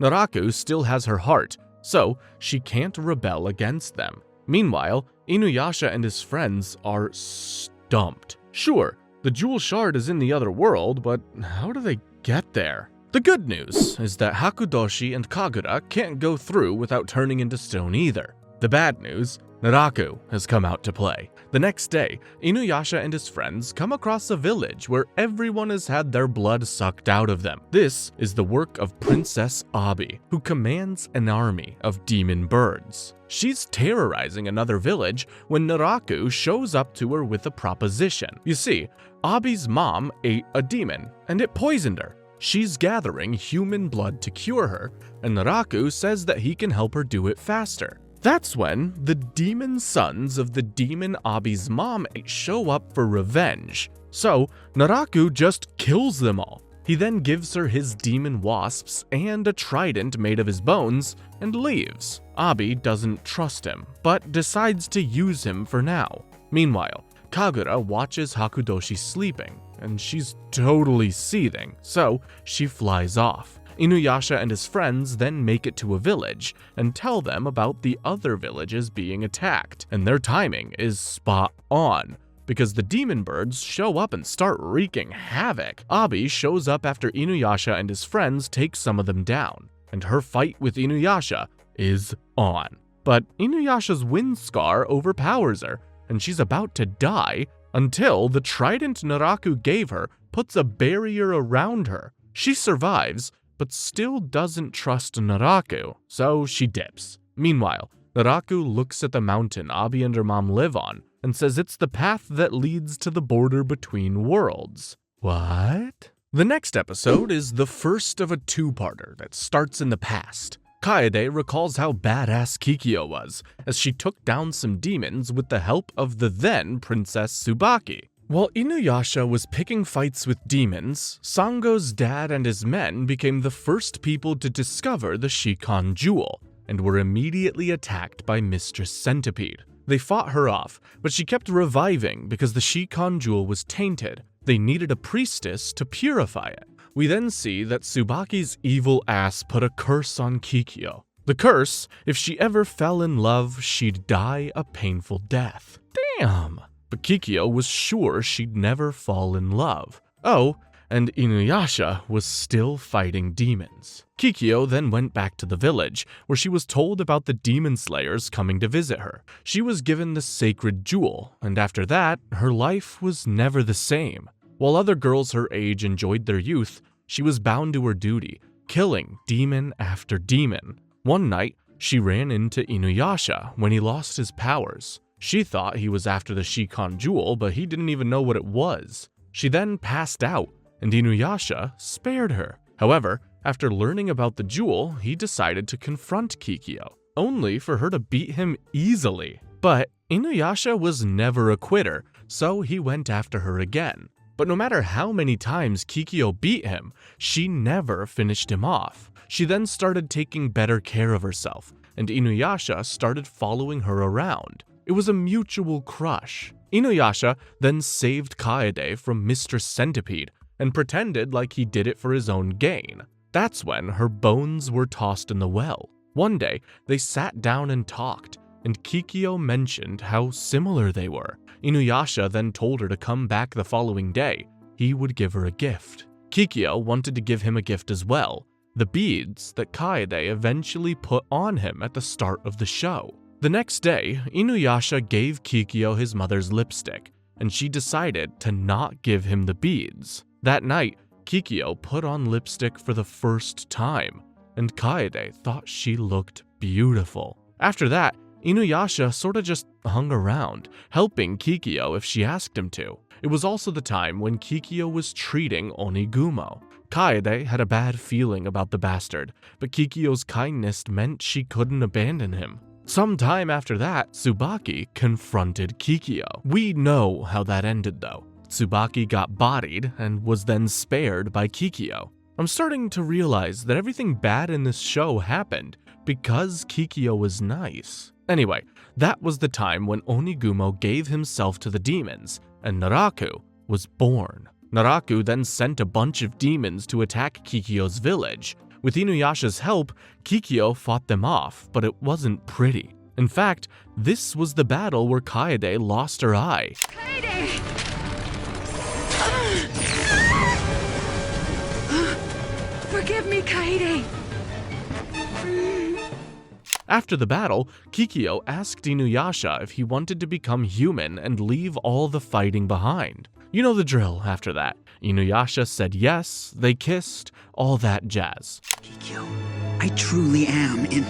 Naraku still has her heart, so she can't rebel against them. Meanwhile, Inuyasha and his friends are stumped. Sure, the jewel shard is in the other world, but how do they get there? The good news is that Hakudoshi and Kagura can't go through without turning into stone either. The bad news Naraku has come out to play. The next day, Inuyasha and his friends come across a village where everyone has had their blood sucked out of them. This is the work of Princess Abi, who commands an army of demon birds. She's terrorizing another village when Naraku shows up to her with a proposition. You see, Abi's mom ate a demon, and it poisoned her. She's gathering human blood to cure her, and Naraku says that he can help her do it faster. That's when the demon sons of the demon Abi's mom show up for revenge. So Naraku just kills them all. He then gives her his demon wasps and a trident made of his bones and leaves. Abi doesn't trust him, but decides to use him for now. Meanwhile, Kagura watches Hakudoshi sleeping, and she's totally seething, so she flies off. Inuyasha and his friends then make it to a village and tell them about the other villages being attacked, and their timing is spot on, because the demon birds show up and start wreaking havoc. Abi shows up after Inuyasha and his friends take some of them down, and her fight with Inuyasha is on. But Inuyasha's wind scar overpowers her, and she's about to die until the trident Naraku gave her puts a barrier around her. She survives, but still doesn't trust Naraku, so she dips. Meanwhile, Naraku looks at the mountain Abi and her mom live on and says it's the path that leads to the border between worlds. What? The next episode is the first of a two-parter that starts in the past. Kaede recalls how badass Kikyo was, as she took down some demons with the help of the then Princess Tsubaki. While Inuyasha was picking fights with demons, Sango's dad and his men became the first people to discover the Shikon Jewel, and were immediately attacked by Mistress Centipede. They fought her off, but she kept reviving because the Shikon Jewel was tainted. They needed a priestess to purify it. We then see that Tsubaki's evil ass put a curse on Kikyo. The curse, if she ever fell in love, she'd die a painful death. Damn! But Kikyo was sure she'd never fall in love. Oh, and Inuyasha was still fighting demons. Kikyo then went back to the village, where she was told about the demon slayers coming to visit her. She was given the sacred jewel, and after that, her life was never the same. While other girls her age enjoyed their youth, she was bound to her duty, killing demon after demon. One night, she ran into Inuyasha when he lost his powers. She thought he was after the Shikon Jewel, but he didn't even know what it was. She then passed out, and Inuyasha spared her. However, after learning about the jewel, he decided to confront Kikyo, only for her to beat him easily. But Inuyasha was never a quitter, so he went after her again. But no matter how many times Kikyo beat him, she never finished him off. She then started taking better care of herself, and Inuyasha started following her around. It was a mutual crush. Inuyasha then saved Kaede from Mistress Centipede and pretended like he did it for his own gain. That's when her bones were tossed in the well. One day, they sat down and talked, and Kikyo mentioned how similar they were. Inuyasha then told her to come back the following day. He would give her a gift. Kikyo wanted to give him a gift as well, the beads that Kaede eventually put on him at the start of the show. The next day, Inuyasha gave Kikyo his mother's lipstick, and she decided to not give him the beads. That night, Kikyo put on lipstick for the first time, and Kaede thought she looked beautiful. After that, Inuyasha sorta just hung around, helping Kikyo if she asked him to. It was also the time when Kikyo was treating Onigumo. Kaede had a bad feeling about the bastard, but Kikyo's kindness meant she couldn't abandon him. Sometime after that, Tsubaki confronted Kikyo. We know how that ended though. Tsubaki got bodied and was then spared by Kikyo. I'm starting to realize that everything bad in this show happened because Kikyo was nice. Anyway, that was the time when Onigumo gave himself to the demons, and Naraku was born. Naraku then sent a bunch of demons to attack Kikyo's village. With Inuyasha's help, Kikyo fought them off, but it wasn't pretty. In fact, this was the battle where Kaede lost her eye. Kaede! Forgive me, Kaede! After the battle, Kikyo asked Inuyasha if he wanted to become human and leave all the fighting behind. You know the drill after that. Inuyasha said yes, they kissed, all that jazz. Kikyo, I truly am in...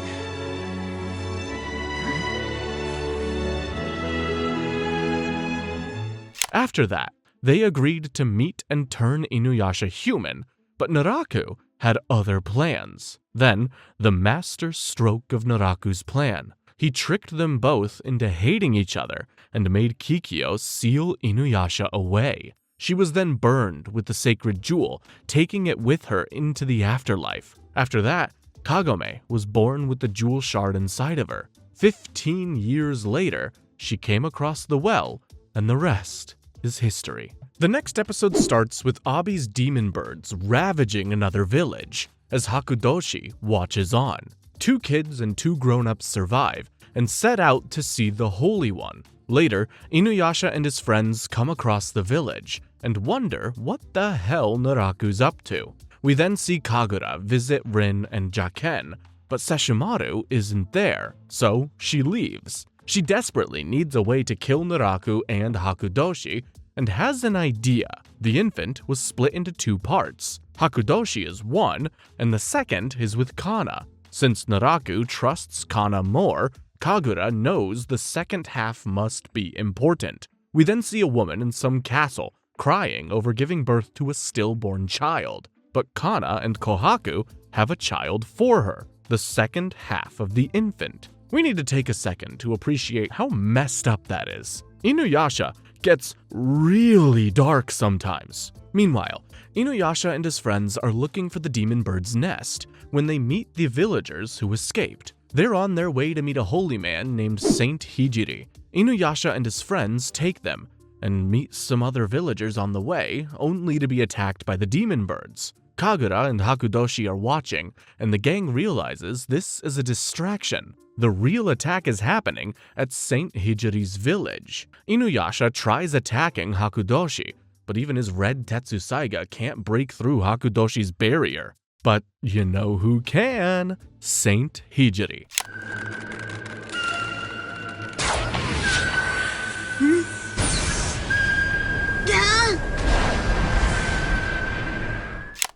After that, they agreed to meet and turn Inuyasha human, but Naraku had other plans. Then, the master stroke of Naraku's plan. He tricked them both into hating each other and made Kikyo seal Inuyasha away. She was then burned with the sacred jewel, taking it with her into the afterlife. After that, Kagome was born with the jewel shard inside of her. 15 years later, she came across the well, and the rest is history. The next episode starts with Abi's demon birds ravaging another village, as Hakudoshi watches on. 2 kids and 2 grown-ups survive and set out to see the Holy One. Later, Inuyasha and his friends come across the village and wonder what the hell Naraku's up to. We then see Kagura visit Rin and Jaken, but Sesshomaru isn't there, so she leaves. She desperately needs a way to kill Naraku and Hakudoshi, and has an idea. The infant was split into 2 parts. Hakudoshi is one, and the second is with Kana. Since Naraku trusts Kana more, Kagura knows the second half must be important. We then see a woman in some castle crying over giving birth to a stillborn child, but Kana and Kohaku have a child for her, the second half of the infant. We need to take a second to appreciate how messed up that is. Inuyasha gets really dark sometimes. Meanwhile, Inuyasha and his friends are looking for the demon bird's nest when they meet the villagers who escaped. They're on their way to meet a holy man named Saint Hijiri. Inuyasha and his friends take them and meet some other villagers on the way, only to be attacked by the demon birds. Kagura and Hakudoshi are watching, and the gang realizes this is a distraction. The real attack is happening at Saint Hijiri's village. Inuyasha tries attacking Hakudoshi, but even his red Tetsusaiga can't break through Hakudoshi's barrier. But you know who can? Saint Hijiri.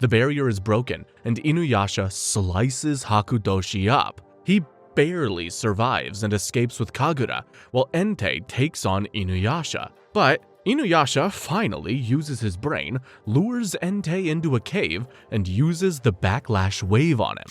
The barrier is broken, and Inuyasha slices Hakudoshi up. He barely survives and escapes with Kagura, while Entei takes on Inuyasha. But Inuyasha finally uses his brain, lures Entei into a cave, and uses the backlash wave on him.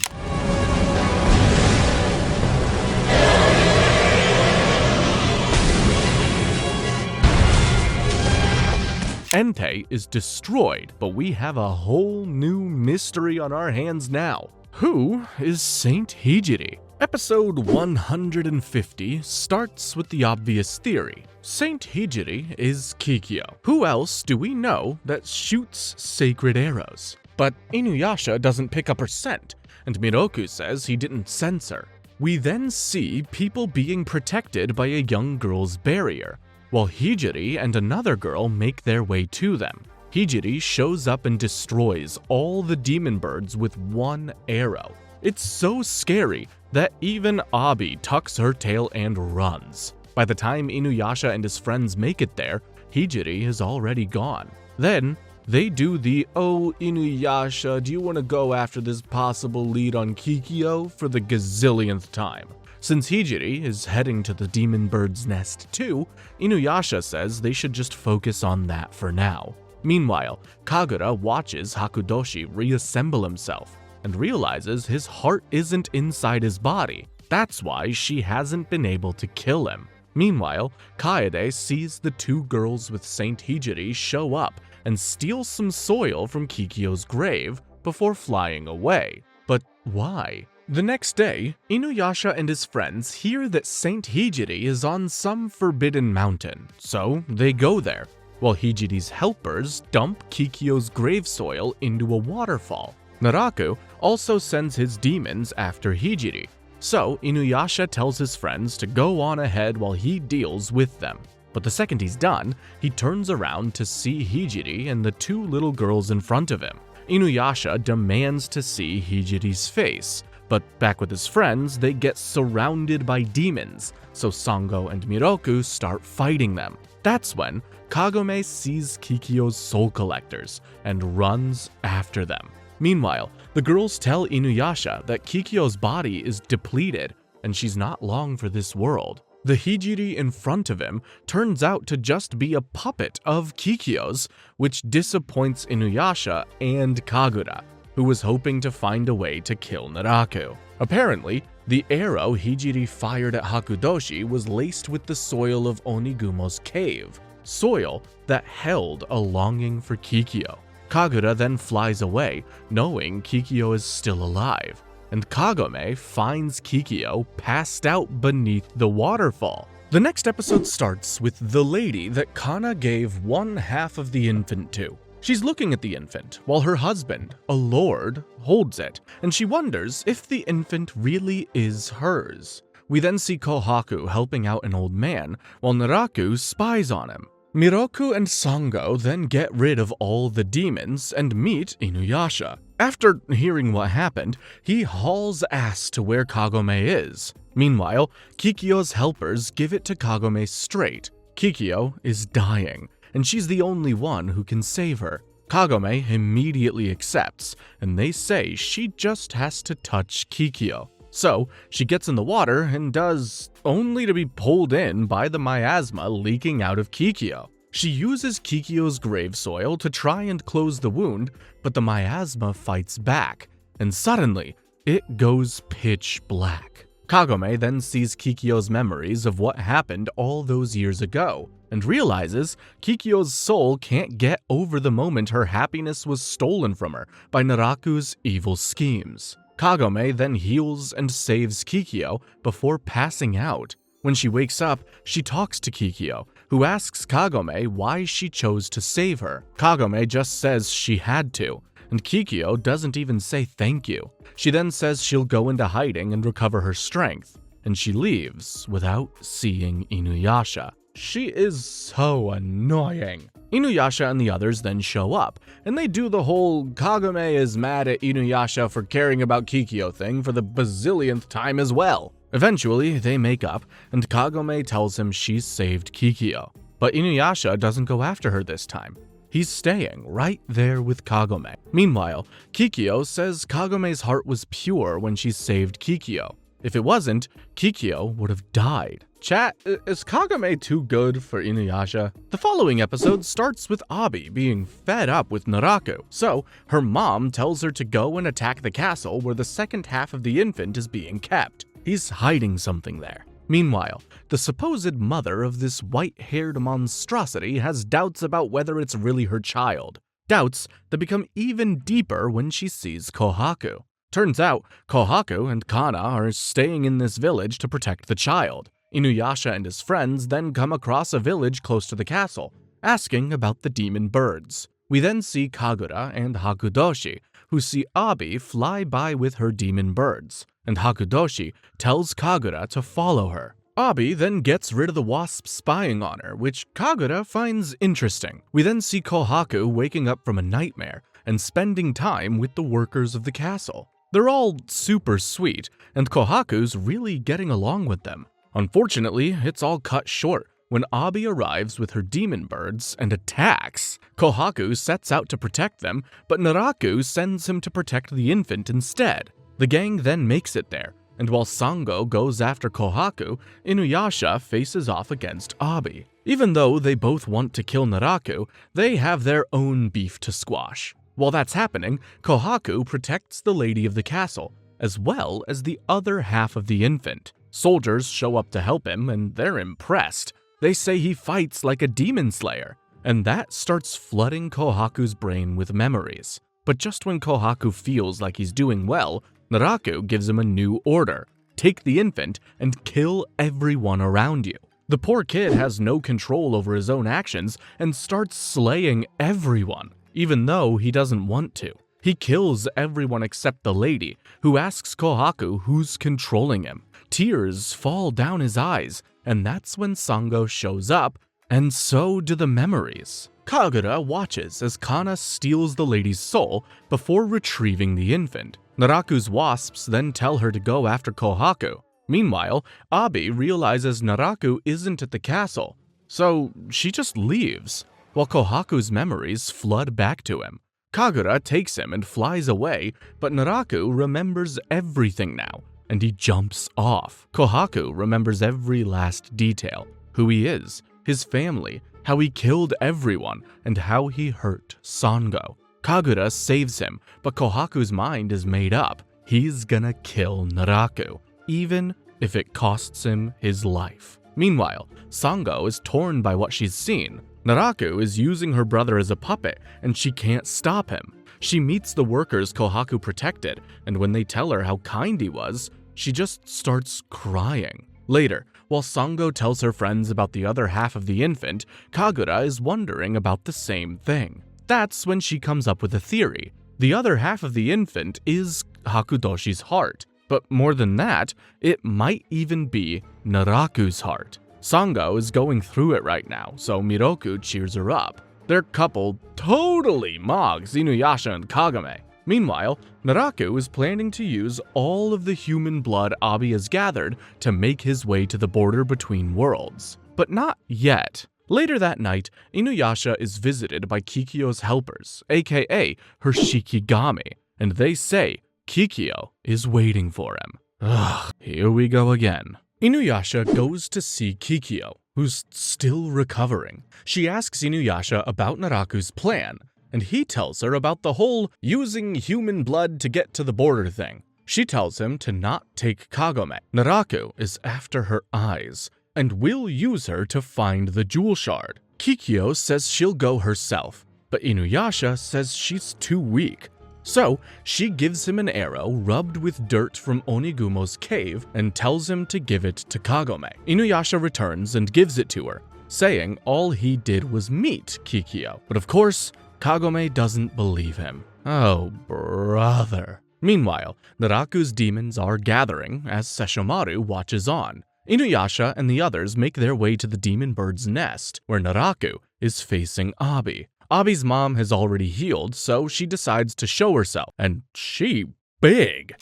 Entei is destroyed, but we have a whole new mystery on our hands now. Who is Saint Hijiri? Episode 150 starts with the obvious theory. Saint Hijiri is Kikyo. Who else do we know that shoots sacred arrows? But Inuyasha doesn't pick up her scent, and Miroku says he didn't sense her. We then see people being protected by a young girl's barrier, while Hijiri and another girl make their way to them. Hijiri shows up and destroys all the demon birds with one arrow. It's so scary that even Abi tucks her tail and runs. By the time Inuyasha and his friends make it there, Hijiri is already gone. Then, they do the "Oh, Inuyasha, do you want to go after this possible lead on Kikyo?" for the gazillionth time. Since Hijiri is heading to the demon bird's nest too, Inuyasha says they should just focus on that for now. Meanwhile, Kagura watches Hakudoshi reassemble himself and realizes his heart isn't inside his body. That's why she hasn't been able to kill him. Meanwhile, Kaede sees the 2 girls with Saint Hijiri show up and steal some soil from Kikyo's grave before flying away. But why? The next day, Inuyasha and his friends hear that Saint Hijiri is on some forbidden mountain, so they go there, while Hijiri's helpers dump Kikyo's grave soil into a waterfall. Naraku also sends his demons after Hijiri, so Inuyasha tells his friends to go on ahead while he deals with them. But the second he's done, he turns around to see Hijiri and the 2 little girls in front of him. Inuyasha demands to see Hijiri's face, But back with his friends, they get surrounded by demons, so Sango and Miroku start fighting them. That's when Kagome sees Kikyo's soul collectors and runs after them. Meanwhile, the girls tell Inuyasha that Kikyo's body is depleted and she's not long for this world. The Hijiri in front of him turns out to just be a puppet of Kikyo's, which disappoints Inuyasha and Kagura, who was hoping to find a way to kill Naraku. Apparently, the arrow Hijiri fired at Hakudoshi was laced with the soil of Onigumo's cave, soil that held a longing for Kikyo. Kagura then flies away, knowing Kikyo is still alive, and Kagome finds Kikyo passed out beneath the waterfall. The next episode starts with the lady that Kana gave one half of the infant to. She's looking at the infant, while her husband, a lord, holds it, and she wonders if the infant really is hers. We then see Kohaku helping out an old man, while Naraku spies on him. Miroku and Sango then get rid of all the demons and meet Inuyasha. After hearing what happened, he hauls ass to where Kagome is. Meanwhile, Kikyo's helpers give it to Kagome straight. Kikyo is dying, and she's the only one who can save her. Kagome immediately accepts, and they say she just has to touch Kikyo. So, she gets in the water and does, only to be pulled in by the miasma leaking out of Kikyo. She uses Kikyo's grave soil to try and close the wound, but the miasma fights back, and suddenly, it goes pitch black. Kagome then sees Kikyo's memories of what happened all those years ago, and realizes Kikyo's soul can't get over the moment her happiness was stolen from her by Naraku's evil schemes. Kagome then heals and saves Kikyo before passing out. When she wakes up, she talks to Kikyo, who asks Kagome why she chose to save her. Kagome just says she had to, and Kikyo doesn't even say thank you. She then says she'll go into hiding and recover her strength, and she leaves without seeing Inuyasha. She is so annoying. Inuyasha and the others then show up, and they do the whole Kagome is mad at Inuyasha for caring about Kikyo thing for the bazillionth time as well. Eventually, they make up, and Kagome tells him she's saved Kikyo. But Inuyasha doesn't go after her this time. He's staying right there with Kagome. Meanwhile, Kikyo says Kagome's heart was pure when she saved Kikyo. If it wasn't, Kikyo would have died. Chat, is Kagome too good for Inuyasha? The following episode starts with Abi being fed up with Naraku, so her mom tells her to go and attack the castle where the second half of the infant is being kept. He's hiding something there. Meanwhile, the supposed mother of this white-haired monstrosity has doubts about whether it's really her child. Doubts that become even deeper when she sees Kohaku. Turns out, Kohaku and Kana are staying in this village to protect the child. Inuyasha and his friends then come across a village close to the castle, asking about the demon birds. We then see Kagura and Hakudoshi, who see Abi fly by with her demon birds, and Hakudoshi tells Kagura to follow her. Abi then gets rid of the wasp spying on her, which Kagura finds interesting. We then see Kohaku waking up from a nightmare and spending time with the workers of the castle. They're all super sweet, and Kohaku's really getting along with them. Unfortunately, it's all cut short when Abi arrives with her demon birds and attacks. Kohaku sets out to protect them, but Naraku sends him to protect the infant instead. The gang then makes it there, and while Sango goes after Kohaku, Inuyasha faces off against Abi. Even though they both want to kill Naraku, they have their own beef to squash. While that's happening, Kohaku protects the lady of the castle, as well as the other half of the infant. Soldiers show up to help him, and they're impressed. They say he fights like a demon slayer, and that starts flooding Kohaku's brain with memories. But just when Kohaku feels like he's doing well, Naraku gives him a new order: take the infant and kill everyone around you. The poor kid has no control over his own actions and starts slaying everyone, even though he doesn't want to. He kills everyone except the lady, who asks Kohaku who's controlling him. Tears fall down his eyes, and that's when Sango shows up, and so do the memories. Kagura watches as Kana steals the lady's soul before retrieving the infant. Naraku's wasps then tell her to go after Kohaku. Meanwhile, Abi realizes Naraku isn't at the castle, so she just leaves, while Kohaku's memories flood back to him. Kagura takes him and flies away, but Naraku remembers everything now, and he jumps off. Kohaku remembers every last detail: who he is, his family, how he killed everyone, and how he hurt Sango. Kagura saves him, but Kohaku's mind is made up. He's gonna kill Naraku, even if it costs him his life. Meanwhile, Sango is torn by what she's seen. Naraku is using her brother as a puppet, and she can't stop him. She meets the workers Kohaku protected, and when they tell her how kind he was, she just starts crying. Later, while Sango tells her friends about the other half of the infant, Kagura is wondering about the same thing. That's when she comes up with a theory. The other half of the infant is Hakudoshi's heart, but more than that, it might even be Naraku's heart. Sango is going through it right now, so Miroku cheers her up. Their couple totally mogs Inuyasha and Kagome. Meanwhile, Naraku is planning to use all of the human blood Abi has gathered to make his way to the border between worlds. But not yet. Later that night, Inuyasha is visited by Kikyo's helpers, aka her Shikigami, and they say Kikyo is waiting for him. Ugh, here we go again. Inuyasha goes to see Kikyo, who's still recovering. She asks Inuyasha about Naraku's plan, and he tells her about the whole using human blood to get to the border thing. She tells him to not take Kagome. Naraku is after her eyes, and will use her to find the jewel shard. Kikyo says she'll go herself, but Inuyasha says she's too weak. So, she gives him an arrow rubbed with dirt from Onigumo's cave and tells him to give it to Kagome. Inuyasha returns and gives it to her, saying all he did was meet Kikyo. But of course, Kagome doesn't believe him. Oh, brother. Meanwhile, Naraku's demons are gathering as Sesshomaru watches on. Inuyasha and the others make their way to the demon bird's nest, where Naraku is facing Abi. Abi's mom has already healed, so she decides to show herself, and she big.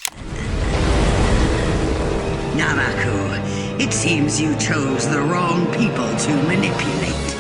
Naraku, it seems you chose the wrong people to manipulate.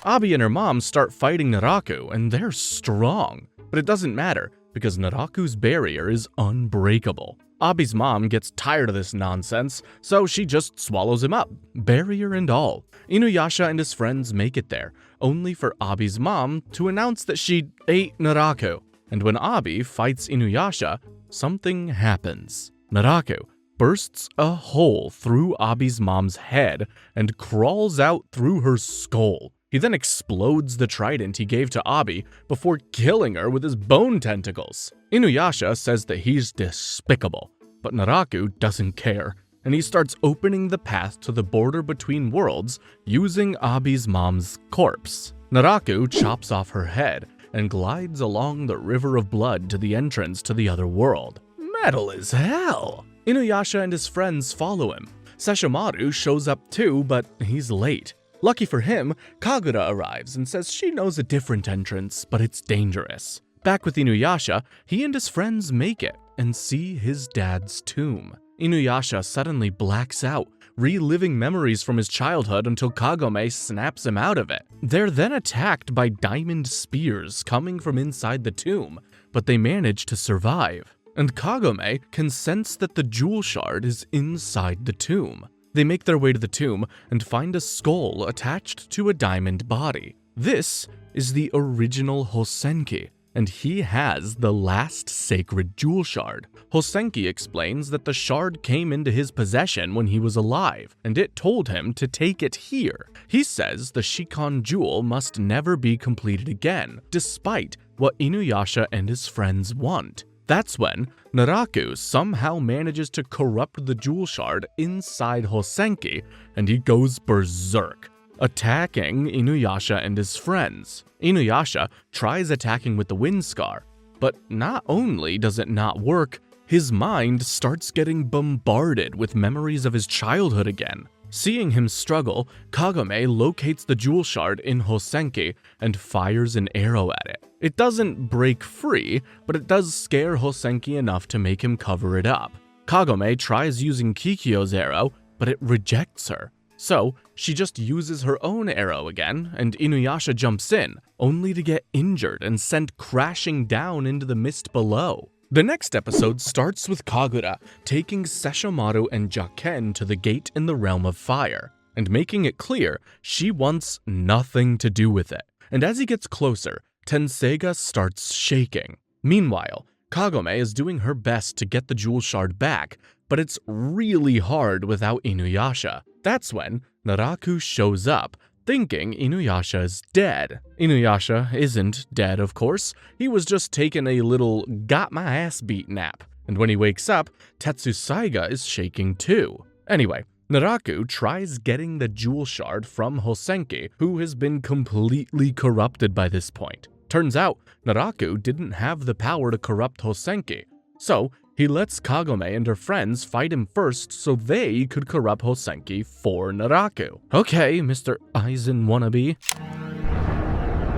Abi and her mom start fighting Naraku, and they're strong. But it doesn't matter, because Naraku's barrier is unbreakable. Abi's mom gets tired of this nonsense, so she just swallows him up, barrier and all. Inuyasha and his friends make it there, only for Abi's mom to announce that she ate Naraku. And when Abi fights Inuyasha, something happens. Naraku bursts a hole through Abi's mom's head and crawls out through her skull. He then explodes the trident he gave to Abi before killing her with his bone tentacles. Inuyasha says that he's despicable, but Naraku doesn't care, and he starts opening the path to the border between worlds using Abi's mom's corpse. Naraku chops off her head and glides along the river of blood to the entrance to the other world. Metal as hell! Inuyasha and his friends follow him. Sesshomaru shows up too, but he's late. Lucky for him, Kagura arrives and says she knows a different entrance, but it's dangerous. Back with Inuyasha, he and his friends make it and see his dad's tomb. Inuyasha suddenly blacks out, reliving memories from his childhood until Kagome snaps him out of it. They're then attacked by diamond spears coming from inside the tomb, but they manage to survive. And Kagome can sense that the jewel shard is inside the tomb. They make their way to the tomb and find a skull attached to a diamond body. This is the original Hosenki, and he has the last sacred jewel shard. Hosenki explains that the shard came into his possession when he was alive, and it told him to take it here. He says the Shikon jewel must never be completed again, despite what Inuyasha and his friends want. That's when Naraku somehow manages to corrupt the jewel shard inside Hosenki, and he goes berserk, attacking Inuyasha and his friends. Inuyasha tries attacking with the wind scar, but not only does it not work, his mind starts getting bombarded with memories of his childhood again. Seeing him struggle, Kagome locates the jewel shard in Hosenki and fires an arrow at it. It doesn't break free, but it does scare Hosenki enough to make him cover it up. Kagome tries using Kikyo's arrow, but it rejects her. So, she just uses her own arrow again, and Inuyasha jumps in, only to get injured and sent crashing down into the mist below. The next episode starts with Kagura taking Sesshomaru and Jaken to the gate in the realm of fire, and making it clear she wants nothing to do with it. And as he gets closer, Tetsusaiga starts shaking. Meanwhile, Kagome is doing her best to get the jewel shard back, but it's really hard without Inuyasha. That's when Naraku shows up, thinking Inuyasha is dead. Inuyasha isn't dead, of course. He was just taking a little got my ass beat nap. And when he wakes up, Tetsusaiga is shaking too. Anyway, Naraku tries getting the jewel shard from Hosenki, who has been completely corrupted by this point. Turns out, Naraku didn't have the power to corrupt Hosenki, so he lets Kagome and her friends fight him first so they could corrupt Hosenki for Naraku. Okay, Mr. Aizen wannabe.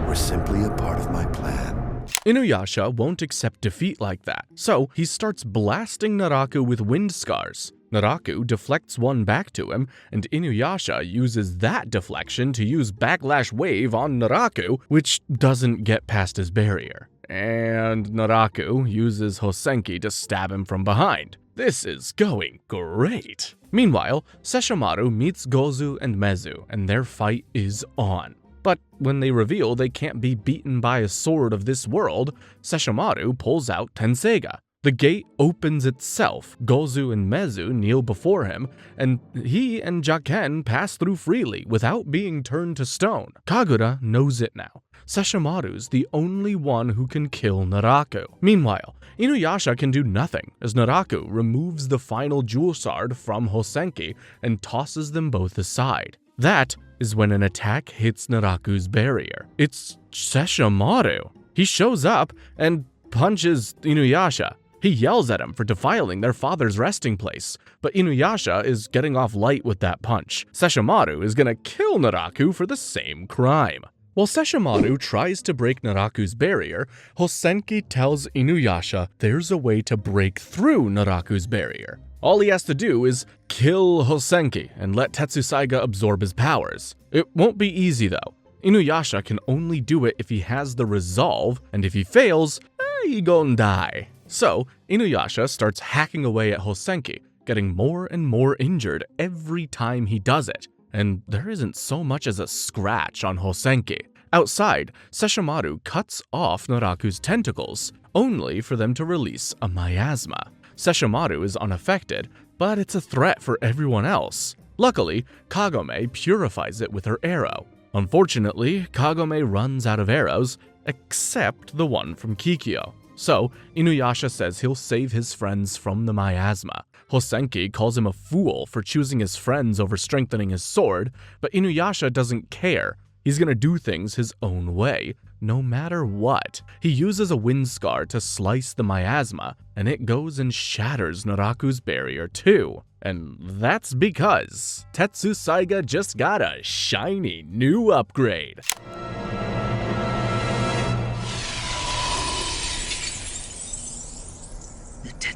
We're simply a part of my plan. Inuyasha won't accept defeat like that, so he starts blasting Naraku with wind scars. Naraku deflects one back to him, and Inuyasha uses that deflection to use Backlash Wave on Naraku, which doesn't get past his barrier. And Naraku uses Hosenki to stab him from behind. This is going great! Meanwhile, Sesshomaru meets Gozu and Mezu, and their fight is on. But when they reveal they can't be beaten by a sword of this world, Sesshomaru pulls out Tetsusaiga. The gate opens itself, Gozu and Mezu kneel before him, and he and Jaken pass through freely without being turned to stone. Kagura knows it now. Sesshomaru's the only one who can kill Naraku. Meanwhile, Inuyasha can do nothing, as Naraku removes the final jewel shard from Hosenki and tosses them both aside. That is when an attack hits Naraku's barrier. It's Sesshomaru. He shows up and punches Inuyasha. He yells at him for defiling their father's resting place, but Inuyasha is getting off light with that punch. Sesshomaru is gonna kill Naraku for the same crime. While Sesshomaru tries to break Naraku's barrier, Hosenki tells Inuyasha there's a way to break through Naraku's barrier. All he has to do is kill Hosenki and let Tetsusaiga absorb his powers. It won't be easy though. Inuyasha can only do it if he has the resolve, and if he fails, he gon' die. So, Inuyasha starts hacking away at Hosenki, getting more and more injured every time he does it, and there isn't so much as a scratch on Hosenki. Outside, Sesshomaru cuts off Naraku's tentacles, only for them to release a miasma. Sesshomaru is unaffected, but it's a threat for everyone else. Luckily, Kagome purifies it with her arrow. Unfortunately, Kagome runs out of arrows, except the one from Kikyo. So, Inuyasha says he'll save his friends from the miasma. Hosenki calls him a fool for choosing his friends over strengthening his sword, but Inuyasha doesn't care. He's gonna do things his own way, no matter what. He uses a wind scar to slice the miasma, and it goes and shatters Naraku's barrier too. And that's because Tetsusaiga just got a shiny new upgrade.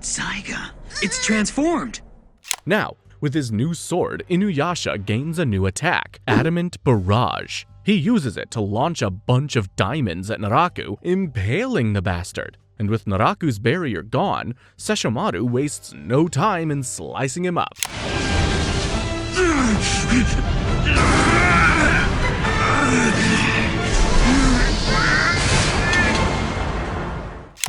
Tetsusaiga. It's transformed. Now, with his new sword, Inuyasha gains a new attack, Adamant Barrage. He uses it to launch a bunch of diamonds at Naraku, impaling the bastard. And with Naraku's barrier gone, Sesshomaru wastes no time in slicing him up.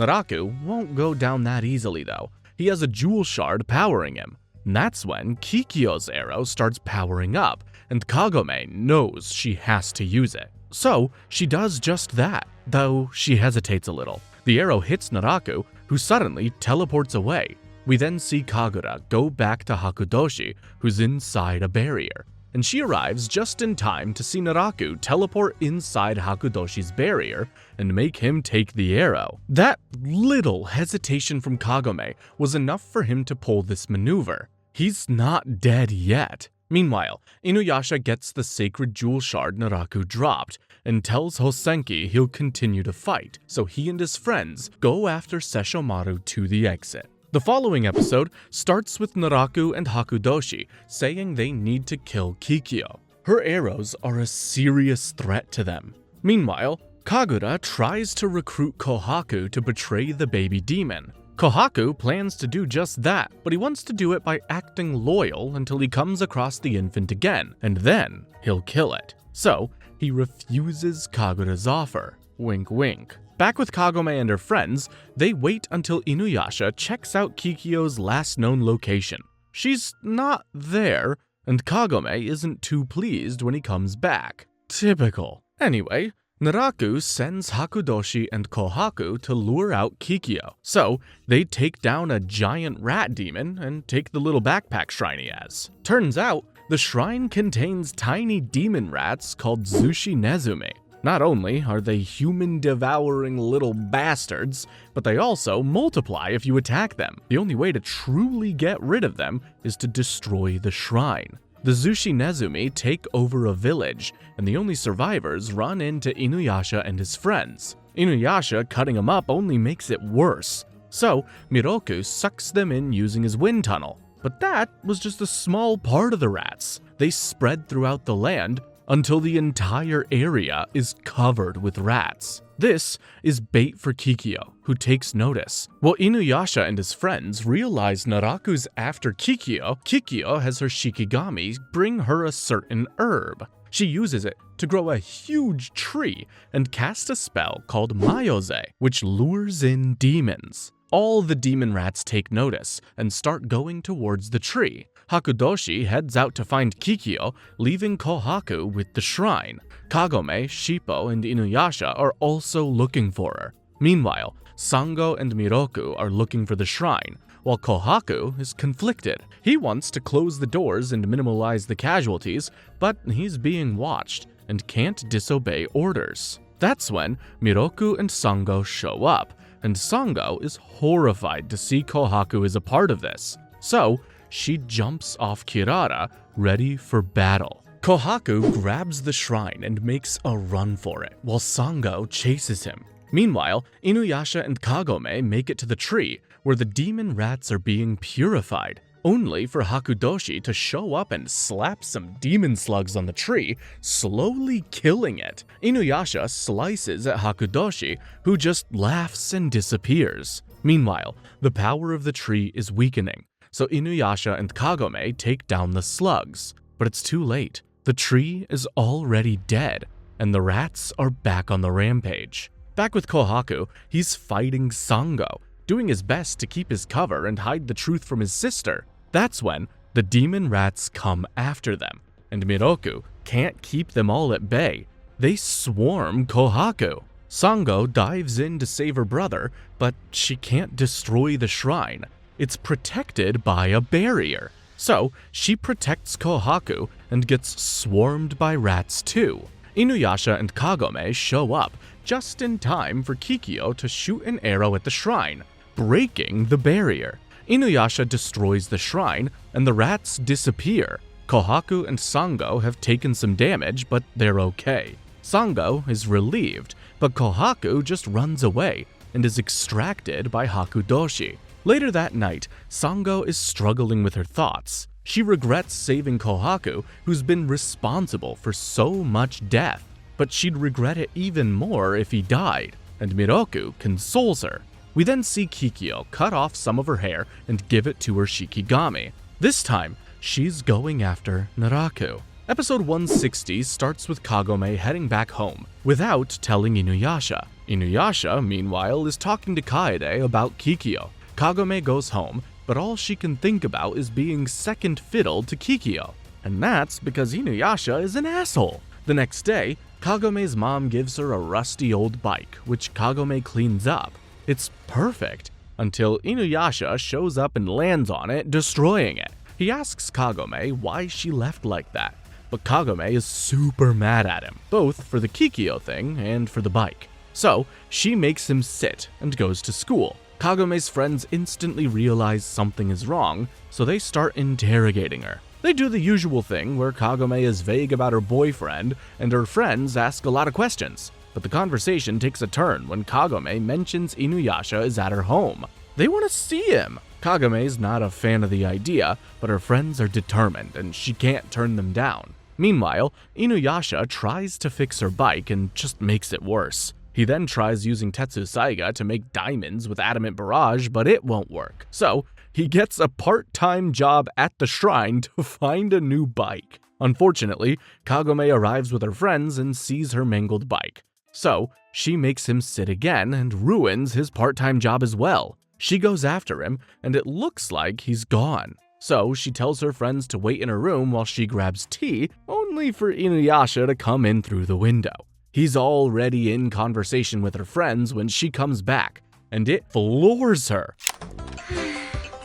Naraku won't go down that easily though. He has a jewel shard powering him. And that's when Kikyo's arrow starts powering up, and Kagome knows she has to use it. So she does just that, though she hesitates a little. The arrow hits Naraku, who suddenly teleports away. We then see Kagura go back to Hakudoshi, who's inside a barrier. And she arrives just in time to see Naraku teleport inside Hakudoshi's barrier and make him take the arrow. That little hesitation from Kagome was enough for him to pull this maneuver. He's not dead yet. Meanwhile, Inuyasha gets the sacred jewel shard Naraku dropped and tells Hosenki he'll continue to fight, so he and his friends go after Sesshomaru to the exit. The following episode starts with Naraku and Hakudoshi saying they need to kill Kikyo. Her arrows are a serious threat to them. Meanwhile, Kagura tries to recruit Kohaku to betray the baby demon. Kohaku plans to do just that, but he wants to do it by acting loyal until he comes across the infant again, and then he'll kill it. So, he refuses Kagura's offer. Wink wink. Back with Kagome and her friends, they wait until Inuyasha checks out Kikyo's last known location. She's not there, and Kagome isn't too pleased when he comes back. Typical. Anyway, Naraku sends Hakudoshi and Kohaku to lure out Kikyo, so they take down a giant rat demon and take the little backpack shrine he has. Turns out, the shrine contains tiny demon rats called Zushi Nezumi. Not only are they human-devouring little bastards, but they also multiply if you attack them. The only way to truly get rid of them is to destroy the shrine. The Zushi Nezumi take over a village, and the only survivors run into Inuyasha and his friends. Inuyasha cutting them up only makes it worse, so Miroku sucks them in using his wind tunnel. But that was just a small part of the rats. They spread throughout the land until the entire area is covered with rats. This is bait for Kikyo, who takes notice. While Inuyasha and his friends realize Naraku's after Kikyo, Kikyo has her Shikigami bring her a certain herb. She uses it to grow a huge tree and cast a spell called Mayose, which lures in demons. All the demon rats take notice and start going towards the tree. Hakudoshi heads out to find Kikyo, leaving Kohaku with the shrine. Kagome, Shippo, and Inuyasha are also looking for her. Meanwhile, Sango and Miroku are looking for the shrine, while Kohaku is conflicted. He wants to close the doors and minimize the casualties, but he's being watched and can't disobey orders. That's when Miroku and Sango show up, and Sango is horrified to see Kohaku is a part of this. So, she jumps off Kirara, ready for battle. Kohaku grabs the shrine and makes a run for it, while Sango chases him. Meanwhile, Inuyasha and Kagome make it to the tree, where the demon rats are being purified, only for Hakudoshi to show up and slap some demon slugs on the tree, slowly killing it. Inuyasha slices at Hakudoshi, who just laughs and disappears. Meanwhile, the power of the tree is weakening, so Inuyasha and Kagome take down the slugs. But it's too late. The tree is already dead, and the rats are back on the rampage. Back with Kohaku, he's fighting Sango, doing his best to keep his cover and hide the truth from his sister. That's when the demon rats come after them, and Miroku can't keep them all at bay. They swarm Kohaku. Sango dives in to save her brother, but she can't destroy the shrine. It's protected by a barrier. So, she protects Kohaku and gets swarmed by rats too. Inuyasha and Kagome show up just in time for Kikyo to shoot an arrow at the shrine, breaking the barrier. Inuyasha destroys the shrine, and the rats disappear. Kohaku and Sango have taken some damage, but they're okay. Sango is relieved, but Kohaku just runs away and is extracted by Hakudoshi. Later that night, Sango is struggling with her thoughts. She regrets saving Kohaku, who's been responsible for so much death, but she'd regret it even more if he died, and Miroku consoles her. We then see Kikyo cut off some of her hair and give it to her Shikigami. This time, she's going after Naraku. Episode 160 starts with Kagome heading back home, without telling Inuyasha. Inuyasha, meanwhile, is talking to Kaede about Kikyo. Kagome goes home, but all she can think about is being second fiddle to Kikyo. And that's because Inuyasha is an asshole. The next day, Kagome's mom gives her a rusty old bike, which Kagome cleans up. It's perfect, until Inuyasha shows up and lands on it, destroying it. He asks Kagome why she left like that, but Kagome is super mad at him, both for the Kikyo thing and for the bike. So, she makes him sit and goes to school. Kagome's friends instantly realize something is wrong, so they start interrogating her. They do the usual thing where Kagome is vague about her boyfriend and her friends ask a lot of questions. But the conversation takes a turn when Kagome mentions Inuyasha is at her home. They want to see him. Kagome's not a fan of the idea, but her friends are determined and she can't turn them down. Meanwhile, Inuyasha tries to fix her bike and just makes it worse. He then tries using Tetsusaiga to make diamonds with adamant barrage, but it won't work. So, he gets a part-time job at the shrine to find a new bike. Unfortunately, Kagome arrives with her friends and sees her mangled bike. So, she makes him sit again and ruins his part-time job as well. She goes after him, and it looks like he's gone. So, she tells her friends to wait in her room while she grabs tea, only for Inuyasha to come in through the window. He's already in conversation with her friends when she comes back, and it floors her.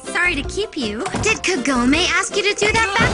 Sorry to keep you. Did Kagome ask you to do that back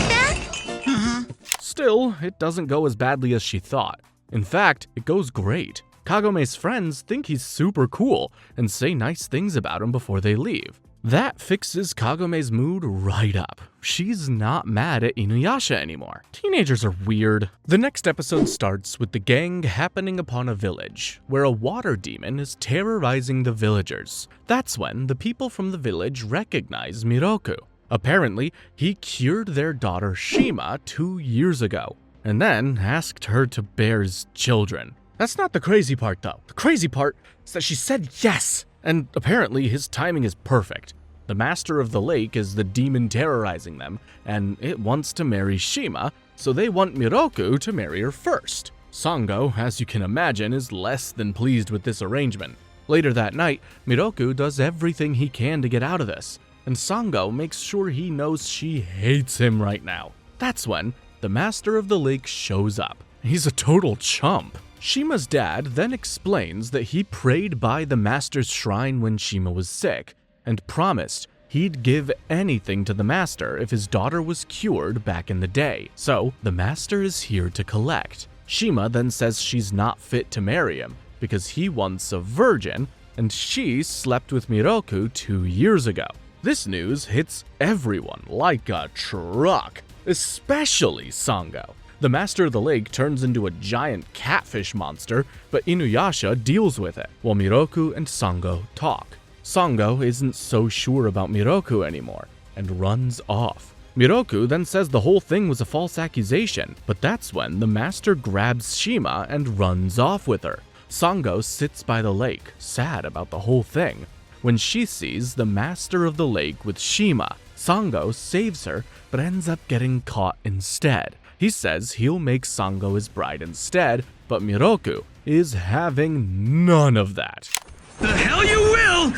then? Still, it doesn't go as badly as she thought. In fact, it goes great. Kagome's friends think he's super cool and say nice things about him before they leave. That fixes Kagome's mood right up. She's not mad at Inuyasha anymore. Teenagers are weird. The next episode starts with the gang happening upon a village, where a water demon is terrorizing the villagers. That's when the people from the village recognize Miroku. Apparently, he cured their daughter Shima 2 years ago, and then asked her to bear his children. That's not the crazy part though. The crazy part is that she said yes, and apparently his timing is perfect. The master of the lake is the demon terrorizing them, and it wants to marry Shima, so they want Miroku to marry her first. Sango, as you can imagine, is less than pleased with this arrangement. Later that night, Miroku does everything he can to get out of this, and Sango makes sure he knows she hates him right now. That's when the master of the lake shows up. He's a total chump. Shima's dad then explains that he prayed by the master's shrine when Shima was sick, and promised he'd give anything to the master if his daughter was cured back in the day. So, the master is here to collect. Shima then says she's not fit to marry him because he wants a virgin, and she slept with Miroku 2 years ago. This news hits everyone like a truck, especially Sango. The master of the lake turns into a giant catfish monster, but Inuyasha deals with it, while Miroku and Sango talk. Sango isn't so sure about Miroku anymore, and runs off. Miroku then says the whole thing was a false accusation, but that's when the master grabs Shima and runs off with her. Sango sits by the lake, sad about the whole thing. When she sees the master of the lake with Shima, Sango saves her, but ends up getting caught instead. He says he'll make Sango his bride instead, but Miroku is having none of that. The hell you will!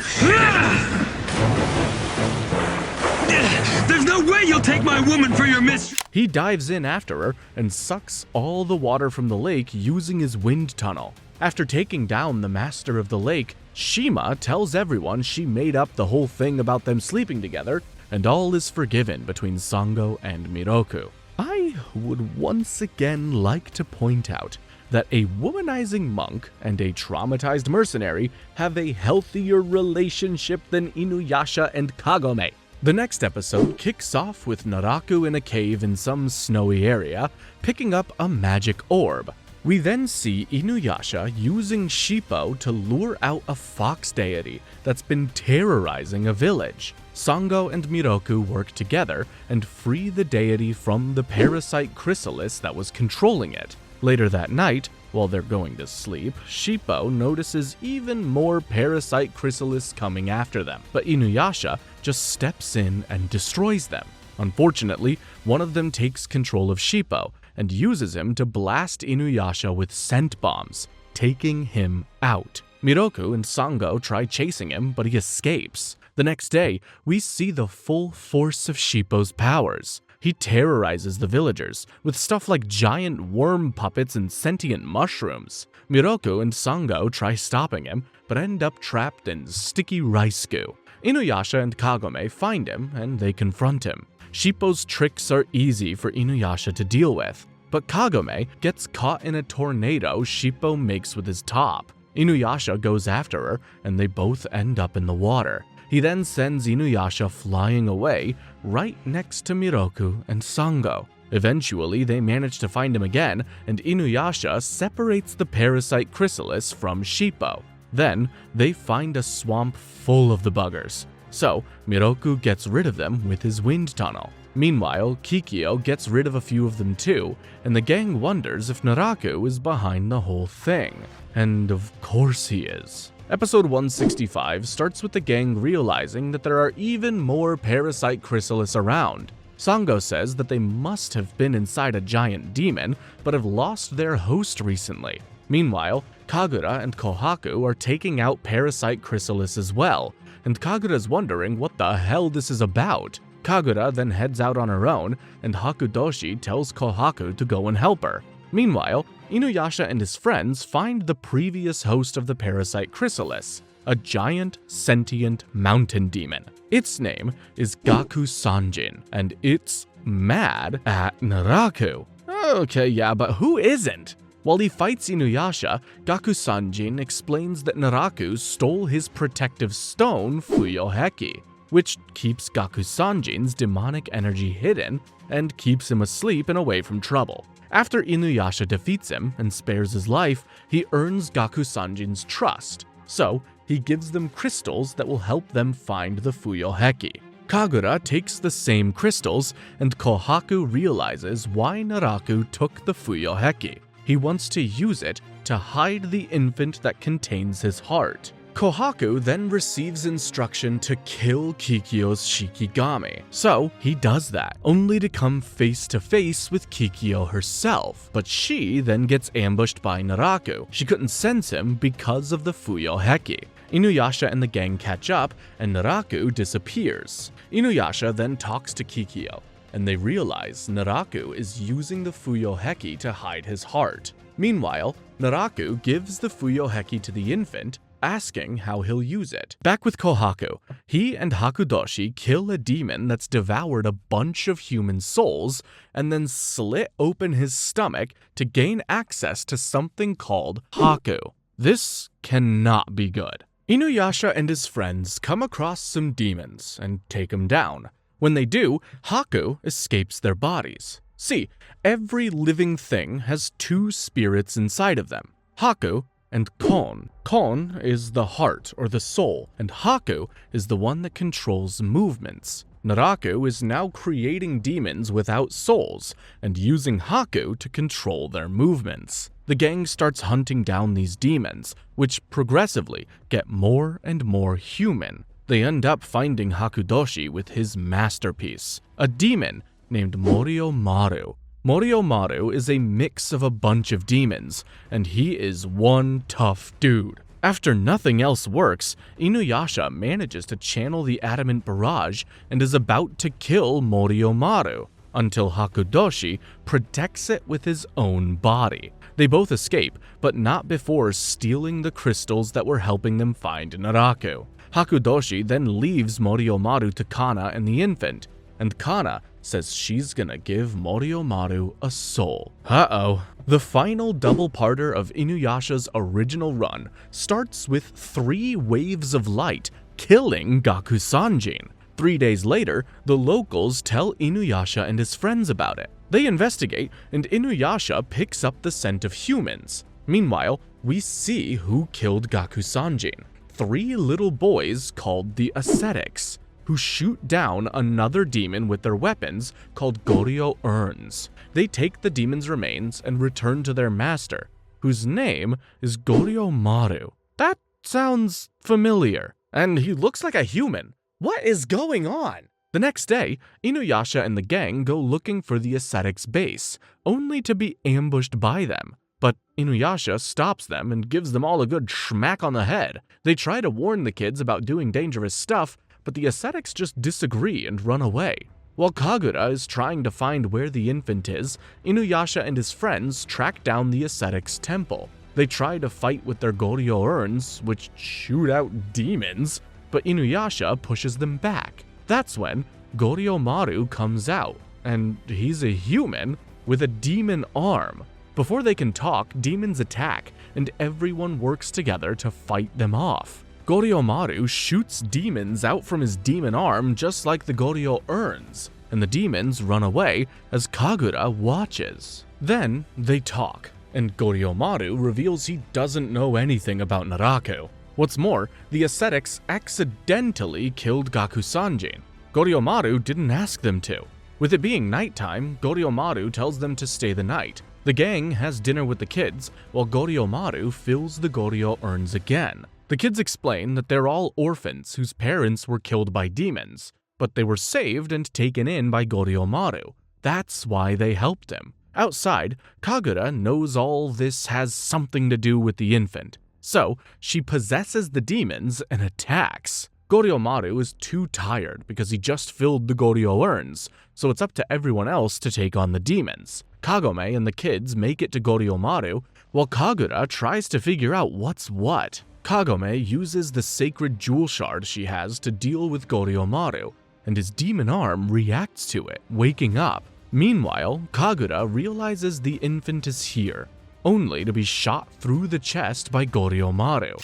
There's no way you'll take my woman for your mistress! He dives in after her and sucks all the water from the lake using his wind tunnel. After taking down the master of the lake, Shima tells everyone she made up the whole thing about them sleeping together, and all is forgiven between Sango and Miroku. I would once again like to point out that a womanizing monk and a traumatized mercenary have a healthier relationship than Inuyasha and Kagome. The next episode kicks off with Naraku in a cave in some snowy area, picking up a magic orb. We then see Inuyasha using Shippo to lure out a fox deity that's been terrorizing a village. Sango and Miroku work together and free the deity from the parasite chrysalis that was controlling it. Later that night, while they're going to sleep, Shippo notices even more parasite chrysalis coming after them, but Inuyasha just steps in and destroys them. Unfortunately, one of them takes control of Shippo and uses him to blast Inuyasha with scent bombs, taking him out. Miroku and Sango try chasing him, but he escapes. The next day, we see the full force of Shippo's powers. He terrorizes the villagers with stuff like giant worm puppets and sentient mushrooms. Miroku and Sango try stopping him, but end up trapped in sticky rice goo. Inuyasha and Kagome find him, and they confront him. Shippo's tricks are easy for Inuyasha to deal with, but Kagome gets caught in a tornado Shippo makes with his top. Inuyasha goes after her, and they both end up in the water. He then sends Inuyasha flying away right next to Miroku and Sango. Eventually, they manage to find him again, and Inuyasha separates the parasite chrysalis from Shippo. Then, they find a swamp full of the buggers. So, Miroku gets rid of them with his wind tunnel. Meanwhile, Kikyo gets rid of a few of them too, and the gang wonders if Naraku is behind the whole thing. And of course he is. Episode 165 starts with the gang realizing that there are even more parasite chrysalis around. Sango says that they must have been inside a giant demon, but have lost their host recently. Meanwhile, Kagura and Kohaku are taking out parasite chrysalis as well, and Kagura's wondering what the hell this is about. Kagura then heads out on her own, and Hakudoshi tells Kohaku to go and help her. Meanwhile, Inuyasha and his friends find the previous host of the parasite chrysalis, a giant, sentient mountain demon. Its name is Gaku Sanjin, and it's mad at Naraku. Okay, yeah, but who isn't? While he fights Inuyasha, Gaku Sanjin explains that Naraku stole his protective stone, Fuyoheki, which keeps Gaku Sanjin's demonic energy hidden and keeps him asleep and away from trouble. After Inuyasha defeats him and spares his life, he earns Gaku Sanjin's trust, so he gives them crystals that will help them find the Fuyoheki. Kagura takes the same crystals, and Kohaku realizes why Naraku took the Fuyoheki. He wants to use it to hide the infant that contains his heart. Kohaku then receives instruction to kill Kikyo's Shikigami, so he does that, only to come face to face with Kikyo herself. But she then gets ambushed by Naraku. She couldn't sense him because of the Fuyoheki. Inuyasha and the gang catch up, and Naraku disappears. Inuyasha then talks to Kikyo, and they realize Naraku is using the Fuyoheki to hide his heart. Meanwhile, Naraku gives the Fuyoheki to the infant, asking how he'll use it. Back with Kohaku, he and Hakudoshi kill a demon that's devoured a bunch of human souls, and then slit open his stomach to gain access to something called Haku. This cannot be good. Inuyasha and his friends come across some demons and take them down. When they do, Haku escapes their bodies. See, every living thing has two spirits inside of them, Haku and Kon. Kon is the heart or the soul, and Haku is the one that controls movements. Naraku is now creating demons without souls and using Haku to control their movements. The gang starts hunting down these demons, which progressively get more and more human. They end up finding Hakudoshi with his masterpiece, a demon named Moriomaru. Moriomaru is a mix of a bunch of demons, and he is one tough dude. After nothing else works, Inuyasha manages to channel the adamant barrage and is about to kill Moriomaru, until Hakudoshi protects it with his own body. They both escape, but not before stealing the crystals that were helping them find Naraku. Hakudoshi then leaves Moriomaru to Kana and the infant, and Kana says she's gonna give Moriomaru a soul. Uh-oh. The final double-parter of Inuyasha's original run starts with 3 waves of light killing Gaku Sanjin. 3 days later, the locals tell Inuyasha and his friends about it. They investigate, and Inuyasha picks up the scent of humans. Meanwhile, we see who killed Gaku Sanjin. 3 little boys called the Ascetics, who shoot down another demon with their weapons called Goryo Urns. They take the demon's remains and return to their master, whose name is Goryo Maru. That sounds familiar, and he looks like a human. What is going on? The next day, Inuyasha and the gang go looking for the Ascetic's base, only to be ambushed by them. But Inuyasha stops them and gives them all a good schmack on the head. They try to warn the kids about doing dangerous stuff, but the Ascetics just disagree and run away. While Kagura is trying to find where the infant is, Inuyasha and his friends track down the Ascetic's temple. They try to fight with their Goryo Urns, which shoot out demons, but Inuyasha pushes them back. That's when Goryo Maru comes out, and he's a human with a demon arm. Before they can talk, demons attack, and everyone works together to fight them off. Goryomaru shoots demons out from his demon arm just like the Goryo urns, and the demons run away as Kagura watches. Then they talk, and Goryomaru reveals he doesn't know anything about Naraku. What's more, the ascetics accidentally killed Gakusanjin. Goryomaru didn't ask them to. With it being nighttime, Goryomaru tells them to stay the night. The gang has dinner with the kids, while Goryomaru fills the Goryo urns again. The kids explain that they're all orphans whose parents were killed by demons, but they were saved and taken in by Goryomaru. That's why they helped him. Outside, Kagura knows all this has something to do with the infant, so she possesses the demons and attacks. Goryomaru is too tired because he just filled the Goryo urns, so it's up to everyone else to take on the demons. Kagome and the kids make it to Goryomaru, while Kagura tries to figure out what's what. Kagome uses the sacred jewel shard she has to deal with Goryomaru, and his demon arm reacts to it, waking up. Meanwhile, Kagura realizes the infant is here, only to be shot through the chest by Goryomaru.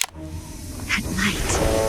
At night.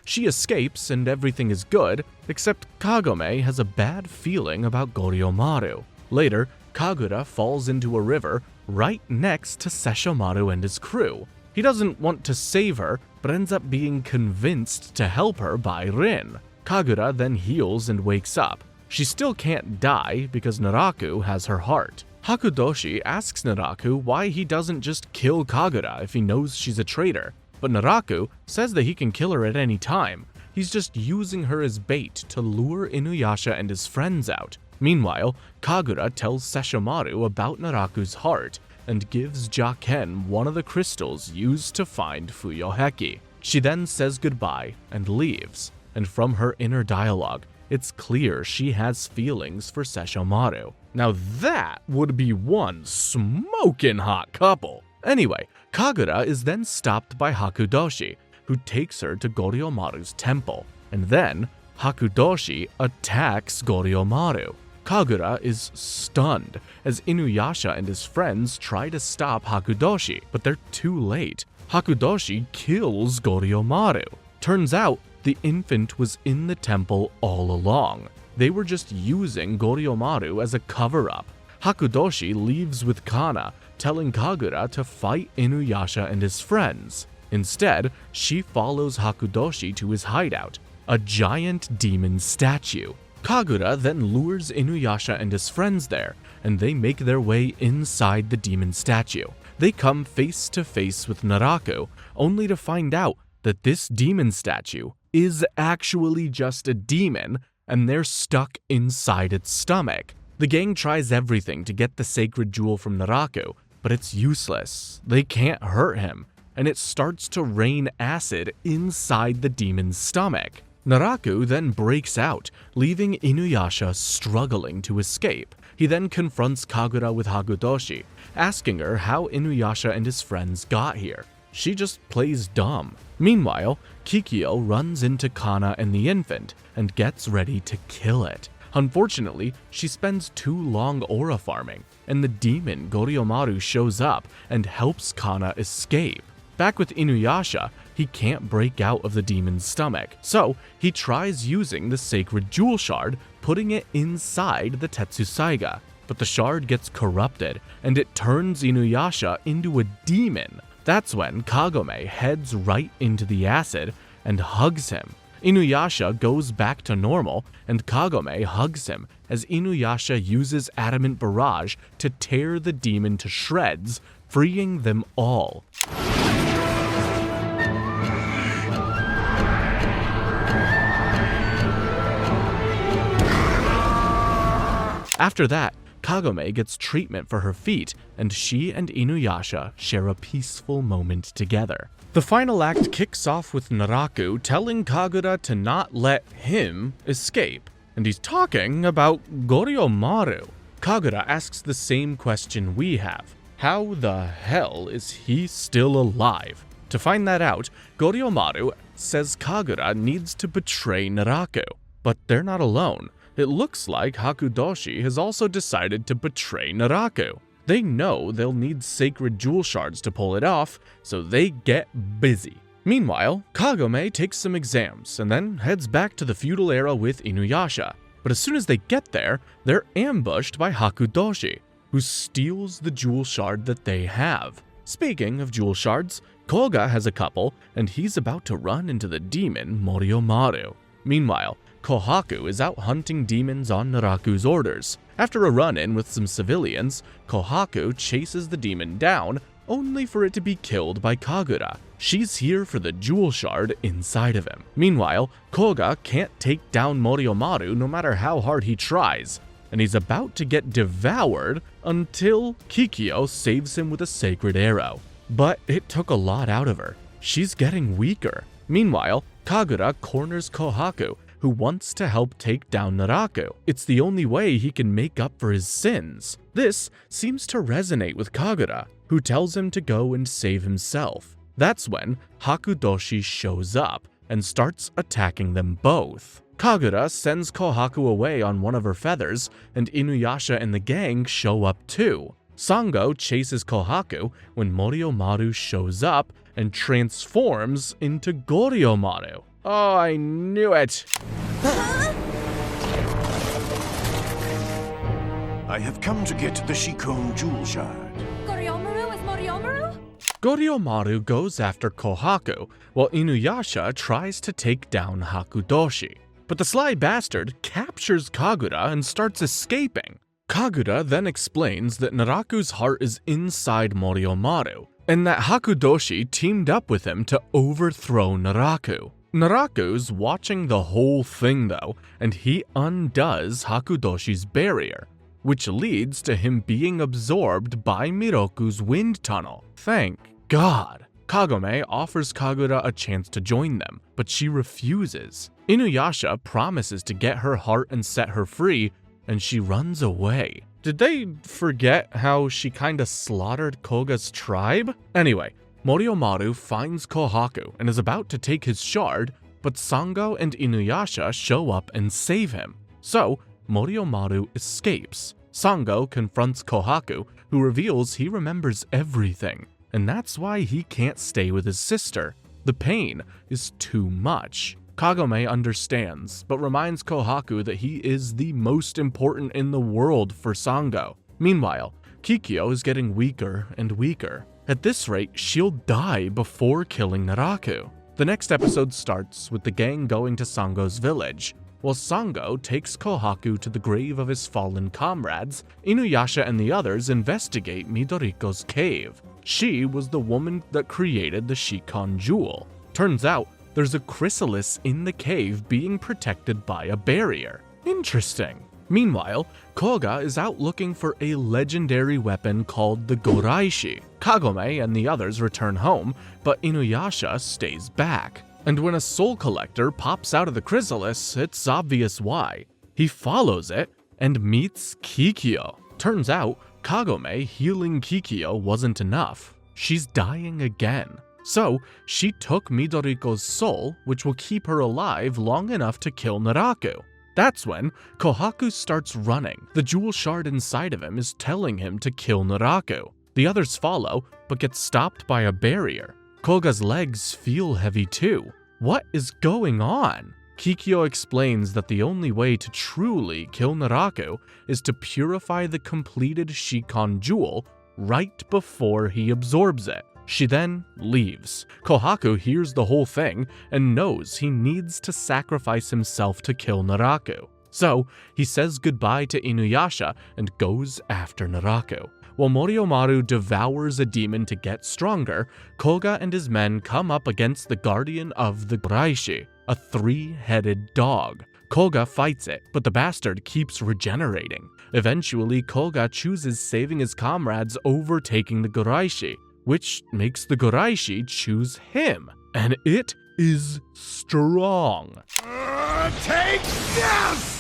She escapes and everything is good, except Kagome has a bad feeling about Goryomaru. Later, Kagura falls into a river right next to Sesshomaru and his crew. He doesn't want to save her, but ends up being convinced to help her by Rin. Kagura then heals and wakes up. She still can't die because Naraku has her heart. Hakudoshi asks Naraku why he doesn't just kill Kagura if he knows she's a traitor, but Naraku says that he can kill her at any time. He's just using her as bait to lure Inuyasha and his friends out. Meanwhile, Kagura tells Sesshomaru about Naraku's heart and gives Jaken one of the crystals used to find Fuyoheki. She then says goodbye and leaves, and from her inner dialogue, it's clear she has feelings for Sesshomaru. Now that would be one smoking hot couple. Anyway, Kagura is then stopped by Hakudoshi, who takes her to Goryomaru's temple, and then Hakudoshi attacks Goryomaru. Kagura is stunned as Inuyasha and his friends try to stop Hakudoshi, but they're too late. Hakudoshi kills Goryomaru. Turns out, the infant was in the temple all along. They were just using Goryomaru as a cover-up. Hakudoshi leaves with Kana, telling Kagura to fight Inuyasha and his friends. Instead, she follows Hakudoshi to his hideout, a giant demon statue. Kagura then lures Inuyasha and his friends there, and they make their way inside the demon statue. They come face to face with Naraku, only to find out that this demon statue is actually just a demon, and they're stuck inside its stomach. The gang tries everything to get the sacred jewel from Naraku, but it's useless. They can't hurt him, and it starts to rain acid inside the demon's stomach. Naraku then breaks out, leaving Inuyasha struggling to escape. He then confronts Kagura with Hakudoshi, asking her how Inuyasha and his friends got here. She just plays dumb. Meanwhile, Kikyo runs into Kana and the infant and gets ready to kill it. Unfortunately, she spends too long aura farming, and the demon Goryomaru shows up and helps Kana escape. Back with Inuyasha, he can't break out of the demon's stomach, so he tries using the sacred jewel shard, putting it inside the Tetsusaiga. But the shard gets corrupted, and it turns Inuyasha into a demon. That's when Kagome heads right into the acid and hugs him. Inuyasha goes back to normal, and Kagome hugs him as Inuyasha uses Adamant Barrage to tear the demon to shreds, freeing them all. After that, Kagome gets treatment for her feet, and she and Inuyasha share a peaceful moment together. The final act kicks off with Naraku telling Kagura to not let him escape, and he's talking about Goryomaru. Kagura asks the same question we have. How the hell is he still alive? To find that out, Goryomaru says Kagura needs to betray Naraku, but they're not alone. It looks like Hakudoshi has also decided to betray Naraku. They know they'll need sacred jewel shards to pull it off, so they get busy. Meanwhile, Kagome takes some exams and then heads back to the feudal era with Inuyasha. But as soon as they get there, they're ambushed by Hakudoshi, who steals the jewel shard that they have. Speaking of jewel shards, Koga has a couple, and he's about to run into the demon Moriomaru. Meanwhile, Kohaku is out hunting demons on Naraku's orders. After a run-in with some civilians, Kohaku chases the demon down, only for it to be killed by Kagura. She's here for the jewel shard inside of him. Meanwhile, Koga can't take down Moriomaru no matter how hard he tries, and he's about to get devoured until Kikyo saves him with a sacred arrow. But it took a lot out of her. She's getting weaker. Meanwhile, Kagura corners Kohaku, who wants to help take down Naraku. It's the only way he can make up for his sins. This seems to resonate with Kagura, who tells him to go and save himself. That's when Hakudoshi shows up and starts attacking them both. Kagura sends Kohaku away on one of her feathers, and Inuyasha and the gang show up too. Sango chases Kohaku when Moriomaru shows up and transforms into Goryomaru. Oh, I knew it! I have come to get the Shikon jewel shard. Goryomaru is Moriomaru? Goryomaru goes after Kohaku, while Inuyasha tries to take down Hakudoshi. But the sly bastard captures Kagura and starts escaping. Kagura then explains that Naraku's heart is inside Moriomaru, and that Hakudoshi teamed up with him to overthrow Naraku. Naraku's watching the whole thing though, and he undoes Hakudoshi's barrier, which leads to him being absorbed by Miroku's wind tunnel. Thank God. Kagome offers Kagura a chance to join them, but she refuses. Inuyasha promises to get her heart and set her free, and she runs away. Did they forget how she kinda slaughtered Koga's tribe? Anyway, Moriomaru finds Kohaku and is about to take his shard, but Sango and Inuyasha show up and save him. So, Moriomaru escapes. Sango confronts Kohaku, who reveals he remembers everything, and that's why he can't stay with his sister. The pain is too much. Kagome understands, but reminds Kohaku that he is the most important in the world for Sango. Meanwhile, Kikyo is getting weaker and weaker. At this rate, she'll die before killing Naraku. The next episode starts with the gang going to Sango's village. While Sango takes Kohaku to the grave of his fallen comrades, Inuyasha and the others investigate Midoriko's cave. She was the woman that created the Shikon jewel. Turns out, there's a chrysalis in the cave being protected by a barrier. Interesting. Meanwhile, Koga is out looking for a legendary weapon called the Goraishi. Kagome and the others return home, but Inuyasha stays back. And when a soul collector pops out of the chrysalis, it's obvious why. He follows it and meets Kikyo. Turns out, Kagome healing Kikyo wasn't enough. She's dying again. So, she took Midoriko's soul, which will keep her alive long enough to kill Naraku. That's when Kohaku starts running. The jewel shard inside of him is telling him to kill Naraku. The others follow, but get stopped by a barrier. Koga's legs feel heavy too. What is going on? Kikyo explains that the only way to truly kill Naraku is to purify the completed Shikon jewel right before he absorbs it. She then leaves. Kohaku hears the whole thing and knows he needs to sacrifice himself to kill Naraku. So, he says goodbye to Inuyasha and goes after Naraku. While Moriomaru devours a demon to get stronger, Koga and his men come up against the guardian of the Goraishi, a three-headed dog. Koga fights it, but the bastard keeps regenerating. Eventually, Koga chooses saving his comrades over taking the Goraishi, which makes the Goraishi choose him. And it is strong. Take this!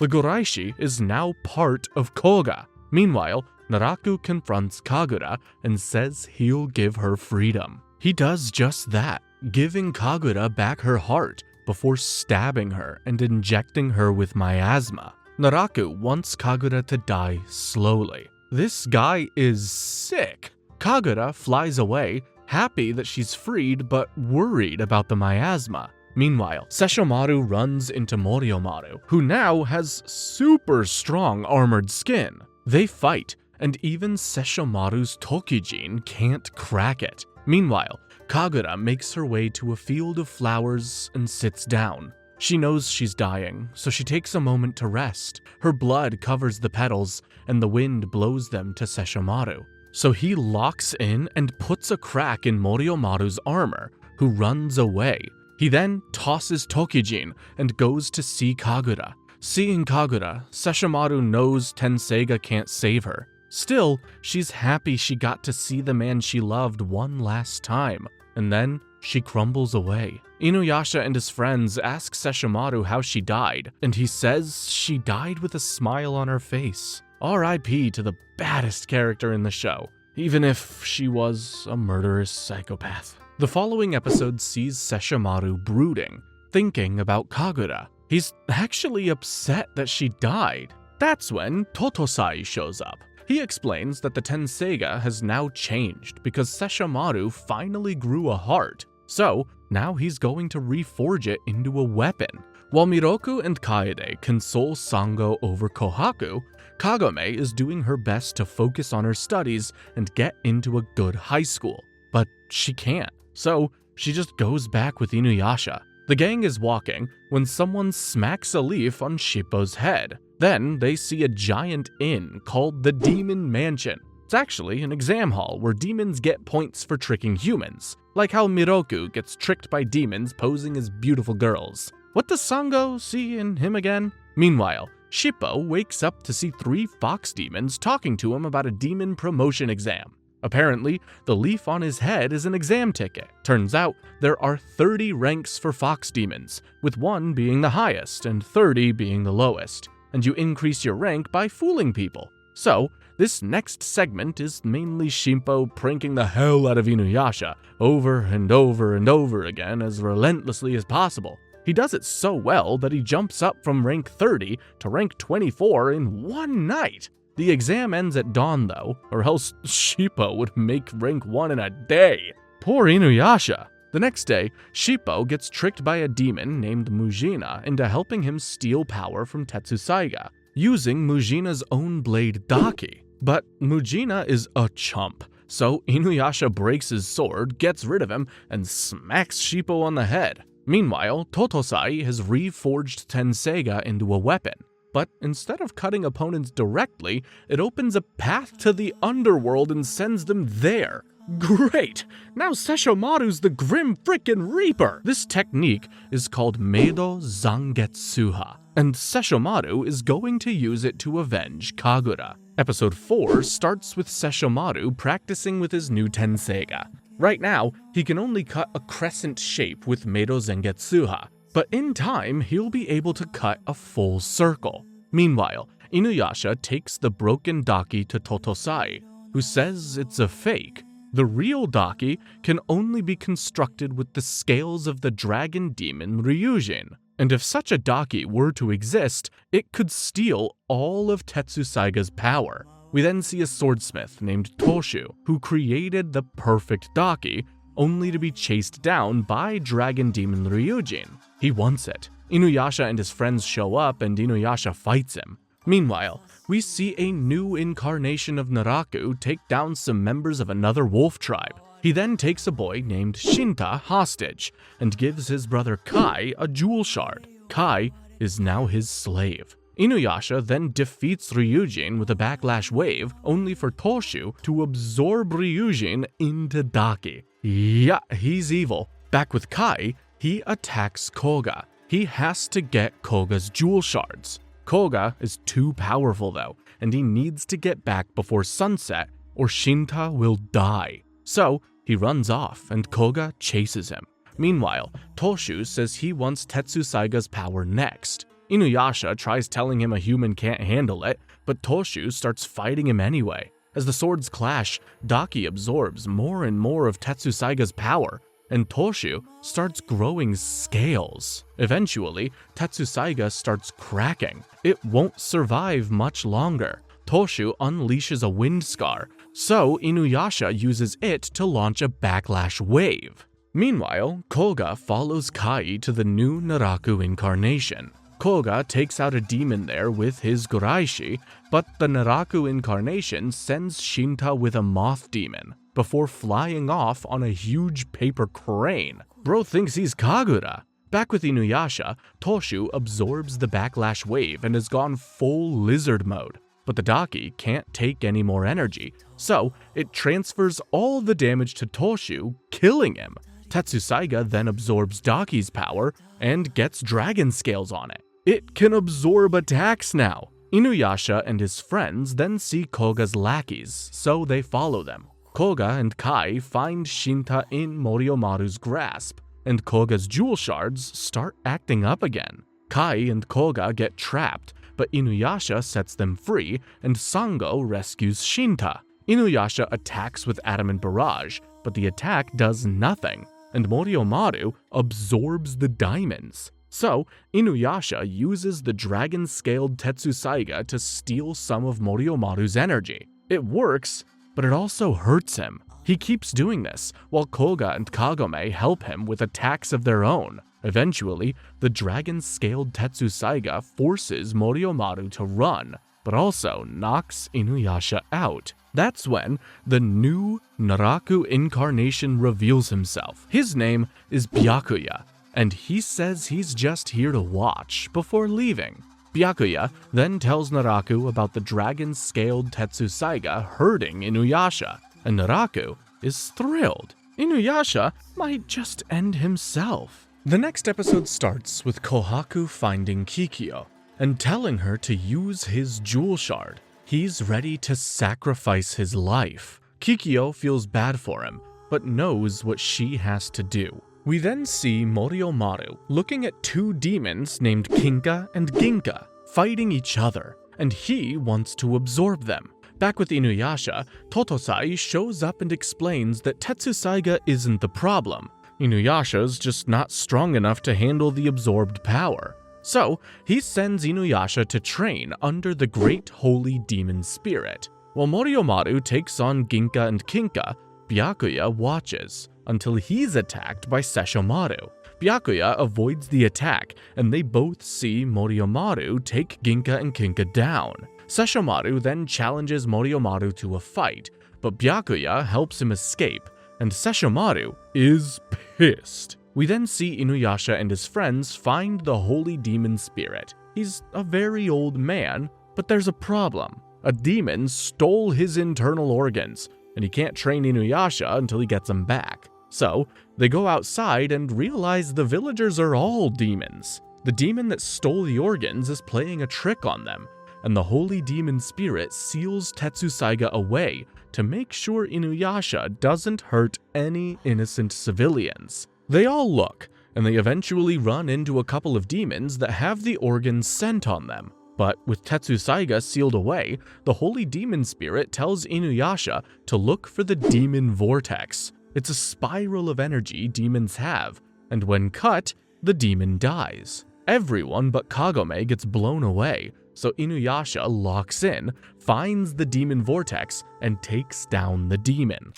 The Goraishi is now part of Koga. Meanwhile, Naraku confronts Kagura and says he'll give her freedom. He does just that, giving Kagura back her heart before stabbing her and injecting her with miasma. Naraku wants Kagura to die slowly. This guy is sick. Kagura flies away, happy that she's freed but worried about the miasma. Meanwhile, Sesshomaru runs into Moriomaru, who now has super strong armored skin. They fight, and even Sesshomaru's Tokijin can't crack it. Meanwhile, Kagura makes her way to a field of flowers and sits down. She knows she's dying, so she takes a moment to rest. Her blood covers the petals, and the wind blows them to Sesshomaru. So he locks in and puts a crack in Moriomaru's armor, who runs away. He then tosses Tokijin and goes to see Kagura. Seeing Kagura, Sesshomaru knows Tetsusaiga can't save her. Still, she's happy she got to see the man she loved one last time, and then she crumbles away. Inuyasha and his friends ask Sesshomaru how she died, and he says she died with a smile on her face. R.I.P. to the baddest character in the show, even if she was a murderous psychopath. The following episode sees Sesshomaru brooding, thinking about Kagura. He's actually upset that she died. That's when Tetsusaiga shows up. He explains that the Tetsusaiga has now changed because Sesshomaru finally grew a heart. So, now he's going to reforge it into a weapon. While Miroku and Kaede console Sango over Kohaku, Kagome is doing her best to focus on her studies and get into a good high school. But she can't, so she just goes back with Inuyasha. The gang is walking when someone smacks a leaf on Shippo's head. Then they see a giant inn called the Demon Mansion. It's actually an exam hall where demons get points for tricking humans, like how Miroku gets tricked by demons posing as beautiful girls. What does Sango see in him again? Meanwhile, Shippo wakes up to see 3 fox demons talking to him about a demon promotion exam. Apparently, the leaf on his head is an exam ticket. Turns out, there are 30 ranks for fox demons, with 1 being the highest and 30 being the lowest, and you increase your rank by fooling people. So, this next segment is mainly Shippo pranking the hell out of Inuyasha over and over and over again as relentlessly as possible. He does it so well that he jumps up from rank 30 to rank 24 in one night. The exam ends at dawn though, or else Shippo would make rank 1 in a day. Poor Inuyasha. The next day, Shippo gets tricked by a demon named Mujina into helping him steal power from Tetsusaiga, using Mujina's own blade Daki. But Mujina is a chump, so Inuyasha breaks his sword, gets rid of him, and smacks Shippo on the head. Meanwhile, Tetsusaiga has reforged Tetsusaiga into a weapon. But instead of cutting opponents directly, it opens a path to the underworld and sends them there. Great! Now Sesshomaru's the Grim Frickin' Reaper! This technique is called Meido Zangetsuha, and Sesshomaru is going to use it to avenge Kagura. Episode 4 starts with Sesshomaru practicing with his new Tetsusaiga. Right now, he can only cut a crescent shape with Meido Zangetsuha, but in time, he'll be able to cut a full circle. Meanwhile, Inuyasha takes the broken Daki to Tetsusaiga, who says it's a fake. The real Daki can only be constructed with the scales of the dragon demon Ryujin, and if such a Daki were to exist, it could steal all of Tetsusaiga's power. We then see a swordsmith named Toshu, who created the perfect Daki, only to be chased down by dragon demon Ryujin. He wants it. Inuyasha and his friends show up and Inuyasha fights him. Meanwhile, we see a new incarnation of Naraku take down some members of another wolf tribe. He then takes a boy named Shinta hostage and gives his brother Kai a jewel shard. Kai is now his slave. Inuyasha then defeats Ryujin with a backlash wave, only for Toshu to absorb Ryujin into Daki. Yeah, he's evil. Back with Kai, he attacks Koga. He has to get Koga's jewel shards. Koga is too powerful though, and he needs to get back before sunset or Shinta will die. So he runs off and Koga chases him. Meanwhile, Toshu says he wants Tetsusaiga's power next. Inuyasha tries telling him a human can't handle it, but Toshu starts fighting him anyway. As the swords clash, Daki absorbs more and more of Tetsusaiga's power. and Toshu starts growing scales. Eventually, Tetsusaiga starts cracking. It won't survive much longer. Toshu unleashes a wind scar, so Inuyasha uses it to launch a backlash wave. Meanwhile, Koga follows Kai to the new Naraku incarnation. Koga takes out a demon there with his Guraishi, but the Naraku incarnation sends Shinta with a moth demon before flying off on a huge paper crane. Bro thinks he's Kagura. Back with Inuyasha, Toshu absorbs the backlash wave and has gone full lizard mode. But the Daki can't take any more energy, so it transfers all the damage to Toshu, killing him. Tetsusaiga then absorbs Daki's power and gets dragon scales on it. It can absorb attacks now. Inuyasha and his friends then see Koga's lackeys, so they follow them. Koga and Kai find Shinta in Moriomaru's grasp, and Koga's jewel shards start acting up again. Kai and Koga get trapped, but Inuyasha sets them free, and Sango rescues Shinta. Inuyasha attacks with Adamant Barrage, but the attack does nothing, and Moriomaru absorbs the diamonds. So, Inuyasha uses the dragon-scaled Tetsusaiga to steal some of Moriomaru's energy. It works, but it also hurts him. He keeps doing this, while Koga and Kagome help him with attacks of their own. Eventually, the dragon-scaled Tetsusaiga forces Moriomaru to run, but also knocks Inuyasha out. That's when the new Naraku incarnation reveals himself. His name is Byakuya, and he says he's just here to watch before leaving. Byakuya then tells Naraku about the dragon-scaled Tetsusaiga hurting Inuyasha, and Naraku is thrilled. Inuyasha might just end himself. The next episode starts with Kohaku finding Kikyo and telling her to use his jewel shard. He's ready to sacrifice his life. Kikyo feels bad for him, but knows what she has to do. We then see Moriomaru looking at two demons named Kinka and Ginka fighting each other, and he wants to absorb them. Back with Inuyasha, Totosai shows up and explains that Tetsusaiga isn't the problem. Inuyasha's just not strong enough to handle the absorbed power. So, he sends Inuyasha to train under the Great Holy Demon Spirit. While Moriomaru takes on Ginka and Kinka, Byakuya watches until he's attacked by Sesshomaru. Byakuya avoids the attack, and they both see Moriomaru take Ginka and Kinka down. Sesshomaru then challenges Moriomaru to a fight, but Byakuya helps him escape, and Sesshomaru is pissed. We then see Inuyasha and his friends find the Holy Demon Spirit. He's a very old man, but there's a problem. A demon stole his internal organs, and he can't train Inuyasha until he gets them back. So, they go outside and realize the villagers are all demons. The demon that stole the organs is playing a trick on them, and the Holy Demon Spirit seals Tetsusaiga away to make sure Inuyasha doesn't hurt any innocent civilians. They all look, and they eventually run into a couple of demons that have the organs sent on them. But with Tetsusaiga sealed away, the Holy Demon Spirit tells Inuyasha to look for the Demon Vortex. It's a spiral of energy demons have, and when cut, the demon dies. Everyone but Kagome gets blown away, so Inuyasha locks in, finds the Demon Vortex, and takes down the demon.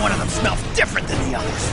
One of them smells different than the others.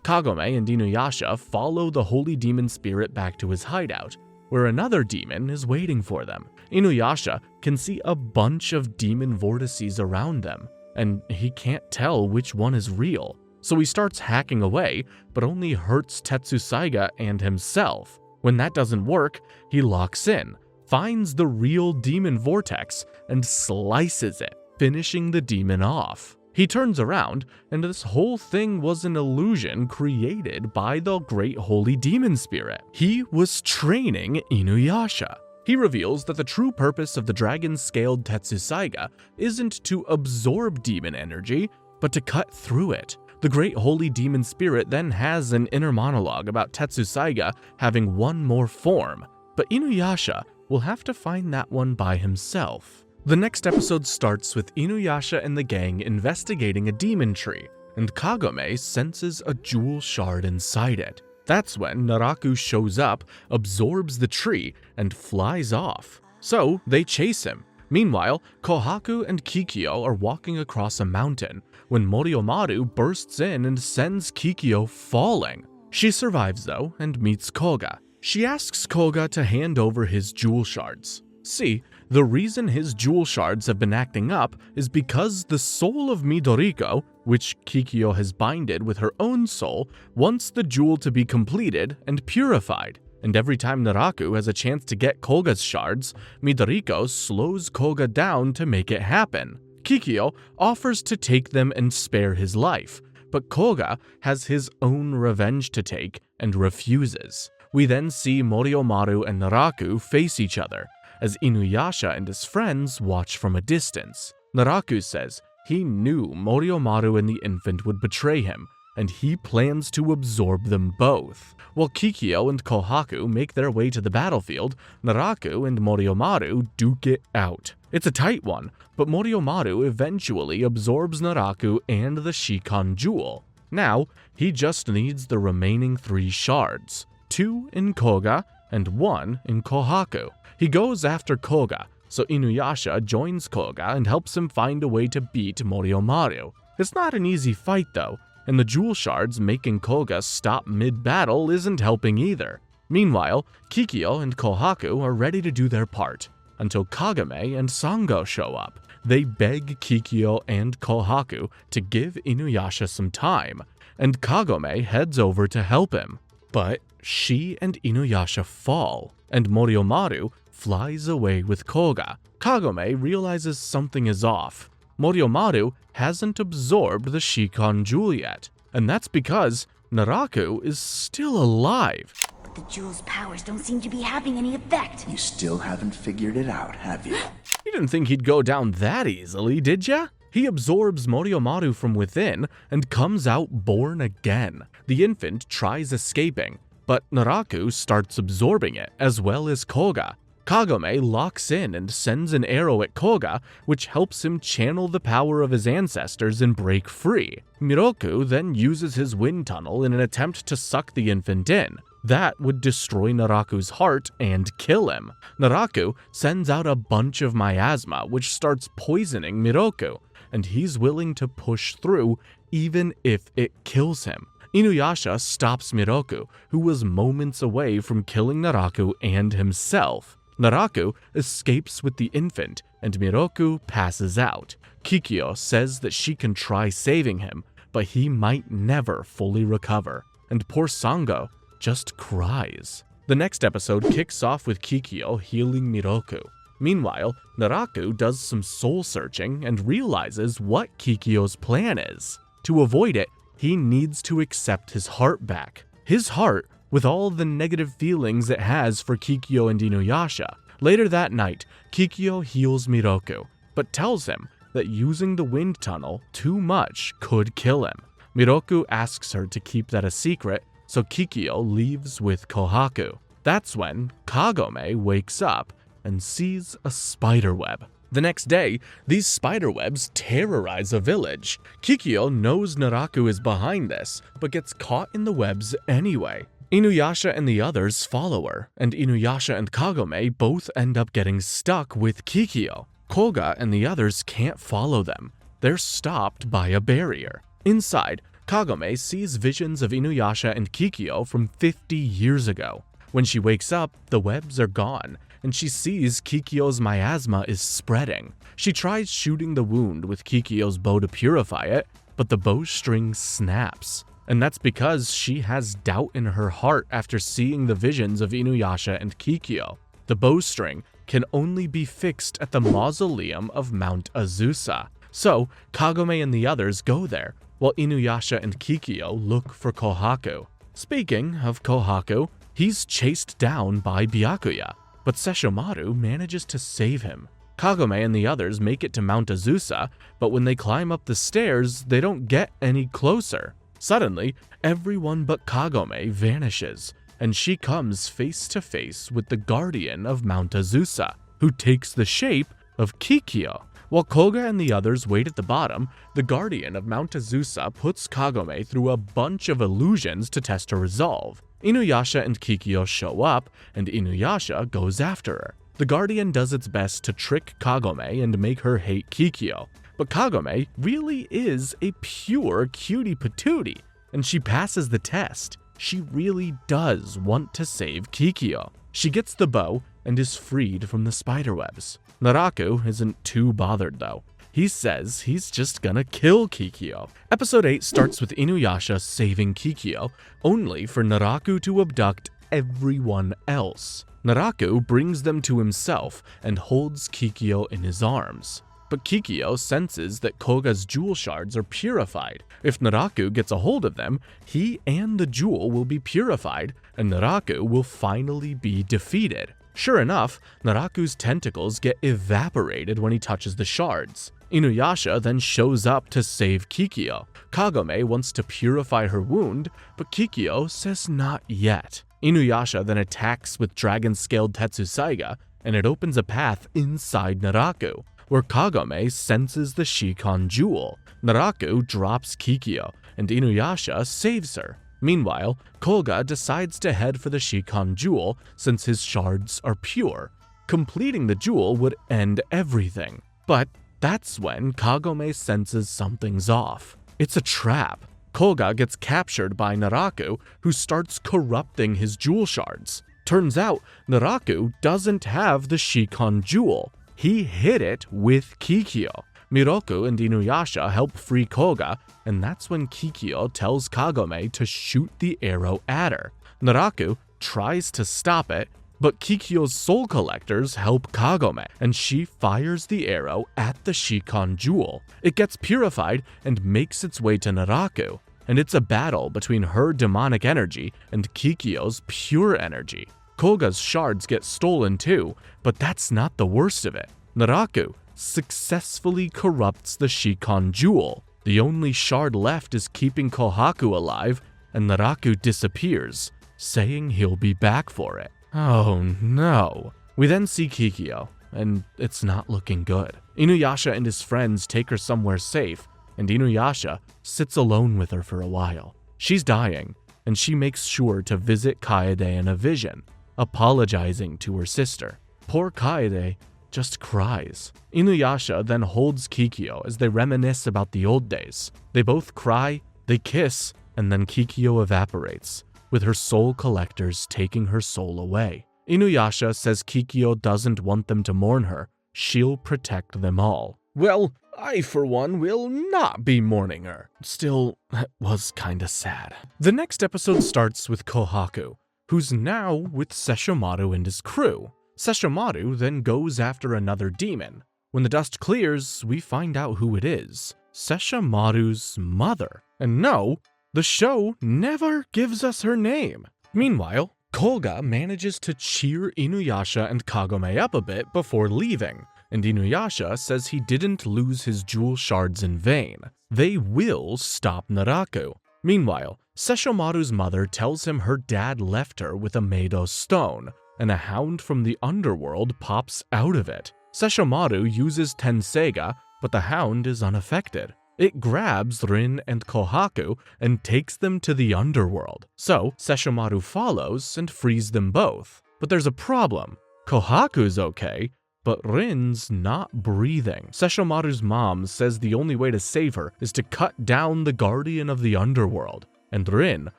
Kagome and Inuyasha follow the Holy Demon Spirit back to his hideout, where another demon is waiting for them. Inuyasha can see a bunch of demon vortices around them, and he can't tell which one is real. So he starts hacking away, but only hurts Tetsusaiga and himself. When that doesn't work, he locks in, finds the real demon vortex, and slices it, finishing the demon off. He turns around, and this whole thing was an illusion created by the Great Holy Demon Spirit. He was training Inuyasha. He reveals that the true purpose of the dragon-scaled Tetsusaiga isn't to absorb demon energy, but to cut through it. The Great Holy Demon Spirit then has an inner monologue about Tetsusaiga having one more form, but Inuyasha will have to find that one by himself. The next episode starts with Inuyasha and the gang investigating a demon tree, and Kagome senses a jewel shard inside it. That's when Naraku shows up, absorbs the tree, and flies off. So they chase him. Meanwhile, Kohaku and Kikyo are walking across a mountain when Moriomaru bursts in and sends Kikyo falling. She survives though and meets Koga. She asks Koga to hand over his jewel shards. See, the reason his jewel shards have been acting up is because the soul of Midoriko, which Kikyo has binded with her own soul, wants the jewel to be completed and purified. And every time Naraku has a chance to get Koga's shards, Midoriko slows Koga down to make it happen. Kikyo offers to take them and spare his life, but Koga has his own revenge to take and refuses. We then see Moriomaru and Naraku face each other, as Inuyasha and his friends watch from a distance. Naraku says he knew Moriomaru and the infant would betray him, and he plans to absorb them both. While Kikyo and Kohaku make their way to the battlefield, Naraku and Moriomaru duke it out. It's a tight one, but Moriomaru eventually absorbs Naraku and the Shikon jewel. Now, he just needs the remaining 3 shards, 2 in Koga and 1 in Kohaku. He goes after Koga, so Inuyasha joins Koga and helps him find a way to beat Moriomaru. It's not an easy fight though, and the jewel shards making Koga stop mid-battle isn't helping either. Meanwhile, Kikyo and Kohaku are ready to do their part, until Kagome and Sango show up. They beg Kikyo and Kohaku to give Inuyasha some time, and Kagome heads over to help him. But she and Inuyasha fall, and Moriomaru flies away with Koga. Kagome realizes something is off. Moriomaru hasn't absorbed the Shikon jewel yet, and that's because Naraku is still alive. But the jewel's powers don't seem to be having any effect. You still haven't figured it out, have you? You didn't think he'd go down that easily, did ya? He absorbs Moriomaru from within and comes out born again. The infant tries escaping, but Naraku starts absorbing it, as well as Koga. Kagome locks in and sends an arrow at Koga, which helps him channel the power of his ancestors and break free. Miroku then uses his wind tunnel in an attempt to suck the infant in. That would destroy Naraku's heart and kill him. Naraku sends out a bunch of miasma, which starts poisoning Miroku, and he's willing to push through even if it kills him. Inuyasha stops Miroku, who was moments away from killing Naraku and himself. Naraku escapes with the infant, and Miroku passes out. Kikyo says that she can try saving him, but he might never fully recover, and poor Sango just cries. The next episode kicks off with Kikyo healing Miroku. Meanwhile, Naraku does some soul searching and realizes what Kikyo's plan is. To avoid it, he needs to accept his heart back. His heart, with all the negative feelings it has for Kikyo and Inuyasha. Later that night, Kikyo heals Miroku, but tells him that using the wind tunnel too much could kill him. Miroku asks her to keep that a secret, so Kikyo leaves with Kohaku. That's when Kagome wakes up and sees a spiderweb. The next day, these spiderwebs terrorize a village. Kikyo knows Naraku is behind this, but gets caught in the webs anyway. Inuyasha and the others follow her, and Inuyasha and Kagome both end up getting stuck with Kikyo. Koga and the others can't follow them. They're stopped by a barrier. Inside, Kagome sees visions of Inuyasha and Kikyo from 50 years ago. When she wakes up, the webs are gone, and she sees Kikyo's miasma is spreading. She tries shooting the wound with Kikyo's bow to purify it, but the bowstring snaps. And that's because she has doubt in her heart after seeing the visions of Inuyasha and Kikyo. The bowstring can only be fixed at the mausoleum of Mount Azusa. So, Kagome and the others go there, while Inuyasha and Kikyo look for Kohaku. Speaking of Kohaku, he's chased down by Byakuya, but Sesshomaru manages to save him. Kagome and the others make it to Mount Azusa, but when they climb up the stairs, they don't get any closer. Suddenly, everyone but Kagome vanishes, and she comes face to face with the guardian of Mount Azusa, who takes the shape of Kikyo. While Koga and the others wait at the bottom, the guardian of Mount Azusa puts Kagome through a bunch of illusions to test her resolve. Inuyasha and Kikyo show up, and Inuyasha goes after her. The guardian does its best to trick Kagome and make her hate Kikyo, but Kagome really is a pure cutie patootie, and she passes the test. She really does want to save Kikyo. She gets the bow and is freed from the spiderwebs. Naraku isn't too bothered though. He says he's just gonna kill Kikyo. Episode 8 starts with Inuyasha saving Kikyo, only for Naraku to abduct everyone else. Naraku brings them to himself and holds Kikyo in his arms. But Kikyo senses that Koga's jewel shards are purified. If Naraku gets a hold of them, he and the jewel will be purified, and Naraku will finally be defeated. Sure enough, Naraku's tentacles get evaporated when he touches the shards. Inuyasha then shows up to save Kikyo. Kagome wants to purify her wound, but Kikyo says not yet. Inuyasha then attacks with dragon-scaled Tetsusaiga, and it opens a path inside Naraku, where Kagome senses the Shikon jewel. Naraku drops Kikyo, and Inuyasha saves her. Meanwhile, Koga decides to head for the Shikon jewel since his shards are pure. Completing the jewel would end everything. But that's when Kagome senses something's off. It's a trap. Koga gets captured by Naraku, who starts corrupting his jewel shards. Turns out, Naraku doesn't have the Shikon jewel. He hid it with Kikyo. Miroku and Inuyasha help free Koga, and that's when Kikyo tells Kagome to shoot the arrow at her. Naraku tries to stop it, but Kikyo's soul collectors help Kagome, and she fires the arrow at the Shikon jewel. It gets purified and makes its way to Naraku, and it's a battle between her demonic energy and Kikyo's pure energy. Koga's shards get stolen too, but that's not the worst of it. Naraku successfully corrupts the Shikon jewel. The only shard left is keeping Kohaku alive, and Naraku disappears, saying he'll be back for it. Oh no. We then see Kikyo, and it's not looking good. Inuyasha and his friends take her somewhere safe, and Inuyasha sits alone with her for a while. She's dying, and she makes sure to visit Kaede in a vision, apologizing to her sister. Poor Kaede just cries. Inuyasha then holds Kikyo as they reminisce about the old days. They both cry, they kiss, and then Kikyo evaporates, with her soul collectors taking her soul away. Inuyasha says Kikyo doesn't want them to mourn her. She'll protect them all. Well, I for one will not be mourning her. Still, that was kinda sad. The next episode starts with Kohaku, who's now with Sesshomaru and his crew. Sesshomaru then goes after another demon. When the dust clears, we find out who it is. Sesshomaru's mother. And no, the show never gives us her name. Meanwhile, Koga manages to cheer Inuyasha and Kagome up a bit before leaving, and Inuyasha says he didn't lose his jewel shards in vain. They will stop Naraku. Meanwhile, Sesshomaru's mother tells him her dad left her with a Meido stone, and a hound from the underworld pops out of it. Sesshomaru uses Tenseiga, but the hound is unaffected. It grabs Rin and Kohaku and takes them to the underworld. So, Sesshomaru follows and frees them both. But there's a problem. Kohaku's okay, but Rin's not breathing. Sesshomaru's mom says the only way to save her is to cut down the guardian of the underworld, and Rin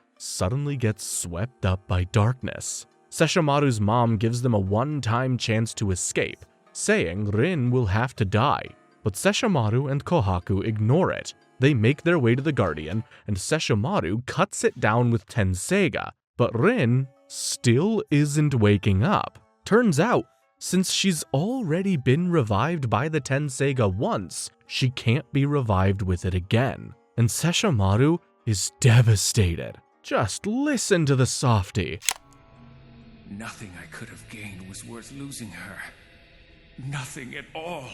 suddenly gets swept up by darkness. Sesshomaru's mom gives them a one-time chance to escape, saying Rin will have to die. But Sesshomaru and Kohaku ignore it. They make their way to the Guardian, and Sesshomaru cuts it down with Tenseiga, but Rin still isn't waking up. Turns out, since she's already been revived by the Tenseiga once, she can't be revived with it again. And Sesshomaru is devastated. Just listen to the softie. Nothing I could have gained was worth losing her. Nothing at all.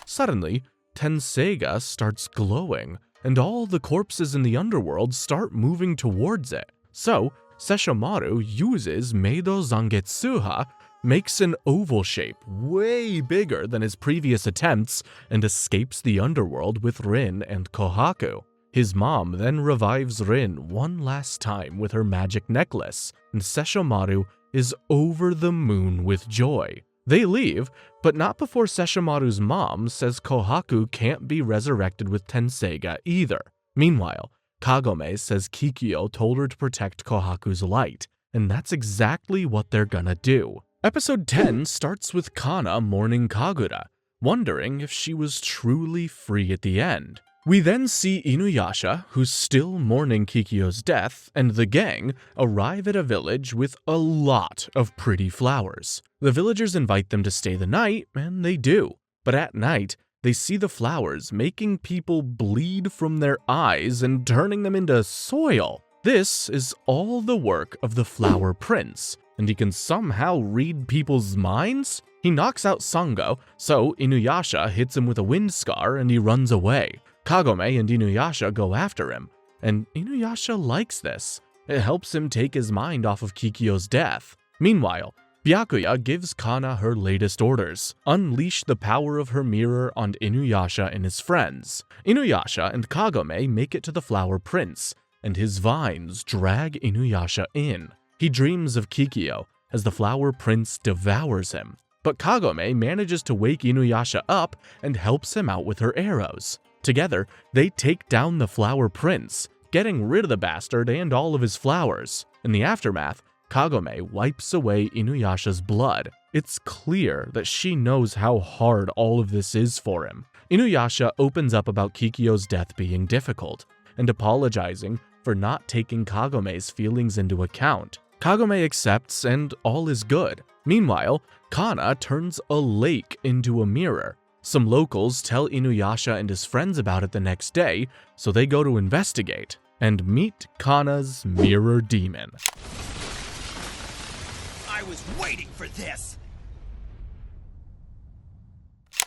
Suddenly, Tenseiga starts glowing, and all the corpses in the underworld start moving towards it. So, Sesshomaru uses Meido Zangetsuha makes an oval shape way bigger than his previous attempts and escapes the underworld with Rin and Kohaku. His mom then revives Rin one last time with her magic necklace, and Sesshomaru is over the moon with joy. They leave, but not before Sesshomaru's mom says Kohaku can't be resurrected with Tenseiga either. Meanwhile, Kagome says Kikyo told her to protect Kohaku's light, and that's exactly what they're gonna do. Episode 10 starts with Kana mourning Kagura, wondering if she was truly free at the end. We then see Inuyasha, who's still mourning Kikyo's death, and the gang arrive at a village with a lot of pretty flowers. The villagers invite them to stay the night, and they do. But at night, they see the flowers making people bleed from their eyes and turning them into soil. This is all the work of the Flower Prince, and he can somehow read people's minds? He knocks out Sango, so Inuyasha hits him with a wind scar and he runs away. Kagome and Inuyasha go after him, and Inuyasha likes this. It helps him take his mind off of Kikyo's death. Meanwhile, Byakuya gives Kana her latest orders: unleash the power of her mirror on Inuyasha and his friends. Inuyasha and Kagome make it to the Flower Prince, and his vines drag Inuyasha in. He dreams of Kikyo as the Flower Prince devours him, but Kagome manages to wake Inuyasha up and helps him out with her arrows. Together, they take down the Flower Prince, getting rid of the bastard and all of his flowers. In the aftermath, Kagome wipes away Inuyasha's blood. It's clear that she knows how hard all of this is for him. Inuyasha opens up about Kikyo's death being difficult, and apologizing for not taking Kagome's feelings into account. Kagome accepts and all is good. Meanwhile, Kana turns a lake into a mirror. Some locals tell Inuyasha and his friends about it the next day, so they go to investigate and meet Kana's mirror demon. I was waiting for this!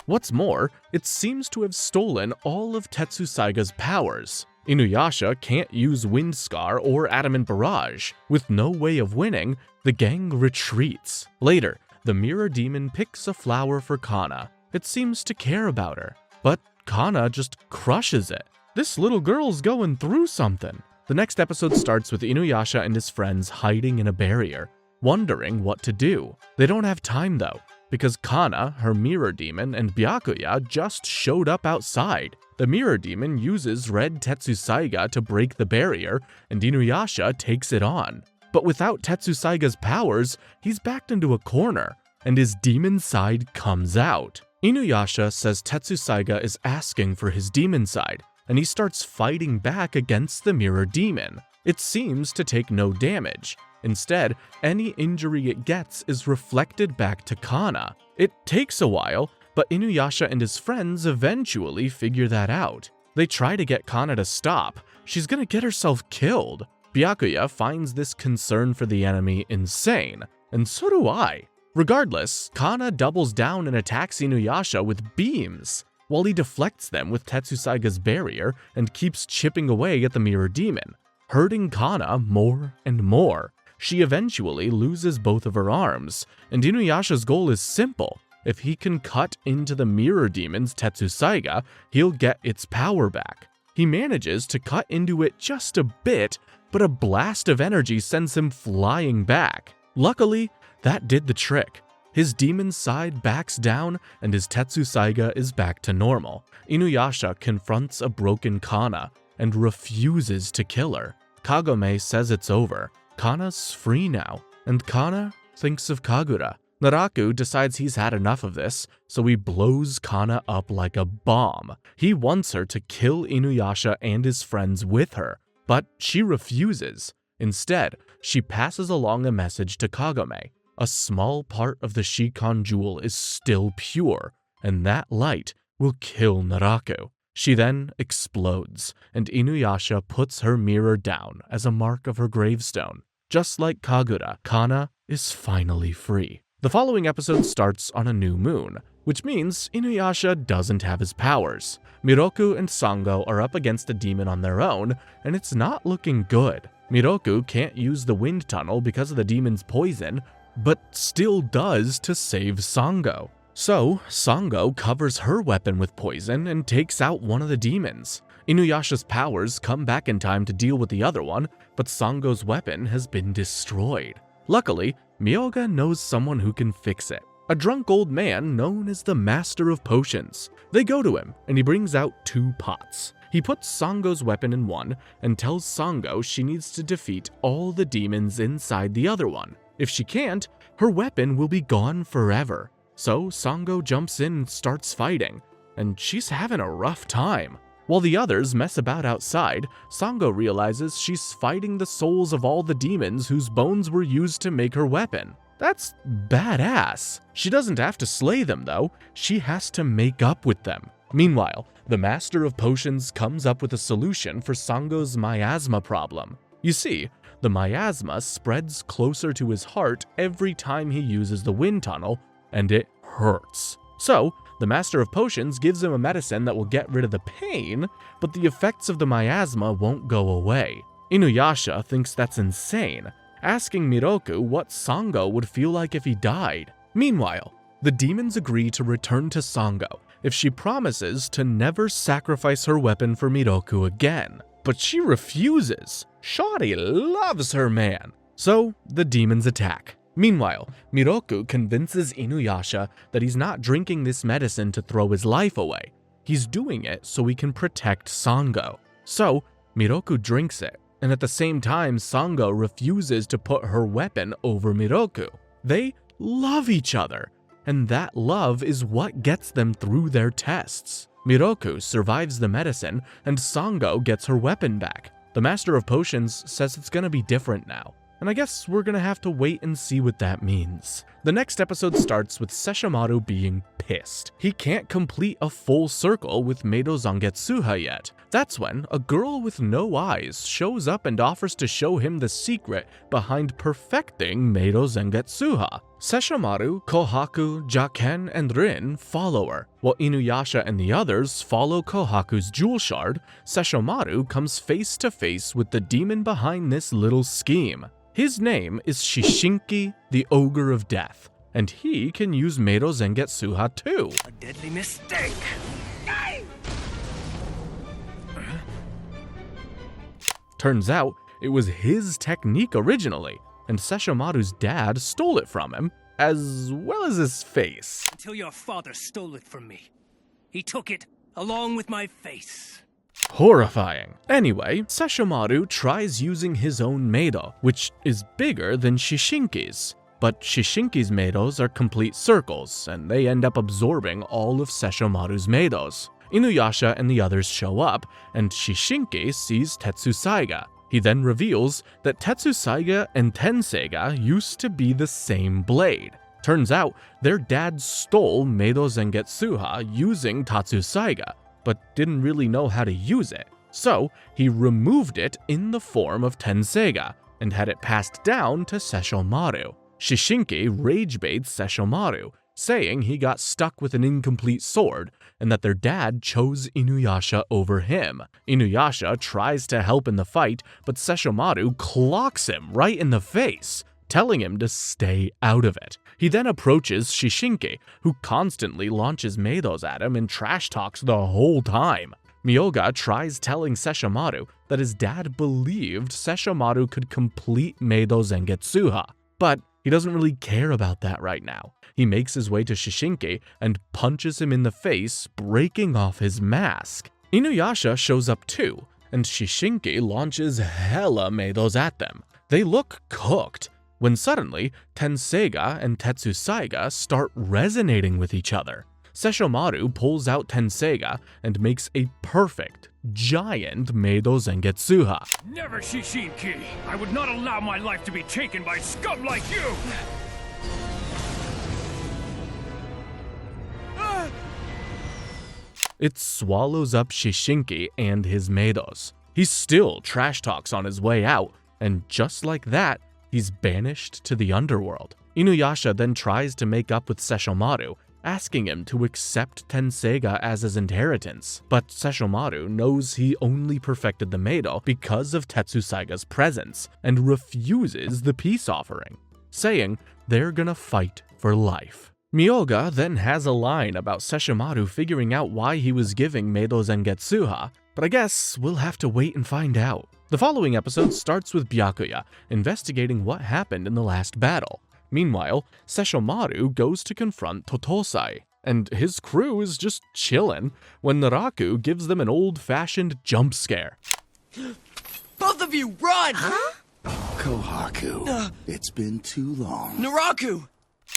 What's more, it seems to have stolen all of Tetsusaiga's powers. Inuyasha can't use Wind Scar or Adamant Barrage. With no way of winning, the gang retreats. Later, the mirror demon picks a flower for Kana. It seems to care about her, but Kana just crushes it. This little girl's going through something. The next episode starts with Inuyasha and his friends hiding in a barrier, wondering what to do. They don't have time though, because Kana, her mirror demon, and Byakuya just showed up outside. The mirror demon uses red Tetsusaiga to break the barrier, and Inuyasha takes it on. But without Tetsusaiga's powers, he's backed into a corner, and his demon side comes out. Inuyasha says Tetsusaiga is asking for his demon side, and he starts fighting back against the mirror demon. It seems to take no damage. Instead, any injury it gets is reflected back to Kana. It takes a while, but Inuyasha and his friends eventually figure that out. They try to get Kana to stop. She's gonna get herself killed. Byakuya finds this concern for the enemy insane, and so do I. Regardless, Kana doubles down and attacks Inuyasha with beams, while he deflects them with Tetsusaiga's barrier and keeps chipping away at the mirror demon, hurting Kana more and more. She eventually loses both of her arms, and Inuyasha's goal is simple. If he can cut into the mirror demon's Tetsusaiga, he'll get its power back. He manages to cut into it just a bit, but a blast of energy sends him flying back. Luckily, that did the trick. His demon side backs down and his Tetsusaiga is back to normal. Inuyasha confronts a broken Kana and refuses to kill her. Kagome says it's over. Kana's free now, and Kana thinks of Kagura. Naraku decides he's had enough of this, so he blows Kana up like a bomb. He wants her to kill Inuyasha and his friends with her, but she refuses. Instead, she passes along a message to Kagome. A small part of the Shikon jewel is still pure, and that light will kill Naraku. She then explodes, and Inuyasha puts her mirror down as a mark of her gravestone. Just like Kagura, Kana is finally free. The following episode starts on a new moon, which means Inuyasha doesn't have his powers. Miroku and Sango are up against a demon on their own, and it's not looking good. Miroku can't use the wind tunnel because of the demon's poison, but still does to save Sango. So, Sango covers her weapon with poison and takes out one of the demons. Inuyasha's powers come back in time to deal with the other one, but Sango's weapon has been destroyed. Luckily, Myoga knows someone who can fix it. A drunk old man known as the Master of Potions. They go to him, and he brings out 2 pots. He puts Sango's weapon in one and tells Sango she needs to defeat all the demons inside the other one. If she can't, her weapon will be gone forever. So Sango jumps in and starts fighting, and she's having a rough time. While the others mess about outside, Sango realizes she's fighting the souls of all the demons whose bones were used to make her weapon. That's badass. She doesn't have to slay them though, she has to make up with them. Meanwhile, the Master of Potions comes up with a solution for Sango's miasma problem. You see, the miasma spreads closer to his heart every time he uses the wind tunnel, and it hurts. So, the Master of Potions gives him a medicine that will get rid of the pain, but the effects of the miasma won't go away. Inuyasha thinks that's insane, asking Miroku what Sango would feel like if he died. Meanwhile, the demons agree to return to Sango if she promises to never sacrifice her weapon for Miroku again. But she refuses. Shawty loves her man. So, the demons attack. Meanwhile, Miroku convinces Inuyasha that he's not drinking this medicine to throw his life away. He's doing it so he can protect Sango. So, Miroku drinks it, and at the same time Sango refuses to put her weapon over Miroku. They love each other, and that love is what gets them through their tests. Miroku survives the medicine, and Sango gets her weapon back. The Master of Potions says it's gonna be different now, and I guess we're gonna have to wait and see what that means. The next episode starts with Sesshomaru being pissed. He can't complete a full circle with Meido Zangetsuha yet. That's when a girl with no eyes shows up and offers to show him the secret behind perfecting Meido Zangetsuha. Sesshomaru, Kohaku, Jaken, and Rin follow her. While Inuyasha and the others follow Kohaku's jewel shard, Sesshomaru comes face to face with the demon behind this little scheme. His name is Shishinki, the Ogre of Death, and he can use Meido Zangetsuha too. A deadly mistake. Turns out, it was his technique originally, and Sesshomaru's dad stole it from him, as well as his face. Until your father stole it from me. He took it, along with my face. Horrifying. Anyway, Sesshomaru tries using his own Meido, which is bigger than Shishinki's. But Shishinki's Meidos are complete circles, and they end up absorbing all of Sesshomaru's Meidos. Inuyasha and the others show up, and Shishinki sees Tetsusaiga. He then reveals that Tetsusaiga and Tenseiga used to be the same blade. Turns out, their dad stole Meido Zangetsuha using Tetsusaiga, but didn't really know how to use it. So, he removed it in the form of Tenseiga, and had it passed down to Sesshomaru. Shishinki rage-baits Sesshomaru, saying he got stuck with an incomplete sword, and that their dad chose Inuyasha over him. Inuyasha tries to help in the fight, but Sesshomaru clocks him right in the face, telling him to stay out of it. He then approaches Shishinki, who constantly launches Meidos at him and trash talks the whole time. Myoga tries telling Sesshomaru that his dad believed Sesshomaru could complete Meido Zangetsuha, but he doesn't really care about that right now. He makes his way to Shishinki and punches him in the face, breaking off his mask. Inuyasha shows up too, and Shishinki launches hella Meidos at them. They look cooked, when suddenly Tenseiga and Tetsusaiga start resonating with each other. Sesshomaru pulls out Tenseiga and makes a perfect, giant Meido Zangetsuha. Never, Shishinki! I would not allow my life to be taken by scum like you! It swallows up Shishinki and his Meidos. He still trash talks on his way out, and just like that, he's banished to the underworld. Inuyasha then tries to make up with Sesshomaru, asking him to accept Tenseiga as his inheritance. But Sesshomaru knows he only perfected the Meido because of Tetsusaiga's presence, and refuses the peace offering. saying they're gonna fight for life. Myoga then has a line about Sesshomaru figuring out why he was giving Meido Zangetsuha, but I guess we'll have to wait and find out. The following episode starts with Byakuya investigating what happened in the last battle. Meanwhile, Sesshomaru goes to confront Totosai, and his crew is just chillin' when Naraku gives them an old-fashioned jump scare. Both of you, run! Kohaku, it's been too long. Naraku!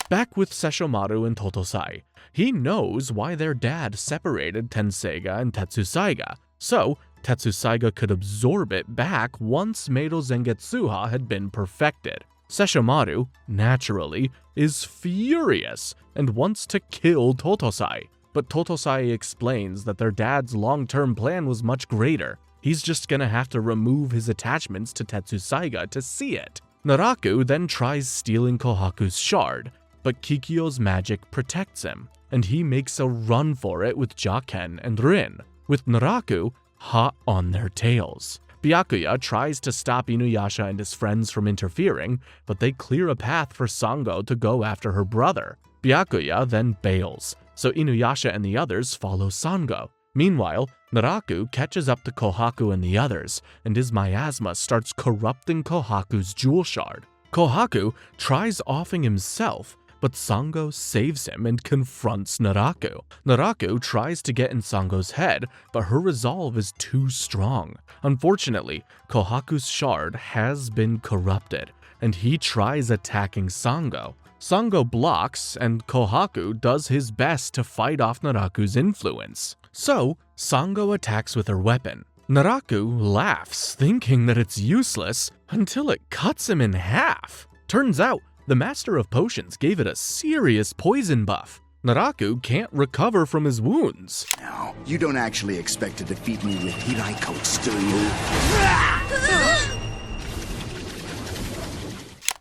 Back with Sesshomaru and Totosai, he knows why their dad separated Tenseiga and Tetsusaiga, so Tetsusaiga could absorb it back once Meido Zangetsuha had been perfected. Sesshomaru, naturally, is furious and wants to kill Totosai, but Totosai explains that their dad's long-term plan was much greater. He's just gonna have to remove his attachments to Tetsusaiga to see it. Naraku then tries stealing Kohaku's shard, but Kikyo's magic protects him, and he makes a run for it with Jaken and Rin, with Naraku hot on their tails. Byakuya tries to stop Inuyasha and his friends from interfering, but they clear a path for Sango to go after her brother. Byakuya then bails, so Inuyasha and the others follow Sango. Meanwhile, Naraku catches up to Kohaku and the others, and his miasma starts corrupting Kohaku's jewel shard. Kohaku tries offing himself, but Sango saves him and confronts Naraku. Naraku tries to get in Sango's head, but her resolve is too strong. Unfortunately, Kohaku's shard has been corrupted, and he tries attacking Sango. Sango blocks, and Kohaku does his best to fight off Naraku's influence. So, Sango attacks with her weapon. Naraku laughs, thinking that it's useless, until it cuts him in half. Turns out, the Master of Potions gave it a serious poison buff. Naraku can't recover from his wounds. Now, you don't actually expect to defeat me with Hirai coats, do you?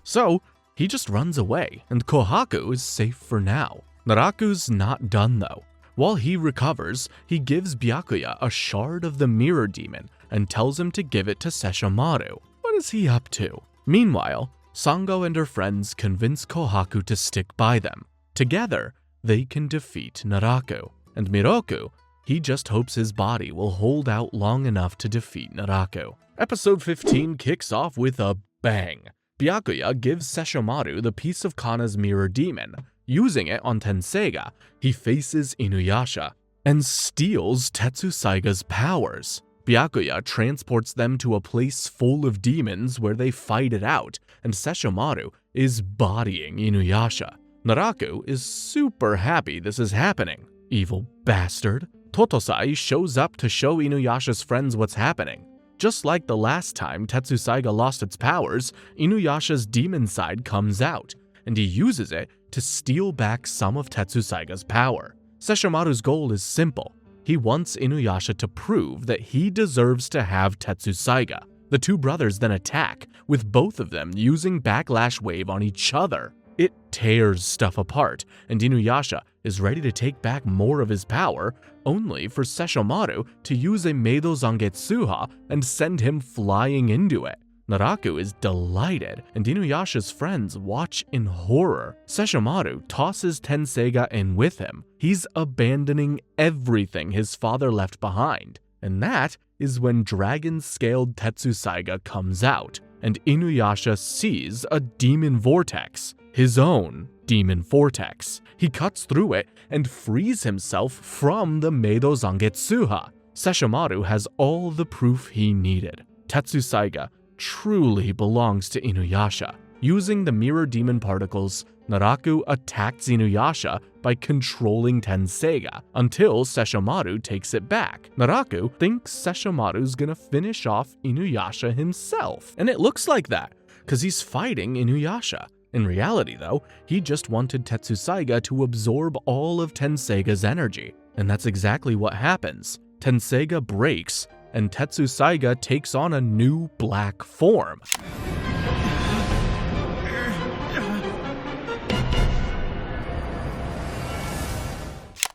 So, he just runs away, and Kohaku is safe for now. Naraku's not done though. While he recovers, he gives Byakuya a shard of the Mirror Demon and tells him to give it to Sesshomaru. What is he up to? Meanwhile, Sango and her friends convince Kohaku to stick by them. Together, they can defeat Naraku. And Miroku, he just hopes his body will hold out long enough to defeat Naraku. Episode 15 kicks off with a bang. Byakuya gives Sesshomaru the piece of Kana's Mirror Demon. Using it on Tenseiga, he faces Inuyasha and steals Tetsusaiga's powers. Byakuya transports them to a place full of demons where they fight it out, and Sesshomaru is bodying Inuyasha. Naraku is super happy this is happening. Evil bastard. Totosai shows up to show Inuyasha's friends what's happening. Just like the last time Tetsusaiga lost its powers, Inuyasha's demon side comes out, and he uses it to steal back some of Tetsusaiga's power. Sesshomaru's goal is simple. He wants Inuyasha to prove that he deserves to have Tetsusaiga. The two brothers then attack, with both of them using Backlash Wave on each other. It tears stuff apart, and Inuyasha is ready to take back more of his power, only for Sesshomaru to use a Meido Zangetsuha and send him flying into it. Naraku is delighted, and Inuyasha's friends watch in horror. Sesshomaru tosses Tenseiga in with him. He's abandoning everything his father left behind. And that is when dragon-scaled Tetsusaiga comes out, and Inuyasha sees a demon vortex, his own demon vortex. He cuts through it and frees himself from the Meido Zangetsuha. Sesshomaru has all the proof he needed. Tetsusaiga truly belongs to Inuyasha. Using the mirror demon particles, Naraku attacks Inuyasha by controlling Tenseiga until Sesshomaru takes it back. Naraku thinks Sesshomaru's gonna finish off Inuyasha himself, and it looks like that, cause he's fighting Inuyasha. In reality though, he just wanted Tetsusaiga to absorb all of Tenseiga's energy, and that's exactly what happens. Tenseiga breaks, and Tetsusaiga takes on a new black form.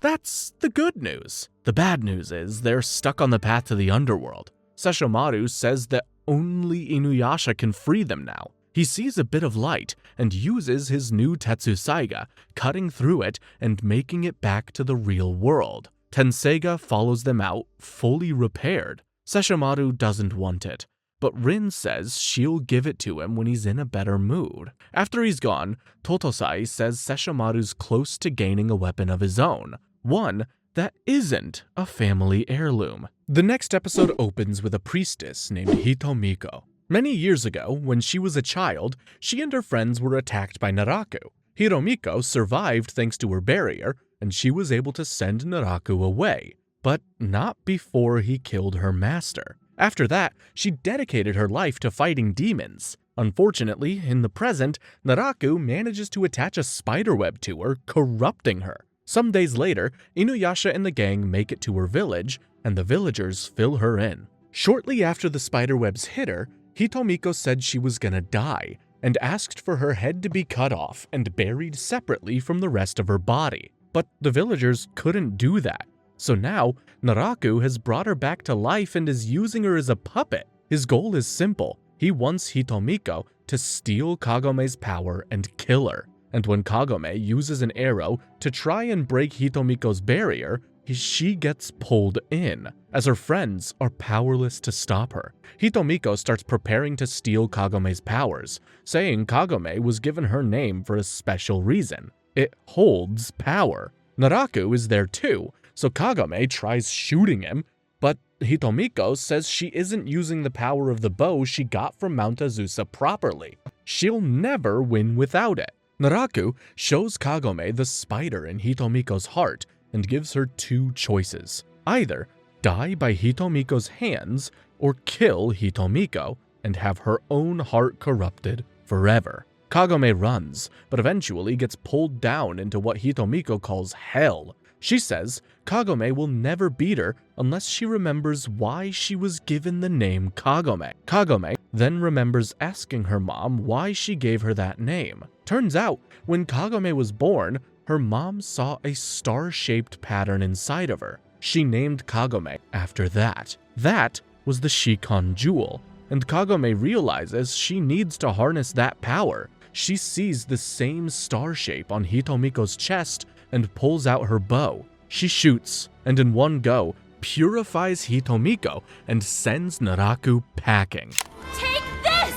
That's the good news. The bad news is they're stuck on the path to the underworld. Sesshomaru says that only Inuyasha can free them now. He sees a bit of light and uses his new Tetsusaiga, cutting through it and making it back to the real world. Tenseiga follows them out, fully repaired. Sesshomaru doesn't want it, but Rin says she'll give it to him when he's in a better mood. After he's gone, Totosai says Sesshomaru's close to gaining a weapon of his own, one that isn't a family heirloom. The next episode opens with a priestess named Hitomiko. Many years ago, when she was a child, she and her friends were attacked by Naraku. Hitomiko survived thanks to her barrier, and she was able to send Naraku away, but not before he killed her master. After that, she dedicated her life to fighting demons. Unfortunately, in the present, Naraku manages to attach a spiderweb to her, corrupting her. Some days later, Inuyasha and the gang make it to her village, and the villagers fill her in. Shortly after the spiderwebs hit her, Hitomiko said she was gonna die, and asked for her head to be cut off and buried separately from the rest of her body. But the villagers couldn't do that. So now, Naraku has brought her back to life and is using her as a puppet. His goal is simple. He wants Hitomiko to steal Kagome's power and kill her. And when Kagome uses an arrow to try and break Hitomiko's barrier, she gets pulled in, as her friends are powerless to stop her. Hitomiko starts preparing to steal Kagome's powers, saying Kagome was given her name for a special reason. It holds power. Naraku is there too, so Kagome tries shooting him, but Hitomiko says she isn't using the power of the bow she got from Mount Azusa properly. She'll never win without it. Naraku shows Kagome the spider in Hitomiko's heart and gives her two choices. Either die by Hitomiko's hands or kill Hitomiko and have her own heart corrupted forever. Kagome runs, but eventually gets pulled down into what Hitomiko calls hell. She says Kagome will never beat her unless she remembers why she was given the name Kagome. Kagome then remembers asking her mom why she gave her that name. Turns out, when Kagome was born, her mom saw a star-shaped pattern inside of her. She named Kagome after that. That was the Shikon Jewel, and Kagome realizes she needs to harness that power. She sees the same star shape on Hitomiko's chest and pulls out her bow. She shoots, and in one go, purifies Hitomiko and sends Naraku packing. Take this!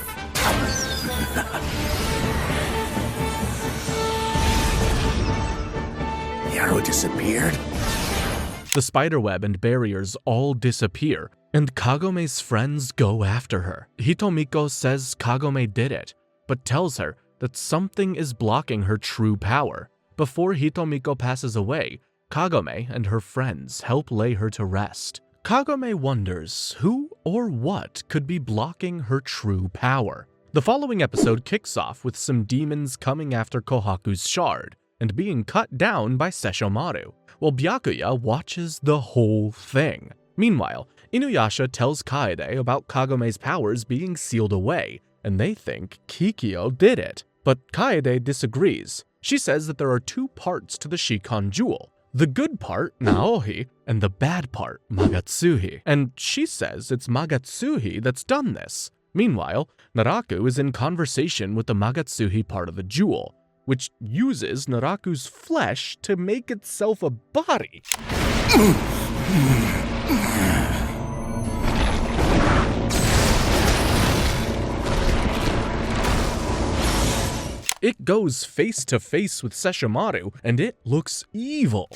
The arrow disappeared. The spiderweb and barriers all disappear, and Kagome's friends go after her. Hitomiko says Kagome did it, but tells her that something is blocking her true power. Before Hitomiko passes away, Kagome and her friends help lay her to rest. Kagome wonders who or what could be blocking her true power. The following episode kicks off with some demons coming after Kohaku's shard and being cut down by Sesshomaru, while Byakuya watches the whole thing. Meanwhile, Inuyasha tells Kaede about Kagome's powers being sealed away, and they think Kikyo did it. But Kaede disagrees. She says that there are two parts to the Shikon Jewel. The good part, Naohi, and the bad part, Magatsuhi. And she says it's Magatsuhi that's done this. Meanwhile, Naraku is in conversation with the Magatsuhi part of the jewel, which uses Naraku's flesh to make itself a body. It goes face to face with Sesshomaru, and it looks evil.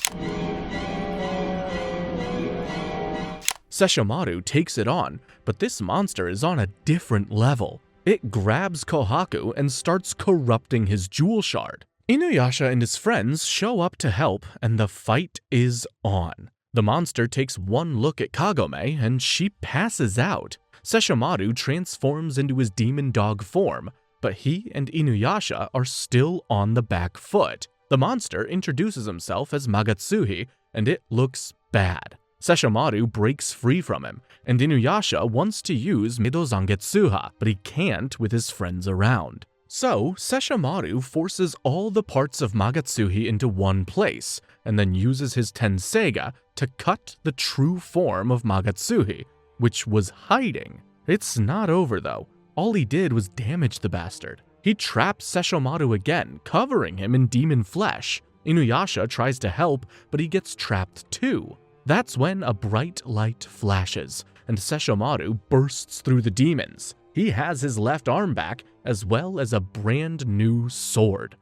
Sesshomaru takes it on, but this monster is on a different level. It grabs Kohaku and starts corrupting his jewel shard. Inuyasha and his friends show up to help, and the fight is on. The monster takes one look at Kagome, and she passes out. Sesshomaru transforms into his demon dog form, but he and Inuyasha are still on the back foot. The monster introduces himself as Magatsuhi, and it looks bad. Sesshomaru breaks free from him, and Inuyasha wants to use Mido Zangetsuha, but he can't with his friends around. So, Sesshomaru forces all the parts of Magatsuhi into one place, and then uses his Tenseiga to cut the true form of Magatsuhi, which was hiding. It's not over though. All he did was damage the bastard. He trapped Sesshomaru again, covering him in demon flesh. Inuyasha tries to help, but he gets trapped too. That's when a bright light flashes, and Sesshomaru bursts through the demons. He has his left arm back, as well as a brand new sword.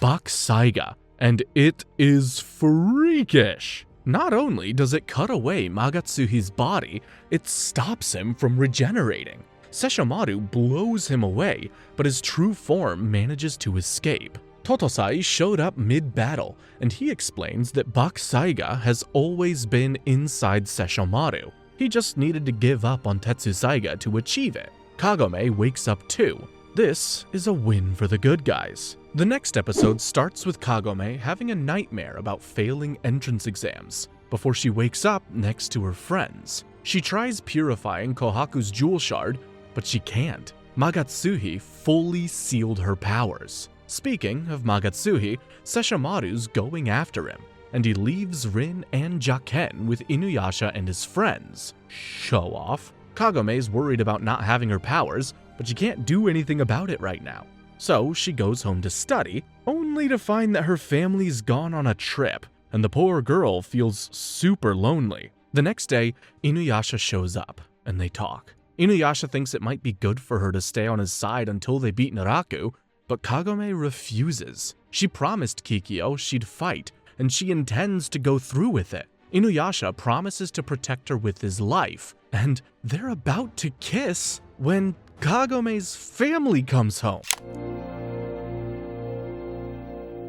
Saiga, and it is freakish. Not only does it cut away Magatsuhi's body, it stops him from regenerating. Sesshomaru blows him away, but his true form manages to escape. Totosai showed up mid-battle, and he explains that Saiga has always been inside Sesshomaru. He just needed to give up on Tetsusaiga to achieve it. Kagome wakes up too. This is a win for the good guys. The next episode starts with Kagome having a nightmare about failing entrance exams before she wakes up next to her friends. She tries purifying Kohaku's jewel shard, but she can't. Magatsuhi fully sealed her powers. Speaking of Magatsuhi, Sesshomaru's going after him, and he leaves Rin and Jaken with Inuyasha and his friends. Show off. Kagome's worried about not having her powers, but she can't do anything about it right now. So she goes home to study, only to find that her family's gone on a trip, and the poor girl feels super lonely. The next day, Inuyasha shows up, and they talk. Inuyasha thinks it might be good for her to stay on his side until they beat Naraku, but Kagome refuses. She promised Kikyo she'd fight, and she intends to go through with it. Inuyasha promises to protect her with his life, and they're about to kiss when Kagome's family comes home.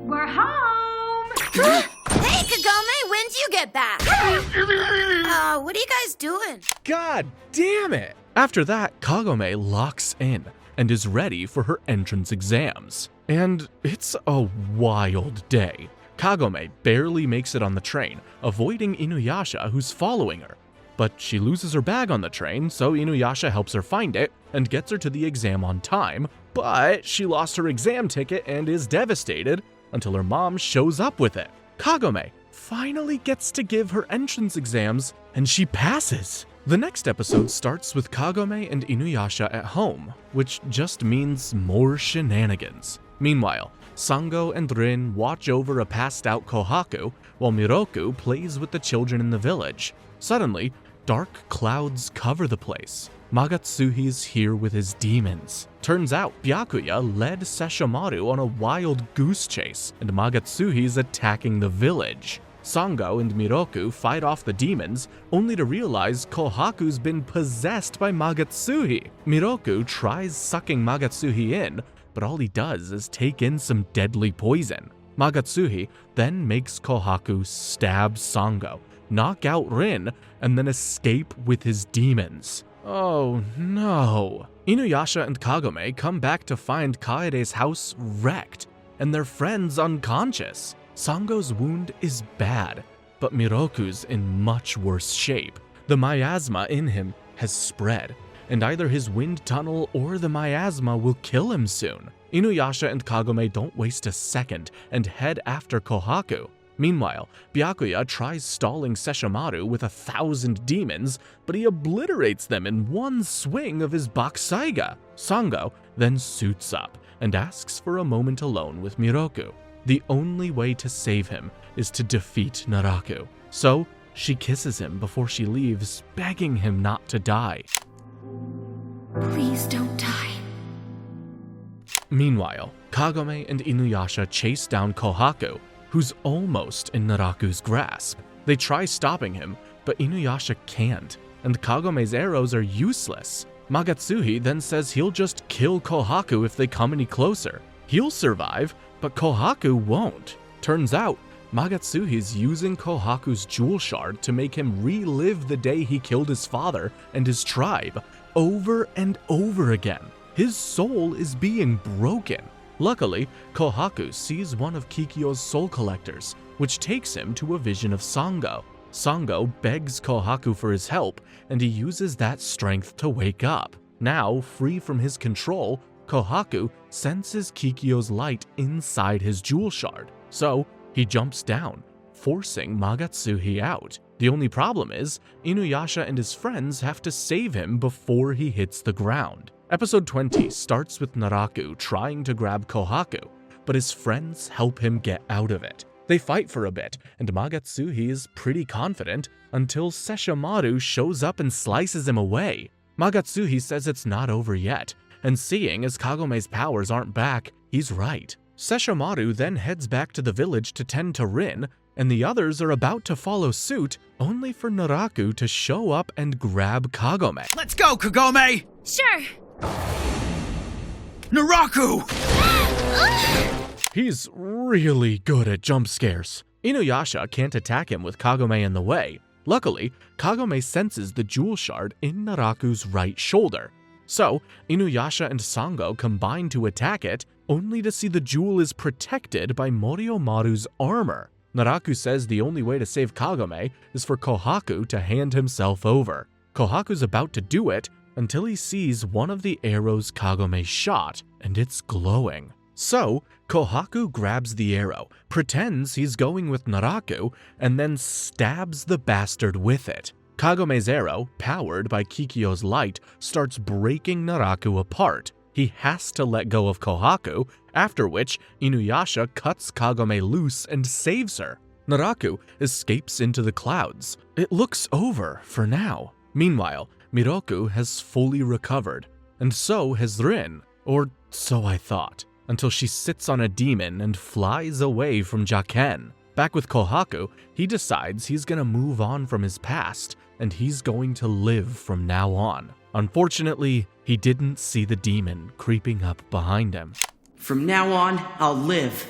We're home! Hey, Kagome, when'd you get back? What are you guys doing? God damn it! After that, Kagome locks in and is ready for her entrance exams. And it's a wild day. Kagome barely makes it on the train, avoiding Inuyasha who's following her. But she loses her bag on the train, so Inuyasha helps her find it and gets her to the exam on time, but she lost her exam ticket and is devastated until her mom shows up with it. Kagome finally gets to give her entrance exams, and she passes. The next episode starts with Kagome and Inuyasha at home, which just means more shenanigans. Meanwhile, Sango and Rin watch over a passed-out Kohaku, while Miroku plays with the children in the village. Suddenly, dark clouds cover the place. Magatsuhi's here with his demons. Turns out, Byakuya led Sesshomaru on a wild goose chase, and Magatsuhi's attacking the village. Sango and Miroku fight off the demons, only to realize Kohaku's been possessed by Magatsuhi. Miroku tries sucking Magatsuhi in, but all he does is take in some deadly poison. Magatsuhi then makes Kohaku stab Sango, knock out Rin, and then escape with his demons. Oh no. Inuyasha and Kagome come back to find Kaede's house wrecked, and their friends unconscious. Sango's wound is bad, but Miroku's in much worse shape. The miasma in him has spread, and either his wind tunnel or the miasma will kill him soon. Inuyasha and Kagome don't waste a second and head after Kohaku. Meanwhile, Byakuya tries stalling Sesshomaru with 1,000 demons, but he obliterates them in one swing of his Saiga. Sango then suits up and asks for a moment alone with Miroku. The only way to save him is to defeat Naraku. So, she kisses him before she leaves, begging him not to die. Please don't die. Meanwhile, Kagome and Inuyasha chase down Kohaku, who's almost in Naraku's grasp. They try stopping him, but Inuyasha can't, and Kagome's arrows are useless. Magatsuhi then says he'll just kill Kohaku if they come any closer. He'll survive, but Kohaku won't. Turns out, Magatsuhi's using Kohaku's jewel shard to make him relive the day he killed his father and his tribe over and over again. His soul is being broken. Luckily, Kohaku sees one of Kikyo's soul collectors, which takes him to a vision of Sango. Sango begs Kohaku for his help, and he uses that strength to wake up. Now, free from his control, Kohaku senses Kikyo's light inside his jewel shard, so he jumps down, forcing Magatsuhi out. The only problem is, Inuyasha and his friends have to save him before he hits the ground. Episode 20 starts with Naraku trying to grab Kohaku, but his friends help him get out of it. They fight for a bit, and Magatsuhi is pretty confident until Sesshomaru shows up and slices him away. Magatsuhi says it's not over yet, and seeing as Kagome's powers aren't back, he's right. Sesshomaru then heads back to the village to tend to Rin, and the others are about to follow suit, only for Naraku to show up and grab Kagome. Let's go, Kagome! Sure. Naraku! He's really good at jump scares. Inuyasha can't attack him with Kagome in the way. Luckily, Kagome senses the jewel shard in Naraku's right shoulder. So, Inuyasha and Sango combine to attack it, only to see the jewel is protected by Moriomaru's armor. Naraku says the only way to save Kagome is for Kohaku to hand himself over. Kohaku's about to do it until he sees one of the arrows Kagome shot, and it's glowing. So, Kohaku grabs the arrow, pretends he's going with Naraku, and then stabs the bastard with it. Kagome's arrow, powered by Kikyo's light, starts breaking Naraku apart. He has to let go of Kohaku, after which Inuyasha cuts Kagome loose and saves her. Naraku escapes into the clouds. It looks over for now. Meanwhile, Miroku has fully recovered, and so has Rin, or so I thought, until she sits on a demon and flies away from Jaken. Back with Kohaku, he decides he's gonna move on from his past, and he's going to live from now on. Unfortunately, he didn't see the demon creeping up behind him. From now on, I'll live.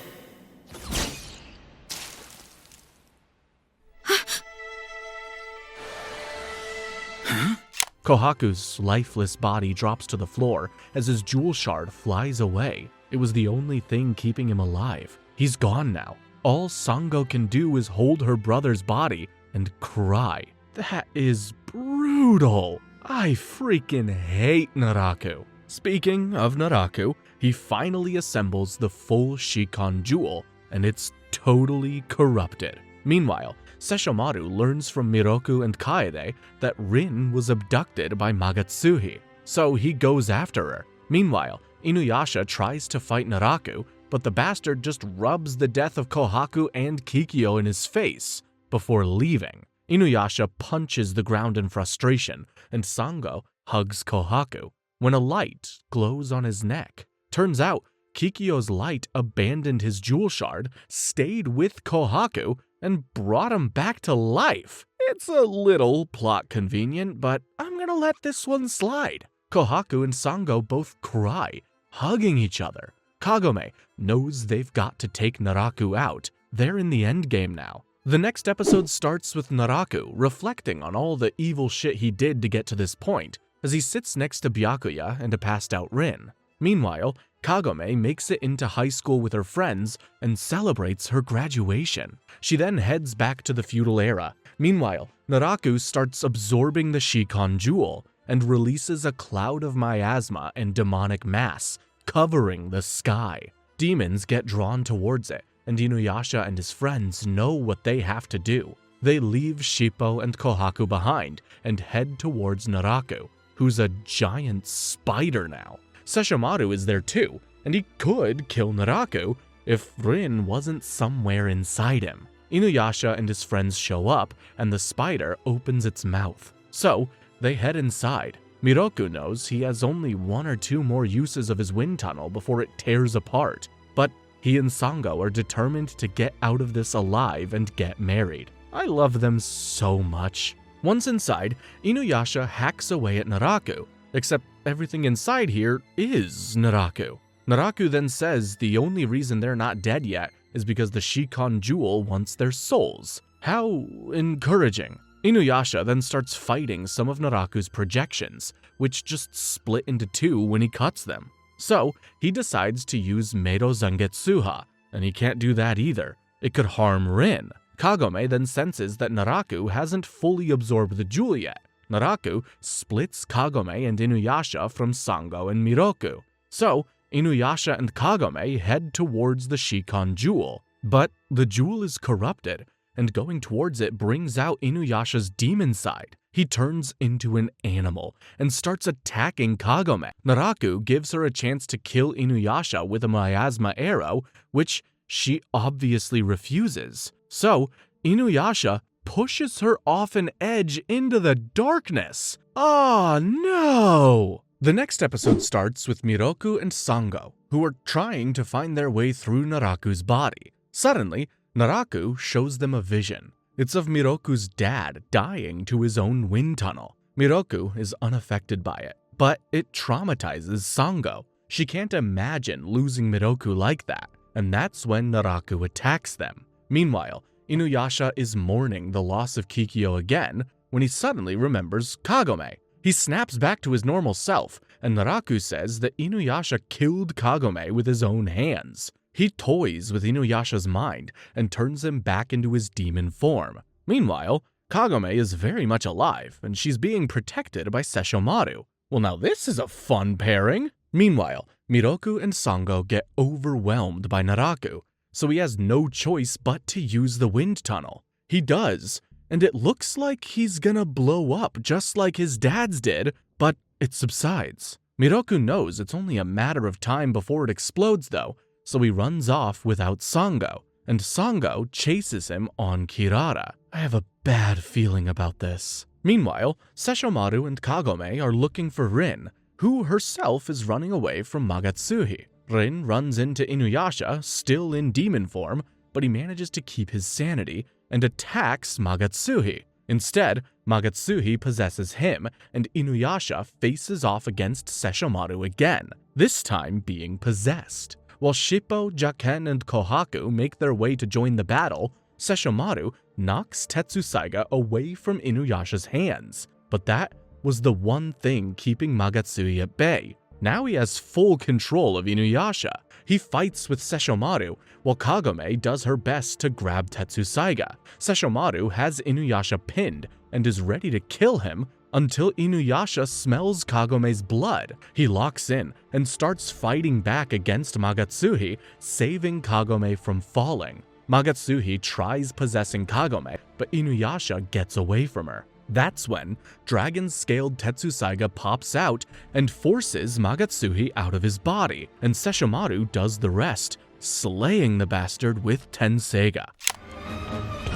Kohaku's lifeless body drops to the floor as his jewel shard flies away. It was the only thing keeping him alive. He's gone now. All Sango can do is hold her brother's body and cry. That is brutal. I freaking hate Naraku. Speaking of Naraku, he finally assembles the full Shikon jewel, and it's totally corrupted. Meanwhile, Sesshomaru learns from Miroku and Kaede that Rin was abducted by Magatsuhi, so he goes after her. Meanwhile, Inuyasha tries to fight Naraku, but the bastard just rubs the death of Kohaku and Kikyo in his face before leaving. Inuyasha punches the ground in frustration, and Sango hugs Kohaku when a light glows on his neck. Turns out, Kikyo's light abandoned his jewel shard, stayed with Kohaku, and brought him back to life. It's a little plot convenient, but I'm gonna let this one slide. Kohaku and Sango both cry, hugging each other. Kagome knows they've got to take Naraku out. They're in the endgame now. The next episode starts with Naraku reflecting on all the evil shit he did to get to this point, as he sits next to Byakuya and a passed out Rin. Meanwhile, Kagome makes it into high school with her friends and celebrates her graduation. She then heads back to the feudal-era. Meanwhile, Naraku starts absorbing the Shikon jewel and releases a cloud of miasma and demonic mass, covering the sky. Demons get drawn towards it, and Inuyasha and his friends know what they have to do. They leave Shippo and Kohaku behind and head towards Naraku, who's a giant spider now. Sesshomaru is there too, and he could kill Naraku if Rin wasn't somewhere inside him. Inuyasha and his friends show up, and the spider opens its mouth. So, they head inside. Miroku knows he has only 1 or 2 more uses of his wind tunnel before it tears apart, but he and Sango are determined to get out of this alive and get married. I love them so much. Once inside, Inuyasha hacks away at Naraku, except everything inside here is Naraku. Naraku then says the only reason they're not dead yet is because the Shikon jewel wants their souls. How encouraging. Inuyasha then starts fighting some of Naraku's projections, which just split into 2 when he cuts them. So, he decides to use Meiro Zangetsuha, and he can't do that either. It could harm Rin. Kagome then senses that Naraku hasn't fully absorbed the jewel yet. Naraku splits Kagome and Inuyasha from Sango and Miroku. So, Inuyasha and Kagome head towards the Shikon jewel. But the jewel is corrupted, and going towards it brings out Inuyasha's demon side. He turns into an animal and starts attacking Kagome. Naraku gives her a chance to kill Inuyasha with a miasma arrow, which she obviously refuses. So, Inuyasha pushes her off an edge into the darkness. Oh no! The next episode starts with Miroku and Sango, who are trying to find their way through Naraku's body. Suddenly, Naraku shows them a vision. It's of Miroku's dad dying to his own wind tunnel. Miroku is unaffected by it, but it traumatizes Sango. She can't imagine losing Miroku like that, and that's when Naraku attacks them. Meanwhile, Inuyasha is mourning the loss of Kikyo again when he suddenly remembers Kagome. He snaps back to his normal self, and Naraku says that Inuyasha killed Kagome with his own hands. He toys with Inuyasha's mind and turns him back into his demon form. Meanwhile, Kagome is very much alive, and she's being protected by Sesshomaru. Well, now this is a fun pairing! Meanwhile, Miroku and Sango get overwhelmed by Naraku, so he has no choice but to use the wind tunnel. He does, and it looks like he's gonna blow up just like his dad's did, but it subsides. Miroku knows it's only a matter of time before it explodes though, so he runs off without Sango, and Sango chases him on Kirara. I have a bad feeling about this. Meanwhile, Sesshomaru and Kagome are looking for Rin, who herself is running away from Magatsuhi. Rin runs into Inuyasha, still in demon form, but he manages to keep his sanity and attacks Magatsuhi. Instead, Magatsuhi possesses him, and Inuyasha faces off against Sesshomaru again, this time being possessed. While Shippo, Jaken, and Kohaku make their way to join the battle, Sesshomaru knocks Tetsusaiga away from Inuyasha's hands. But that was the one thing keeping Magatsuhi at bay. Now he has full control of Inuyasha. He fights with Sesshomaru, while Kagome does her best to grab Tetsusaiga. Sesshomaru has Inuyasha pinned and is ready to kill him until Inuyasha smells Kagome's blood. He locks in and starts fighting back against Magatsuhi, saving Kagome from falling. Magatsuhi tries possessing Kagome, but Inuyasha gets away from her. That's when dragon-scaled Tetsusaiga pops out and forces Magatsuhi out of his body, and Sesshomaru does the rest, slaying the bastard with Tenseiga.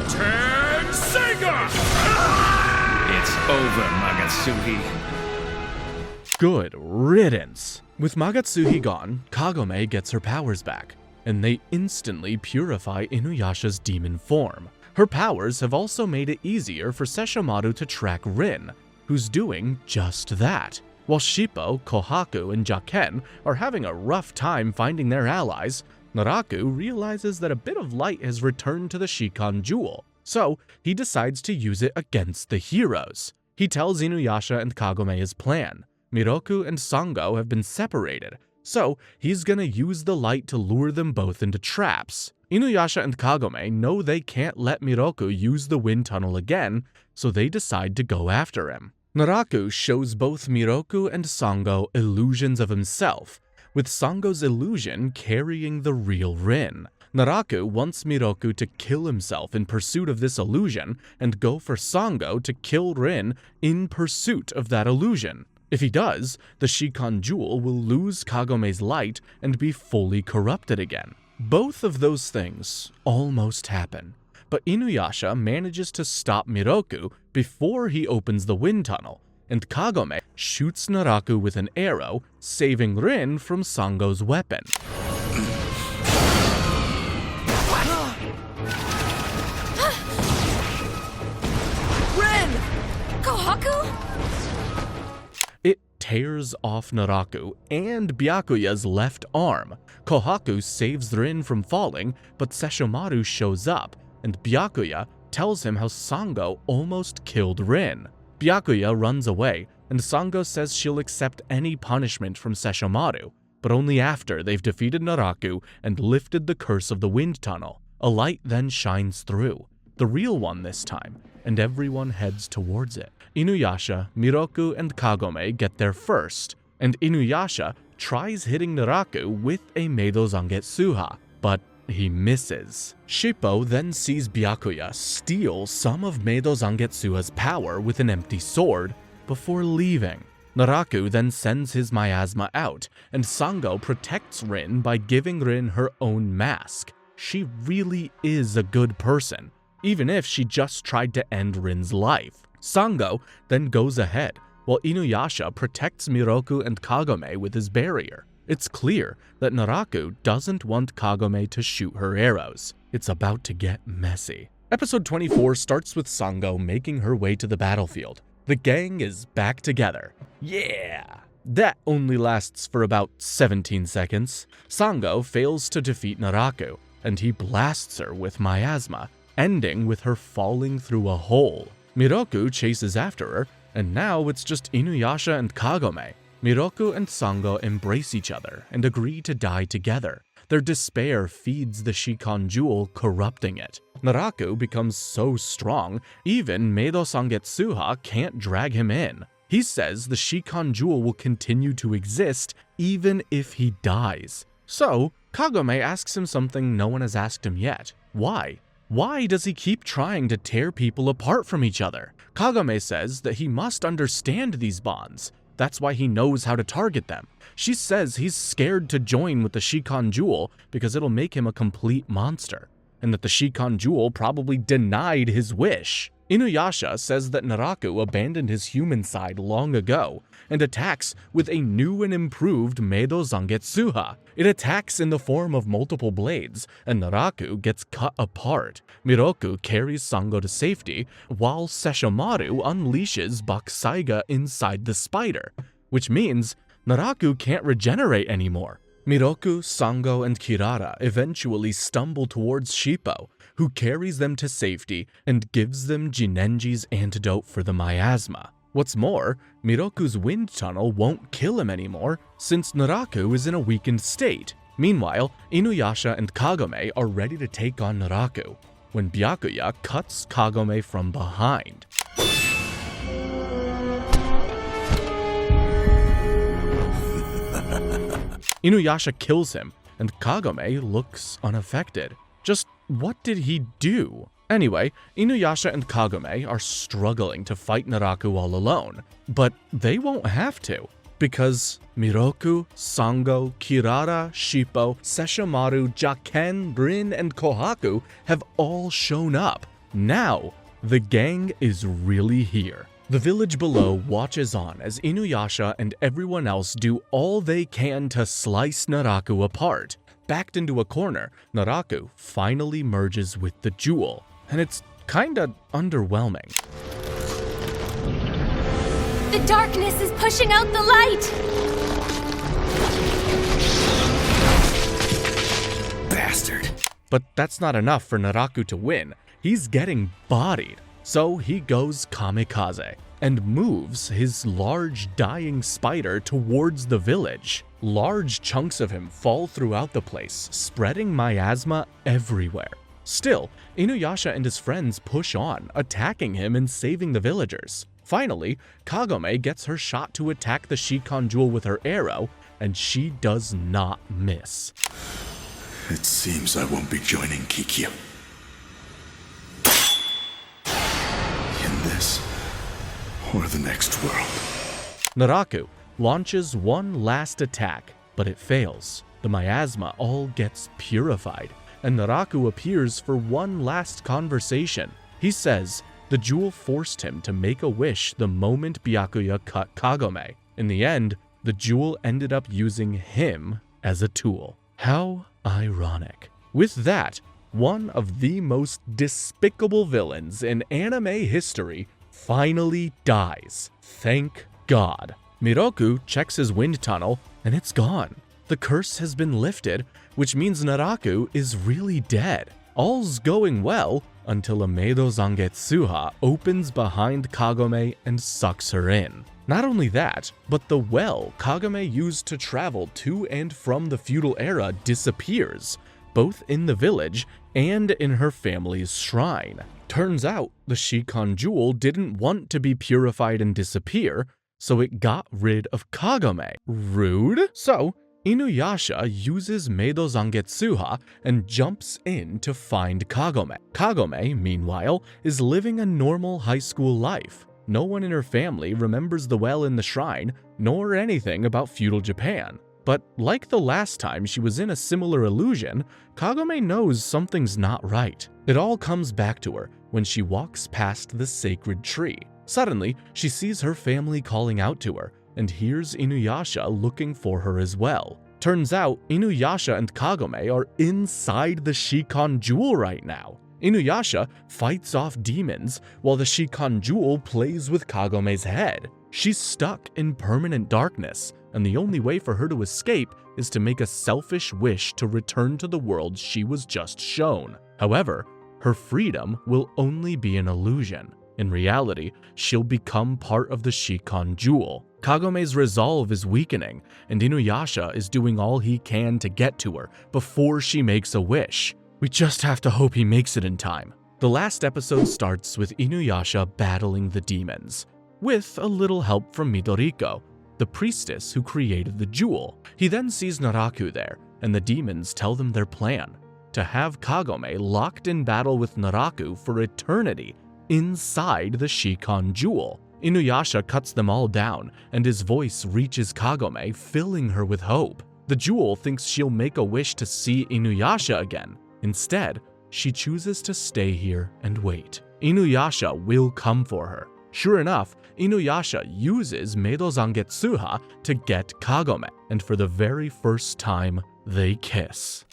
Tenseiga! It's over, Magatsuhi. Good riddance. With Magatsuhi gone, Kagome gets her powers back, and they instantly purify Inuyasha's demon form. Her powers have also made it easier for Sesshomaru to track Rin, who's doing just that. While Shippo, Kohaku, and Jaken are having a rough time finding their allies, Naraku realizes that a bit of light has returned to the Shikan Jewel, so he decides to use it against the heroes. He tells Inuyasha and Kagome his plan. Miroku and Sango have been separated, so he's gonna use the light to lure them both into traps. Inuyasha and Kagome know they can't let Miroku use the wind tunnel again, so they decide to go after him. Naraku shows both Miroku and Sango illusions of himself, with Sango's illusion carrying the real Rin. Naraku wants Miroku to kill himself in pursuit of this illusion and go for Sango to kill Rin in pursuit of that illusion. If he does, the Shikan Jewel will lose Kagome's light and be fully corrupted again. Both of those things almost happen, but Inuyasha manages to stop Miroku before he opens the wind tunnel, and Kagome shoots Naraku with an arrow, saving Rin from Sango's weapon. Rin! Kohaku? It tears off Naraku and Byakuya's left arm. Kohaku saves Rin from falling, but Sesshomaru shows up, and Byakuya tells him how Sango almost killed Rin. Byakuya runs away, and Sango says she'll accept any punishment from Sesshomaru, but only after they've defeated Naraku and lifted the curse of the wind tunnel. A light then shines through, the real one this time, and everyone heads towards it. Inuyasha, Miroku, and Kagome get there first, and Inuyasha tries hitting Naraku with a Meido Zangetsuha, but he misses. Shippo then sees Byakuya steal some of Meido Zangetsuha's power with an empty sword before leaving. Naraku then sends his miasma out, and Sango protects Rin by giving Rin her own mask. She really is a good person, even if she just tried to end Rin's life. Sango then goes ahead, while Inuyasha protects Miroku and Kagome with his barrier. It's clear that Naraku doesn't want Kagome to shoot her arrows. It's about to get messy. Episode 24 starts with Sango making her way to the battlefield. The gang is back together. Yeah! That only lasts for about 17 seconds. Sango fails to defeat Naraku, and he blasts her with miasma, ending with her falling through a hole. Miroku chases after her, and now it's just Inuyasha and Kagome. Miroku and Sango embrace each other and agree to die together. Their despair feeds the Shikon Jewel, corrupting it. Naraku becomes so strong, even Meido Zangetsuha can't drag him in. He says the Shikon Jewel will continue to exist even if he dies. So, Kagome asks him something no one has asked him yet. Why? Why does he keep trying to tear people apart from each other? Kagome says that he must understand these bonds. That's why he knows how to target them. She says he's scared to join with the Shikon Jewel because it'll make him a complete monster, and that the Shikon Jewel probably denied his wish. Inuyasha says that Naraku abandoned his human side long ago and attacks with a new and improved Meido Zangetsuha. It attacks in the form of multiple blades, and Naraku gets cut apart. Miroku carries Sango to safety, while Sesshomaru unleashes Tetsusaiga inside the spider, which means Naraku can't regenerate anymore. Miroku, Sango, and Kirara eventually stumble towards Shippo, who carries them to safety and gives them Jinenji's antidote for the miasma. What's more, Miroku's wind tunnel won't kill him anymore since Naraku is in a weakened state. Meanwhile, Inuyasha and Kagome are ready to take on Naraku, when Byakuya cuts Kagome from behind. Inuyasha kills him, and Kagome looks unaffected. Just what did he do? Anyway, Inuyasha and Kagome are struggling to fight Naraku all alone, but they won't have to, because Miroku, Sango, Kirara, Shippo, Sesshomaru, Jaken, Rin, and Kohaku have all shown up. Now, the gang is really here. The village below watches on as Inuyasha and everyone else do all they can to slice Naraku apart. Backed into a corner, Naraku finally merges with the jewel, and it's kinda underwhelming. The darkness is pushing out the light! Bastard. But that's not enough for Naraku to win. He's getting bodied. So he goes kamikaze and moves his large dying spider towards the village. Large chunks of him fall throughout the place, spreading miasma everywhere. Still, Inuyasha and his friends push on, attacking him and saving the villagers. Finally, Kagome gets her shot to attack the Shikon Jewel with her arrow, and she does not miss. It seems I won't be joining Kikyo. In this, or the next world. Naraku launches one last attack, but it fails. The miasma all gets purified, and Naraku appears for one last conversation. He says the jewel forced him to make a wish the moment Byakuya cut Kagome. In the end, the jewel ended up using him as a tool. How ironic. With that, one of the most despicable villains in anime history finally dies. Thank God. Miroku checks his wind tunnel, and it's gone. The curse has been lifted, which means Naraku is really dead. All's going well until a Meido Zangetsuha opens behind Kagome and sucks her in. Not only that, but the well Kagome used to travel to and from the feudal era disappears, both in the village and in her family's shrine. Turns out the Shikon Jewel didn't want to be purified and disappear, so it got rid of Kagome. Rude? So, Inuyasha uses Meido Zangetsuha and jumps in to find Kagome. Kagome, meanwhile, is living a normal high school life. No one in her family remembers the well in the shrine, nor anything about feudal Japan. But like the last time she was in a similar illusion, Kagome knows something's not right. It all comes back to her when she walks past the sacred tree. Suddenly, she sees her family calling out to her, and hears Inuyasha looking for her as well. Turns out, Inuyasha and Kagome are inside the Shikon Jewel right now. Inuyasha fights off demons, while the Shikon Jewel plays with Kagome's head. She's stuck in permanent darkness, and the only way for her to escape is to make a selfish wish to return to the world she was just shown. However, her freedom will only be an illusion. In reality, she'll become part of the Shikon Jewel. Kagome's resolve is weakening, and Inuyasha is doing all he can to get to her before she makes a wish. We just have to hope he makes it in time. The last episode starts with Inuyasha battling the demons, with a little help from Midoriko, the priestess who created the jewel. He then sees Naraku there, and the demons tell them their plan: to have Kagome locked in battle with Naraku for eternity inside the Shikon Jewel. Inuyasha cuts them all down, and his voice reaches Kagome, filling her with hope. The jewel thinks she'll make a wish to see Inuyasha again. Instead, she chooses to stay here and wait. Inuyasha will come for her. Sure enough, Inuyasha uses Meido Zangetsuha to get Kagome, and for the very first time, they kiss.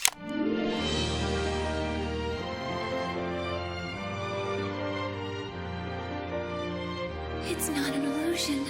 It's not an illusion.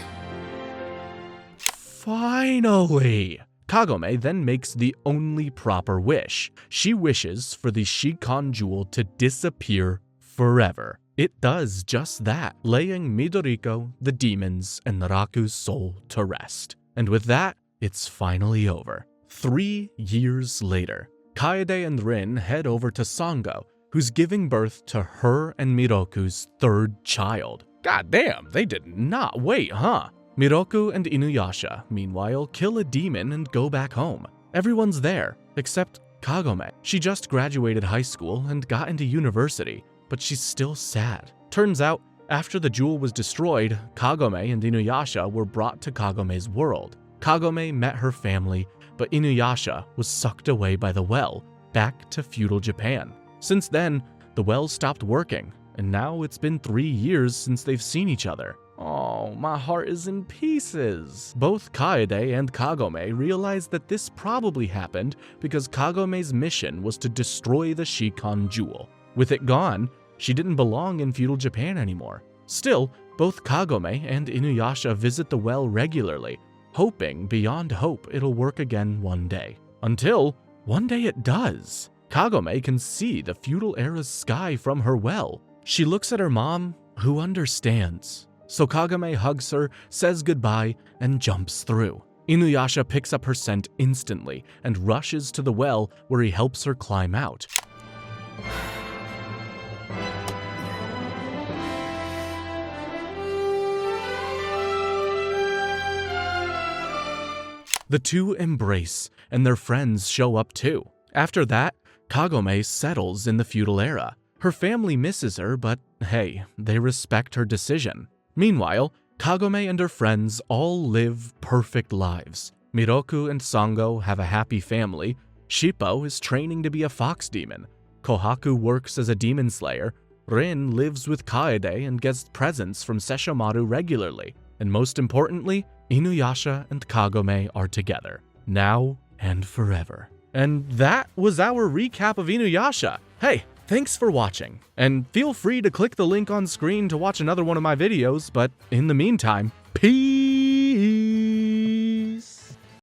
Finally! Kagome then makes the only proper wish. She wishes for the Shikon Jewel to disappear forever. It does just that, laying Midoriko, the demons, and Naraku's soul to rest. And with that, it's finally over. 3 years later, Kaede and Rin head over to Sango, who's giving birth to her and Miroku's third child. God damn, they did not wait, huh? Miroku and Inuyasha, meanwhile, kill a demon and go back home. Everyone's there, except Kagome. She just graduated high school and got into university, but she's still sad. Turns out, after the jewel was destroyed, Kagome and Inuyasha were brought to Kagome's world. Kagome met her family, but Inuyasha was sucked away by the well, back to feudal Japan. Since then, the well stopped working, and now it's been 3 years since they've seen each other. Oh, my heart is in pieces. Both Kaede and Kagome realize that this probably happened because Kagome's mission was to destroy the Shikon Jewel. With it gone, she didn't belong in feudal Japan anymore. Still, both Kagome and Inuyasha visit the well regularly, hoping beyond hope it'll work again one day. Until one day it does. Kagome can see the feudal-era's sky from her well. She looks at her mom, who understands. So Kagome hugs her, says goodbye, and jumps through. Inuyasha picks up her scent instantly and rushes to the well where he helps her climb out. The two embrace, and their friends show up too. After that, Kagome settles in the feudal era. Her family misses her, but hey, they respect her decision. Meanwhile, Kagome and her friends all live perfect lives. Miroku and Sango have a happy family. Shippo is training to be a fox demon. Kohaku works as a demon slayer. Rin lives with Kaede and gets presents from Sesshomaru regularly. And most importantly, Inuyasha and Kagome are together, now and forever. And that was our recap of Inuyasha. Hey, thanks for watching, and feel free to click the link on screen to watch another one of my videos, but in the meantime, peace!